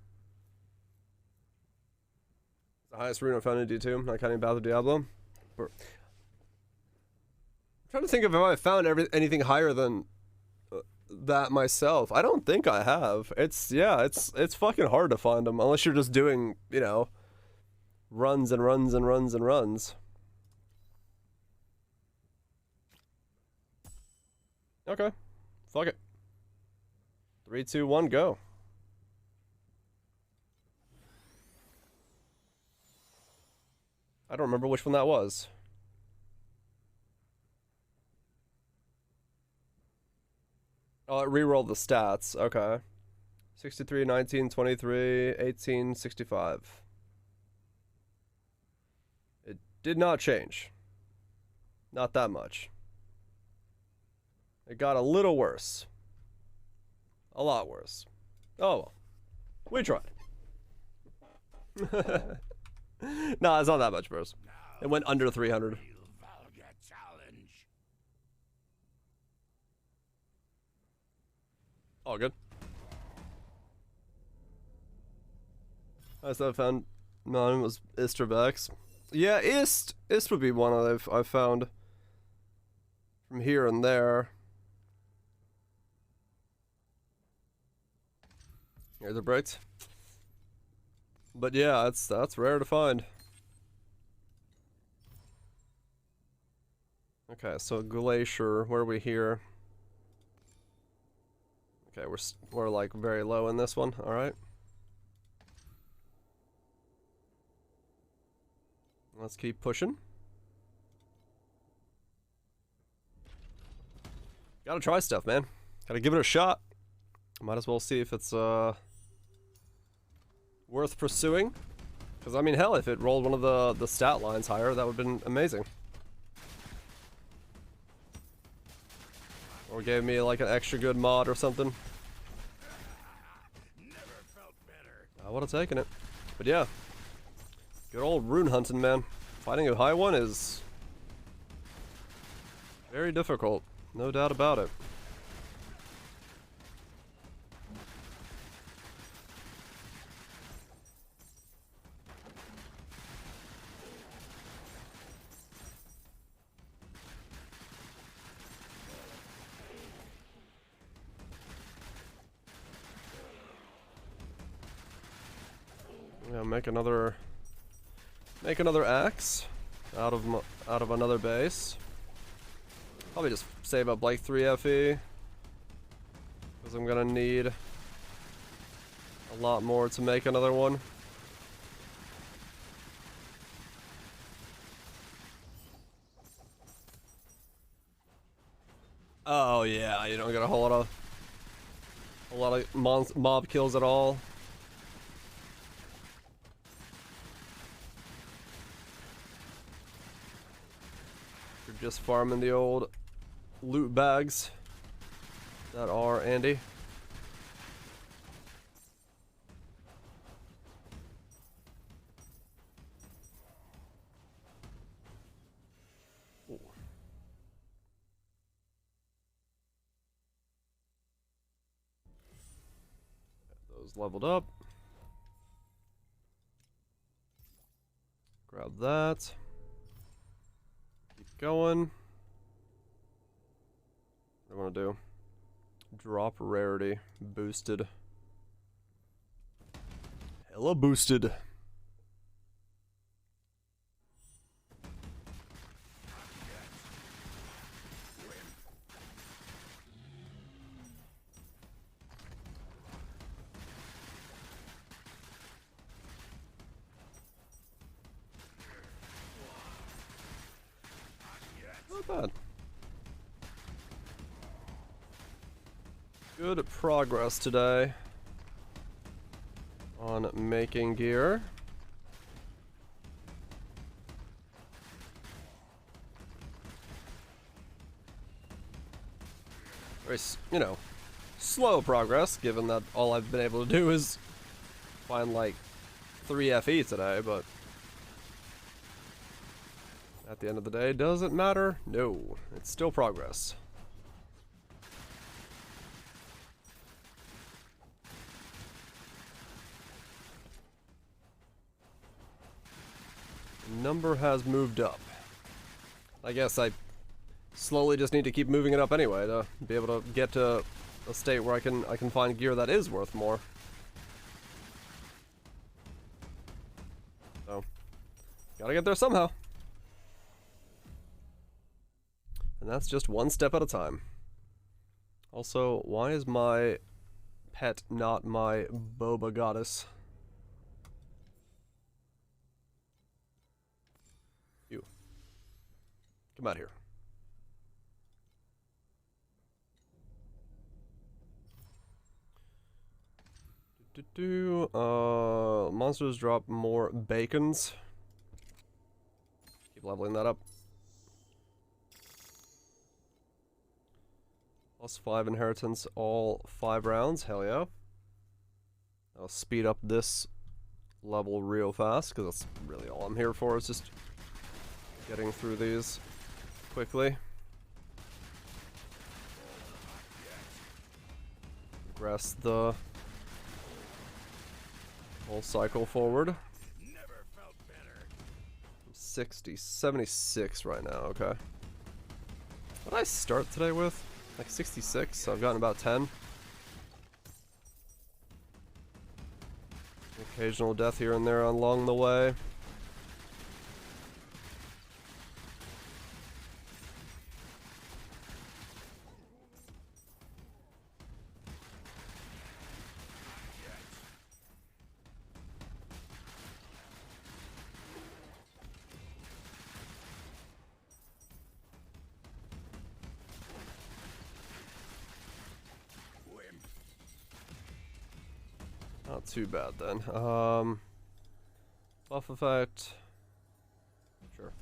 The highest rune I found in D2, not counting Battle of Diablo. I'm trying to think if I found anything higher than that myself. I don't think I have. It's fucking hard to find them unless you're just doing, you know, runs and runs and runs and runs. Okay. Fuck it. 3, 2, 1, go. I don't remember which one that was. Oh, it re-rolled the stats. Okay. 63, 19, 23, 18, 65. It did not change. Not that much. It got a little worse. A lot worse. Oh well. We tried. No, it's not that much worse. It went under 300. All good. I said I found mine was Istervex. Yeah, Ist would be one I've found from here and there. Here's the brights. But yeah, that's rare to find. Okay, so Glacier, where are we here? Okay, we're like very low in this one. All right. Let's keep pushing. Gotta try stuff, man. Gotta give it a shot. Might as well see if it's worth pursuing. Because I mean, hell, if it rolled one of the stat lines higher, that would have been amazing. Or gave me like an extra good mod or something. Never felt better. I would have taken it. But yeah. Good old rune hunting, man. Finding a high one is very difficult. No doubt about it. Yeah, make another axe out of another base. Probably just save up like 3 FE because I'm gonna need a lot more to make another one. Oh yeah, you don't get a whole lot of mob kills at all. Just farming the old loot bags that are Andy. Ooh. Those leveled up. Grab that. Going. What do I want to do? Drop rarity. Boosted. Hella boosted. Not bad. Good progress today on making gear. Very, you know, slow progress, given that all I've been able to do is find like 3 FE today, but at the end of the day, does it matter? No, it's still progress. Number has moved up. I guess I slowly just need to keep moving it up anyway to be able to get to a state where I can find gear that is worth more. So, gotta get there somehow. And that's just one step at a time. Also, why is my pet not my boba goddess? You. Come out here. Monsters drop more bacons. Keep leveling that up. +5 inheritance all 5 rounds. Hell yeah. I'll speed up this level real fast because that's really all I'm here for, is just getting through these quickly. progress the whole cycle forward. Never felt better. 60, 76 right now, okay. What did I start today with? Like 66, so I've gotten about 10. Occasional death here and there along the way. Not too bad then. Buff effect. Sure.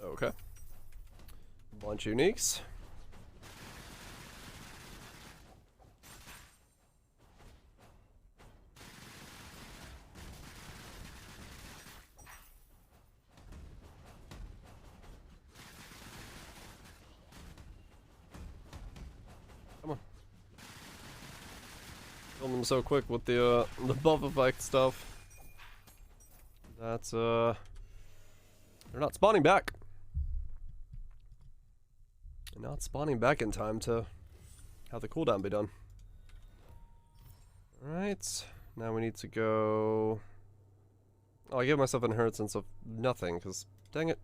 Okay. Bunch of uniques. Killing them so quick with the buff effect stuff. That's they're not spawning back. They're not spawning back in time to have the cooldown be done. Alright. Now we need to go. Oh, I gave myself an inheritance of nothing, because dang it.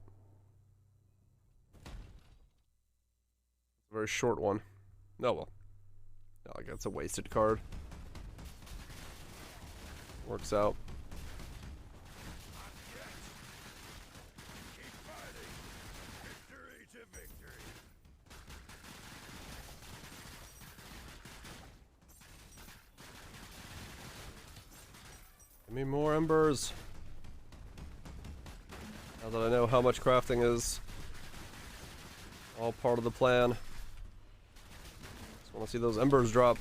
Very short one. Oh well. No, I guess it's a wasted card. Works out. Keep fighting. Victory to victory. Give me more embers. Now that I know how much crafting is all part of the plan. Just want to see those embers drop.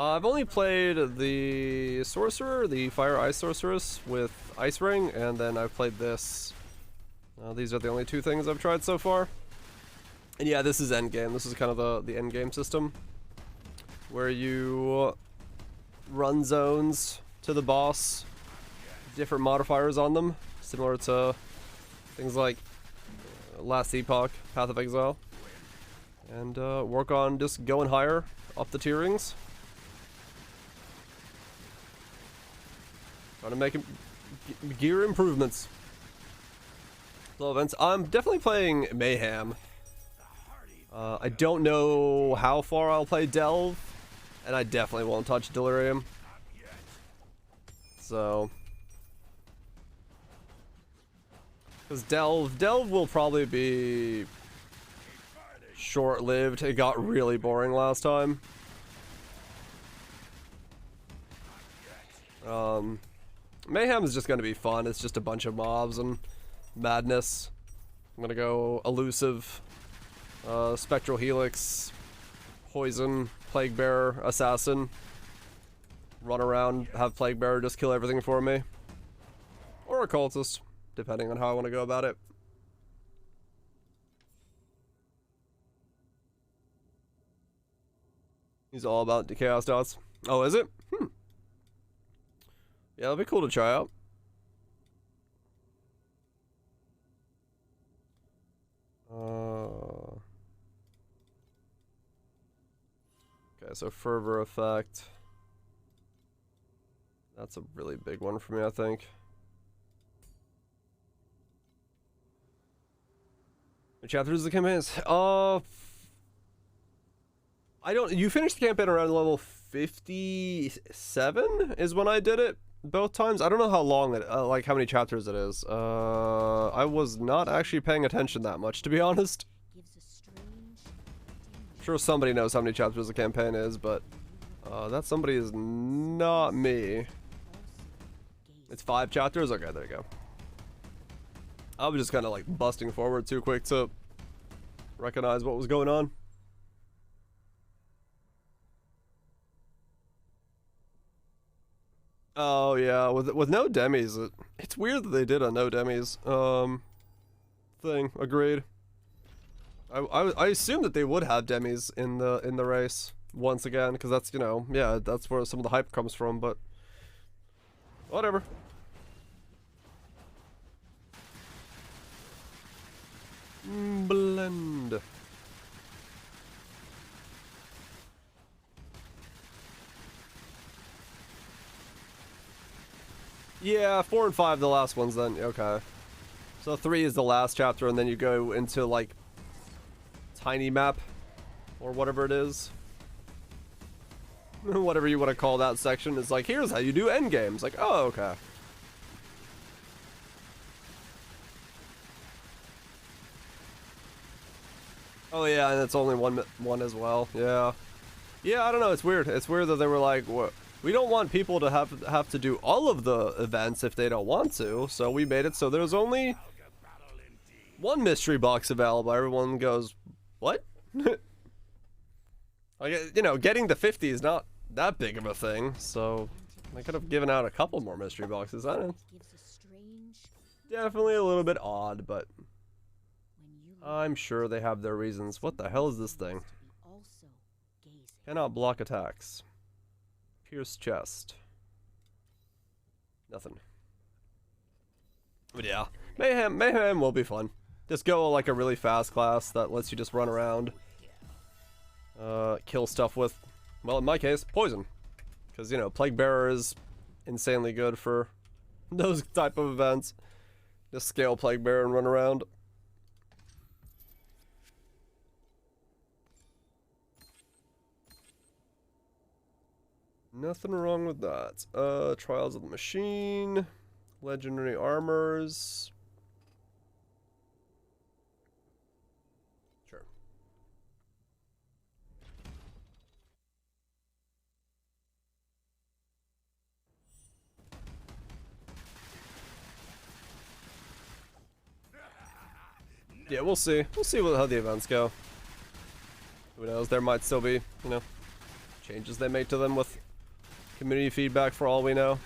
I've only played the Sorcerer, the Fire Ice Sorceress with Ice Ring, and then I've played this. These are the only two things I've tried so far. And yeah, this is endgame. This is kind of the endgame system, where you run zones to the boss, different modifiers on them, similar to things like Last Epoch, Path of Exile, and work on just going higher up the tierings. Trying to make gear improvements. Low events. I'm definitely playing Mayhem. I don't know how far I'll play Delve, and I definitely won't touch Delirium. So, because Delve will probably be short-lived. It got really boring last time. Mayhem is just going to be fun. It's just a bunch of mobs and madness. I'm going to go Elusive, Spectral Helix, Poison, Plague Bearer, Assassin. Run around, have Plague Bearer just kill everything for me. Or Occultist, depending on how I want to go about it. He's all about the Chaos Dots. Oh, is it? Yeah, it'll be cool to try out. Okay, so Fervor effect. That's a really big one for me, I think. Which chapters the campaigns? I don't. You finished the campaign around level 57 is when I did it. Both times. I don't know how long it, like how many chapters it is. I was not actually paying attention that much, to be honest. I'm sure somebody knows how many chapters the campaign is, but that somebody is not me. It's 5 chapters? Okay, there you go. I was just kind of like busting forward too quick to recognize what was going on. Oh yeah, with no demis, it's weird that they did a no demis thing. Agreed. I assumed that they would have demis in the race once again, because that's, you know, yeah, that's where some of the hype comes from, but whatever. Blend. Yeah, 4 and 5 the last ones then. Okay. So 3 is the last chapter, and then you go into like tiny map or whatever it is. Whatever you want to call that section is like, here's how you do end games. Like, oh, okay. Oh yeah, and it's only one as well. Yeah. Yeah, I don't know, it's weird. It's weird that they were like, what? We don't want people to have to do all of the events if they don't want to, so we made it so there's only one mystery box available. Everyone goes, what? Like, you know, getting to 50 is not that big of a thing, so I could have given out a couple more mystery boxes. I don't know. Definitely a little bit odd, but I'm sure they have their reasons. What the hell is this thing? Cannot block attacks. Pierce chest. Nothing. But yeah, mayhem will be fun. Just go like a really fast class that lets you just run around, kill stuff with, well, in my case, poison, because, you know, Plague Bearer is insanely good for those type of events. Just scale Plague Bearer and run around. Nothing wrong with that. Trials of the Machine, legendary armors. Sure. Yeah, we'll see. We'll see how the events go. Who knows? There might still be, you know, changes they make to them with community feedback for all we know.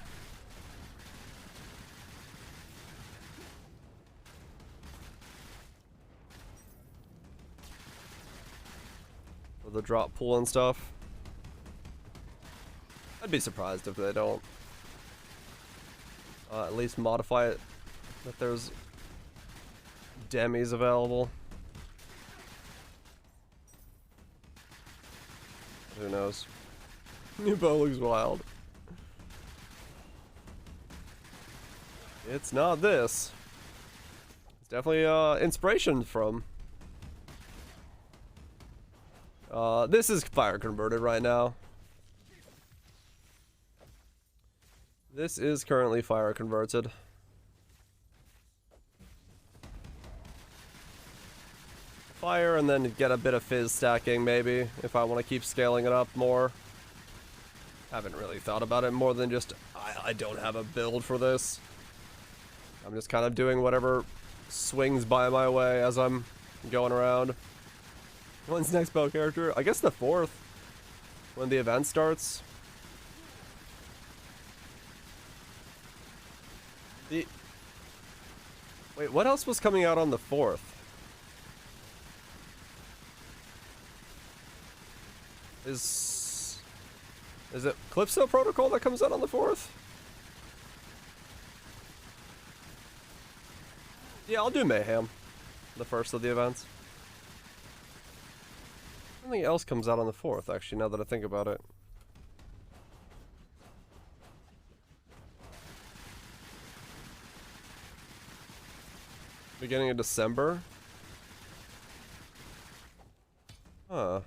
With the drop pool and stuff. I'd be surprised if they don't at least modify it that there's demis available. Who knows? New bow looks wild. It's not this. It's definitely inspiration from. This is fire converted right now. This is currently fire converted. Fire and then get a bit of fizz stacking maybe if I want to keep scaling it up more. Haven't really thought about it more than just I don't have a build for this. I'm just kind of doing whatever swings by my way as I'm going around. When's next bow character? I guess the 4th, when the event starts. Wait, what else was coming out on the 4th? Is it Calypso Protocol that comes out on the 4th? Yeah, I'll do Mayhem. The first of the events. Something else comes out on the 4th, actually, now that I think about it. Beginning of December? Huh.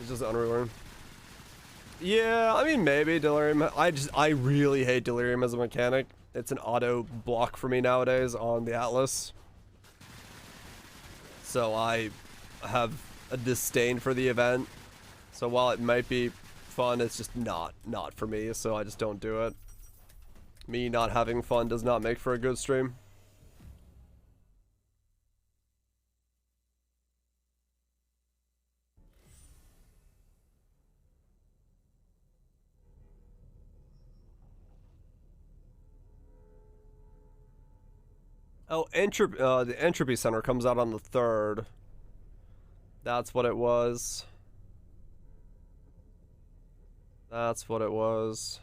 It's just Unreal. Yeah, I mean, maybe Delirium. I really hate Delirium as a mechanic. It's an auto block for me nowadays on the Atlas. So I have a disdain for the event. So while it might be fun, it's just not for me, so I just don't do it. Me not having fun does not make for a good stream. Oh, the Entropy Center comes out on the 3rd. That's what it was. That's what it was.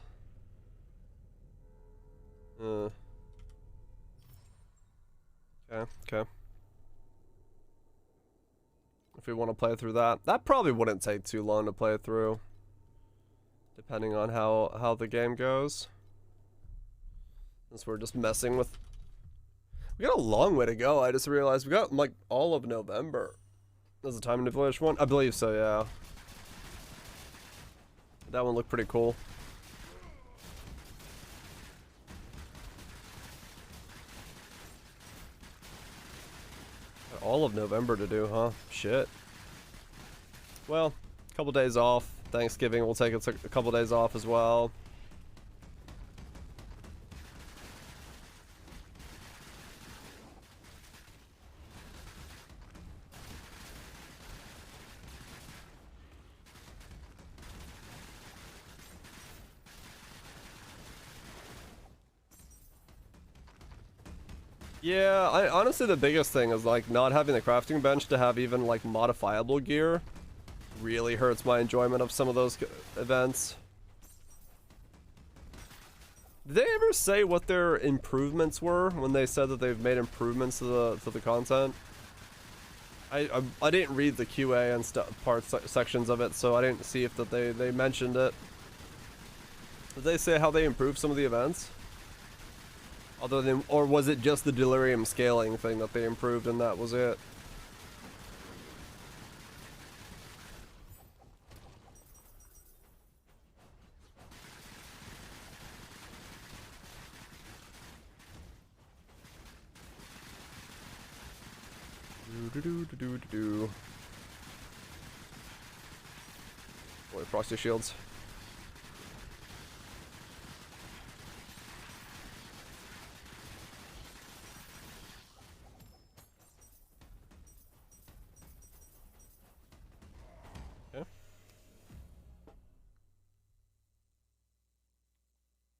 Okay, okay. If we want to play through that. That probably wouldn't take too long to play through. Depending on how the game goes. Since we're just messing with... We got a long way to go. I just realized we got like all of November. Is the time to finish one? I believe so, yeah. That one looked pretty cool. Got all of November to do, huh? Shit. Well, a couple days off. Thanksgiving, we'll take a couple days off as well. Yeah, honestly the biggest thing is like not having the crafting bench to have even like modifiable gear really hurts my enjoyment of some of those events. Did they ever say what their improvements were when they said that they've made improvements to the content? I didn't read the QA and sections of it, so I didn't see if that they mentioned it. Did they say how they improved some of the events? Other than, or was it just the delirium scaling thing that they improved and that was it? Boy, frosty shields. Okay.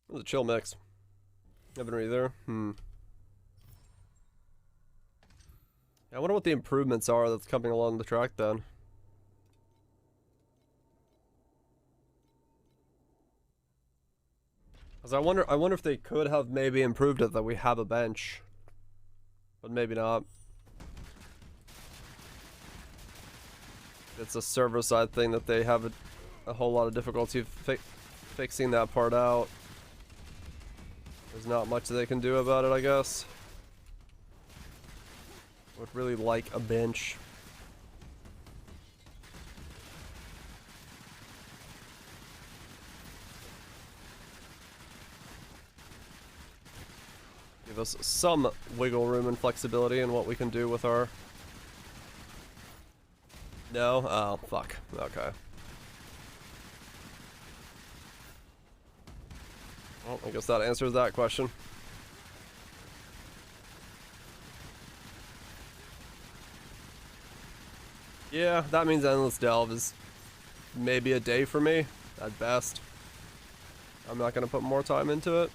It was a chill mix. Haven't read there. I wonder what the improvements are that's coming along the track then. Cause I wonder if they could have maybe improved it that we have a bench. But maybe not. It's a server side thing that they have a whole lot of difficulty fixing that part out. There's not much they can do about it, I guess. Would really like a bench. Give us some wiggle room and flexibility in what we can do with our... No? Oh, fuck. Okay. Well, I guess that answers that question. Yeah, that means Endless Delve is maybe a day for me, at best. I'm not gonna put more time into it.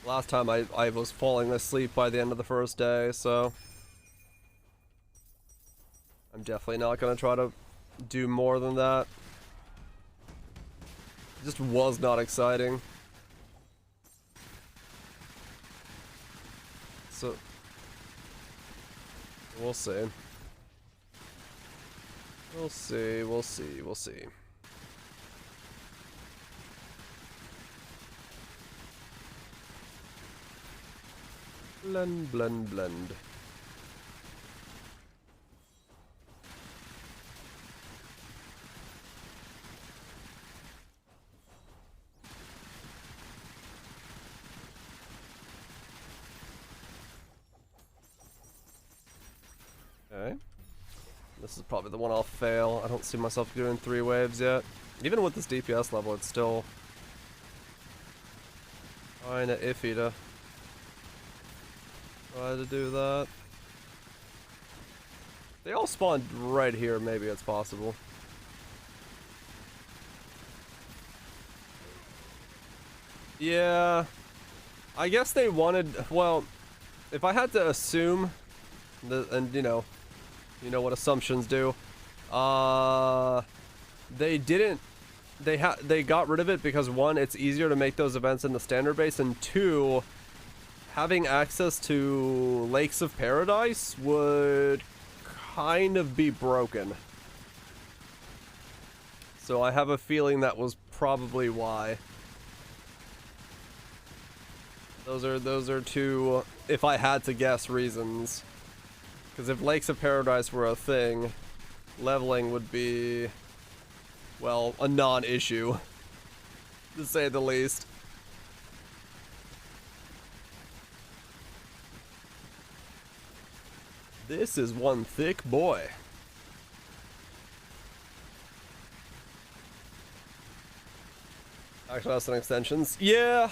Last time I was falling asleep by the end of the first day, so... I'm definitely not gonna try to do more than that. It just was not exciting. So... We'll see. We'll see, we'll see, we'll see. Blend, blend, blend. Okay. This is probably the one I'll fail. I don't see myself doing 3 waves yet. Even with this DPS level, it's still kinda iffy to try to do that. They all spawned right here, maybe it's possible. Yeah, I guess they wanted, well, if I had to assume, and you know what assumptions do, they didn't, they got rid of it because one, it's easier to make those events in the standard base, and two, having access to Lakes of Paradise would kind of be broken. So I have a feeling that was probably why. Those are two, if I had to guess, reasons. Because if Lakes of Paradise were a thing, leveling would be, well, a non-issue, to say the least. This is one thick boy. Actually, that's an extensions. Yeah,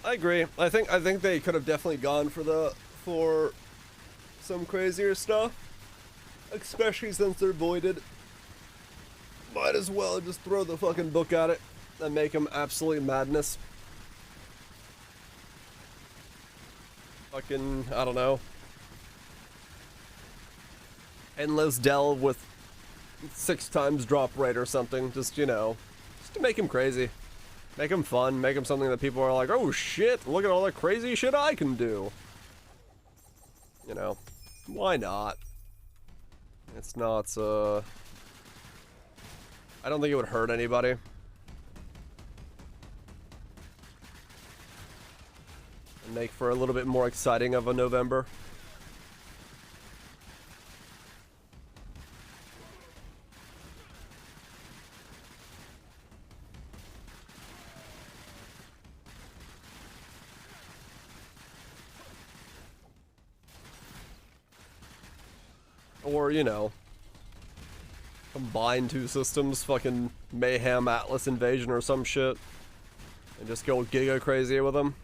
I agree. I think they could have definitely gone for some crazier stuff, especially since they're voided. Might as well just throw the fucking book at it and make them absolutely madness. Fucking, I don't know. Endless Dell with 6 times drop rate or something. Just, you know, just to make him crazy. Make him fun. Make him something that people are like, oh shit, look at all the crazy shit I can do. You know, why not? It's not, I don't think it would hurt anybody. And make for a little bit more exciting of a November. Or, you know, combine 2 systems, fucking Mayhem Atlas Invasion or some shit, and just go giga crazy with them.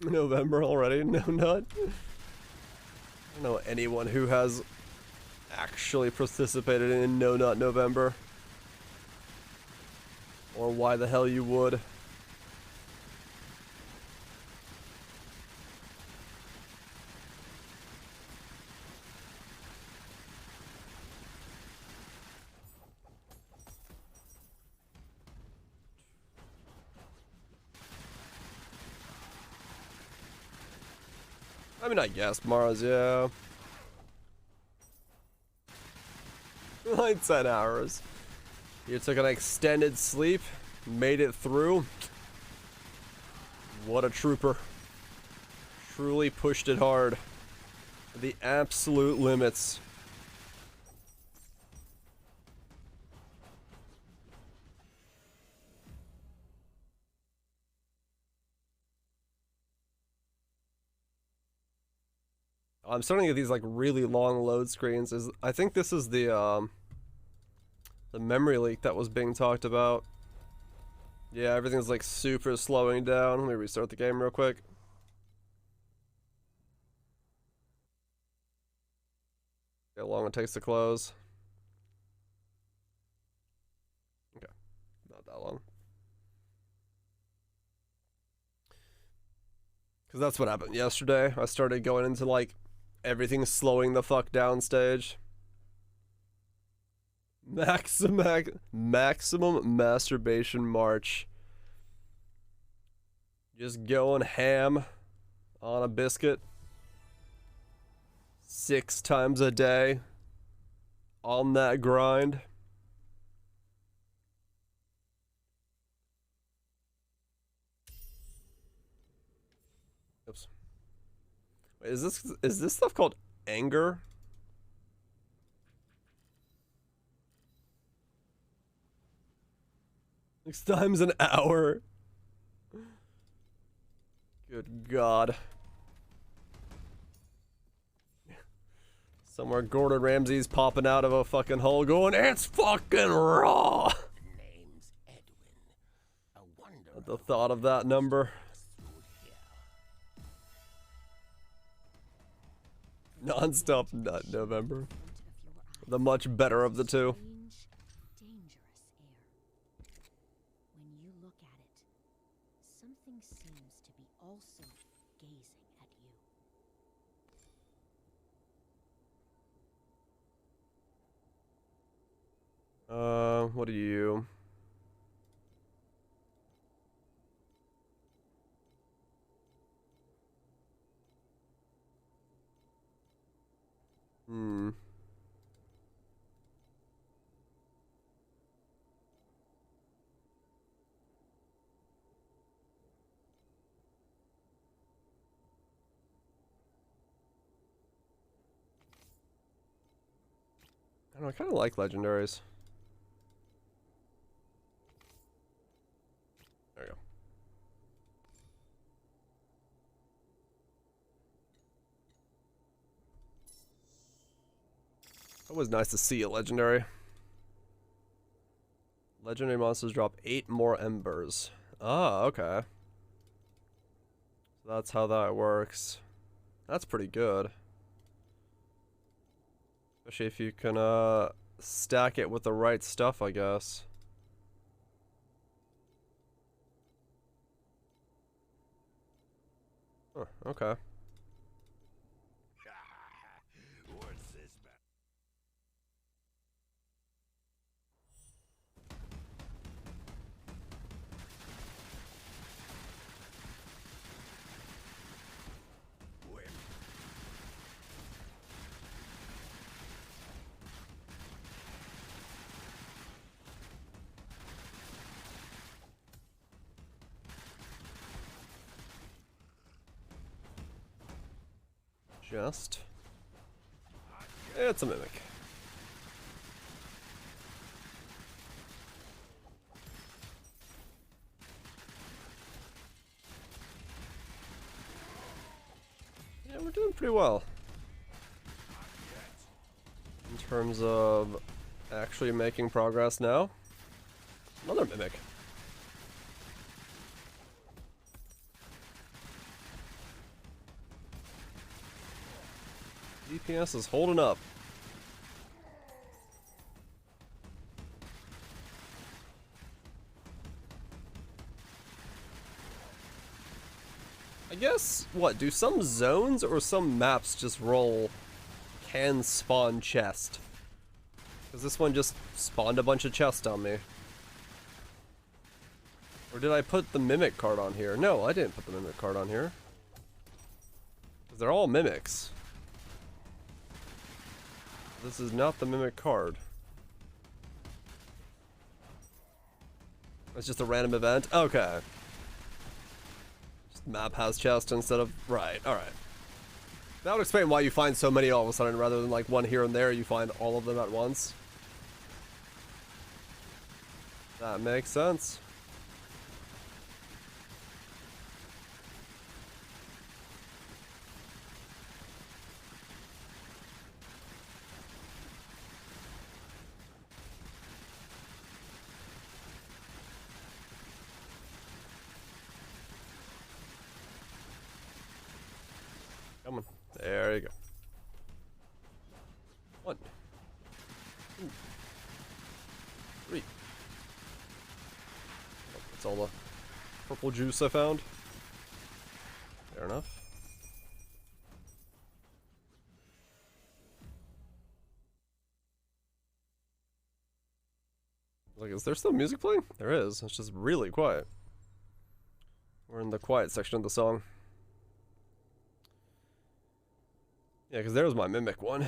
November already? No nut. I don't know anyone who has actually participated in No Nut November. Or why the hell you would. I mean, I guess Mars, yeah. Like 10 hours. You took an extended sleep, made it through. What a trooper. Truly pushed it hard. The absolute limits. I'm starting to get these like really long load screens. I think this is the memory leak that was being talked about. Yeah, everything's like super slowing down. Let me restart the game real quick. See how long it takes to close. Okay, not that long. Because that's what happened yesterday. I started going into like everything slowing the fuck down stage. Maximum masturbation march. Just going ham on a biscuit 6 times a day on that grind. Oops. Wait, is this stuff called anger? 6 times an hour. Good God. Somewhere Gordon Ramsay's popping out of a fucking hole going, it's fucking raw! Name's Edwin. A wonder At the thought of that number. Non-stop nut November. The much better of the two. Strange, dangerous air. When you look at it, something seems to be also gazing at you. What are you? Hmm. I don't know, I kind of like legendaries. There we go. It was nice to see a legendary. Legendary monsters drop 8 more embers. Ah, okay. So that's how that works. That's pretty good. Especially if you can stack it with the right stuff, I guess. Huh, okay. What's this about? Just. It's a mimic. Yeah, we're doing pretty well. In terms of actually making progress now. Another mimic. DPS is holding up. I guess, what, do some zones or some maps just roll can spawn chest? Because this one just spawned a bunch of chests on me. Or did I put the mimic card on here? No, I didn't put the mimic card on here. Because they're all mimics. This is not the mimic card. It's just a random event? Okay. Just map has chest instead of... Right, alright. That would explain why you find so many all of a sudden, rather than like one here and there, you find all of them at once. That makes sense. Come on. There you go. 1, 2, 3. Oh, that's all the purple juice I found. Fair enough. Like, is there still music playing? There is. It's just really quiet. We're in the quiet section of the song. Yeah, because there's my mimic one.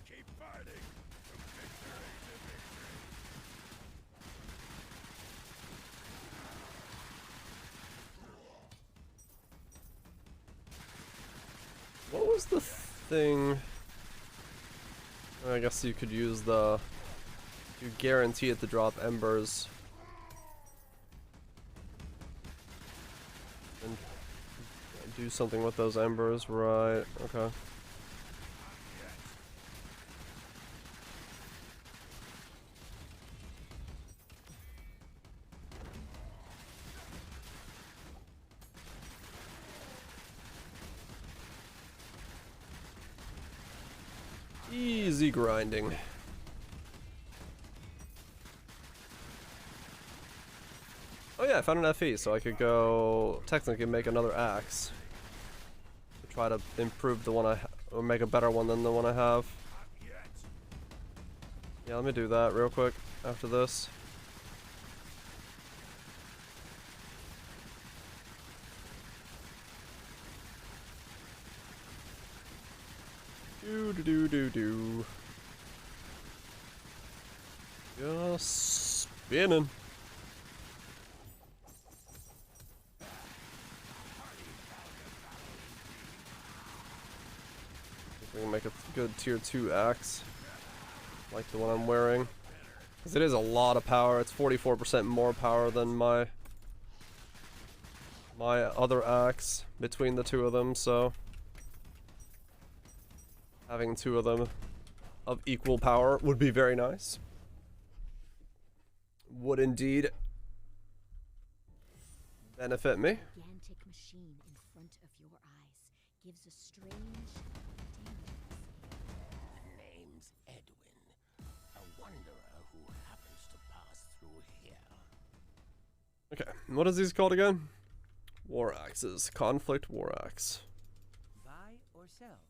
Keep fighting. From victory to victory. What was the thing? I guess you could use the... You guarantee it to drop embers. And do something with those embers, right? Okay. Easy grinding. Oh yeah, I found an FE, so I could go technically make another axe. To try to improve the one I or make a better one than the one I have. Yeah, let me do that real quick after this. Do. Just spinning. We can make a good tier 2 axe. Like the one I'm wearing. Because it is a lot of power. It's 44% more power than my other axe between the two of them, so having two of them of equal power would be very nice. Would indeed benefit me. Gigantic machine in front of your eyes gives a strange, dangerous Name's Edwin, a wanderer who happens to pass through here. Okay, what is these called again? War axes. Conflict war axe. Buy or sell.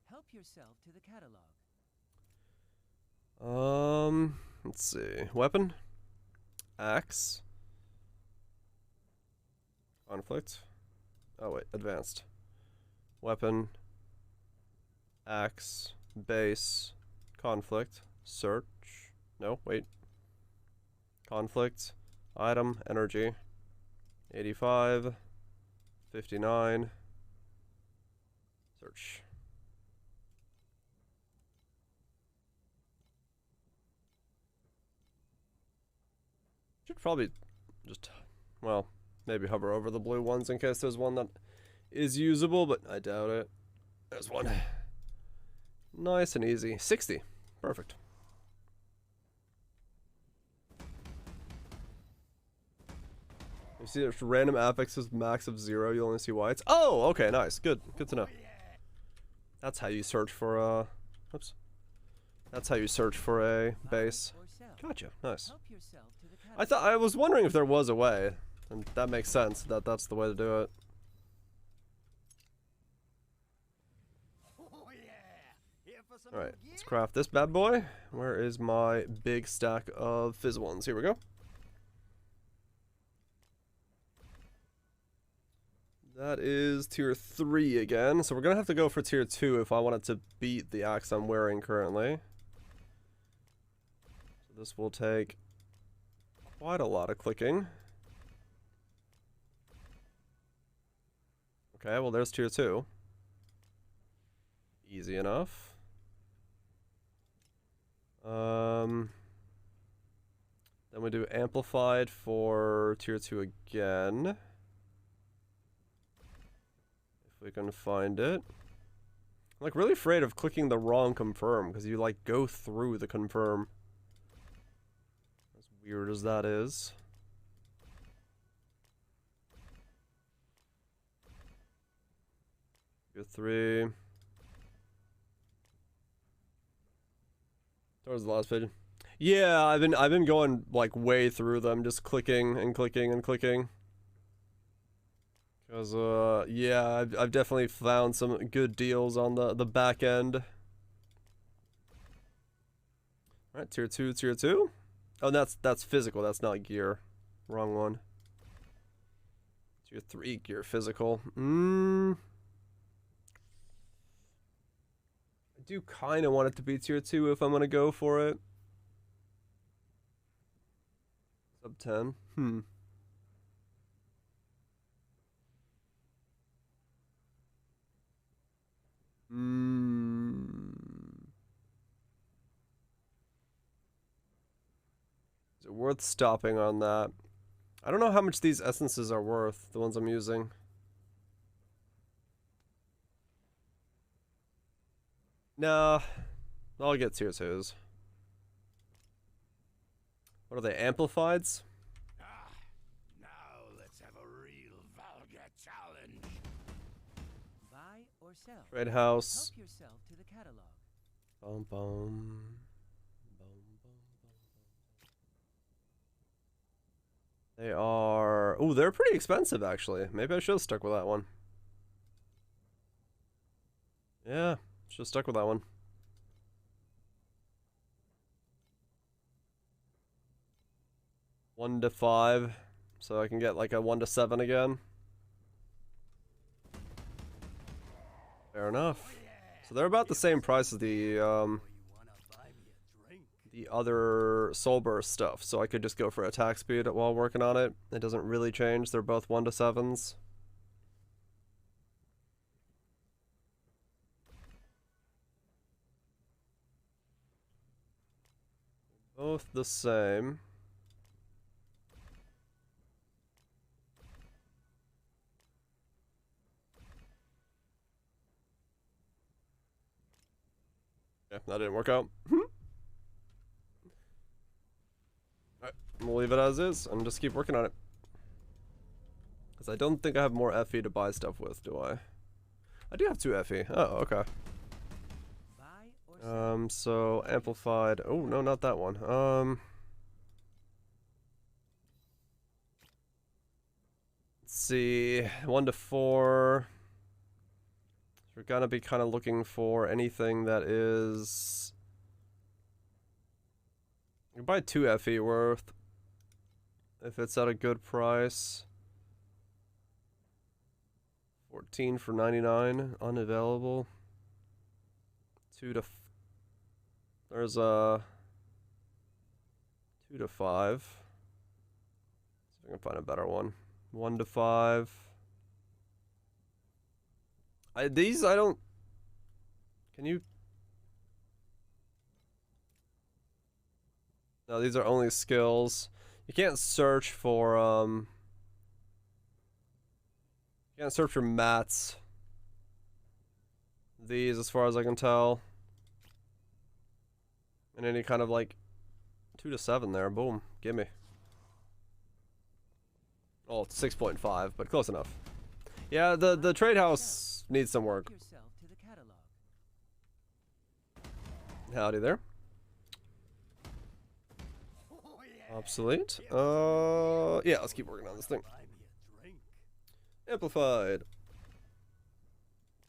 Help yourself to the catalog. Let's see. Weapon. Axe. Conflict. Oh wait, advanced. Weapon. Axe. Base. Conflict. Search. No, wait. Conflict. Item. Energy. 85. 59. Search. Should probably just, well, maybe hover over the blue ones in case there's one that is usable, but I doubt it. There's one. Nice and easy. 60. Perfect. You see there's random affixes max of 0, you only see whites. Oh, okay, nice. Good. Good to know. That's how you search for oops. That's how you search for a base. Gotcha. Nice. I was wondering if there was a way, and that makes sense that that's the way to do it. Alright, let's craft this bad boy. Where is my big stack of fizz ones? Here we go. That is tier 3 again, so we're gonna have to go for tier 2 if I wanted to beat the axe I'm wearing currently. So this will take quite a lot of clicking. Okay, well there's tier 2. Easy enough. Then we do amplified for tier 2 again. If we can find it. I'm like really afraid of clicking the wrong confirm because you like go through the confirm. As weird as that is. Tier 3. Towards the last page. Yeah, I've been going like way through them, just clicking and clicking and clicking. Cause yeah, I've definitely found some good deals on the back end. All right, tier 2, tier 2. Oh, that's physical. That's not gear. Wrong one. Tier 3 gear physical. I do kind of want it to be tier 2 if I'm gonna go for it. Sub 10. worth stopping on that. I don't know how much these essences are worth, the ones I'm using. Nah, I'll get tier 2s. What are they, amplifieds? Now let's have a real vulgar challenge. Buy or sell. Trade house. Help yourself to the catalog. Bum, bum. They are... Ooh, they're pretty expensive, actually. Maybe I should have stuck with that one. Yeah, should have stuck with that one. One to 5, so I can get like a 1 to 7 again. Fair enough. So they're about the same price as the other Soul Burst stuff, so I could just go for attack speed while working on it. It doesn't really change. They're both 1 to 7s. Both the same. Yeah, that didn't work out. Alright, we'll leave it as is and just keep working on it. Because I don't think I have more FE to buy stuff with, do I? I do have 2 FE. Oh, okay. So amplified. Oh, no, not that one. Let's see. 1 to 4. We're gonna be kind of looking for anything that is... You can buy 2 FE worth if it's at a good price. 14 for 99, unavailable. 2 to... There's a 2 to 5. See if I can find a better one. 1 to 5. These I don't... Can you... No, these are only skills. You can't search for, You can't search for mats. These, as far as I can tell. And any kind of, like, 2 to 7 there. Boom. Gimme. Oh, it's 6.5, but close enough. Yeah, the trade house needs some work. Help yourself to the catalog. Howdy there. Obsolete. Yeah, let's keep working on this thing. Amplified.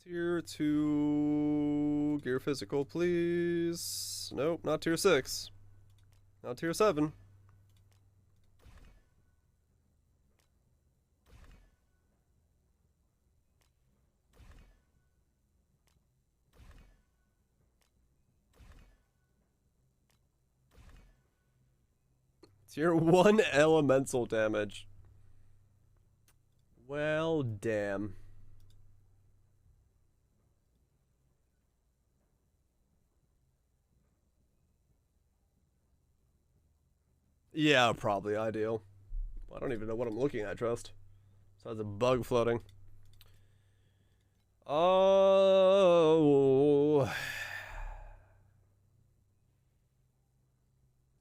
Tier 2 gear physical, please. Nope, not tier 6. Not tier 7. Tier 1 elemental damage. Well, damn. Yeah, probably ideal. I don't even know what I'm looking at, Trust. Besides a bug floating. Oh.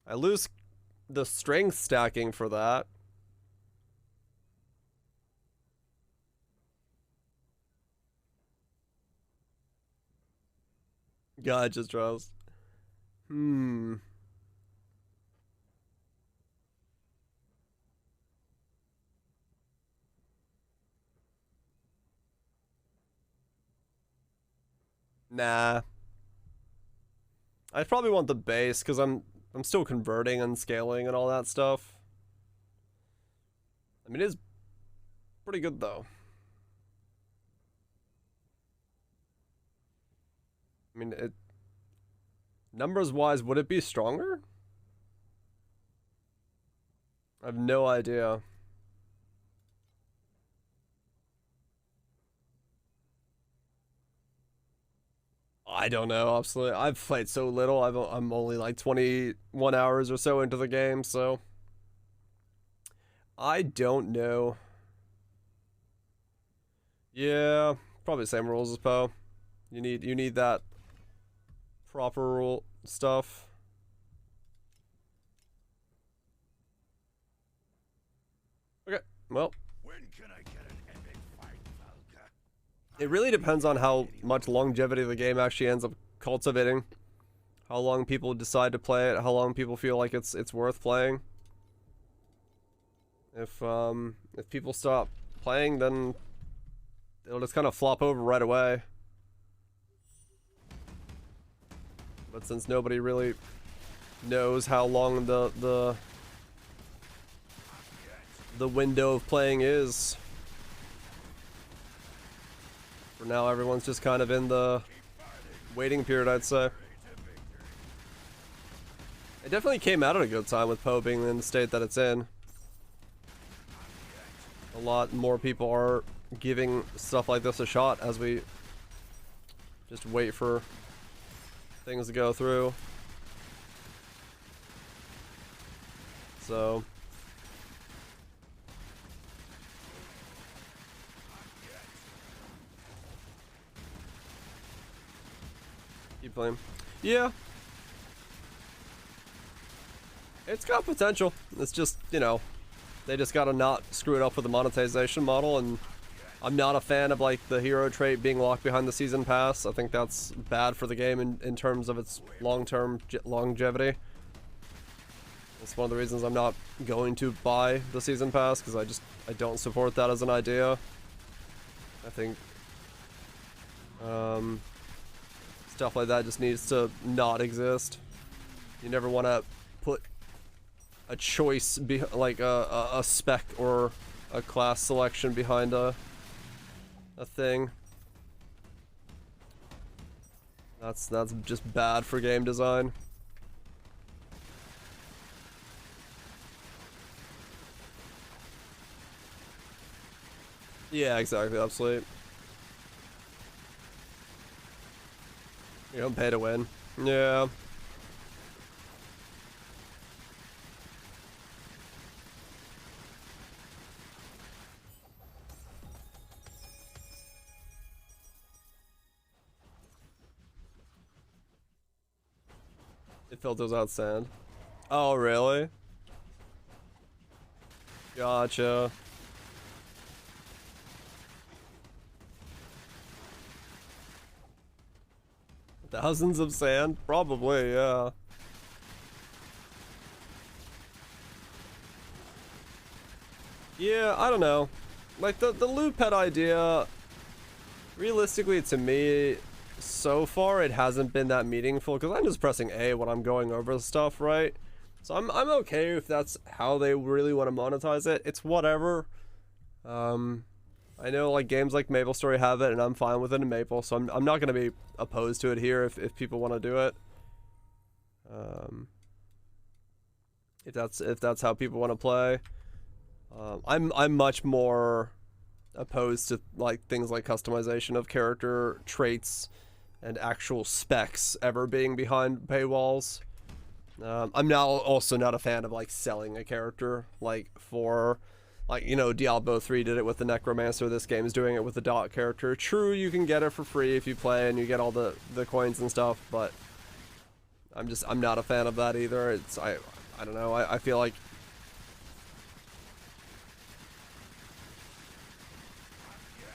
I lose the strength stacking for that. God, just Trust. Nah. I probably want the base because I'm still converting and scaling and all that stuff. I mean, it is pretty good though. I mean, it numbers wise, would it be stronger? I have no idea. I don't know, absolutely. I've played so little. I'm only like 21 hours or so into the game, so I don't know. Yeah, probably the same rules as Poe. You need that proper rule stuff. Okay, well. When can I get an epic fight, Valka? It really depends on how much longevity the game actually ends up cultivating. How long people decide to play it, how long people feel like it's worth playing. If people stop playing, then it'll just kind of flop over right away. But since nobody really knows how long the window of playing is, for now everyone's just kind of in the waiting period, I'd say. It definitely came out at a good time with Poe being in the state that it's in. A lot more people are giving stuff like this a shot as we just wait for things to go through. So keep playing. Yeah. It's got potential. It's just, you know, they just gotta not screw it up with the monetization model, and I'm not a fan of like the hero trait being locked behind the season pass. I think that's bad for the game in terms of its long-term longevity. It's one of the reasons I'm not going to buy the season pass, because I don't support that as an idea. I think stuff like that just needs to not exist. You never want to put a choice like a spec or a class selection behind a thing. That's just bad for game design. Yeah, exactly, obsolete. You don't pay to win. Yeah. It filters out sand. Oh, really? Gotcha. Thousands of sand? Probably, yeah. Yeah, I don't know. Like, the loot pet idea, realistically, to me, so far, it hasn't been that meaningful, because I'm just pressing A when I'm going over stuff, right? So I'm okay if that's how they really want to monetize it. It's whatever. I know like games like MapleStory have it, and I'm fine with it in Maple, so I'm not going to be opposed to it here if people want to do it. If that's how people want to play. I'm much more opposed to like things like customization of character traits and actual specs ever being behind paywalls. I'm now also not a fan of like selling a character like for like, you know, Diablo 3 did it with the Necromancer. This game is doing it with the Dot character. True, you can get it for free if you play and you get all the coins and stuff, but I'm not a fan of that either. I don't know. I feel like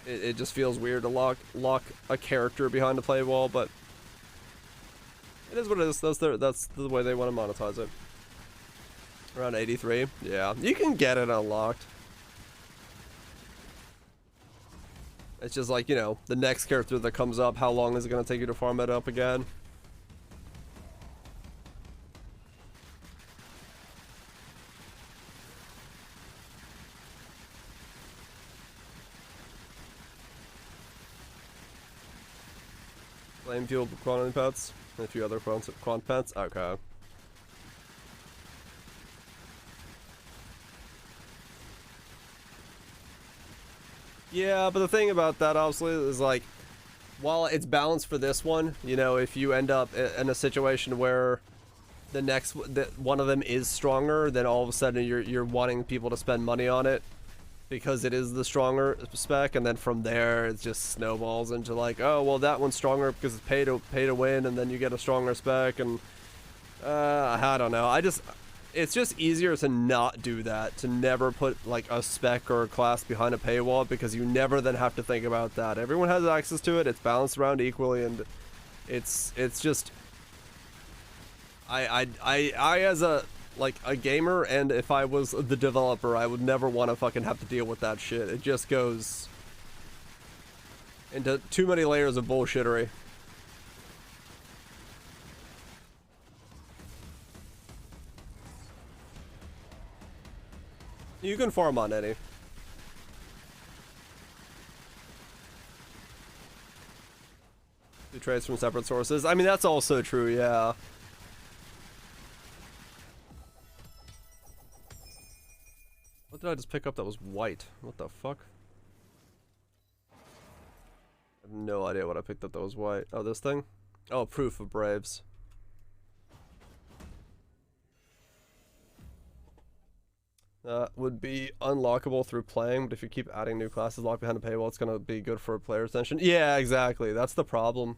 it just feels weird to lock a character behind a paywall, but it is what it is. That's the way they want to monetize it. Around 83. Yeah, you can get it unlocked. It's just like, you know, the next character that comes up, how long is it going to take you to farm it up again? Flame fueled quantity pets? And a few other quant pets? Okay. Yeah, but the thing about that, obviously, is like, while it's balanced for this one, you know, if you end up in a situation where one of them is stronger, then all of a sudden you're wanting people to spend money on it because it is the stronger spec, and then from there it just snowballs into like, oh well, that one's stronger because it's pay to win, and then you get a stronger spec, and I don't know. It's just easier to not do that, to never put like a spec or a class behind a paywall, because you never then have to think about that. Everyone has access to it. It's balanced around equally, and it's just I as a gamer, and if I was the developer, I would never want to fucking have to deal with that shit. It just goes into too many layers of bullshittery. You can farm on any. Do trades from separate sources. I mean, that's also true, yeah. What did I just pick up that was white? What the fuck? I have no idea what I picked up that was white. Oh, this thing? Oh, proof of Braves. Would be unlockable through playing, but if you keep adding new classes locked behind a paywall, it's gonna be good for player retention. Yeah, exactly. That's the problem.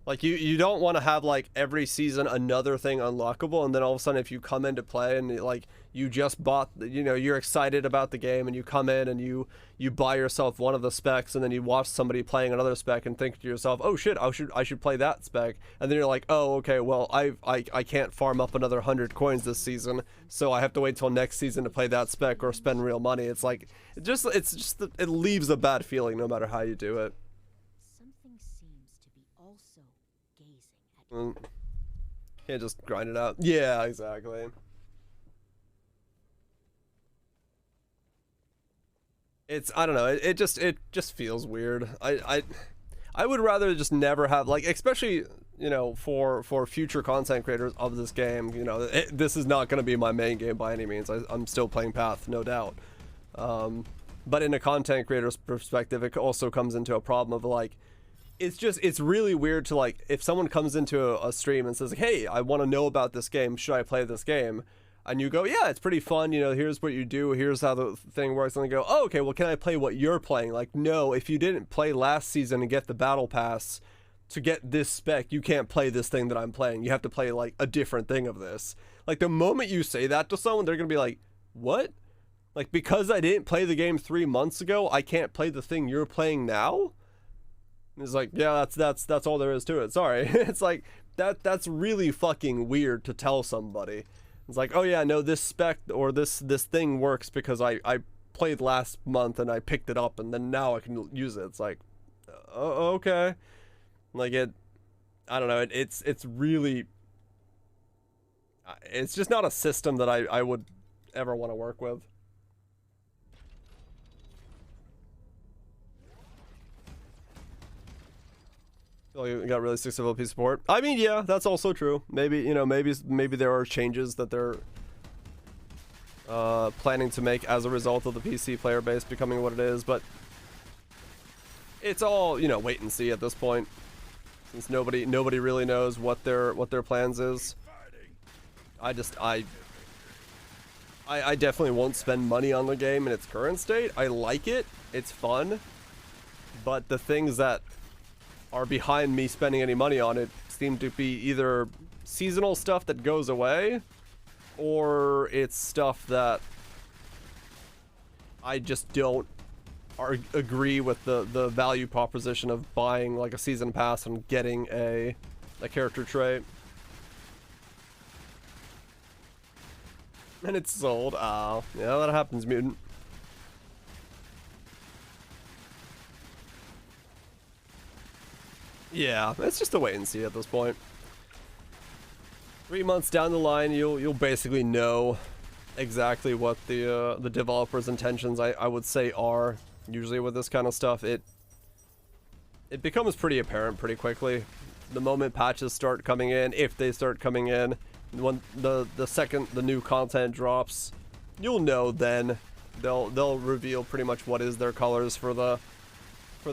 Like, you don't want to have, like, every season another thing unlockable, and then all of a sudden if you come into play and, like, you just bought, you know, you're excited about the game, and you come in and you buy yourself one of the specs, and then you watch somebody playing another spec and think to yourself, oh shit, I should play that spec, and then you're like, oh, okay, well, I can't farm up another 100 coins this season, so I have to wait till next season to play that spec or spend real money. It's like, it leaves a bad feeling no matter how you do it. Something seems to be also gazing at Can't just grind it out. Yeah, exactly. I don't know, it just feels weird. I would rather just never have, like, especially, you know, for future content creators of this game, you know, this is not going to be my main game by any means. I'm still playing Path, no doubt. But in a content creator's perspective, it also comes into a problem of, like, it's really weird to, like, if someone comes into a stream and says, like, hey, I want to know about this game, should I play this game? And you go, yeah, it's pretty fun, you know, here's what you do, here's how the thing works, and they go, oh, okay, well, can I play what you're playing? Like, no, if you didn't play last season and get the battle pass to get this spec, you can't play this thing that I'm playing. You have to play, like, a different thing of this. Like, the moment you say that to someone, they're gonna be like, what? Like, because I didn't play the game 3 months ago, I can't play the thing you're playing now? And it's like, yeah, that's all there is to it, sorry. It's like, that's really fucking weird to tell somebody. It's like, oh yeah, no, this spec or this thing works because I played last month and I picked it up and then now I can use it. It's like, okay. Like, I don't know, it's really, it's just not a system that I would ever want to work with. Oh, you got really 6 LP support. I mean, yeah, that's also true. Maybe, you know, maybe there are changes that they're planning to make as a result of the PC player base becoming what it is, but it's all, you know, wait and see at this point, since nobody really knows what their plans is. I definitely won't spend money on the game in its current state. I like it. It's fun, but the things that are behind me spending any money on it seem to be either seasonal stuff that goes away, or it's stuff that I just don't agree with the value proposition of buying, like, a season pass and getting a character trait. And it's sold. Oh, yeah, that happens, mutant. Yeah, it's just a wait and see at this point. 3 months down the line, you'll basically know exactly what the developer's intentions, I would say, are. Usually with this kind of stuff, it becomes pretty apparent pretty quickly. The moment patches start coming in, if they start coming in, when the second the new content drops, you'll know then. They'll reveal pretty much what is their colors for the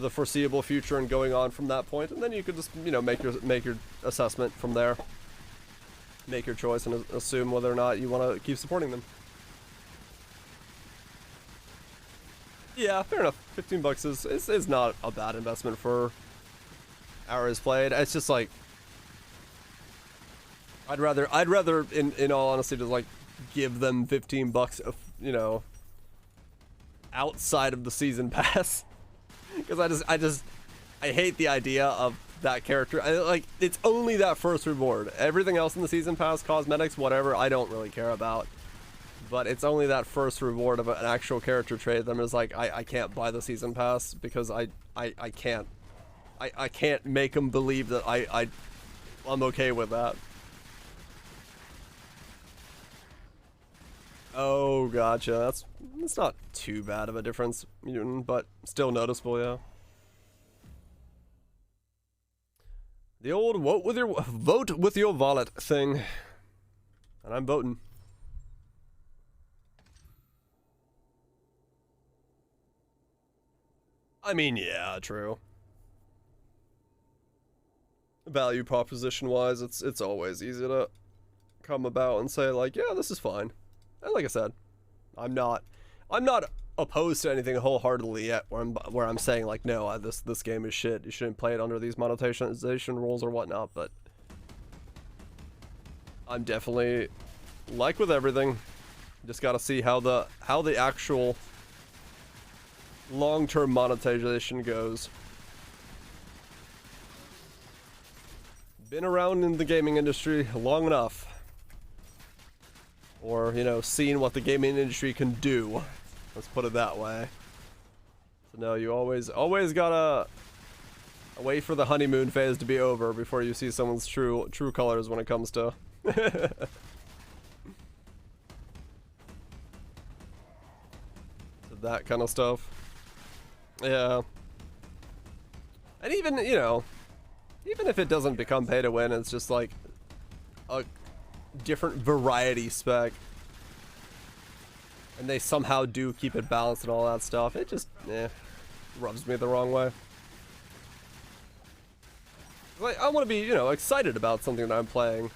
foreseeable future and going on from that point, and then you could just, you know, make your assessment from there. make your choice and assume whether or not you want to keep supporting them. Yeah, fair enough. 15 bucks is not a bad investment for hours played. It's just like I'd rather in all honesty just like give them 15 bucks of, you know, outside of the season pass, because I hate the idea of that character. Like, it's only that first reward. Everything else in the season pass, cosmetics, whatever, I don't really care about. But it's only that first reward of an actual character trait that is like, I can't buy the season pass because I can't make them believe that I'm okay with that. Oh, gotcha. That's not too bad of a difference, but still noticeable, yeah. The old vote with your wallet thing. And I'm voting. I mean, yeah, true. Value proposition wise, it's always easy to come about and say like, yeah, this is fine. And like I said, I'm not opposed to anything wholeheartedly yet where I'm saying like, no, this game is shit. You shouldn't play it under these monetization rules or whatnot. But I'm definitely, like with everything, just got to see how the actual long-term monetization goes. Been around in the gaming industry long enough. Or, you know, seeing what the gaming industry can do. Let's put it that way. So no, you always gotta wait for the honeymoon phase to be over before you see someone's true colors when it comes to that kind of stuff. Yeah. And even, you know, even if it doesn't become pay to win, it's just like a different variety spec, and they somehow do keep it balanced and all that stuff. It just rubs me the wrong way. Like, I want to be, you know, excited about something that I'm playing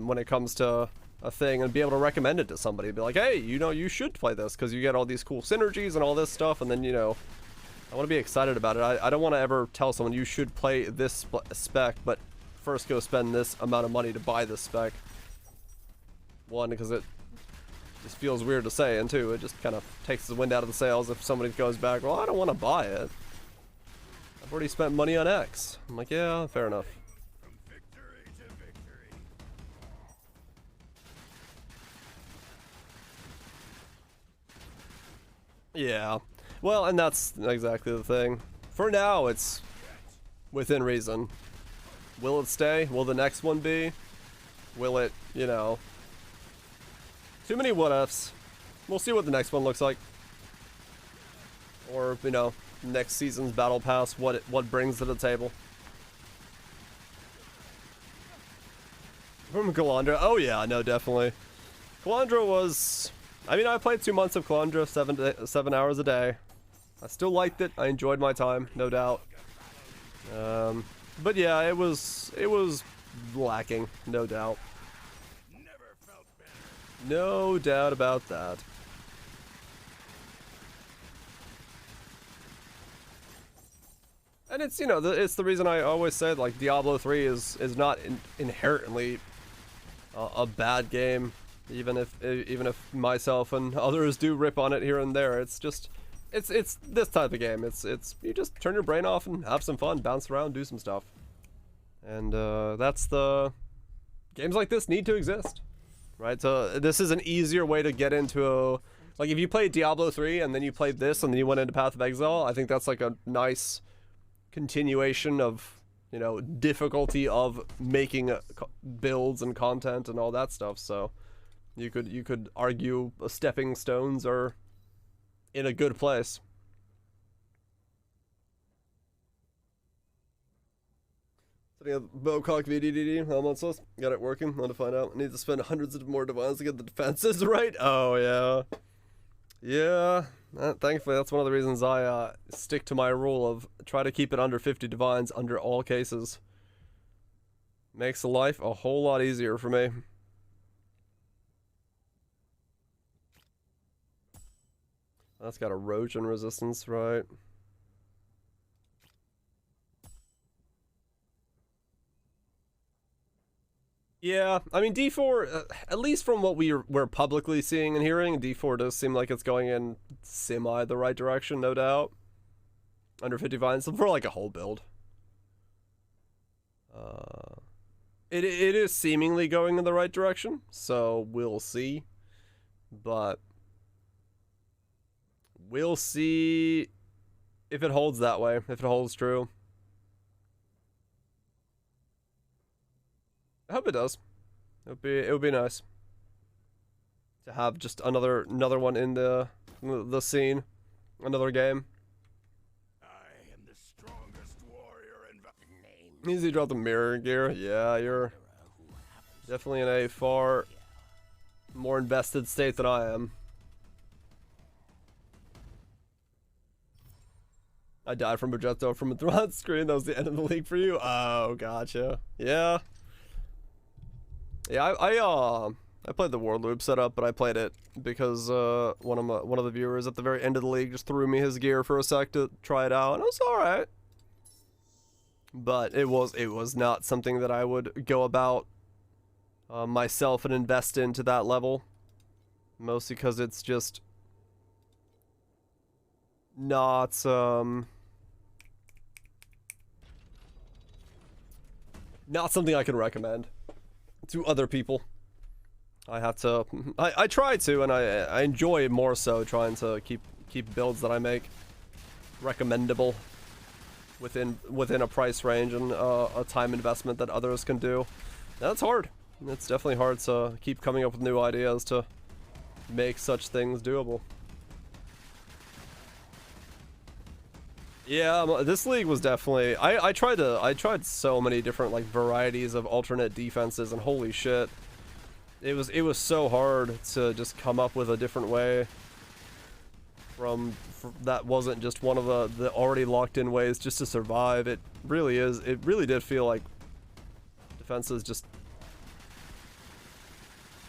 when it comes to a thing, and be able to recommend it to somebody. Be like, hey, you know, you should play this because you get all these cool synergies and all this stuff. And then, you know, I want to be excited about it. I don't want to ever tell someone you should play this spec, but first go spend this amount of money to buy this spec. One, because it just feels weird to say, and two, it just kind of takes the wind out of the sails if somebody goes back, well, I don't want to buy it. I've already spent money on X. I'm like, yeah, fair enough. From victory to victory. Yeah. Well, and that's exactly the thing. For now, it's within reason. Will it stay? Will the next one be? Will it, you know... Too many what-ifs. We'll see what the next one looks like. Or, you know, next season's battle pass, what brings to the table. From Calandra, oh yeah, no, definitely. Calandra was... I mean, I played 2 months of Calandra, 7 hours a day. I still liked it. I enjoyed my time, no doubt. But yeah, it was lacking, no doubt. No doubt about that. And it's, you know, it's the reason I always said, like, Diablo 3 is not inherently a bad game, even if myself and others do rip on it here and there. It's just, it's this type of game. It's you just turn your brain off and have some fun, bounce around, do some stuff. And that's the games like this need to exist. Right, so this is an easier way to get into like, if you played Diablo 3 and then you played this and then you went into Path of Exile, I think that's like a nice continuation of, you know, difficulty of making builds and content and all that stuff. So you could argue stepping stones are in a good place. Bocock VDDD, helmets list. Got it working. Want to find out. Need to spend hundreds of more divines to get the defenses right. Oh yeah, yeah. Thankfully, that's one of the reasons I stick to my rule of try to keep it under 50 divines under all cases. Makes life a whole lot easier for me. That's got erosion resistance, right? Yeah, I mean D4, at least from what we're publicly seeing and hearing, D4 does seem like it's going in semi the right direction, no doubt. Under 50 vines for like a whole build. It is seemingly going in the right direction, so we'll see. But we'll see if it holds that way, if it holds true. I hope it does. It would be nice to have just another one in the scene, another game. I am the strongest warrior in Easy drop the mirror gear. Yeah, you're definitely in a far more invested state than I am. I died from Progetto from a throughout screen. That was the end of the league for you. Oh, gotcha. Yeah. Yeah, I played the World Loop setup, but I played it because one of the viewers at the very end of the league just threw me his gear for a sec to try it out, and it was all right. But it was not something that I would go about myself and invest into that level, mostly because it's just not not something I can recommend to other people. I have to, I try to, and I enjoy more so trying to keep builds that I make recommendable within a price range and a time investment that others can do. That's hard. It's definitely hard to keep coming up with new ideas to make such things doable. Yeah, this league was definitely, I tried so many different like varieties of alternate defenses, and holy shit, it was so hard to just come up with a different way from that wasn't just one of the already locked in ways just to survive. It really did feel like defenses just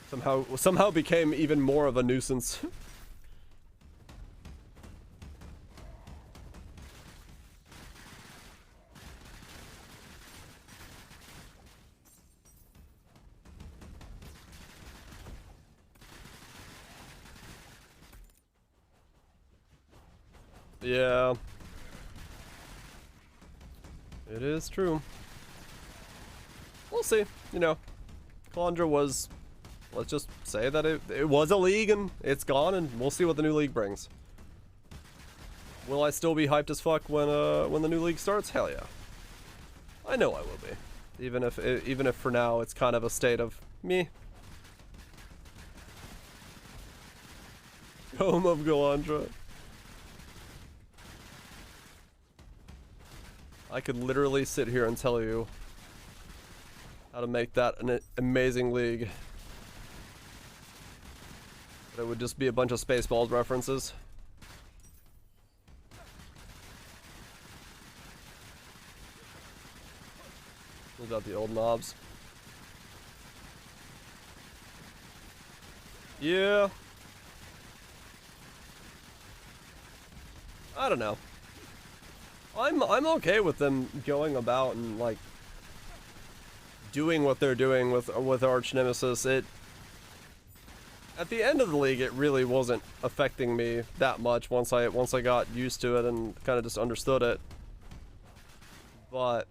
somehow became even more of a nuisance. Yeah. It is true. We'll see. You know, Calandra was, let's just say that it was a league and it's gone, and we'll see what the new league brings. Will I still be hyped as fuck when the new league starts? Hell yeah. I know I will be. Even if for now it's kind of a state of meh. Home of Calandra. I could literally sit here and tell you how to make that an amazing league. But it would just be a bunch of Spaceballs references. What about the old knobs? Yeah. I don't know. I'm okay with them going about and like doing what they're doing with Arch Nemesis. At the end of the league, it really wasn't affecting me that much once I got used to it and kind of just understood it. But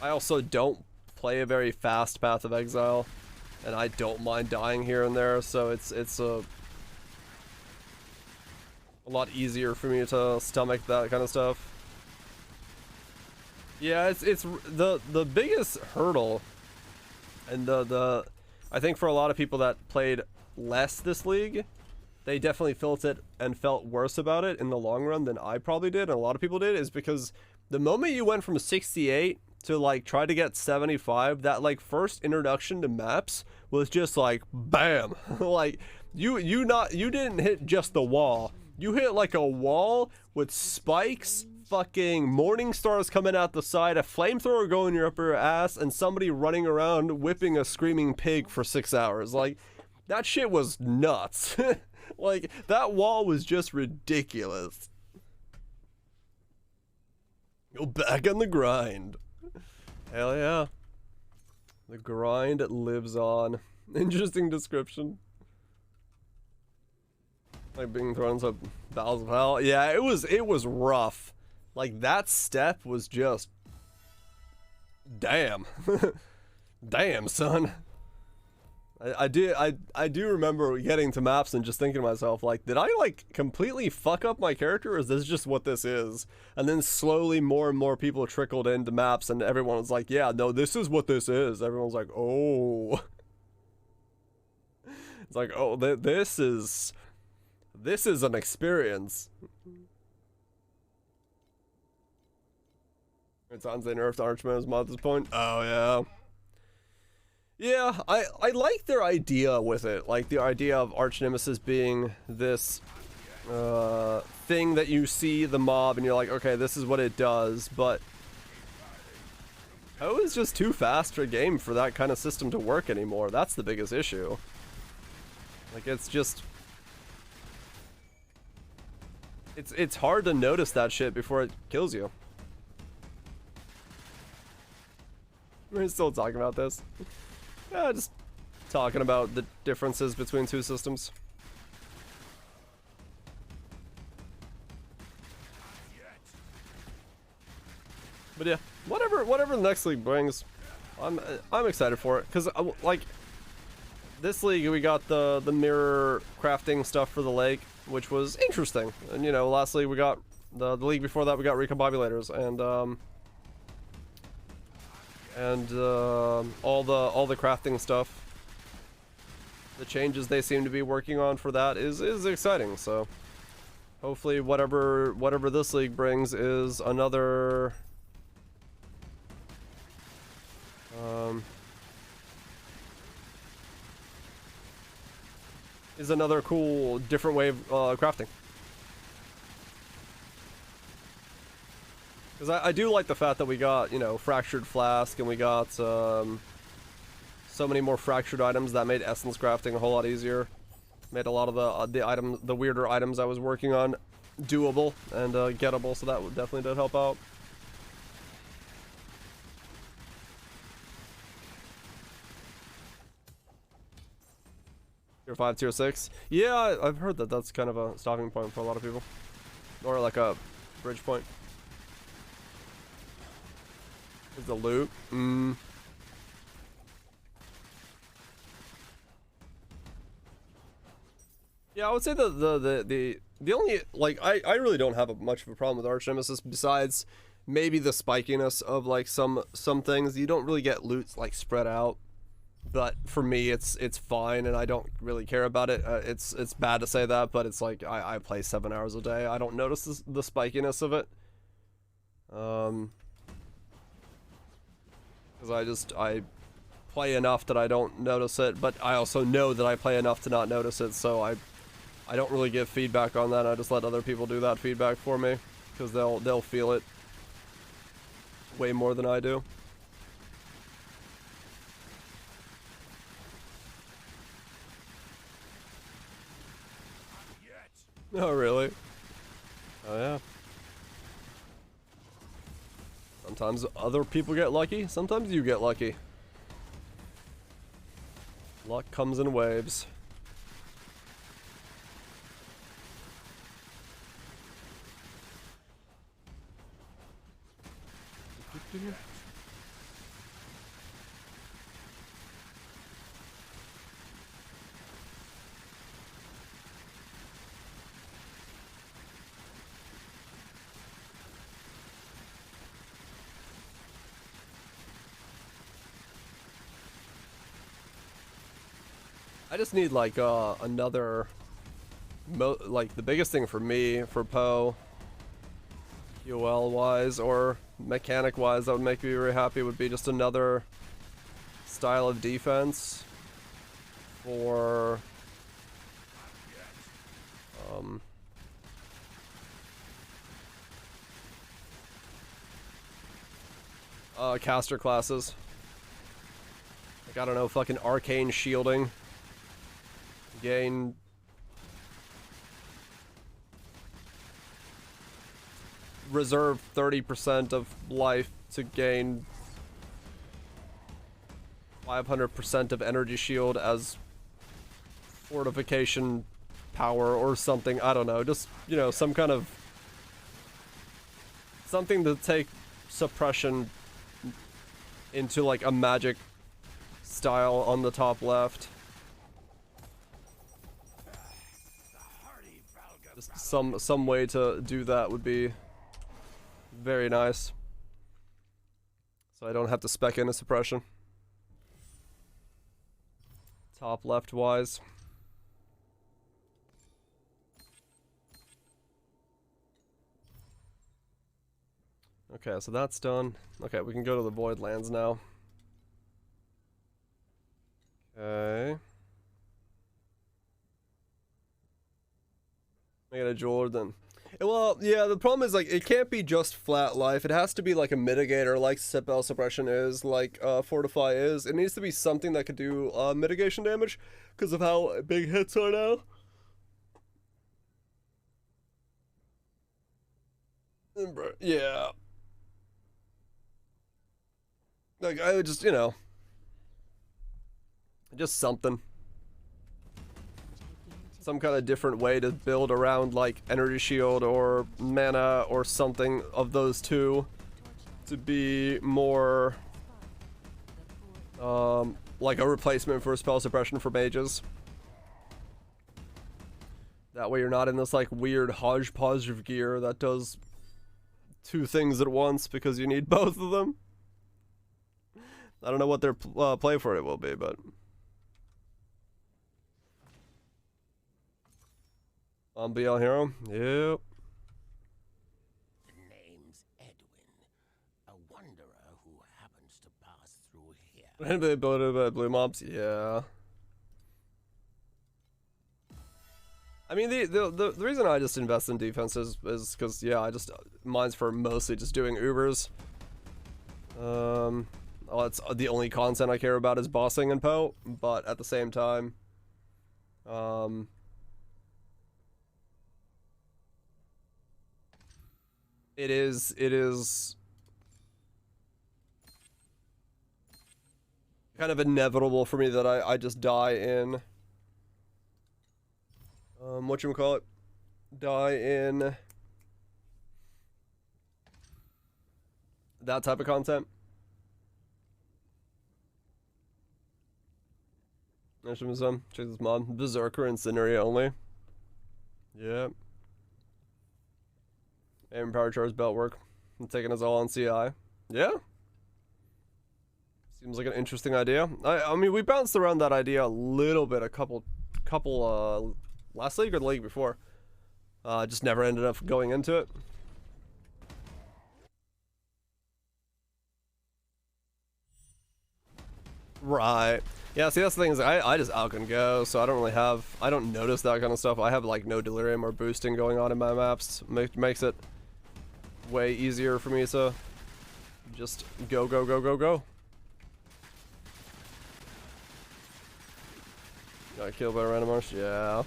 I also don't play a very fast Path of Exile, and I don't mind dying here and there, so it's a lot easier for me to stomach that kind of stuff. Yeah, it's the biggest hurdle, and I think for a lot of people that played less this league, they definitely felt it and felt worse about it in the long run than I probably did, and a lot of people did, is because the moment you went from 68 to like try to get 75, that like first introduction to maps was just like bam. Like you didn't hit just the wall. You hit like a wall with spikes, fucking morning stars coming out the side, a flamethrower going your upper ass, and somebody running around whipping a screaming pig for 6 hours. Like, That shit was nuts. Like, that wall was just ridiculous. Go back on the grind. Hell yeah. The grind lives on. Interesting description. Like being thrown into bowels of hell. Yeah, it was rough. Like, that step was just... Damn. Damn, son. I do remember getting to maps and just thinking to myself, like, did I, like, completely fuck up my character, or is this just what this is? And then slowly more and more people trickled into maps, and everyone was like, yeah, no, this is what this is. Everyone's like, oh. It's like, oh, this is an experience. It sounds they nerfed Archman's mod at this point. Oh, yeah. Yeah, I like their idea with it. Like, the idea of Arch Nemesis being this thing that you see the mob and you're like, okay, this is what it does, but PoE is just too fast for a game for that kind of system to work anymore. That's the biggest issue. Like, it's just... It's hard to notice that shit before it kills you. We're still talking about this. Yeah, just talking about the differences between two systems. But yeah, whatever the next league brings, I'm excited for it, because like this league we got the mirror crafting stuff for the lake, which was interesting, and you know, last league we got the league before that we got recombinulators and all the crafting stuff. The changes they seem to be working on for that is exciting. So hopefully whatever this league brings is another cool different way of crafting. Because I do like the fact that we got, you know, Fractured Flask, and we got so many more fractured items that made essence crafting a whole lot easier. Made a lot of the weirder items I was working on doable and gettable, so that definitely did help out. Tier 5, Tier 6? Yeah, I've heard that that's kind of a stopping point for a lot of people. Or like a bridge point. Is the loot? Yeah, I would say the only, like, I really don't have much of a problem with Arch Nemesis besides maybe the spikiness of like some things. You don't really get loot like spread out, but for me it's fine and I don't really care about it. It's bad to say that, but it's like I play 7 hours a day. I don't notice the spikiness of it. Because I play enough that I don't notice it, but I also know that I play enough to not notice it, so I don't really give feedback on that. I just let other people do that feedback for me, because they'll feel it way more than I do. Oh, really? Oh, yeah. Sometimes other people get lucky, sometimes you get lucky. Luck comes in waves. I just need like another like the biggest thing for me for PoE, UL wise or mechanic wise that would make me very happy would be just another style of defense for caster classes. Like, I don't know, fucking arcane shielding. Gain reserve 30% of life to gain 500% of energy shield as fortification power or something. I don't know. Just, you know, some kind of something to take suppression into like a magic style on the top left. Just some way to do that would be very nice. So I don't have to spec in a suppression. Top left wise. Okay, so that's done. Okay, we can go to the Void Lands now. Okay. I got a jeweler then. Well, yeah, the problem is, like, it can't be just flat life. It has to be, like, a mitigator, like spell suppression is, like, fortify is. It needs to be something that could do, mitigation damage, because of how big hits are now. Yeah. Like, I would just, you know, just something. Some kind of different way to build around, like, energy shield or mana or something of those two to be more, like a replacement for spell suppression for mages. That way you're not in this, like, weird hodgepodge of gear that does two things at once because you need both of them. I don't know what their play for it will be, but... BL Hero? Yep. The name's Edwin, a wanderer who happens to pass through here. The ability of blue mobs? Yeah. I mean, the reason I just invest in defense is because, yeah, I just... mine's for mostly just doing Ubers. Well, that's the only content I care about is bossing and Poe, but at the same time... It is kind of inevitable for me that I just die in whatchamacallit? Die in that type of content. Check this mod. Berserker and Scenario only. Yep. Aim power charge belt work. I'm taking us all on CI. Yeah. Seems like an interesting idea. I mean, we bounced around that idea a little bit, a couple last league or the league before. Just never ended up going into it. Right. Yeah, see, that's the thing is I just out and go, so I don't notice that kind of stuff. I have like no delirium or boosting going on in my maps. Makes it way easier for me to just go. Got killed by a random arch? Yeah.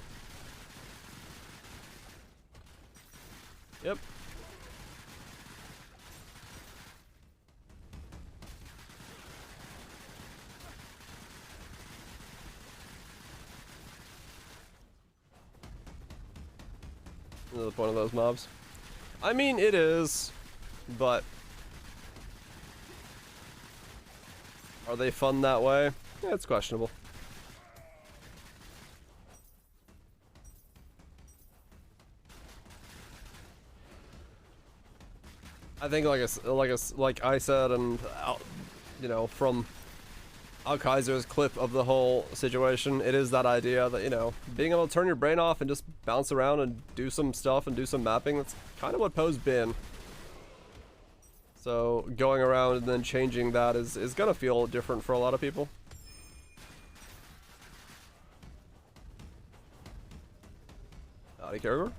Yep. The point of those mobs. I mean, it is, but are they fun that way? Yeah, it's questionable. I think like I said, and you know, from Al Kaiser's clip of the whole situation, it is that idea that, you know, being able to turn your brain off and just bounce around and do some stuff and do some mapping, that's kind of what Poe's been. So going around and then changing that is gonna feel different for a lot of people. Howdy, Karagor.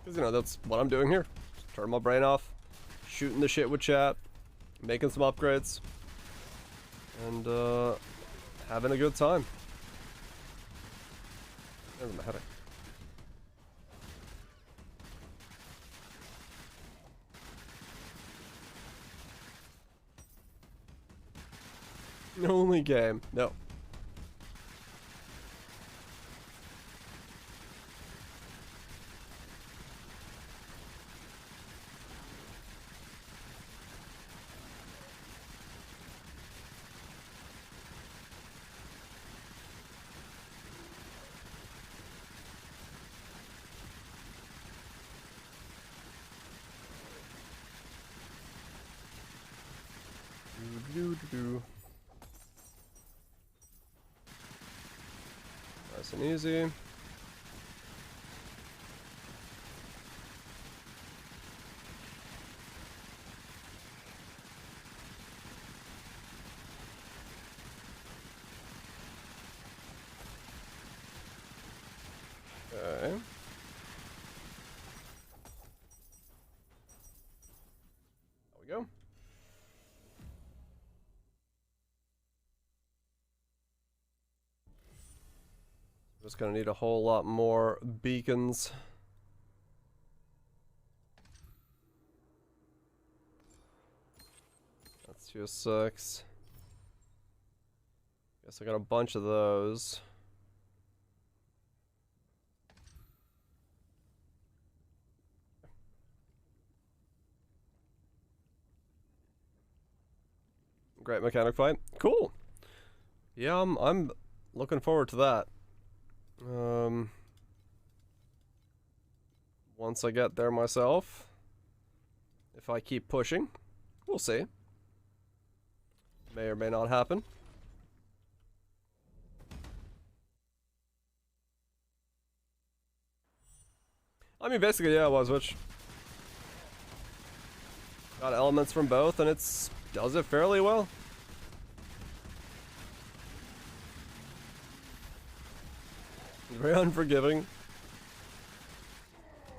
Because, you know, that's what I'm doing here. Just turn my brain off, shooting the shit with chat, making some upgrades, and having a good time. There's my headache. Only game. No. Do. Nice and easy. Okay. There we go. Just gonna need a whole lot more beacons. That's just 6. Guess I got a bunch of those. Great mechanic fight. Cool. Yeah, I'm looking forward to that. Once I get there myself, if I keep pushing, we'll see. May or may not happen. I mean, basically, yeah, it was, which got elements from both, and it's does it fairly well. Very unforgiving.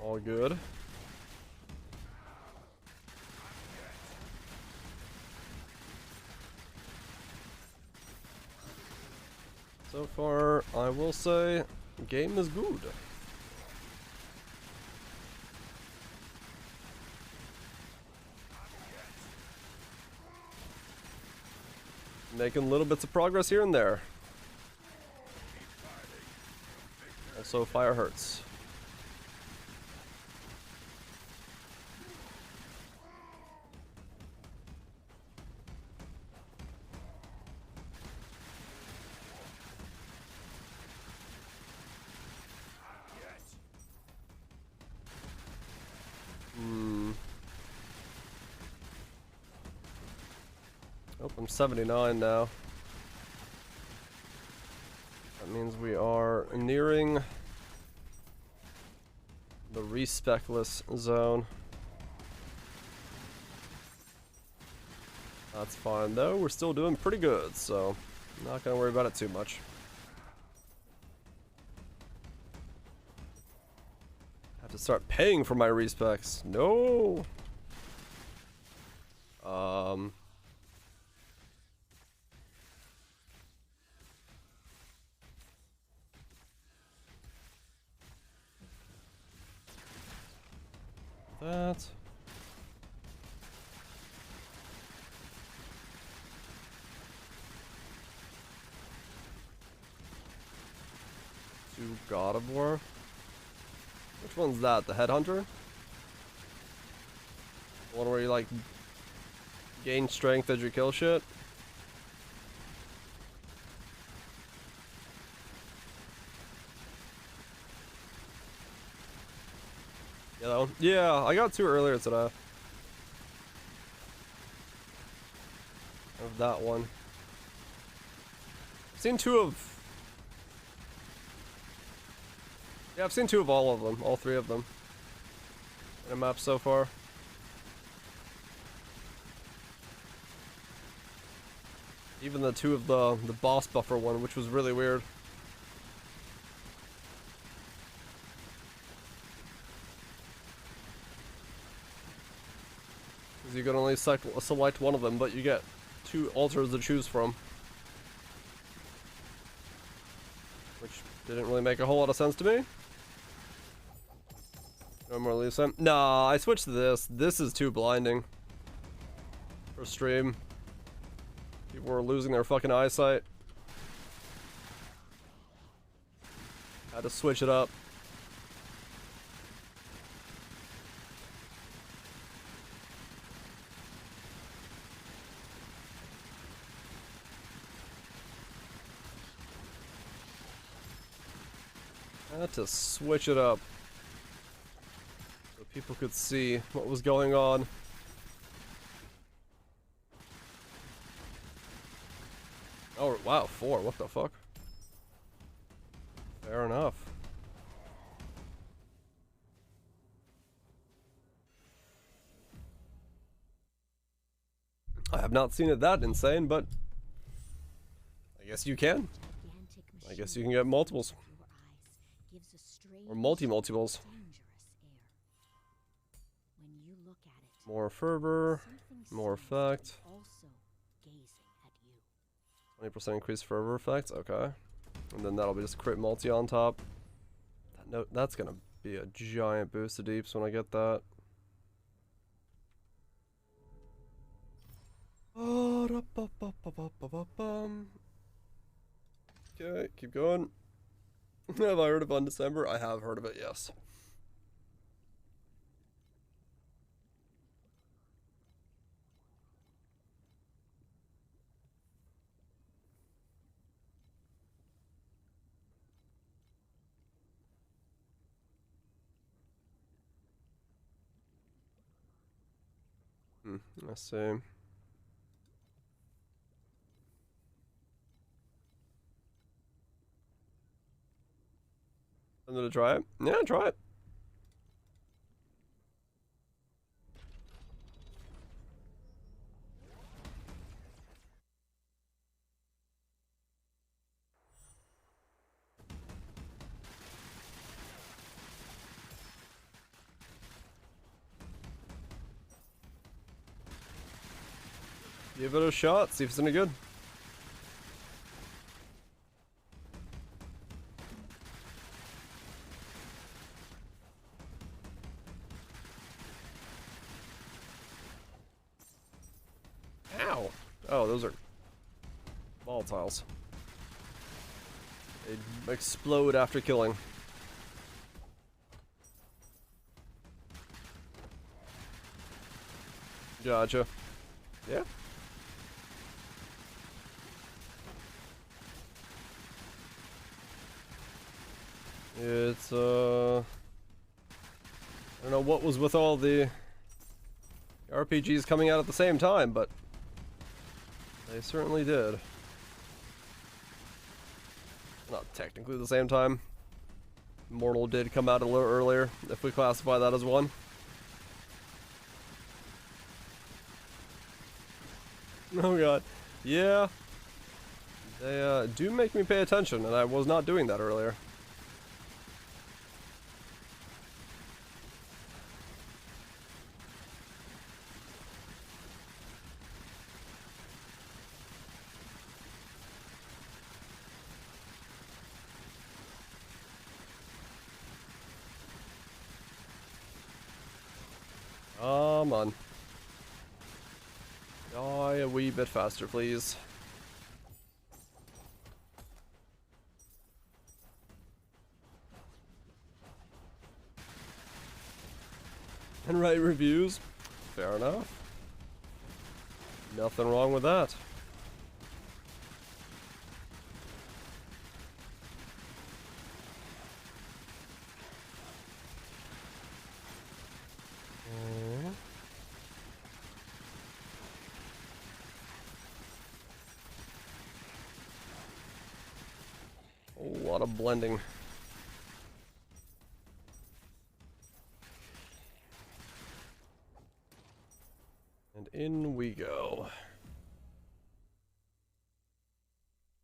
All good. So far, I will say, game is good. Making little bits of progress here and there. Also, fire hurts. Oh, I'm 79 now. That means we are nearing the respecless zone. That's fine though, we're still doing pretty good, so I'm not gonna worry about it too much. Have to start paying for my respecs. No. That. To God of War. Which one's that? The Headhunter? The one where you like gain strength as you kill shit? Yeah, that one. Yeah, I got 2 earlier today. Of that one. I've seen 2 of... Yeah, I've seen 2 of all of them. All 3 of them. In a map so far. Even the 2 of the boss buffer one, which was really weird. You can only select one of them, but you get 2 altars to choose from. Didn't really make a whole lot of sense to me. No more leave time. Nah, I switched to this. This is too blinding for stream. People were losing their fucking eyesight. Had to switch it up. I had to switch it up so people could see what was going on. Oh, wow, 4. What the fuck? Fair enough. I have not seen it that insane, but I guess you can. I guess you can get multiples. Or multi-multiples. More fervor, more effect. 20% increased fervor effect, okay. And then that'll be just crit multi on top. That's gonna be a giant boost to deeps when I get that. Okay, keep going. Have I heard of On December? I have heard of it, yes. Let's see. I'm gonna try it. Yeah, try it. Give it a shot, see if it's any good. Ow! Oh, those are volatiles. They explode after killing. Gotcha. Yeah. It's, I don't know what was with all the RPGs coming out at the same time, but they certainly did. Not technically the same time. Mortal did come out a little earlier, if we classify that as one. Oh god. Yeah. They do make me pay attention, and I was not doing that earlier. Come on. Die a wee bit faster, please. And write reviews. Fair enough. Nothing wrong with that. A lot of blending. And in we go.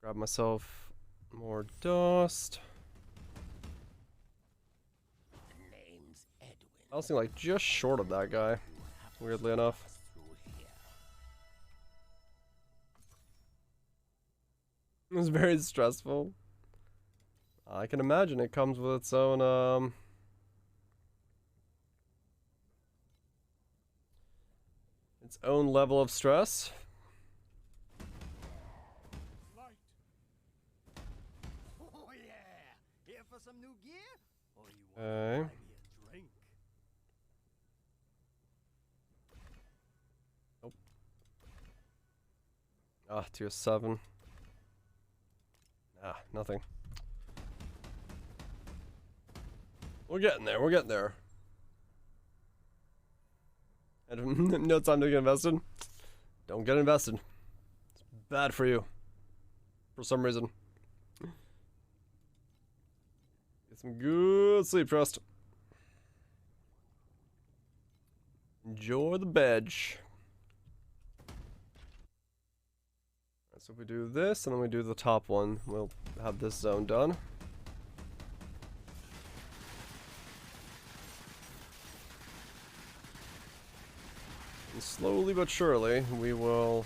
Grab myself more dust. Name's Edwin. I was like just short of that guy, weirdly enough. It was very stressful. I can imagine it comes with its own, its own level of stress. Oh yeah! Here for some new gear? Or you want Okay. to buy me a drink? Ah, tier 7. Ah, nothing. We're getting there, we're getting there. And no time to get invested. Don't get invested. It's bad for you. For some reason. Get some good sleep, trust. Enjoy the bed. So if we do this, and then we do the top one, we'll have this zone done. And slowly but surely, we will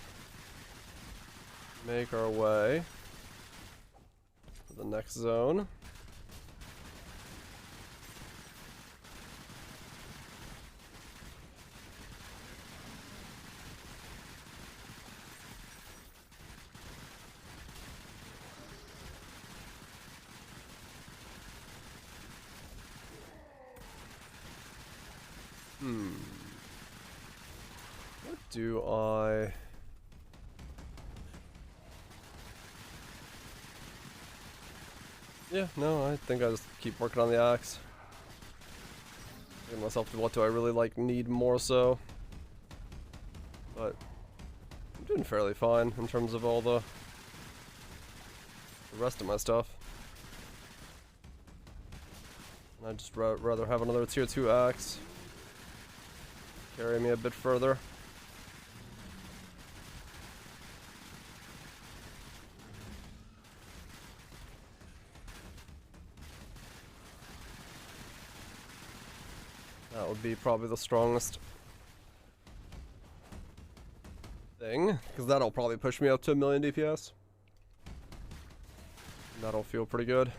make our way to the next zone. What do I... Yeah, no, I think I just keep working on the axe. Thinking myself to what do I really like need more so. But I'm doing fairly fine in terms of all the rest of my stuff. And I'd just rather have another tier 2 axe. Carry me a bit further. That would be probably the strongest thing, because that'll probably push me up to 1,000,000 DPS. And that'll feel pretty good.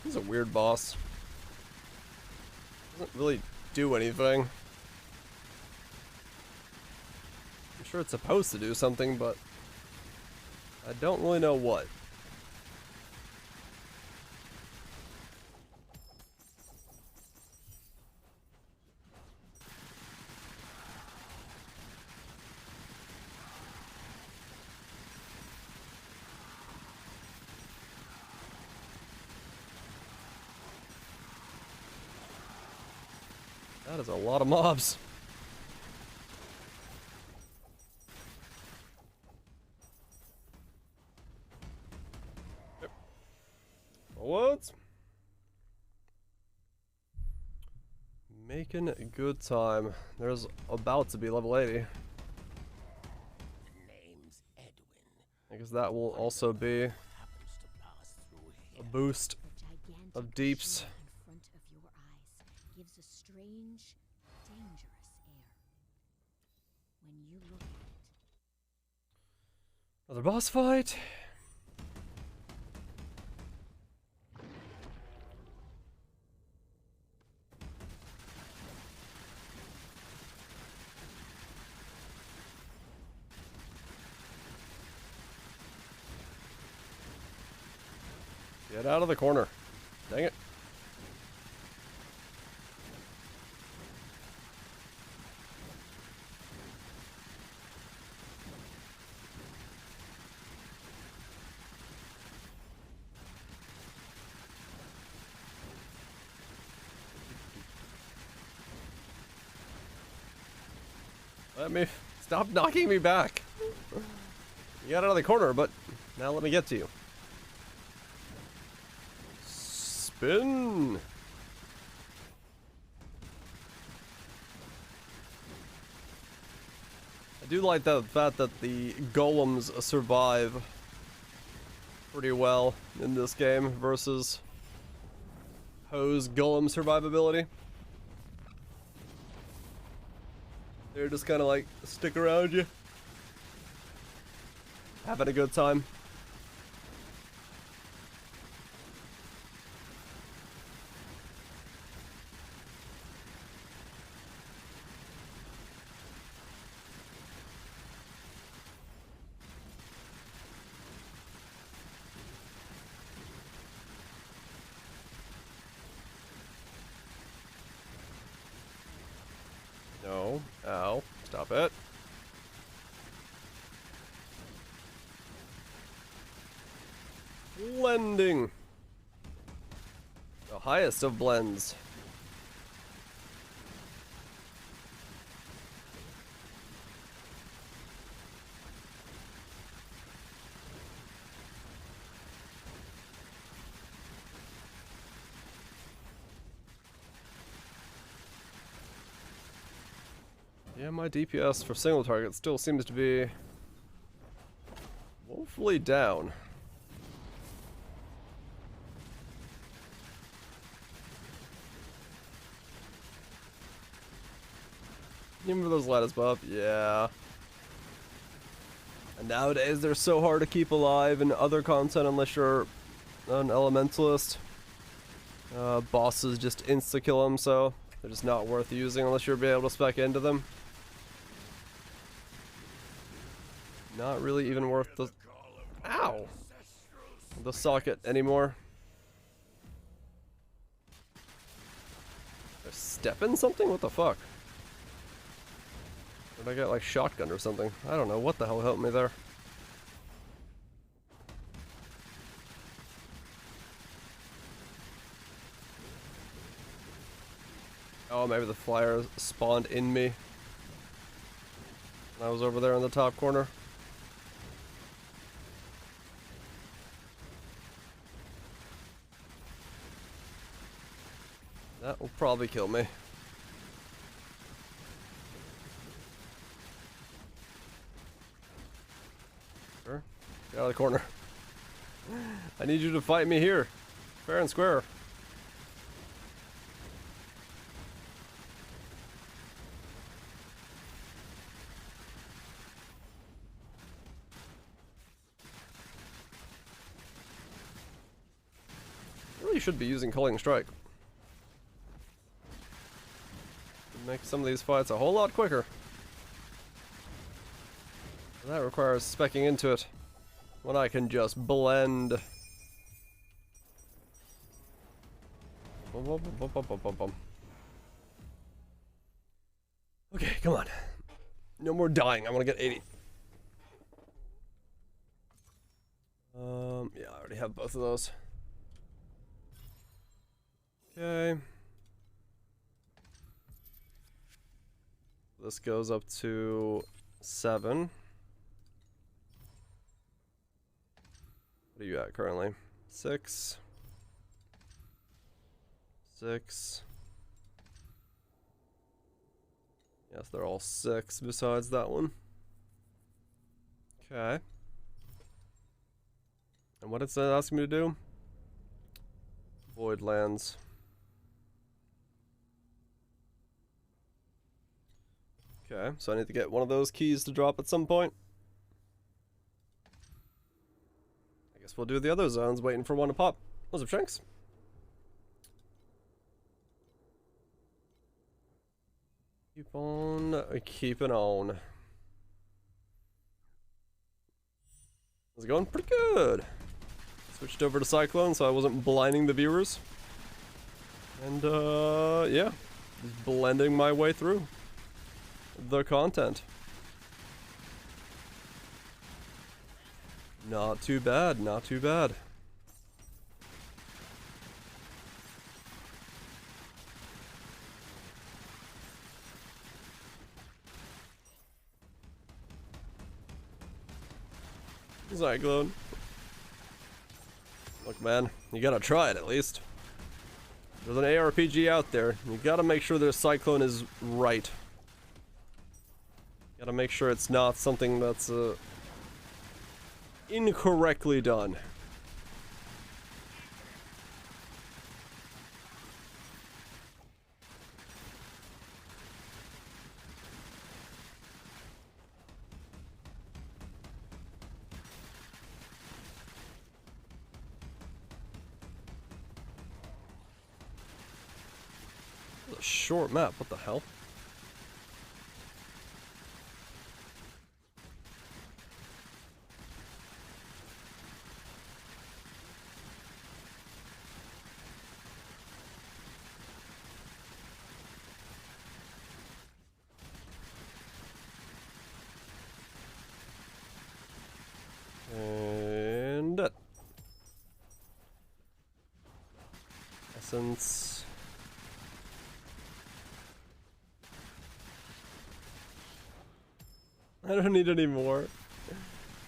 He's a weird boss. Doesn't really do anything. I'm sure it's supposed to do something, but I don't really know what. That is a lot of mobs. Yep. What? Making a good time. There's about to be level 80. Name's Edwin. I guess that will also be Happens to pass through a here. boost The gigantic of deeps. shield in front of your eyes gives a strange, dangerous air. When you look at it, Another boss fight. Get out of the corner. Dang it. Let me... Stop knocking me back. You got out of the corner, but now let me get to you. Spin. I do like the fact that the golems survive pretty well in this game versus Ho's Golem survivability. They're just kind of like stick around you, having a good time. No. Ow. Stop it. Blending. The highest of blends. Yeah, my DPS for single target still seems to be woefully down. Even for those lattice buff, yeah. And nowadays they're so hard to keep alive in other content unless you're an elementalist. Bosses just insta-kill them, so they're just not worth using unless you're able to spec into them. Not really even worth the... Ow! The socket anymore. They're stepping something? What the fuck? Did I get like shotgun or something? I don't know what the hell helped me there. Oh, maybe the flyer spawned in me. I was over there in the top corner. That will probably kill me. Sure. Get out of the corner. I need you to fight me here. Fair and square. Really should be using Culling Strike. Make some of these fights a whole lot quicker. That requires speccing into it when I can just blend. Okay, come on. No more dying. I want to get 80. Yeah, I already have both of those. Okay. This goes up to 7. What are you at currently? 6. 6. Yes, they're all 6 besides that one. Okay. And what it's asking me to do? Void lands. Okay, so I need to get one of those keys to drop at some point. I guess we'll do the other zones, waiting for one to pop. What's up, Shanks? Keep on keeping on. It's going pretty good. Switched over to Cyclone so I wasn't blinding the viewers. And yeah, just blending my way through the content. Not too bad, not too bad. Cyclone. Look, man, you gotta try it at least. There's an ARPG out there. You gotta make sure their Cyclone is right. Gotta make sure it's not something that's incorrectly done. a short map. What the hell? And essence. I don't need any more.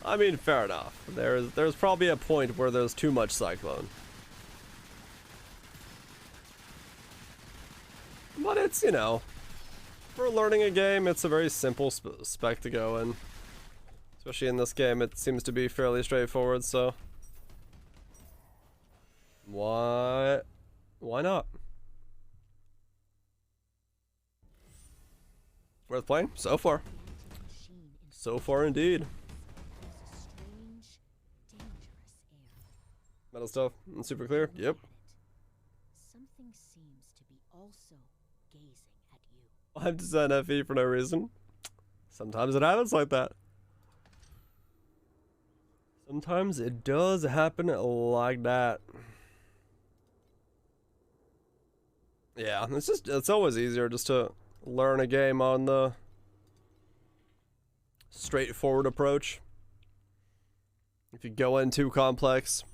I mean, fair enough. There's probably a point where there's too much cyclone. But it's, you know, for learning a game, it's a very simple spec to go in. Especially in this game, it seems to be fairly straightforward, so why not? Worth playing? So far. So far indeed. Metal stuff and super clear. Yep. Something seems to be also gazing at you. 5% FE for no reason. Sometimes it happens like that. Sometimes it does happen like that. Yeah, it's always easier just to learn a game on the straightforward approach. If you go in too complex,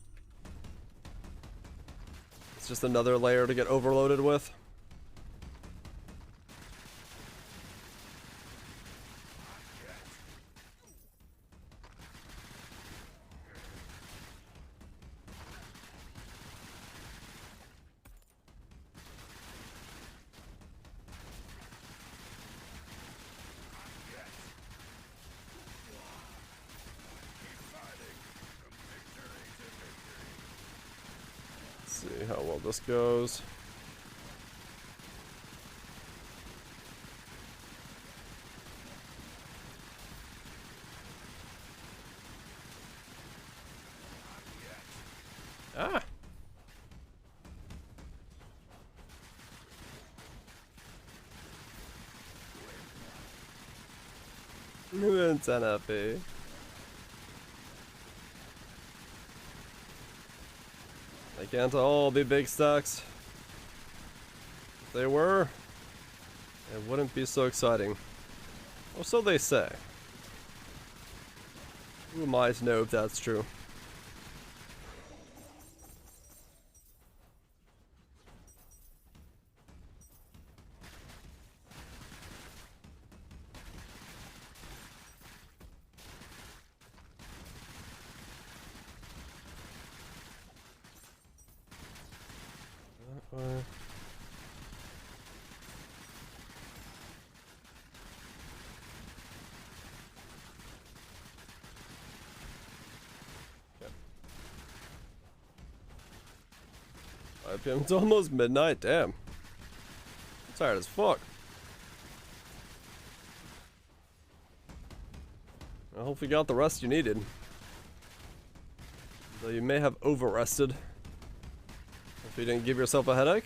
it's just another layer to get overloaded with. See how well this goes. Ah. It's NFE. They can't all be big stacks. If they were, it wouldn't be so exciting. Or so they say. Who am I to know if that's true? It's almost midnight, damn. I'm tired as fuck. I hope you got the rest you needed. Though you may have over-rested. If you didn't give yourself a headache.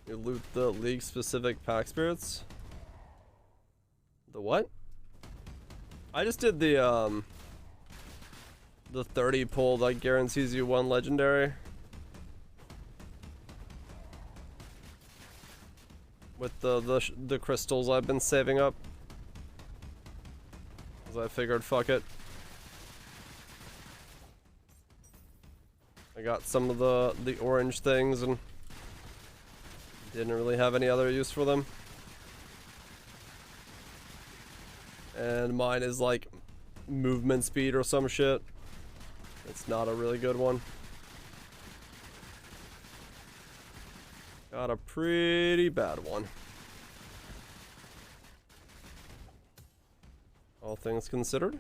You loot the league-specific pack spirits? The what? I just did the 30 pull that guarantees you one legendary. With the crystals I've been saving up. 'Cause I figured, fuck it. I got some of the orange things and didn't really have any other use for them. And mine is like movement speed or some shit. It's not a really good one. Got a pretty bad one. All things considered.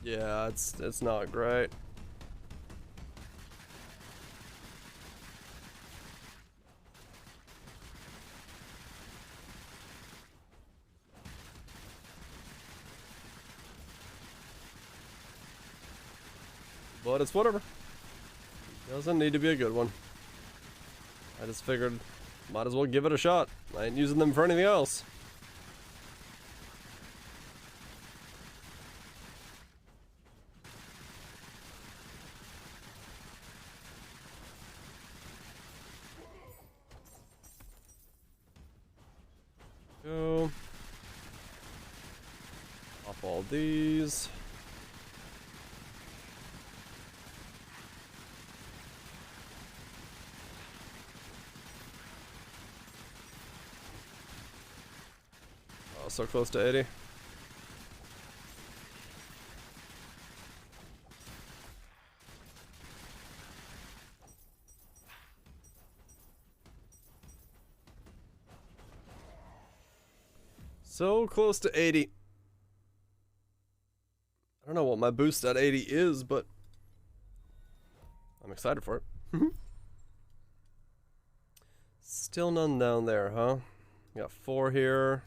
Yeah, it's not great. But it's whatever. Doesn't need to be a good one. I just figured, might as well give it a shot. I ain't using them for anything else. Go. Off all these. Oh, so close to 80. So close to 80. I don't know what my boost at 80 is, but I'm excited for it. Still none down there, huh? Got 4 here.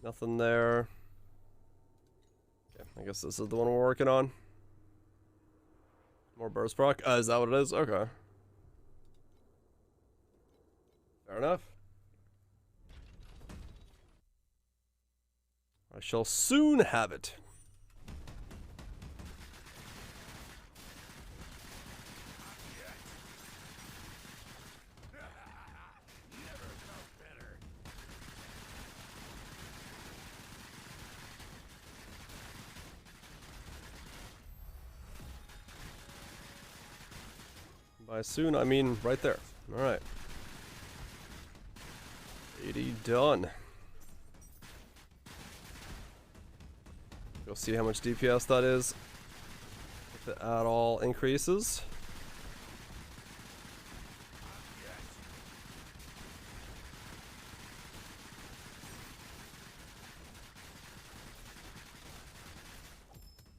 Nothing there. Okay, I guess this is the one we're working on. More burst proc. Is that what it is? Okay. Fair enough. I shall soon have it. By soon, I mean right there. Alright. 80 done. Go see how much DPS that is. If it at all increases.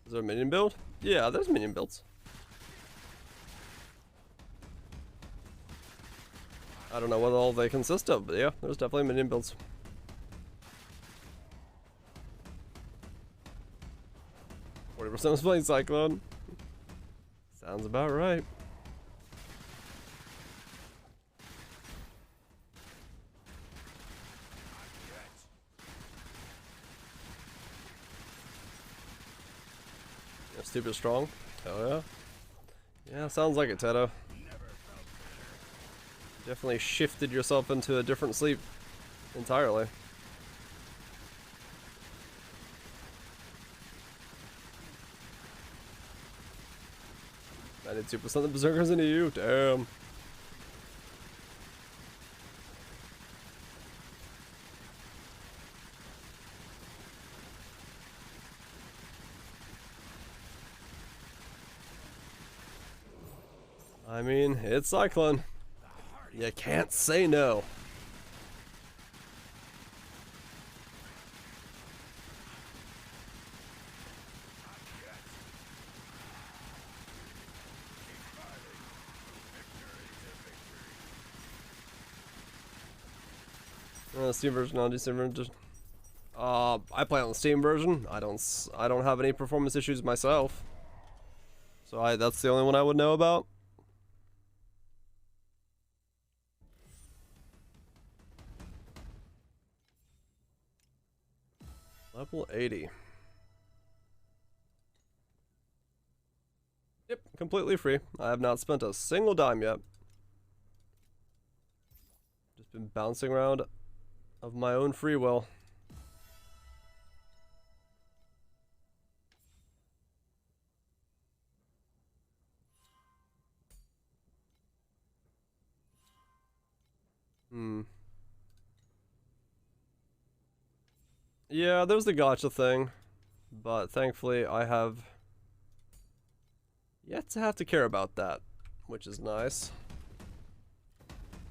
Is there a minion build? Yeah, there's minion builds. I don't know what all they consist of, but yeah, there's definitely minion builds. % was playing Cyclone. Sounds about right. Yeah, stupid strong. Hell yeah. Yeah, sounds like it, Teto. Definitely shifted yourself into a different sleep entirely. 92% of the berserkers in EU. Damn. I mean, it's Cyclone. You can't say no. Steam version, non-Steam version. I play on the Steam version. I don't have any performance issues myself. So that's the only one I would know about. Level 80. Yep, completely free. I have not spent a single dime yet. Just been bouncing around of my own free will. Yeah, there's the gacha thing, but thankfully I have yet to have to care about that, which is nice.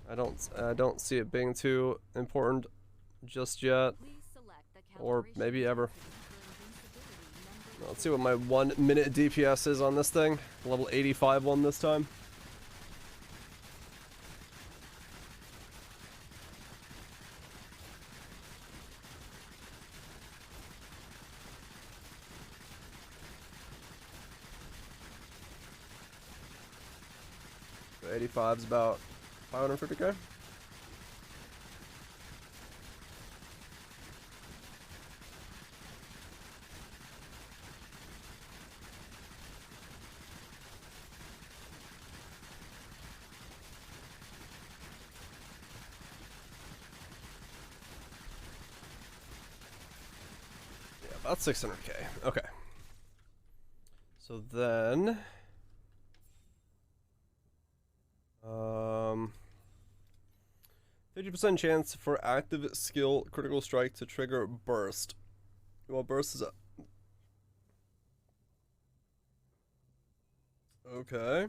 I don't see it being too important just yet, or maybe ever. Let's see what my 1 minute DPS is on this thing. Level 85 one this time. So 85 is about 550k. About 600k. Okay. So then, 50% chance for active skill critical strike to trigger burst. Well, burst is up. Okay.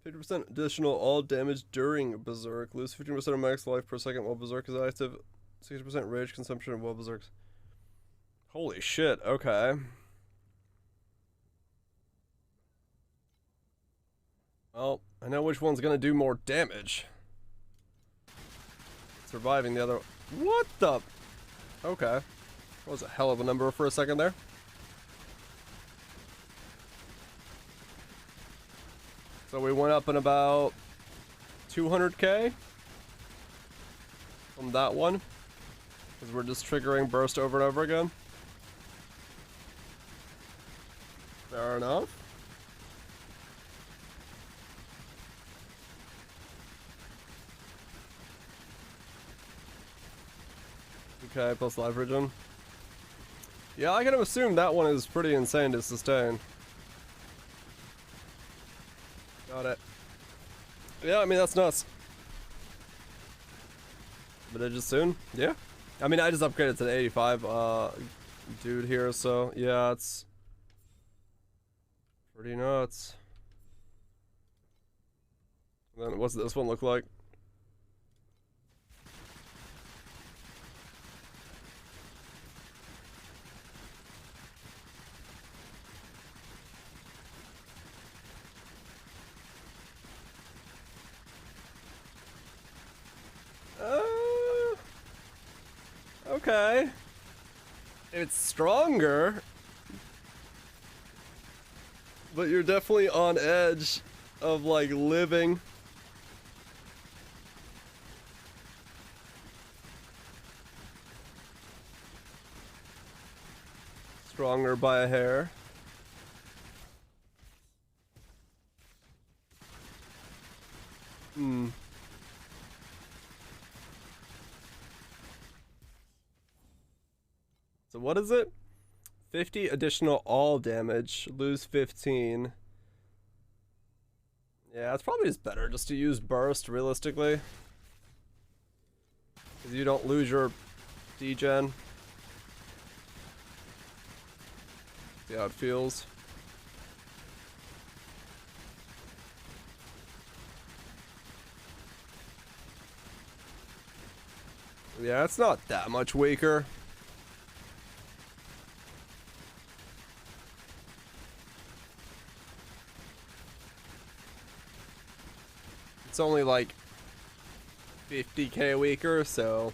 50% additional all damage during berserk. Lose 15% of max life per second while berserk is active. 60% rage consumption while berserk. Holy shit, okay. Well, I know which one's gonna do more damage. Surviving the other. What the? Okay. That was a hell of a number for a second there. So we went up in about 200k from that one. Because we're just triggering burst over and over again. Fair enough. Okay, plus life regen. Yeah, I kind of assume that one is pretty insane to sustain. Got it. Yeah, I mean, that's nuts. But it just soon? Yeah. I mean, I just upgraded to the 85 dude here, so yeah, it's pretty nuts. And then what's this one look like? Okay. It's stronger. But you're definitely on edge of, like, living. Stronger by a hair. Hmm. So what is it? 50 additional all damage, lose 15. Yeah, it's probably just better just to use burst realistically. Because you don't lose your degen. See how it feels. Yeah, it's not that much weaker. It's only like 50k weaker, so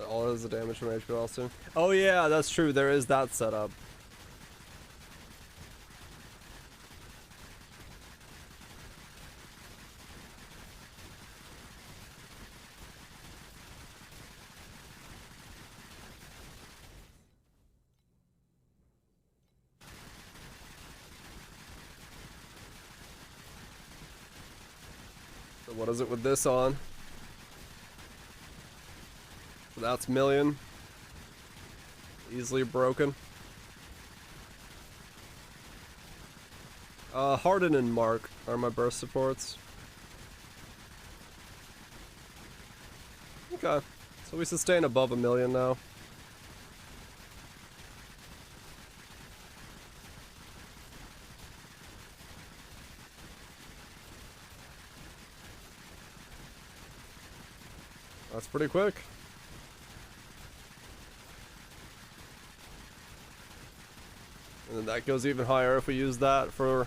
all is the damage from HP also. Oh yeah, that's true. There is that setup. So what is it with this on? So that's million. Easily broken. Harden and Mark are my burst supports. Okay. So we sustain above 1 million now. That's pretty quick. And then that goes even higher if we use that for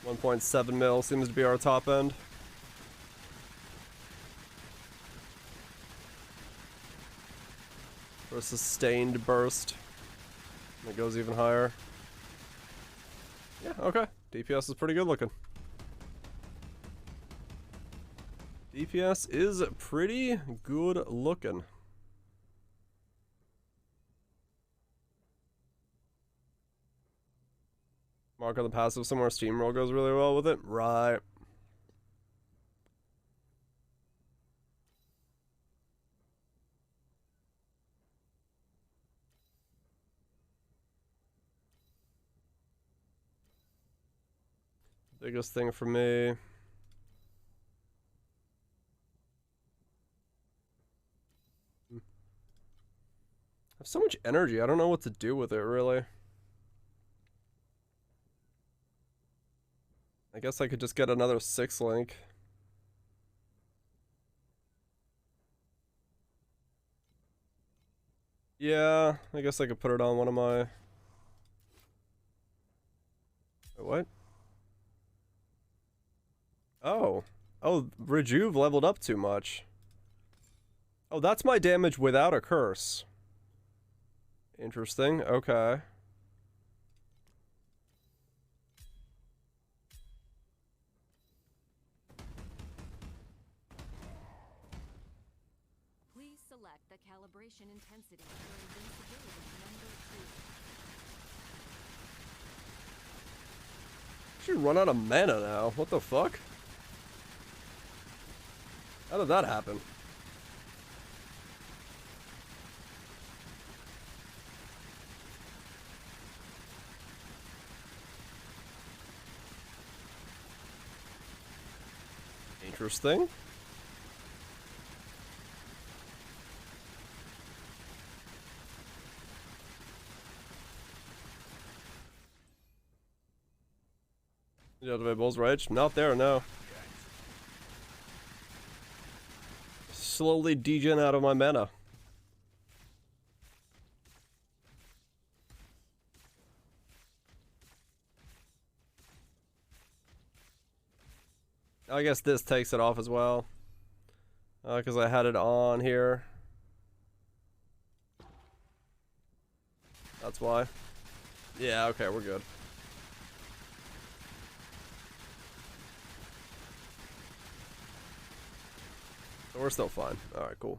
1.7 mil. Seems to be our top end. For a sustained burst. And it goes even higher. Yeah, okay. DPS is pretty good looking. DPS is pretty good looking. Mark on the passive somewhere. Steamroll goes really well with it. Right. Biggest thing for me. I have so much energy. I don't know what to do with it, really. I guess I could just get another 6-link. Yeah, I guess I could put it on one of my... Wait, what? Oh. Oh, Rejuve leveled up too much. Oh, that's my damage without a curse. Interesting, okay. Please select the calibration intensity for invincibility number 2. Should run out of mana now. What the fuck? How did that happen? Interesting. Yeah, the Bull's Rage? Not there, no. Slowly degen out of my mana. I guess this takes it off as well. Because I had it on here. That's why. Yeah, okay, we're good. So we're still fine. Alright, cool.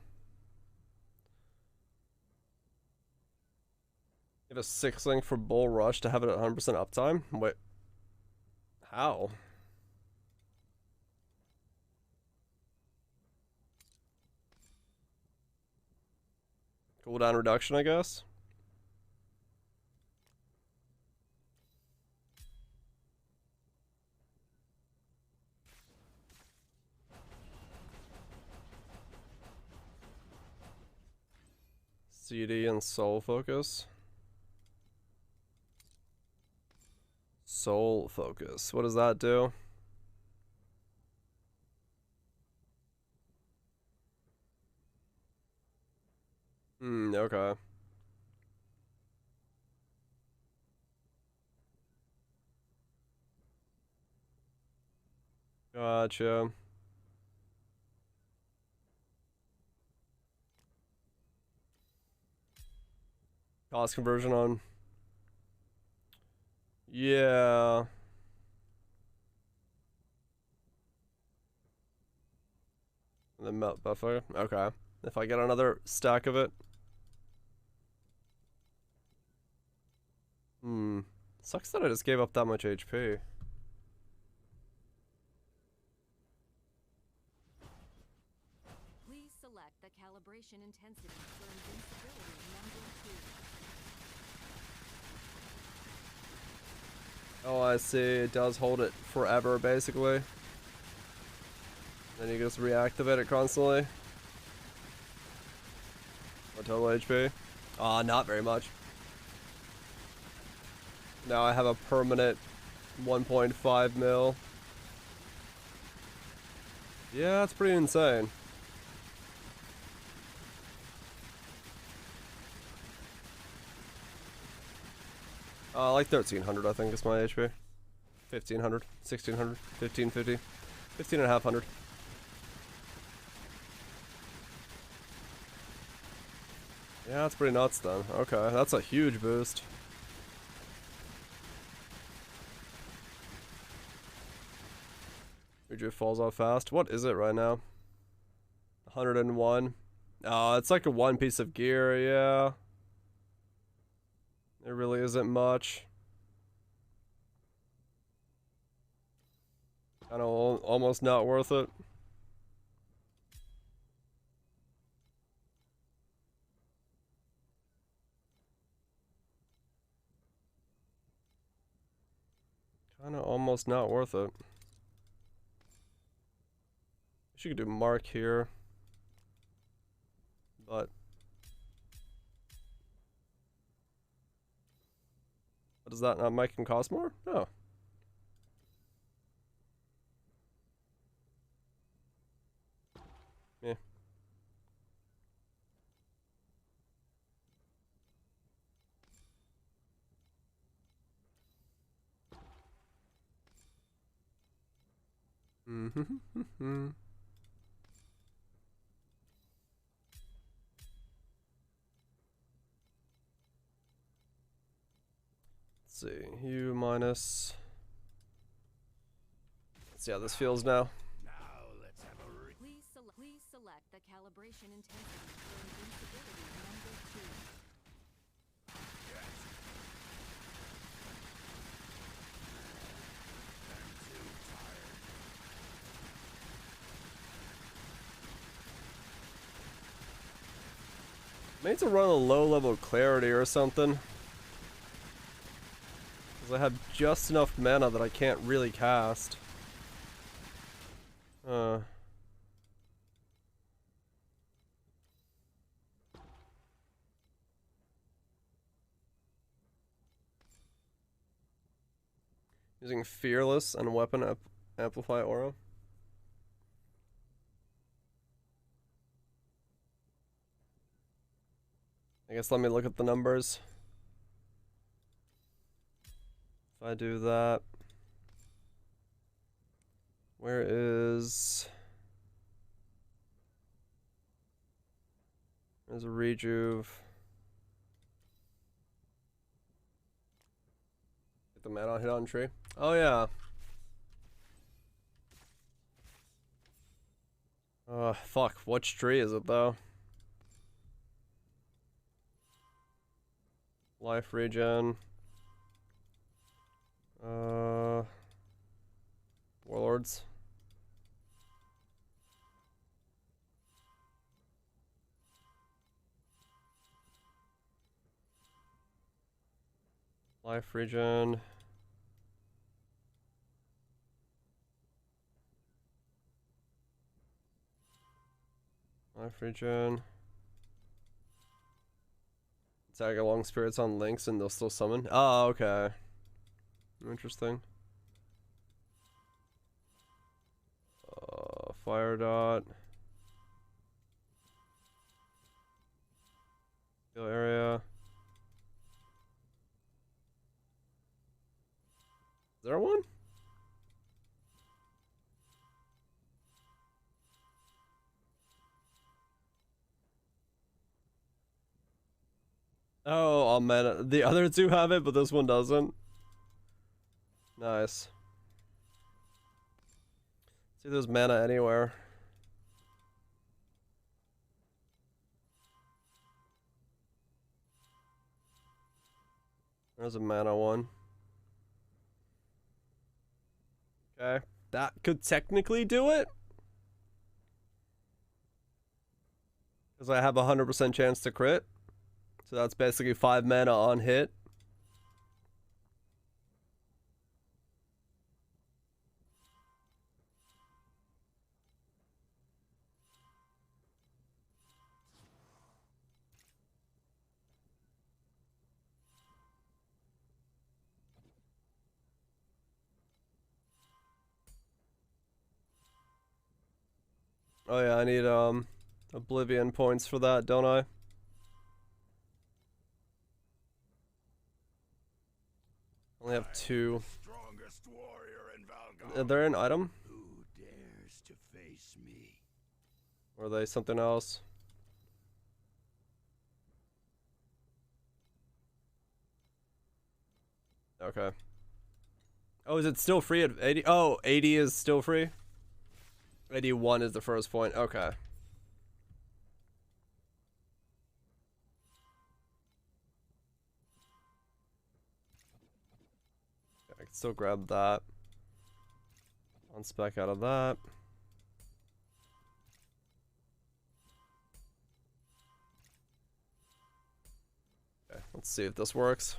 You have a 6-link for Bull Rush to have it at 100% uptime? Wait. How? Cooldown reduction, I guess? CD and Soul Focus. Soul Focus. What does that do? Okay. Gotcha. Cost conversion on. Yeah. And then melt buffer. Okay. If I get another stack of it. Sucks that I just gave up that much HP. Please select the calibration intensity for invincibility number 2. Oh, I see. It does hold it forever, basically. Then you just reactivate it constantly. What total HP? Not very much. Now I have a permanent 1.5 mil. Yeah, that's pretty insane. Like 1300, I think is my HP. 1500, 1600, 1550, 15,500. Yeah, that's pretty nuts then. Okay, that's a huge boost. Reju falls off fast. What is it right now? 101. Oh, it's like a one piece of gear, yeah. There really isn't much. Kind of almost not worth it. Kind of almost not worth it. She could do Mark here. But does that not make him cost more? No. Yeah. Mm-hmm. Let's see. U minus. Let's see how this feels now. Now let's have a Please select the calibration intensity for invincibility number 2. I need to run a low level clarity or something. Because I have just enough mana that I can't really cast. Using Fearless and Weapon Amplify Aura. I guess let me look at the numbers. If I do that, where is... There's a Rejuve. Get the mana hit on tree. Oh yeah. Fuck, which tree is it though? Life regen. Warlords. Life regen. Life regen. Tag along spirits on links and they'll still summon. Oh, okay. Interesting. Fire dot. Kill area. Is there one? Oh, all mana. The other two have it, but this one doesn't. Nice. See if there's mana anywhere. There's a mana one. Okay. That could technically do it. Because I have a 100% chance to crit. So that's basically 5 mana on hit. Oh yeah, I need Oblivion points for that, don't I? only have 2. Strongest warrior in Valgard. Are there an item? Who dares to face me? Or are they something else? Okay. Oh, is it still free at 80? Oh, 80 is still free? 81 is the first point. Okay. I can still grab that. Unspec out of that. Okay, let's see if this works.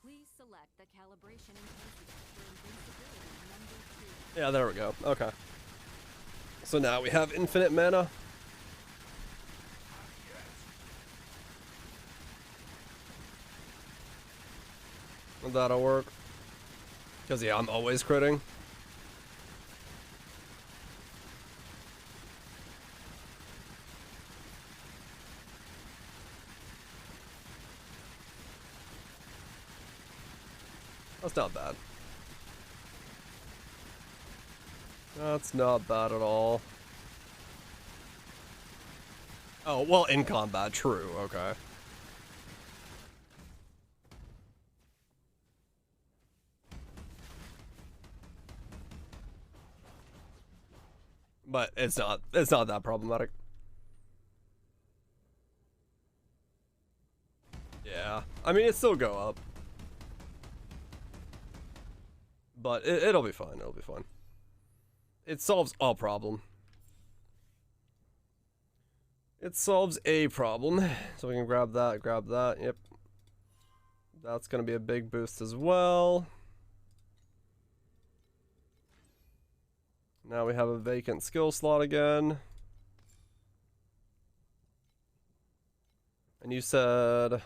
Please select the calibration intensity for invincibility number 2. Yeah, there we go. Okay. So now we have infinite mana. That'll work. Because, yeah, I'm always critting. That's not bad. That's not bad at all. Oh, well, in combat, true, okay. But it's not that problematic. Yeah, I mean, it still go up. But it'll be fine, it'll be fine. It solves a problem. It solves a problem. So we can grab that, yep. That's gonna be a big boost as well. Now we have a vacant skill slot again. And you said...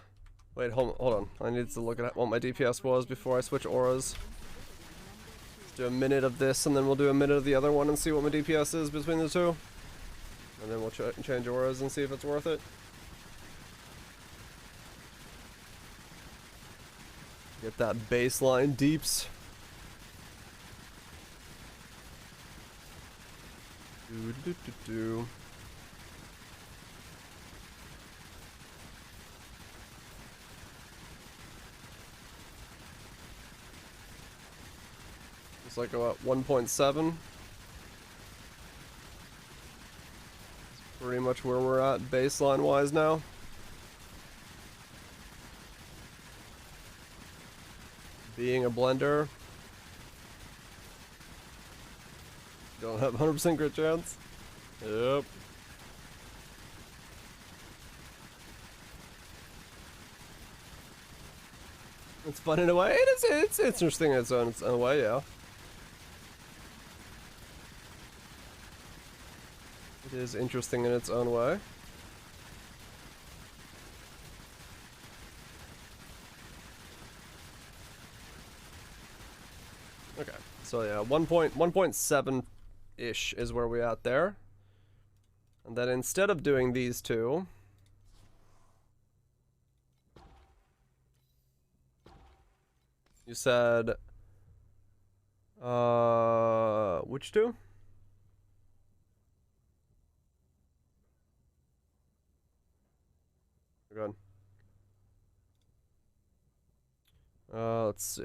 Wait, hold on. I need to look at what my DPS was before I switch auras. Let's do a minute of this, and then we'll do a minute of the other one and see what my DPS is between the two. And then we'll change auras and see if it's worth it. Get that baseline deeps. Do. It's like about 1.7. Pretty much where we're at baseline wise now. Being a blender. Don't have 100% crit chance. Yep. It's fun in a way. It's interesting in its own way, yeah. It is interesting in its own way. Okay, so yeah, 1.7-ish is where we're at there. And then instead of doing these two, you said, which two? Good. Let's see.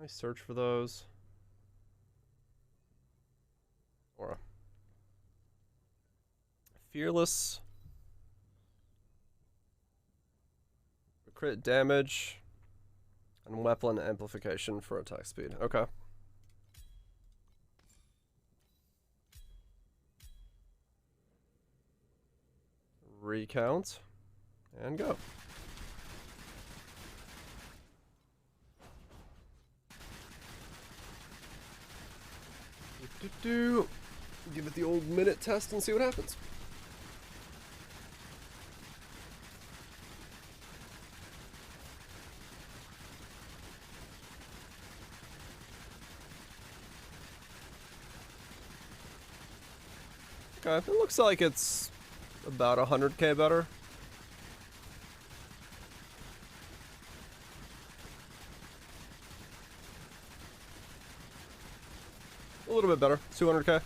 I search for those. Aura. Fearless. Crit damage. And weapon amplification for attack speed. Okay. Recount. And go. Give it the old minute test and see what happens. Okay, it looks like it's about 100k better. A little bit better, 200k.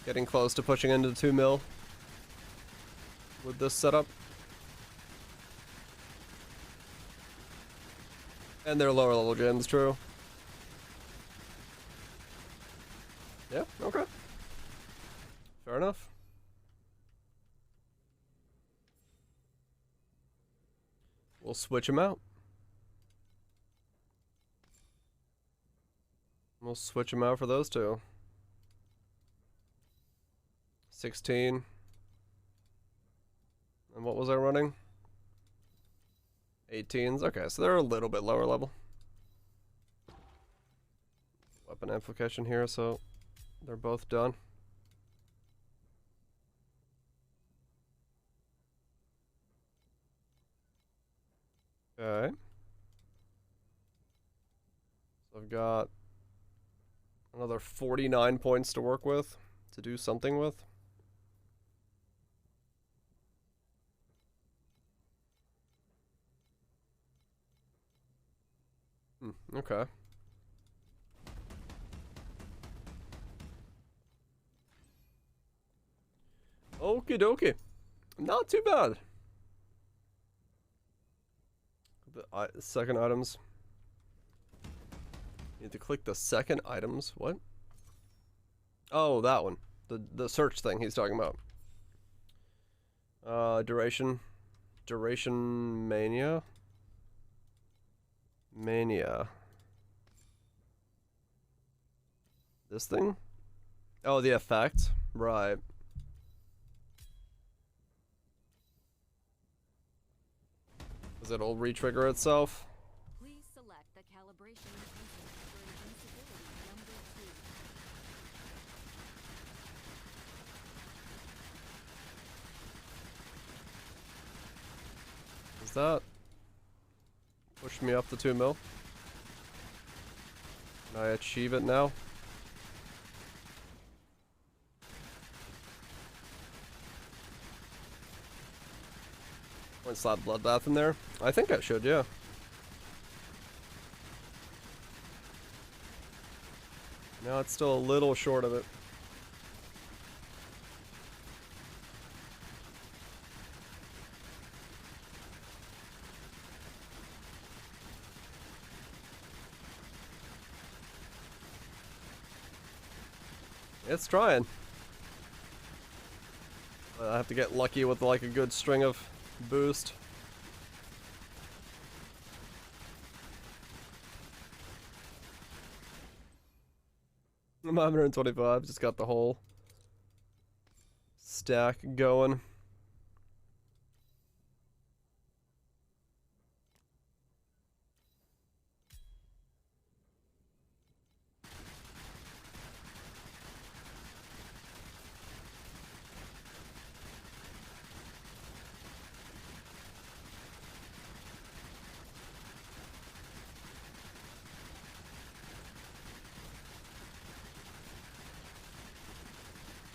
Getting close to pushing into 2 mil with this setup. And they're lower level gems, true. Yeah, okay. Fair enough. We'll switch them out. We'll switch them out for those two. 16. And what was I running? 18s. Okay, so they're a little bit lower level. Weapon amplification here, so they're both done. Okay. So I've got another 49 points to work with, to do something with. Okay. Okie dokie. Not too bad. The second items. You need to click the second items. What? Oh, that one. The search thing he's talking about. Duration mania. This thing? Oh, the effect. Right. Does it'll re-trigger itself? Please select the calibration intensity for invincibility number 2. Is that push me up to 2 mil? Can I achieve it now? Point slot bloodbath in there? I think I should, yeah. No, it's still a little short of it. It's trying. But I have to get lucky with like a good string of boost. I'm 125, just got the whole stack going.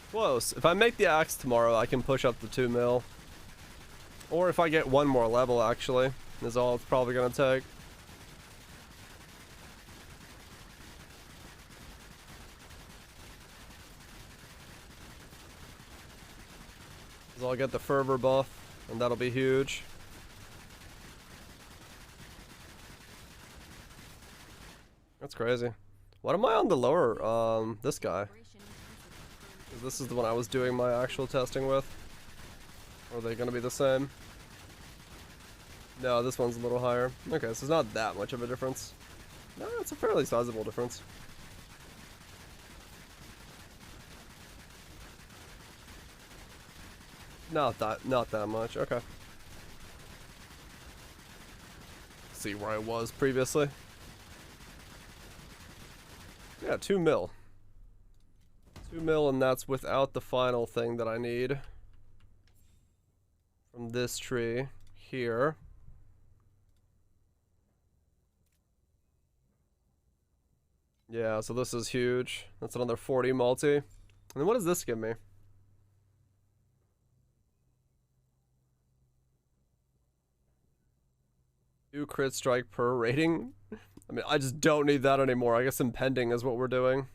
Close. If I make the axe tomorrow, I can push up to 2 mil. Or if I get one more level, actually, is all it's probably gonna take. I'll get the fervor buff, and that'll be huge. That's crazy. What am I on the lower, this guy? This is the one I was doing my actual testing with. Or are they gonna be the same? No, this one's a little higher. Okay, so it's not that much of a difference. No, it's a fairly sizable difference. Not that much. Okay. See where I was previously. Yeah, 2 mil. 2 mil, and that's without the final thing that I need from this tree here. Yeah, so this is huge. That's another 40 multi. And then what does this give me? 2 crit strike per rating. I mean, I just don't need that anymore. I guess impending is what we're doing.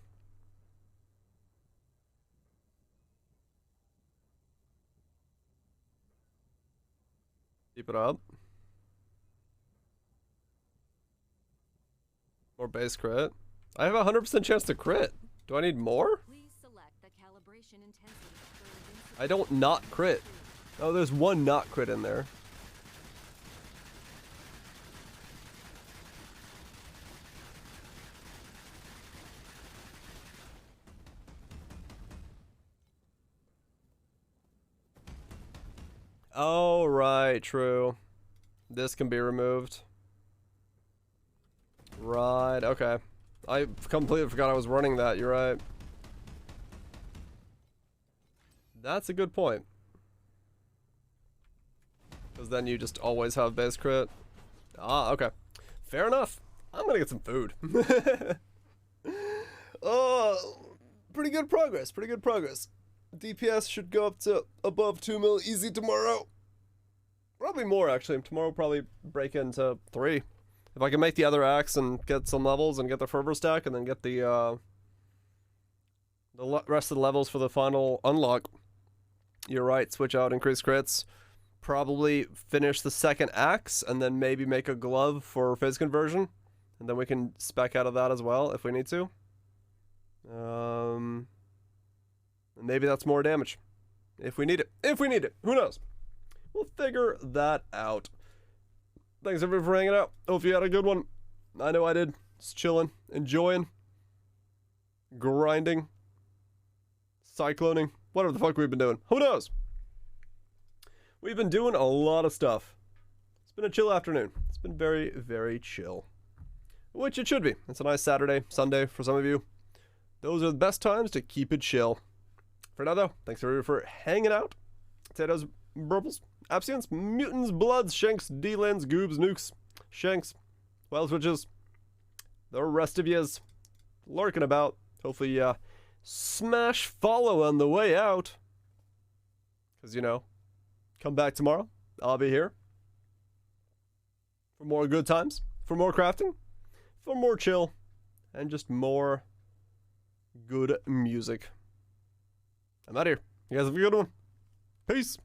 Keep it up. More base crit. I have a 100% chance to crit. Do I need more? Please select the calibration intensity for invincibility. I don't not crit. Oh, there's one not crit in there. Oh, right, true. This can be removed. Right, okay. I completely forgot I was running that, you're right. That's a good point. Because then you just always have base crit. Ah, okay. Fair enough. I'm gonna get some food. Oh, pretty good progress, pretty good progress. DPS should go up to above 2 mil easy tomorrow. Probably more, actually. Tomorrow will probably break into 3. If I can make the other axe and get some levels and get the fervor stack and then get the rest of the levels for the final unlock. You're right, switch out increased crits. Probably finish the second axe and then maybe make a glove for phase conversion. And then we can spec out of that as well if we need to. Maybe that's more damage. If we need it. If we need it. Who knows? We'll figure that out. Thanks everyone for hanging out. Hope you had a good one. I know I did. Just chilling. Enjoying. Grinding. Cycloning. Whatever the fuck we've been doing. Who knows? We've been doing a lot of stuff. It's been a chill afternoon. It's been very, very chill. Which it should be. It's a nice Saturday, Sunday for some of you. Those are the best times to keep it chill. For now, though, thanks everyone for hanging out. Potatoes, burbles, absents, mutants, bloods, shanks, D-lands, goobs, nukes, shanks, wild switches. The rest of yous lurking about. Hopefully, smash follow on the way out. Because, you know, come back tomorrow. I'll be here. For more good times. For more crafting. For more chill. And just more good music. I'm out of here. You guys have a good one. Peace.